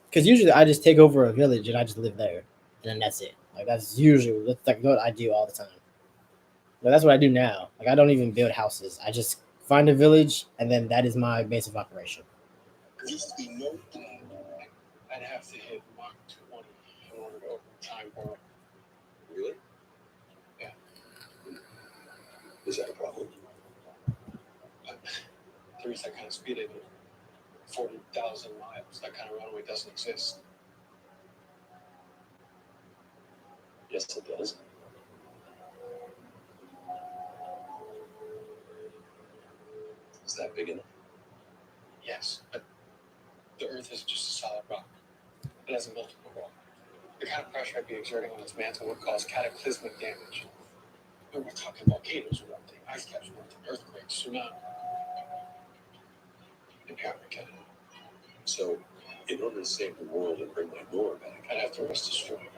Because usually I just take over a village and I just live there, and then that's it. Like that's like what I do all the time. But that's what I do now. Like I don't even build houses. I just find a village, and then that is my base of operation. There used to be no I'd have to hit Mach 20 in order to open the time portal. Really? Yeah. Is that a problem? But to reach that kind of speed, I need 40,000 miles. That kind of runway doesn't exist. Yes, it does. Is that big enough? Yes, but the Earth is just a solid rock. It has a multiple rock. The kind of pressure I'd be exerting on its mantle would cause cataclysmic damage. But we're talking volcanoes erupting, ice caps melting, earthquakes, tsunami. Maybe Armageddon. So, in order to save the world and bring my Nora back, I'd have to risk destroying it.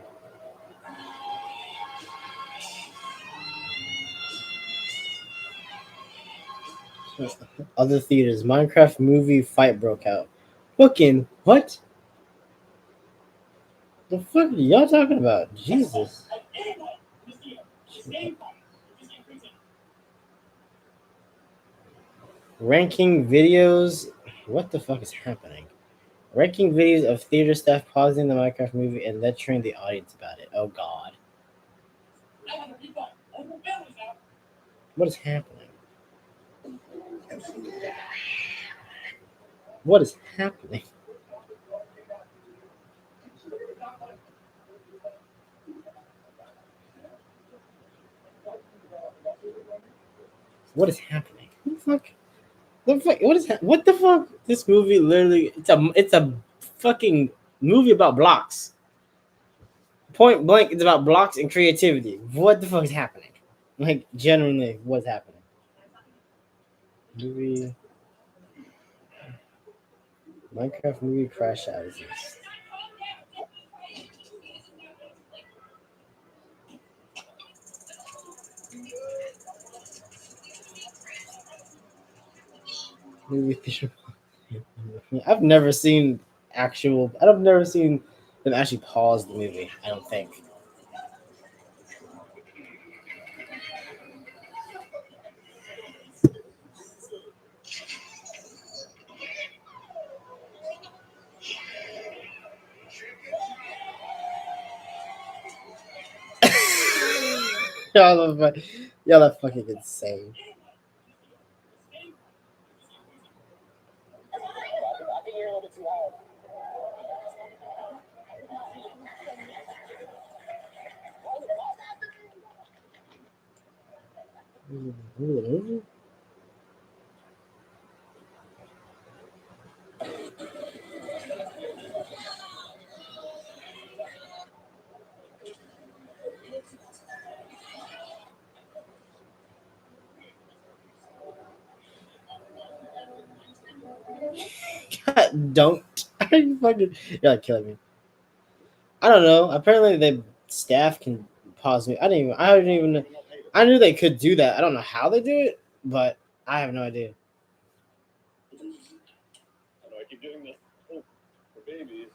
Other theaters, Minecraft movie fight broke out. Fucking what? The fuck are y'all talking about? Jesus. Ranking videos. What the fuck is happening? Ranking videos of theater staff pausing the Minecraft movie and lecturing the audience about it. Oh god. What is happening? What is happening? What is happening? What the fuck? What the fuck? This movie literally it's a fucking movie about blocks. Point blank, it's about blocks and creativity. What the fuck is happening? Like genuinely, what's happening? Movie Minecraft movie crash houses. Movie theater. I've never seen I've never seen them actually pause the movie. I don't think. Y'all are fucking insane. Don't. Are you fucking? You're like killing me. I don't know. Apparently, the staff can pause me. I didn't even. I knew they could do that. I don't know how they do it, but I have no idea. How do I keep doing this? Oh, for babies.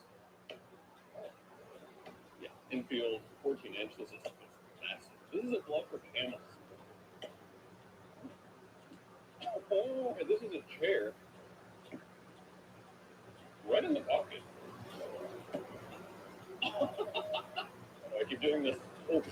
Yeah, infield 14-inch. This is massive. This is a glove for camels. Oh, and this is a chair. Right in the pocket. How do I keep doing this? Oh.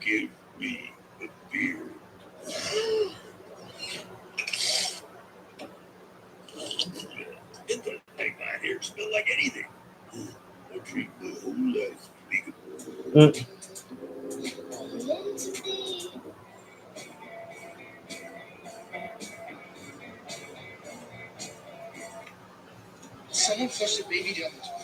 Give me the beer. It doesn't make my hair smell like anything. I drink my whole life. Someone flushed a baby down the toilet.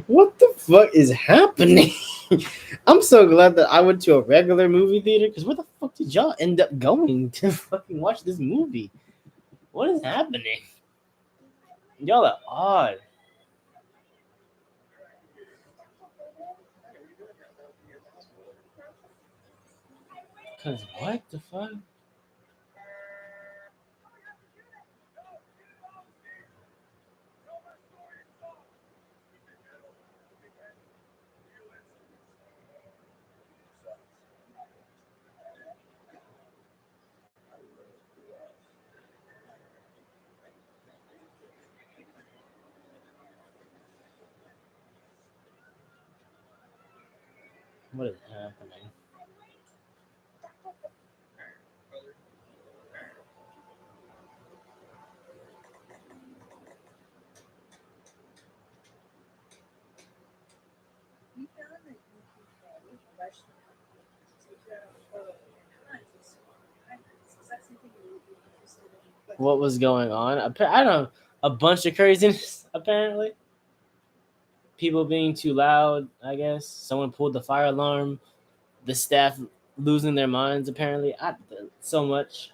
What the fuck is happening? I'm so glad that I went to a regular movie theater because where the fuck did y'all end up going to fucking watch this movie? What is happening? Y'all are odd. Cause what the fuck? What is happening? What was going on? I don't know. A bunch of craziness, apparently. People being too loud, I guess. Someone pulled the fire alarm. The staff losing their minds, apparently. So much.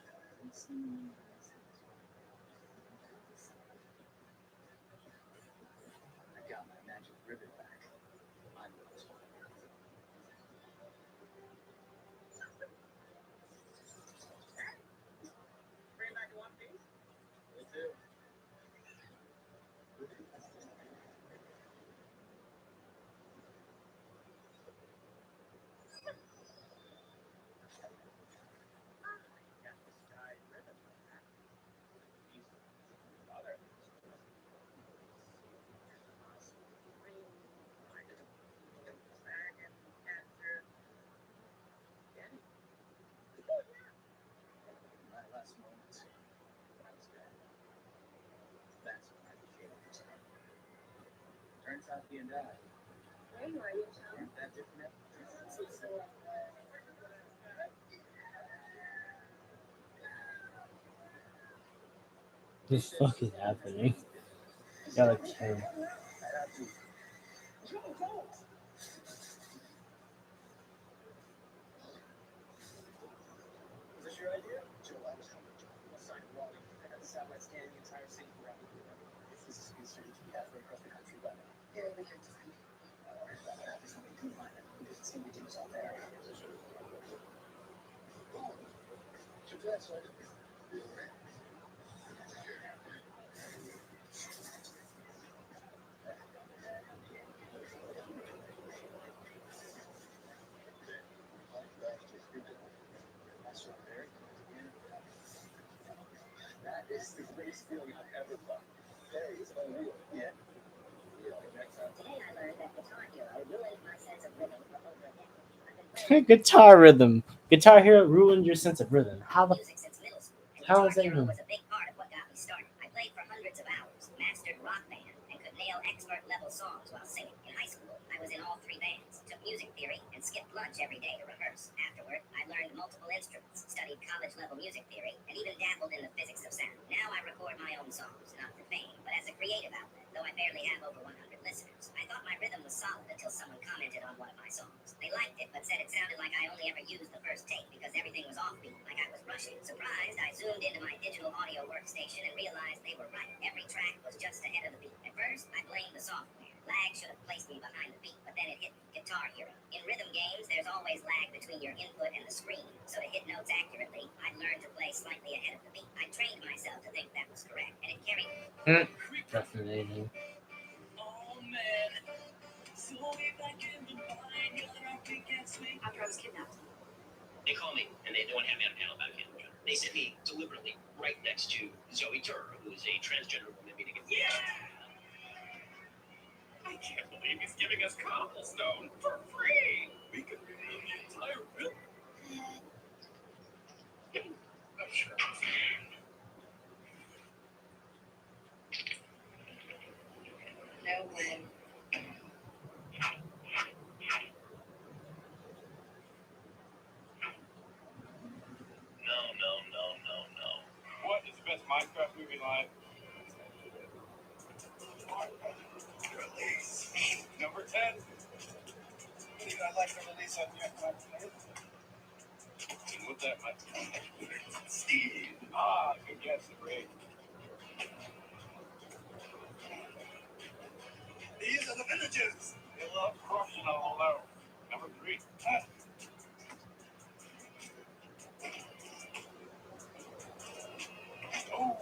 Happy and Dad. Hey, are you child? Aren't that different? The fuck is happening? Gotta kill. Is this your idea? Joe, I was helping Joe. Assign Wally. I got the satellite scanning the entire city for rapid movement. This is considered to be halfway across the country by now. You're over here tonight. There's no way to find it. Because it seemed to do us all there. That is the greatest feeling I've ever felt. That is unreal. Yeah. Today I learned that Guitar Hero ruined my sense of rhythm for over a decade. I've been playing Guitar rhythm. Guitar Hero ruined your sense of rhythm. How the music since middle school, and How Guitar is that Hero even- was a big part of what got me started. I played for hundreds of hours, mastered Rock Band, and could nail expert-level songs while singing. In high school, I was in all three bands, took music theory, and skipped lunch every day to rehearse. Afterward, I learned multiple instruments, studied college-level music theory, and even dabbled in the physics of sound. Now I record my own songs, not for fame, but as a creative outlet, though I barely have over 100 listeners. I thought my rhythm was solid until someone commented on one of my songs. They liked it, but said it sounded like I only ever used the first take because everything was offbeat, like I was rushing. Surprised, I zoomed into my digital audio workstation and realized they were right. Every track was just ahead of the beat. At first, I blamed the software. Lag should have placed me behind the beat, but then it hit Guitar Hero. In rhythm games, there's always lag between your input and the screen, so to hit notes accurately, I learned to play slightly ahead of the beat. I trained myself to think that was correct, and it carried. Fascinating. Oh man. So if I can find your pick and swing. After I was kidnapped. They call me, and they don't have me on a panel about Canada. They sent me deliberately right next to Zoe Tur, who is a transgender woman meeting. Yeah! I can't believe he's giving us cobblestone for free. We could rebuild the entire building. I'm sure. No way. No. What is the best Minecraft movie live? Number 10. I'd like to release on your platform. And with that, my Steve. Ah, good guess. Great. These are the villagers. They love crushing all over. Number 3. Oh.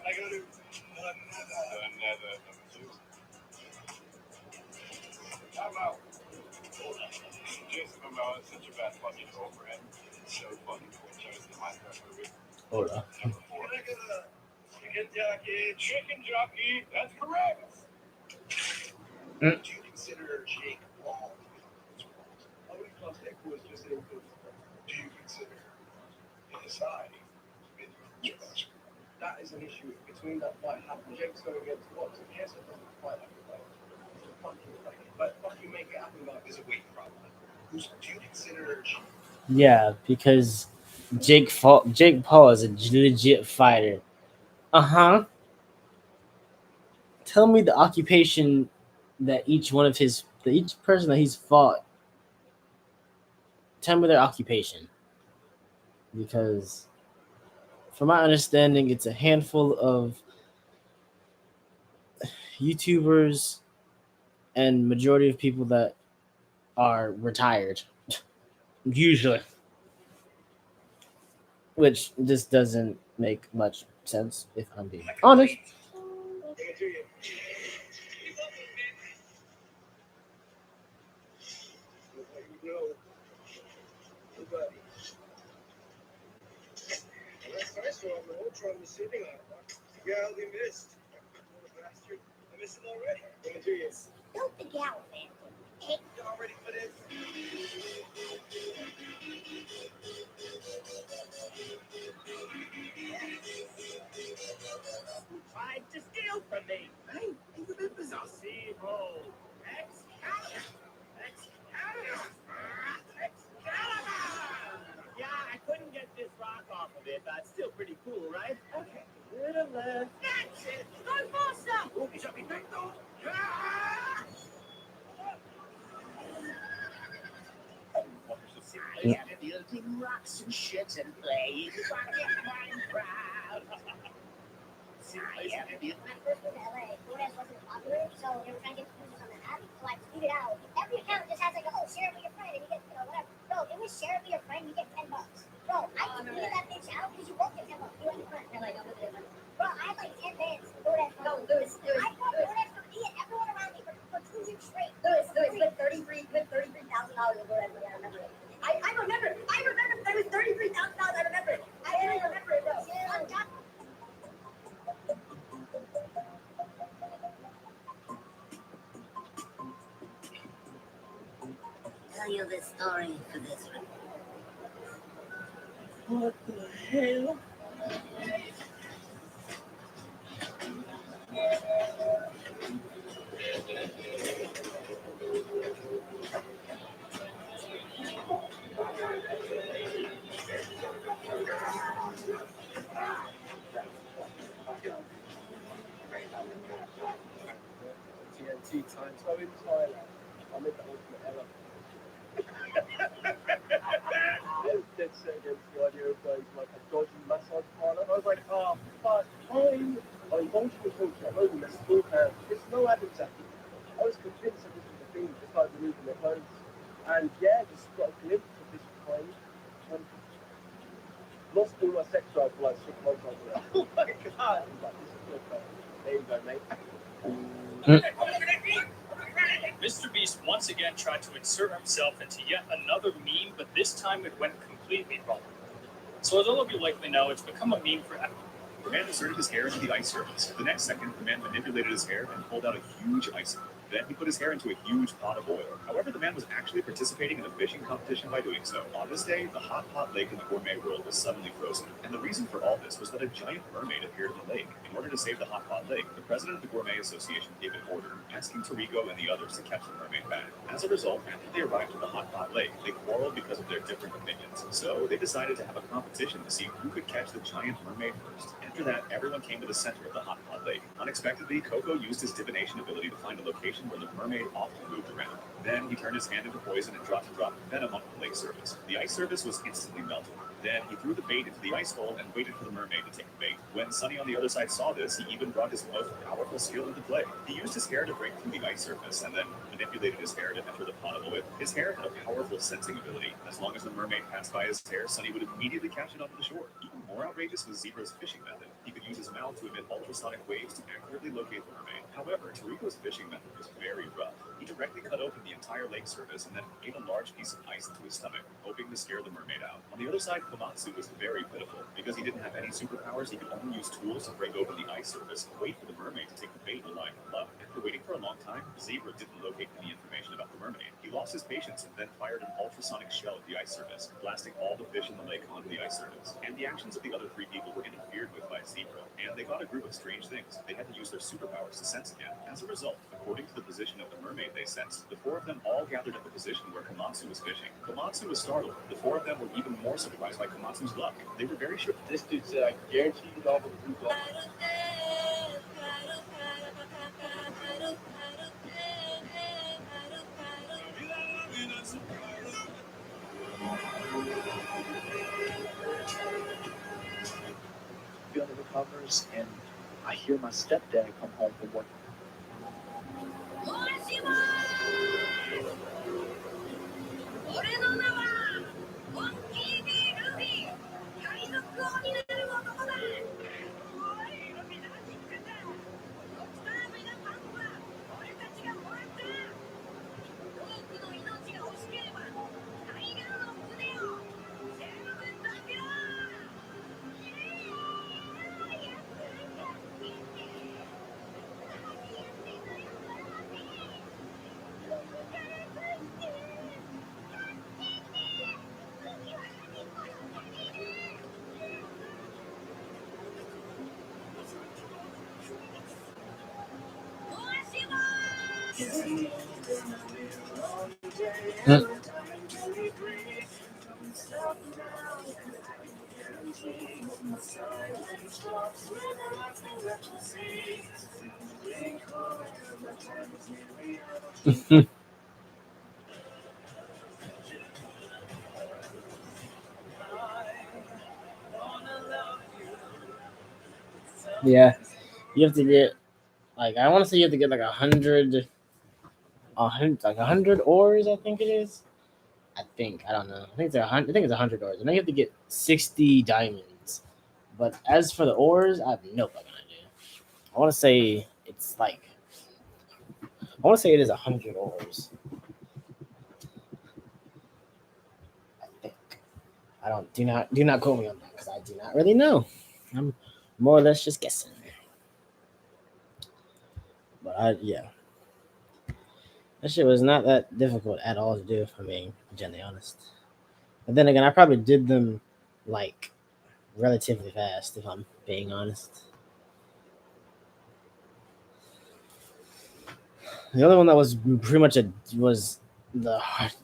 I go to Another number 2. Time out. Jason Momoa is such a bad fucking girlfriend. It's so fucking cool. Chose the Minecraft movie. Hold on. Number 4. Can I get a chicken jockey? Chicken jockey. That's correct. Do you consider Jake Paul? I would class Jake Paul as just an influencer. Do you consider ASI? Yes. That is an issue between that fight happening. Jake's going against boxing. Yes, it doesn't fight like a fight. It's a fucking fight. But fucking make it happen like there's a weight problem. Do you consider Yeah, because Jake Paul is a legit fighter. Uh-huh. Tell me the occupation that each person that he's fought. Tell me their occupation. Because from my understanding, it's a handful of YouTubers and majority of people that are retired. Usually. Which just doesn't make much sense if I'm being honest. Galley missed. Bastard. I missed it already. Going to you. Don't the gal, man. Hey, You already put in. a bit, but still pretty cool, right? Okay, little left. That's it. Go faster. Oh, he's up in there. Yeah. Building rocks and shit and playing Minecraft. My first move to LA, DoorDash wasn't popular, so they were trying to get users on the app. So I tweeted out, every account just has like, oh, share it with your friend, and you get, whatever. Bro, it was share it with your friend, you get $10. Bro, I tweeted that bitch out because you won't get $10. You and your friend. They're like, bro, I had like 10 bands for DoorDash. No, Lewis. I bought DoorDash for me and everyone around me for 2 weeks straight. Lewis, with $33,000 in DoorDash money. I remember it. I remember there was $33,000. I remember it. I remember it, bro. On top. Tell you this story for this one. What the hell? TNT times. I'm in Thailand. I made the ultimate error. I was dead set against the idea of going to like a dodgy massage parlor. I was like, oh, fuck, fine. I wanted to talk to a homeless beforehand. It's no Adam's apple. I was convinced that this was the thing, just started removing their clothes. And yeah, just got a glimpse of this plane. Lost all my sex drive for like 6 months after that. Oh my god! I was like, this is good, man. There you go, mate. Mr. Beast once again tried to insert himself into yet another meme, but this time it went completely wrong. So as all of you likely know, it's become a meme for The man inserted his hair into the ice surface. The next second, the man manipulated his hair and pulled out a huge icicle. Then he put his hair into a huge pot of oil. However, the man was actually participating in a fishing competition by doing so. On this day, the hot pot lake in the gourmet world was suddenly frozen. And the reason for all this was that a giant mermaid appeared in the lake. In order to save the hot pot lake, the president of the Gourmet Association gave an order, asking Tarico and the others to catch the mermaid back. As a result, after they arrived at the hot pot lake, they quarreled because of their different opinions. So they decided to have a competition to see who could catch the giant mermaid first. After that, everyone came to the center of the hot pot lake. Unexpectedly, Coco used his divination ability to find a location where the mermaid often moved around. Then he turned his hand into poison and dropped a drop of venom on the lake surface. The ice surface was instantly melted. Then he threw the bait into the ice hole and waited for the mermaid to take the bait. When Sunny on the other side saw this, he even brought his most powerful skill into play. He used his hair to break through the ice surface and then manipulated his hair to enter the pot of oil. His hair had a powerful sensing ability. As long as the mermaid passed by his hair, Sunny would immediately catch it onto the shore. Even more outrageous was Zebra's fishing method. He could use his mouth to emit ultrasonic waves to accurately locate the mermaid. However, Tarico's fishing method was very rough. He directly cut open the entire lake surface and then ate a large piece of ice into his stomach, hoping to scare the mermaid out. On the other side, Komatsu was very pitiful. Because he didn't have any superpowers, he could only use tools to break open the ice surface and wait for the mermaid to take the bait in line with luck. After waiting for a long time, Zebra didn't locate any information about the mermaid. He lost his patience and then fired an ultrasonic shell at the ice surface, blasting all the fish in the lake onto the ice surface. And the actions of the other 3 people were interfered with by Zebra, and they got a group of strange things. They had to use their superpowers to sense again. As a result, according to the position of the mermaid they sensed, the 4 of them all gathered at the position where Komatsu was fishing. Komatsu was startled. The 4 of them were even more surprised by Komatsu's luck. They were very sure. This dude said, I guarantee you all the blue ball. Be under the covers, and I hear my stepdad come home from work. Yeah, you have to get like I want to say you have to get like like 100 ores. I think it is. I think I don't know. I think it's 100. I think it's 100 ores, and then you have to get 60 diamonds. But as for the ores, I have no fucking idea. I want to say it's like I want to say it is 100 ores. I think. I don't do not quote me on that because I do not really know. I'm more or less just guessing. But yeah, that shit was not that difficult at all to do. If I'm being genuinely honest. But then again, I probably did them like relatively fast. If I'm being honest. The other one that was pretty much was the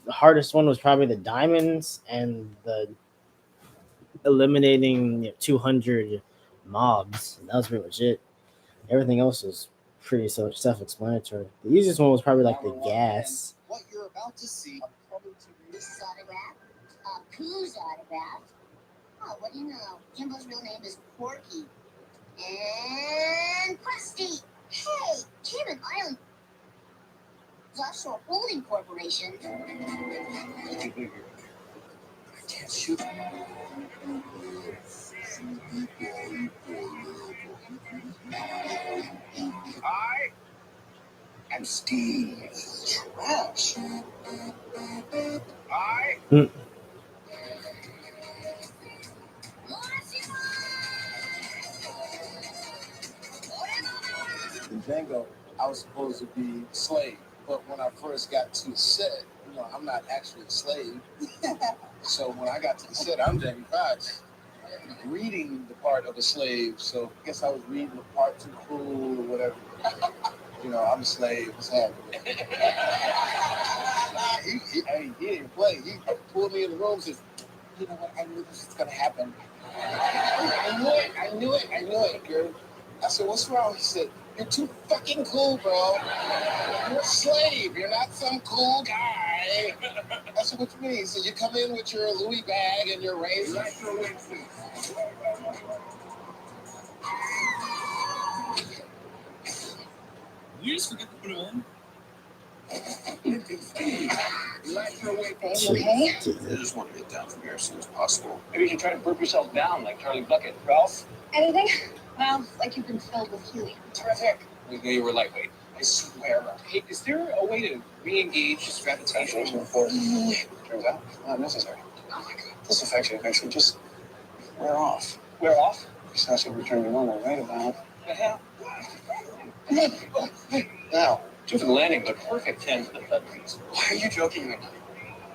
hardest one was probably the diamonds and the eliminating 200 mobs. And that was pretty much it. Everything else was pretty self-explanatory. The easiest one was probably like the gas. What you're about to see, this is autograph, Pooh's autograph. Oh, what do you know? Jimbo's real name is Porky. And Krusty. Hey, Cayman Island Offshore Holding Corporation. I can't shoot. I am Steve Trash. I In Django, I was supposed to be a slave, but when I first got to the set, I'm not actually a slave. So when I got to the set, I'm Jamie Foxx, reading the part of a slave. So I guess I was reading the part too cool or whatever. I'm a slave. What's happening? He didn't play. He pulled me in the room and said, you know what? I knew this was going to happen. I knew it, girl. I said, what's wrong? He said, you're too fucking cool, bro. You're a slave. You're not some cool guy. I said, what you mean? He said, you come in with your Louis bag and your razor. You just forget to put it on. Babe, you okay? I just want to get down from here as soon as possible. Maybe you should try to burp yourself down like Charlie Bucket. Ralph? Anything? Well, like you've been filled with helium. Terrific. We knew you were lightweight. I swear. Hey, is there a way to re-engage this gravitation? Turns out, not necessary. Oh my god. This affection eventually just wear off. Wear off? Besides, will return to normal, right about? The hell? Now, two for the landing, but perfect 10 for the Federations. Why are you joking right now?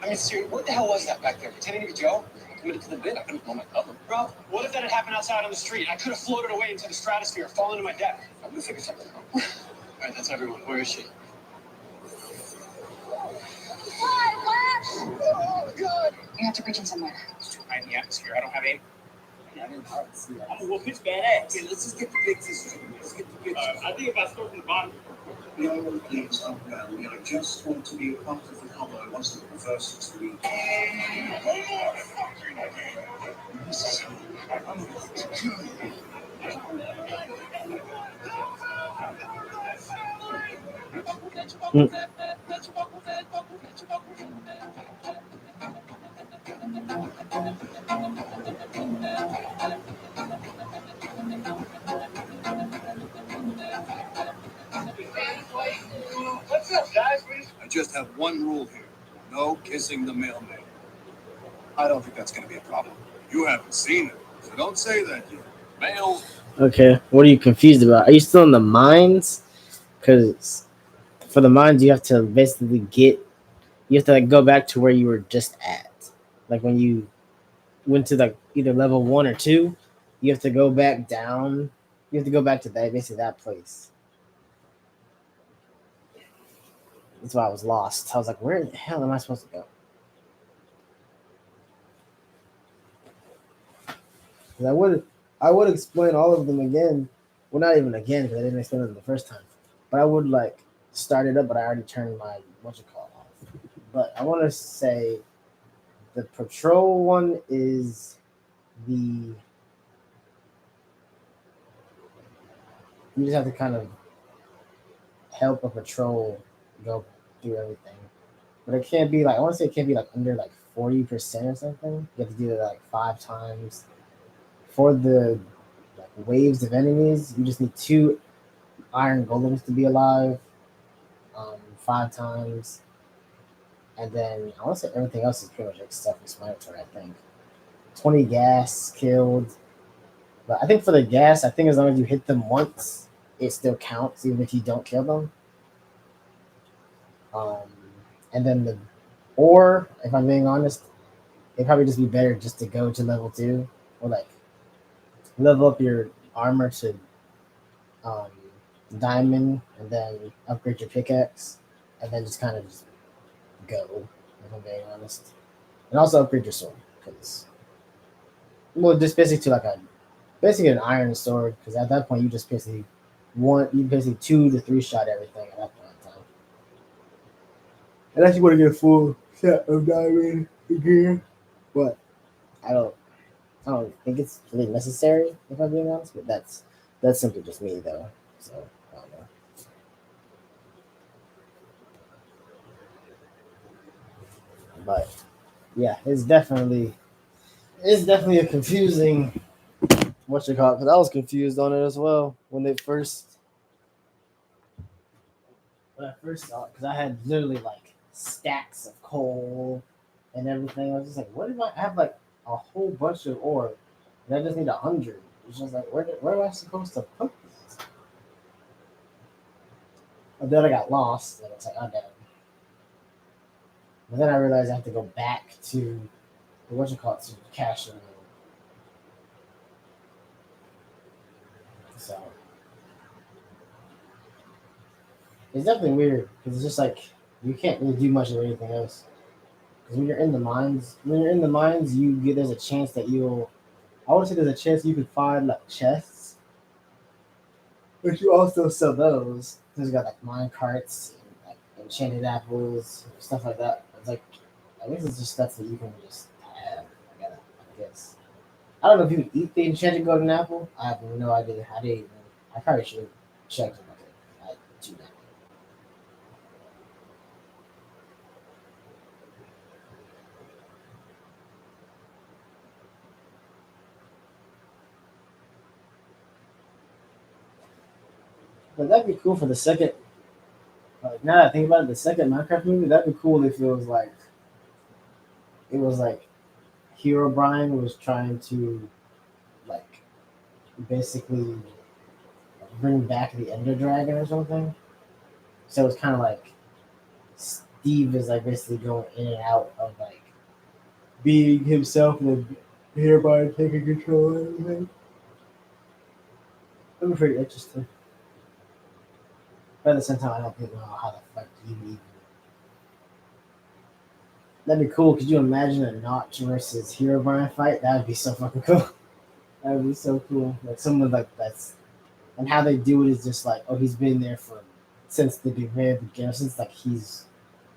I mean, seriously, what the hell was that back there? Pretending to be Joe? I committed to the bid. I couldn't blow my cover. Bro, what if that had happened outside on the street? I could have floated away into the stratosphere, fallen to my death. I'm gonna figure something out. All right, that's everyone. Where is she? Oh, God! You have to reach in somewhere. It's too high in the atmosphere. I don't have aim. I didn't see that. I'm gonna whoop his bad ass. Okay, let's just get the pictures. Let's get the pictures. I think if I start from the bottom. We are pleased to welcome. I just want to be a part of the combo once the reverse to be. What's up, guys? I just have one rule here: no kissing the mailman. I don't think that's going to be a problem. You haven't seen it, so don't say that yet. Mail. Okay, what are you confused about? Are you still in the mines? Because for the mines, you have to basically you have to like go back to where you were just at. Like when you went to like either level 1 or 2, you have to go back down. You have to go back to that basically that place. That's why I was lost. I was like, where the hell am I supposed to go? 'Cause I would explain all of them again. Well, not even again because I didn't explain them the first time. But I would like start it up, but I already turned my what you call off. But I want to say the patrol one is the you just have to kind of help a patrol go through everything. But it can't be like I want to say it can't be like under like 40% or something. You have to do it like 5 times. For the like waves of enemies, you just need 2 iron golems to be alive, 5 times, and then I want to say everything else is pretty much like self-explanatory. I think 20 gas killed, but I think for the gas, I think as long as you hit them once, it still counts even if you don't kill them. Um, and then the or if I'm being honest, it'd probably just be better just to go to level 2 or like level up your armor to um, diamond and then upgrade your pickaxe and then just kind of just go. If I'm being honest, and also upgrade your sword because well, just basically to like a basically an iron sword because at that point you just basically you basically 2 to 3 shot everything at that point in time. Unless you want to get a full set of diamond gear, but I don't I don't think it's really necessary if I'm being honest. But that's simply just me though. So I don't know. But yeah, it's definitely a confusing what you call it because I was confused on it as well when I first saw it because I had literally like stacks of coal and everything. I was just like, what if I have like a whole bunch of ore and I just need 100? It's just like where am I supposed to put these? And then I got lost and it's like, oh damn. But then I realized I have to go back to the what you call it to cash in. So it's definitely weird because it's just like you can't really do much of anything else. Because when you're in the mines, you get there's a chance that you'll. I would say there's a chance you could find like chests, but you also sell those. There's got like mine carts, and, like enchanted apples, stuff like that. It's like I guess it's just stuff that you can just have. I guess. I don't know if you eat the enchanted golden apple. I have no idea how they even. I probably should have checked it. I do not. But that'd be cool for the second. Like now that I think about it, the second Minecraft movie, that'd be cool if it was like Hero Brian was trying to like basically bring back the Ender Dragon or something. So it's kind of like Steve is like basically going in and out of like being himself and then Hero Brian taking control of everything. That'd be pretty interesting. But at the same time, I don't think know how the fuck you even. That'd be cool. Could you imagine a Notch versus Hero Brian fight? That would be so fucking cool. That would be so cool. Like someone like that's and how they do it is just like, oh, he's been there for since the very beginning, since like he's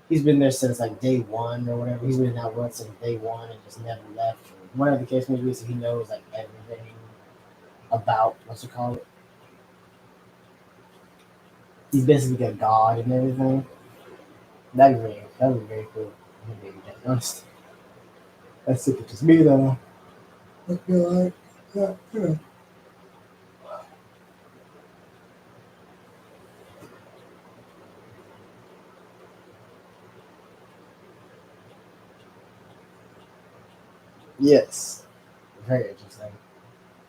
been there since like day one or whatever. He's been in that world since day one and just never left. Or whatever the case may be, so he knows like everything about what's it called. He's basically a god and everything. That'd be very cool. To be honest, that's super just me though. I feel like yeah. Yes, very interesting.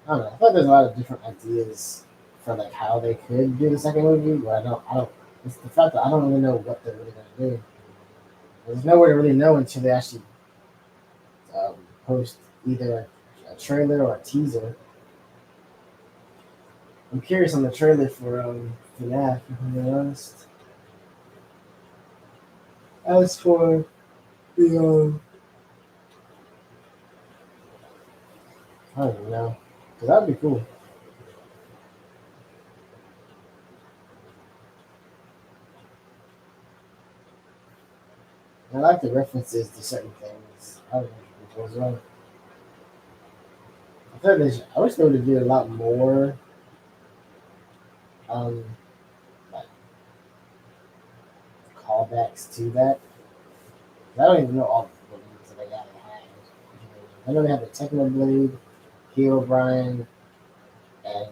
I don't know. I feel like there's a lot of different ideas for like how they could do the second movie, but I don't. It's the fact that I don't really know what they're really gonna do. There's nowhere to really know until they actually um, post either a trailer or a teaser. I'm curious on the trailer for that. If I'm being honest. As for the I don't even know. Cause that'd be cool. I like the references to certain things. I don't know as well. I feel like I wish they would have did a lot more um like callbacks to that. I don't even know all the names that they gotta have. I know they have the Technoblade, Hero Brian, and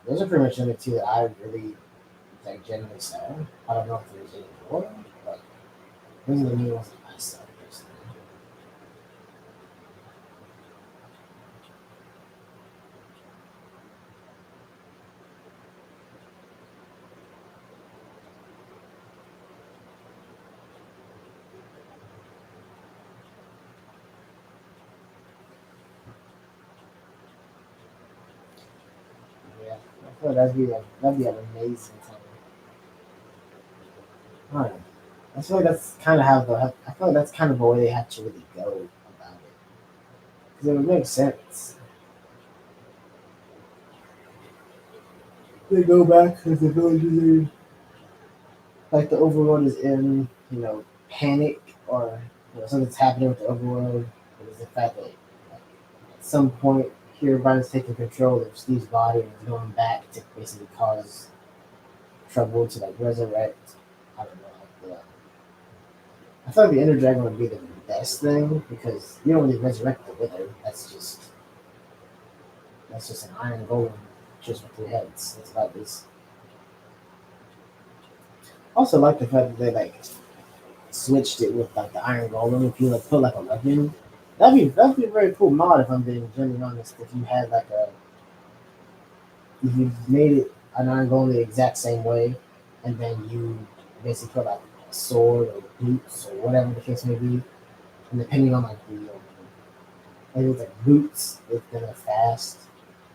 those are pretty much the only two that I really like genuinely saw. I don't know if there's any more, but those are the new ones that I saw personally. Yeah, I feel like that'd be an amazing time. Alright. I feel like that's kind of how the I feel like that's kind of the way they have to really go about it because it would make sense. They go back because the villages are like the overworld is in panic or something's happening with the overworld. It is the fact that at some point Herobrine's taking control of Steve's body and is going back to basically cause trouble to like resurrect. I don't know. I feel like the Ender Dragon would be the best thing because you don't really resurrect the Wither. That's just an iron golem just with two heads. That's about this. Also like the fact that they like switched it with like the iron golem. If you like put like a weapon, that'd be a very cool mod if I'm being genuinely honest. If you made it an iron golem the exact same way, and then you basically put like a sword or boots or whatever the case may be, and depending on like the maybe it's like boots if they're fast.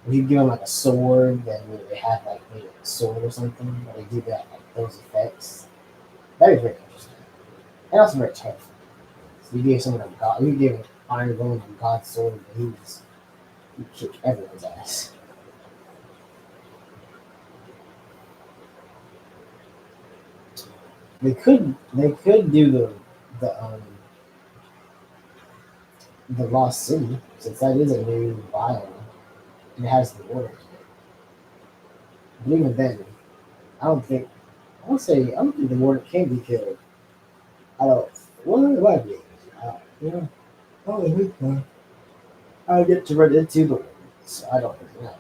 If you give them like a sword, then they have like maybe a sword or something, or they do that like those effects. That'd be very interesting. And also very terrifying. So you gave someone a god, you gave Iron Golem a god sword, and he kick everyone's ass. They could do the Lost City since that is a new biome and it has the water in it. But even then, I don't think I don't think the water can be killed. I don't. Well, it might be. Yeah. Oh, I think so. I get to run into the water, so I don't really know.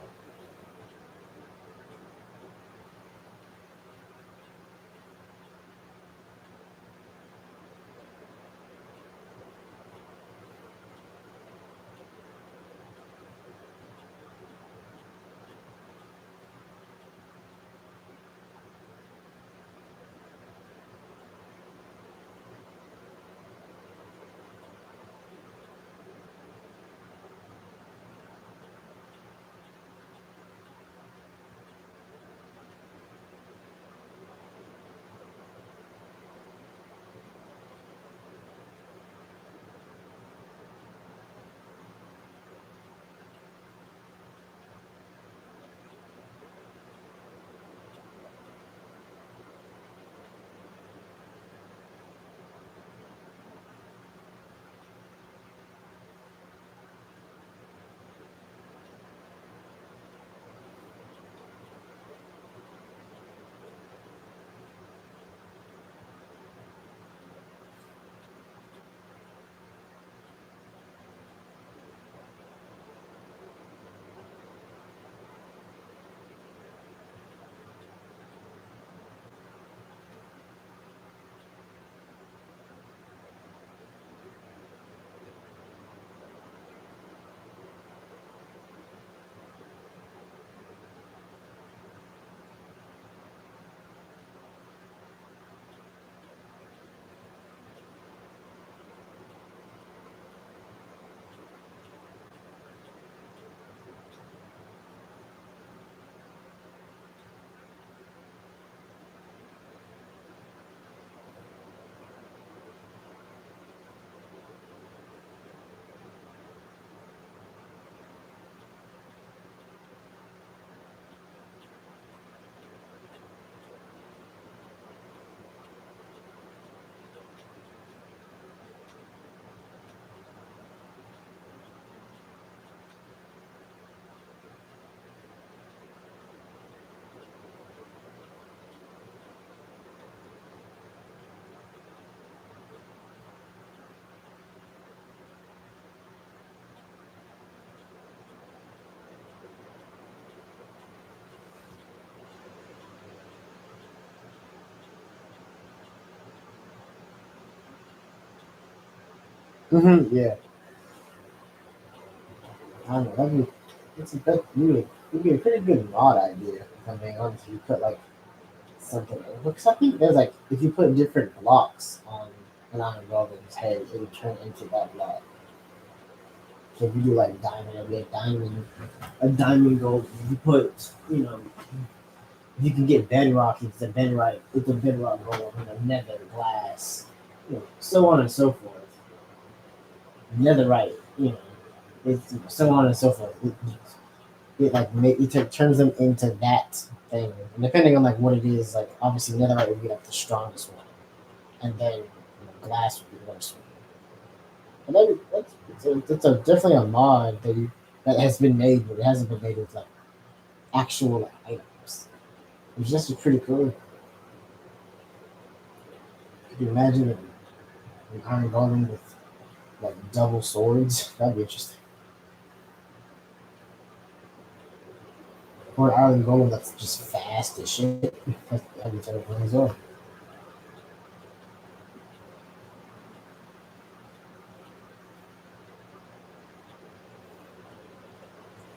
Yeah. I don't know. That'd be a pretty good mod idea. If I'm being honest, you put like something. Because I think there's like if you put different blocks on an Iron Goblin's head, it would turn into that block. So if you do like diamond, it'll be a diamond gold. If you put, you can get bedrock. It's a bedrock gold and a nether glass. So on and so forth. Netherite, it's so on and so forth. It turns them into that thing. And depending on like what it is, like obviously netherite would be like the strongest one, and then glass would be the worst one. And then definitely a mod that has been made, but it hasn't been made with like actual like, items. Which is actually pretty cool. Could you imagine an Iron Golem with like double swords? That'd be interesting. Or an Iron Golem that's just fast as shit. That'd be terrifying as well.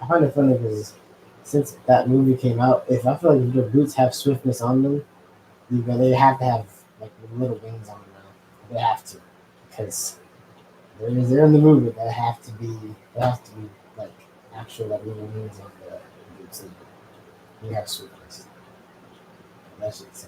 I find it funny because since that movie came out, if I feel like if your boots have swiftness on them, they have to have like little wings on them now. They have to because they're in the movie. They have to be like actual like little wings on the boots. And you have swiftness. That shit's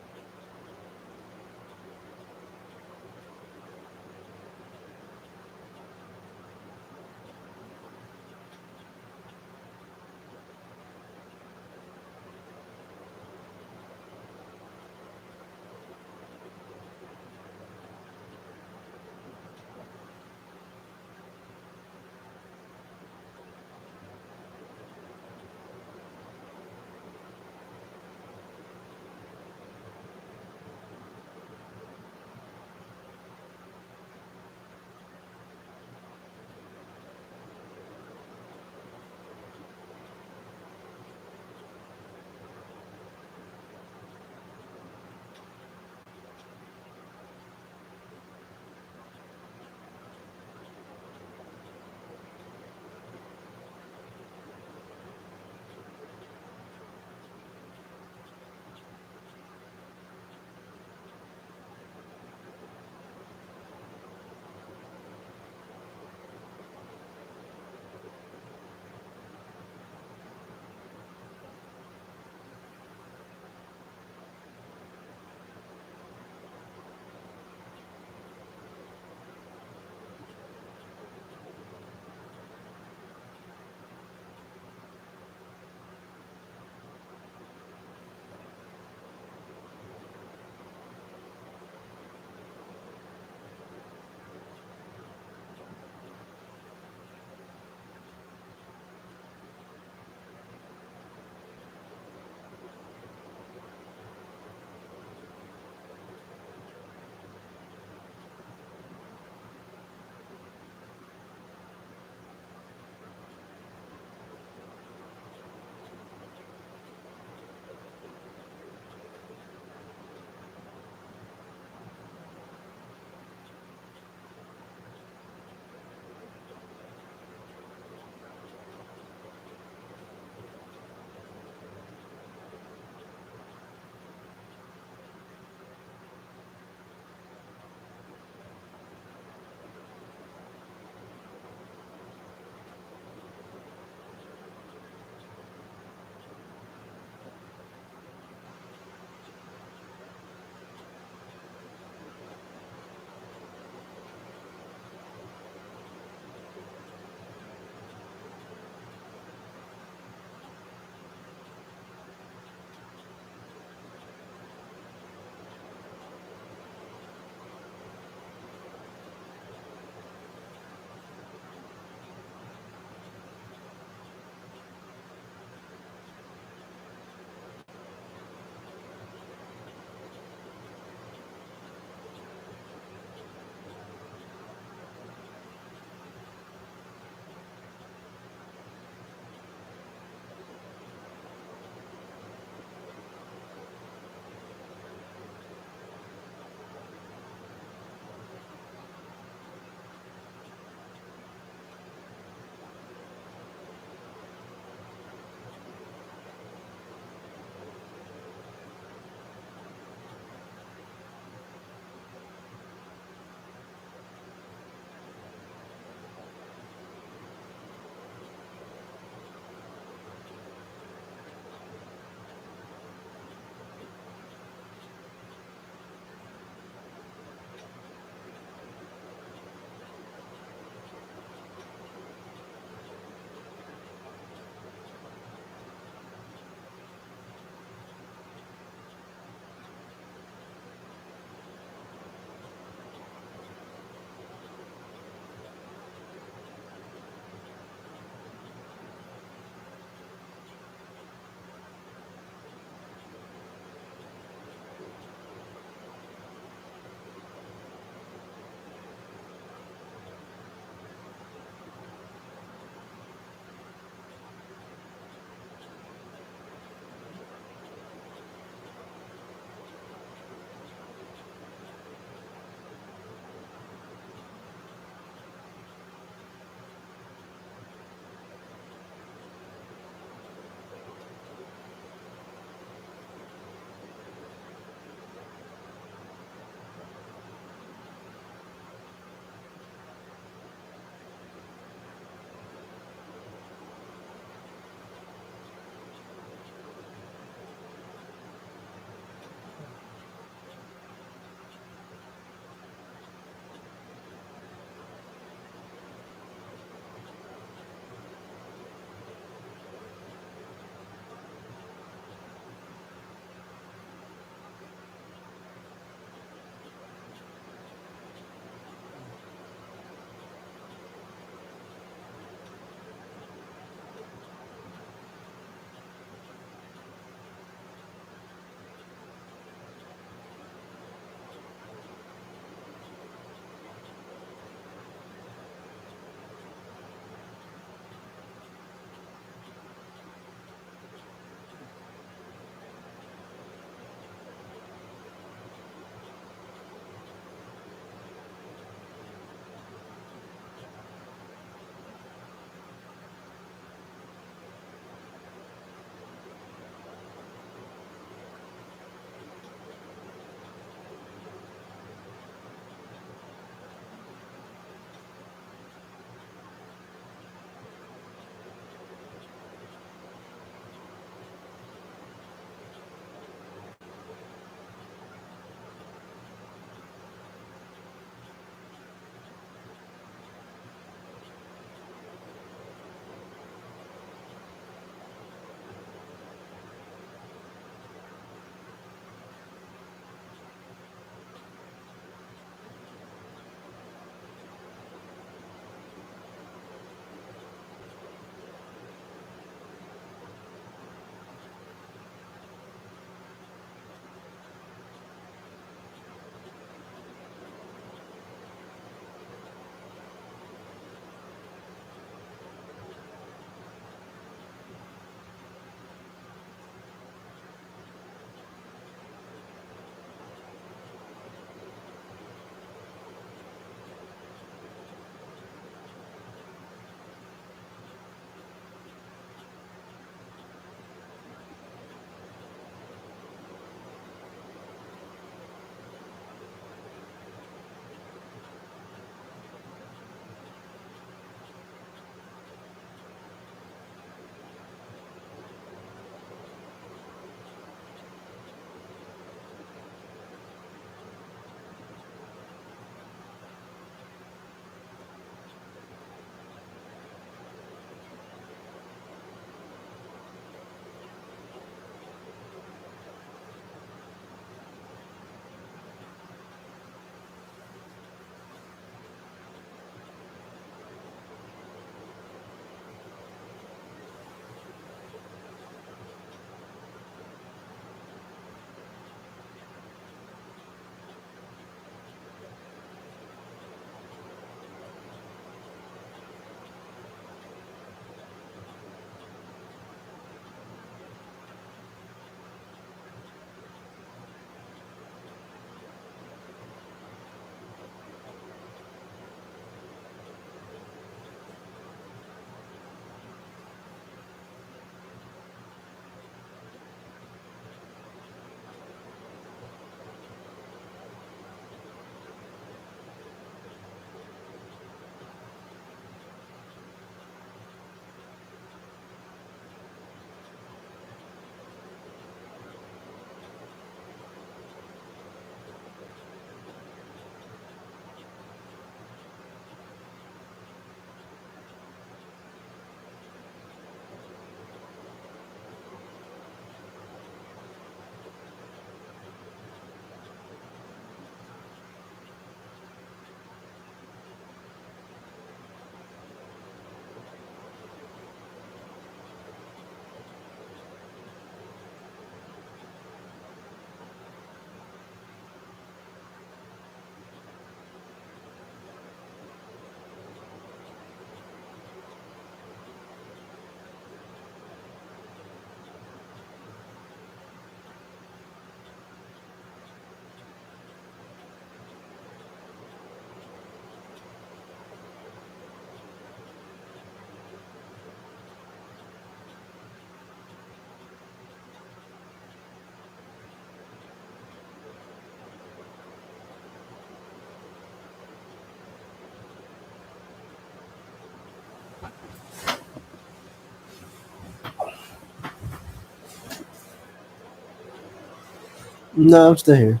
No, I'm still here.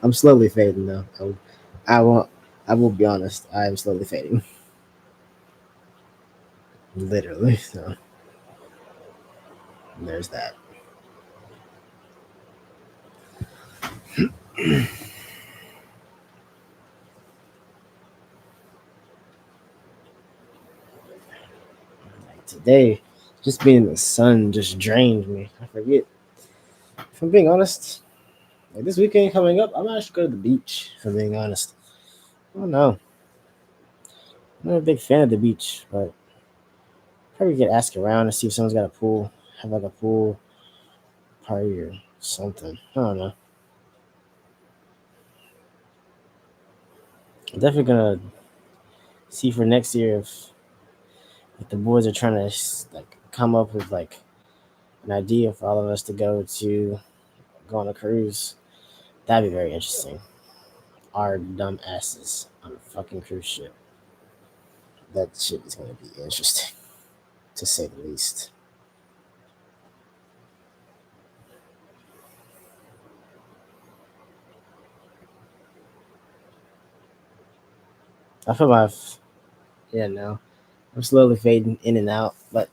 I'm slowly fading though. I won't. I will be honest. I am slowly fading. Literally. So there's that. Like today, just being in the sun just drained me. I forget. If I'm being honest, like this weekend coming up, I might actually go to the beach. If I'm being honest, I don't know. I'm not a big fan of the beach, but probably get asked around and see if someone's got a pool, have like a pool party or something. I don't know. I'm definitely gonna see for next year if the boys are trying to like come up with like an idea for all of us to go on a cruise. That'd be very interesting. Our dumb asses on a fucking cruise ship. That shit is gonna be interesting, to say the least. I feel yeah, no. I'm slowly fading in and out, but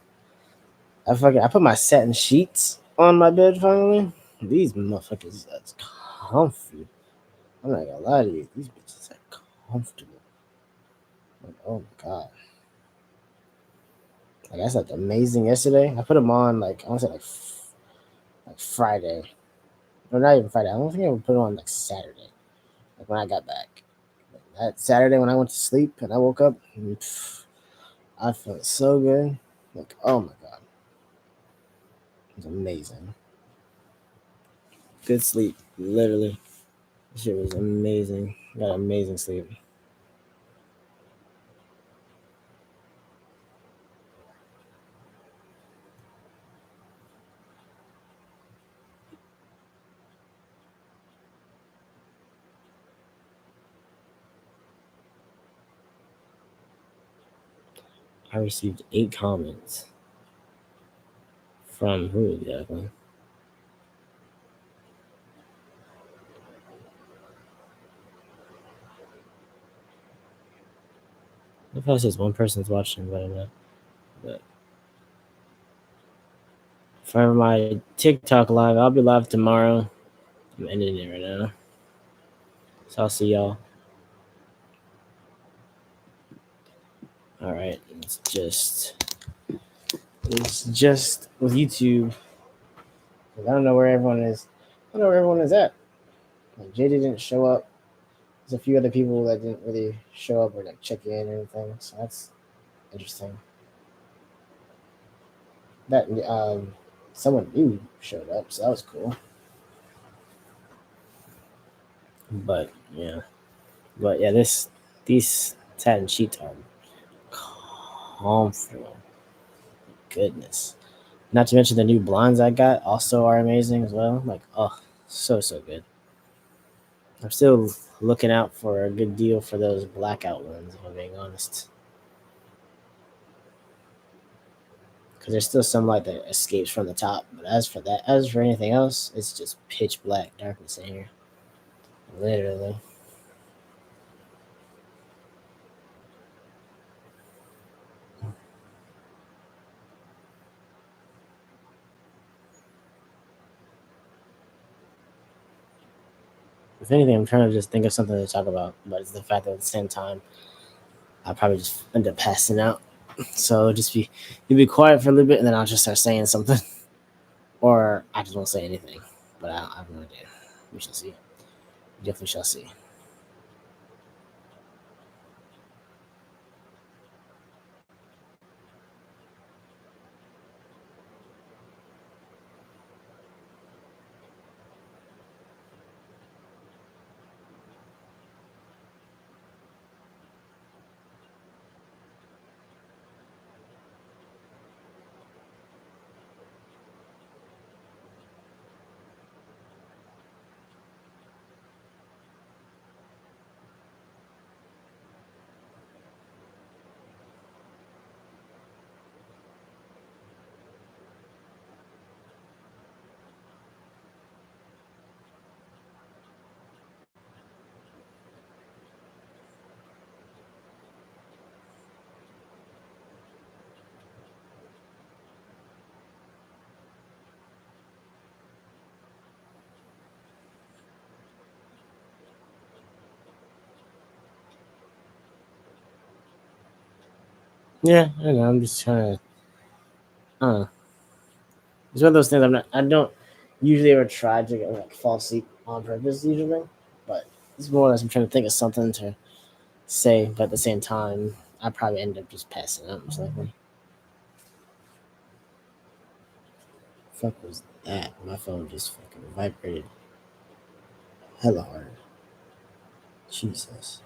I put my satin sheets on my bed finally. These motherfuckers that's comfy. I'm not gonna lie to you. These bitches are comfortable. Like, oh my god. Like I slept amazing yesterday. I put them on like I want to say like Friday. Or not even Friday. I don't think I would put them on like Saturday. Like when I got back. That Saturday when I went to sleep and I woke up, I felt so good. Like, oh my god. It was amazing. Good sleep. Literally. This shit was amazing. Got amazing sleep. I received 8 comments. From who exactly? If I says one person's watching, but I know. But for my TikTok live, I'll be live tomorrow. I'm ending it right now. So I'll see y'all. Alright. It's just with YouTube. I don't know where everyone is. I don't know where everyone is at. Like JD didn't show up. There's a few other people that didn't really show up or like check in or anything. So that's interesting. That someone new showed up, so that was cool. But yeah. But yeah, these satin sheets are comfortable. Goodness. Not to mention the new blinds I got also are amazing as well. Like, oh, so good. I'm still looking out for a good deal for those blackout ones, if I'm being honest. Because there's still some light that escapes from the top. But as for anything else, it's just pitch black darkness in here. Literally. If anything, I'm trying to just think of something to talk about, but it's the fact that at the same time, I'll probably just end up passing out. So just you'll be quiet for a little bit, and then I'll just start saying something, or I just won't say anything. But I have no idea. We shall see. We definitely shall see. Yeah, I know. I'm just trying to. It's one of those things. I don't usually ever try to like fall asleep on purpose usually, but it's more or less I'm trying to think of something to say, but at the same time, I probably end up just passing out. Most likely. Fuck was that? My phone just fucking vibrated hella hard. Jesus.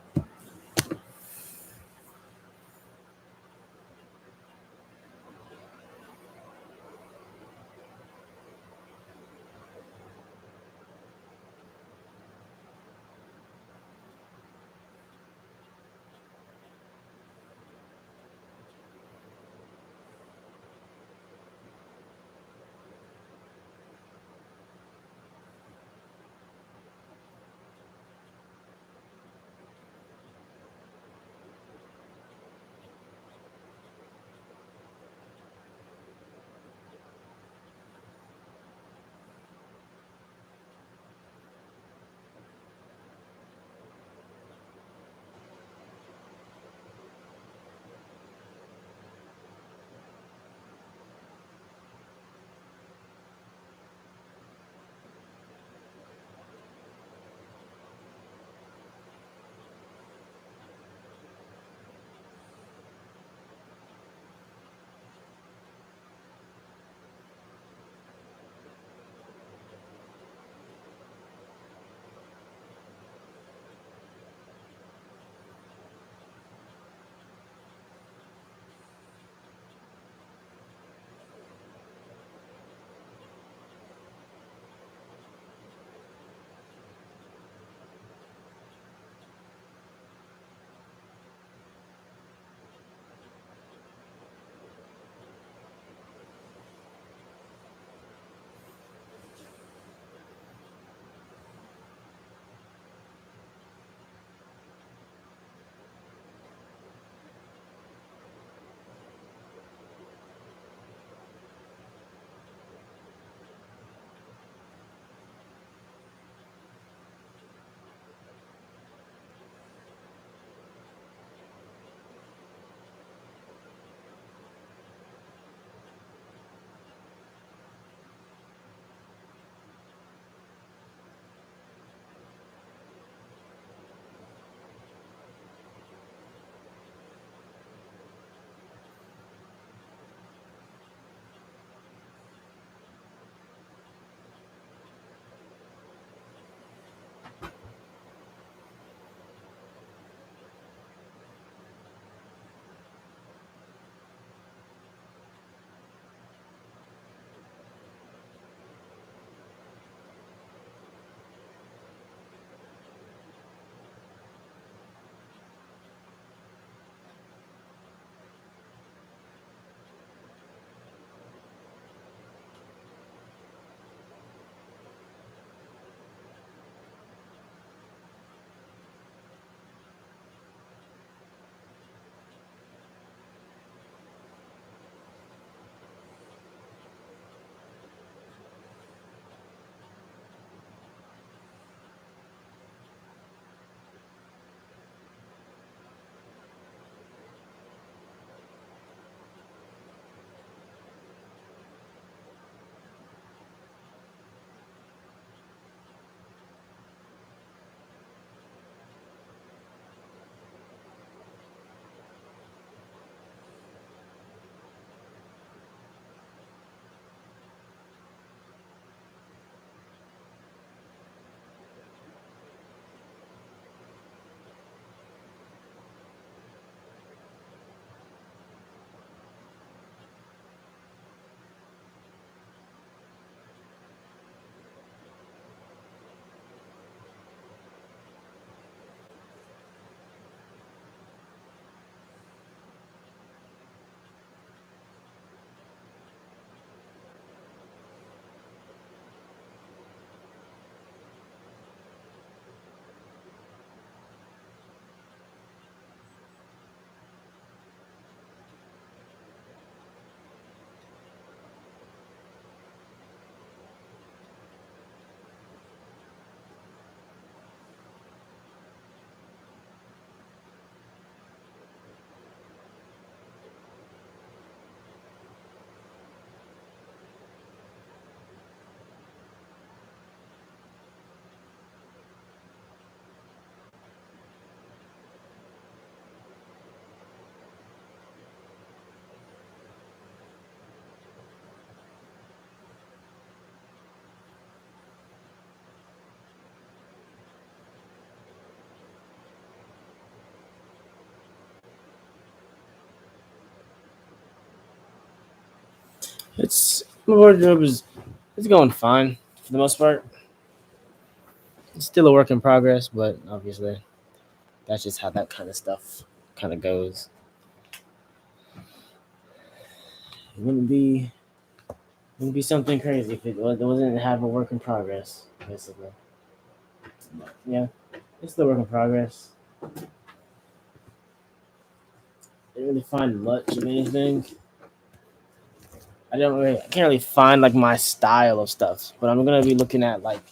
My wardrobe it's going fine for the most part. It's still a work in progress, but obviously that's just how that kind of stuff kind of goes. It wouldn't be something crazy if it wasn't have a work in progress, basically. But, yeah, it's still a work in progress. Didn't really find much of anything. I can't really find like my style of stuff, but I'm gonna be looking at like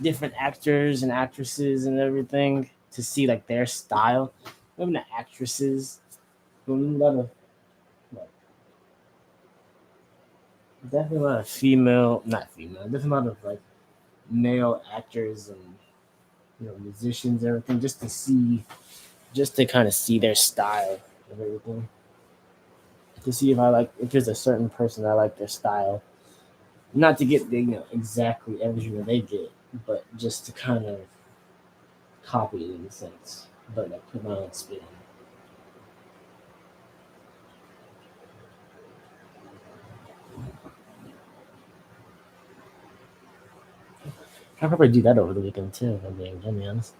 different actors and actresses and everything to see like their style. Maybe not actresses, but a lot of like, definitely a lot of not female, definitely a lot of like male actors and musicians and everything, just to kind of see their style of everything, to see if there's a certain person I like their style, not to get the exactly everything that they get, but just to kind of copy it in a sense, but like put my own spin on it. I'll probably do that over the weekend too, if I'm being honest.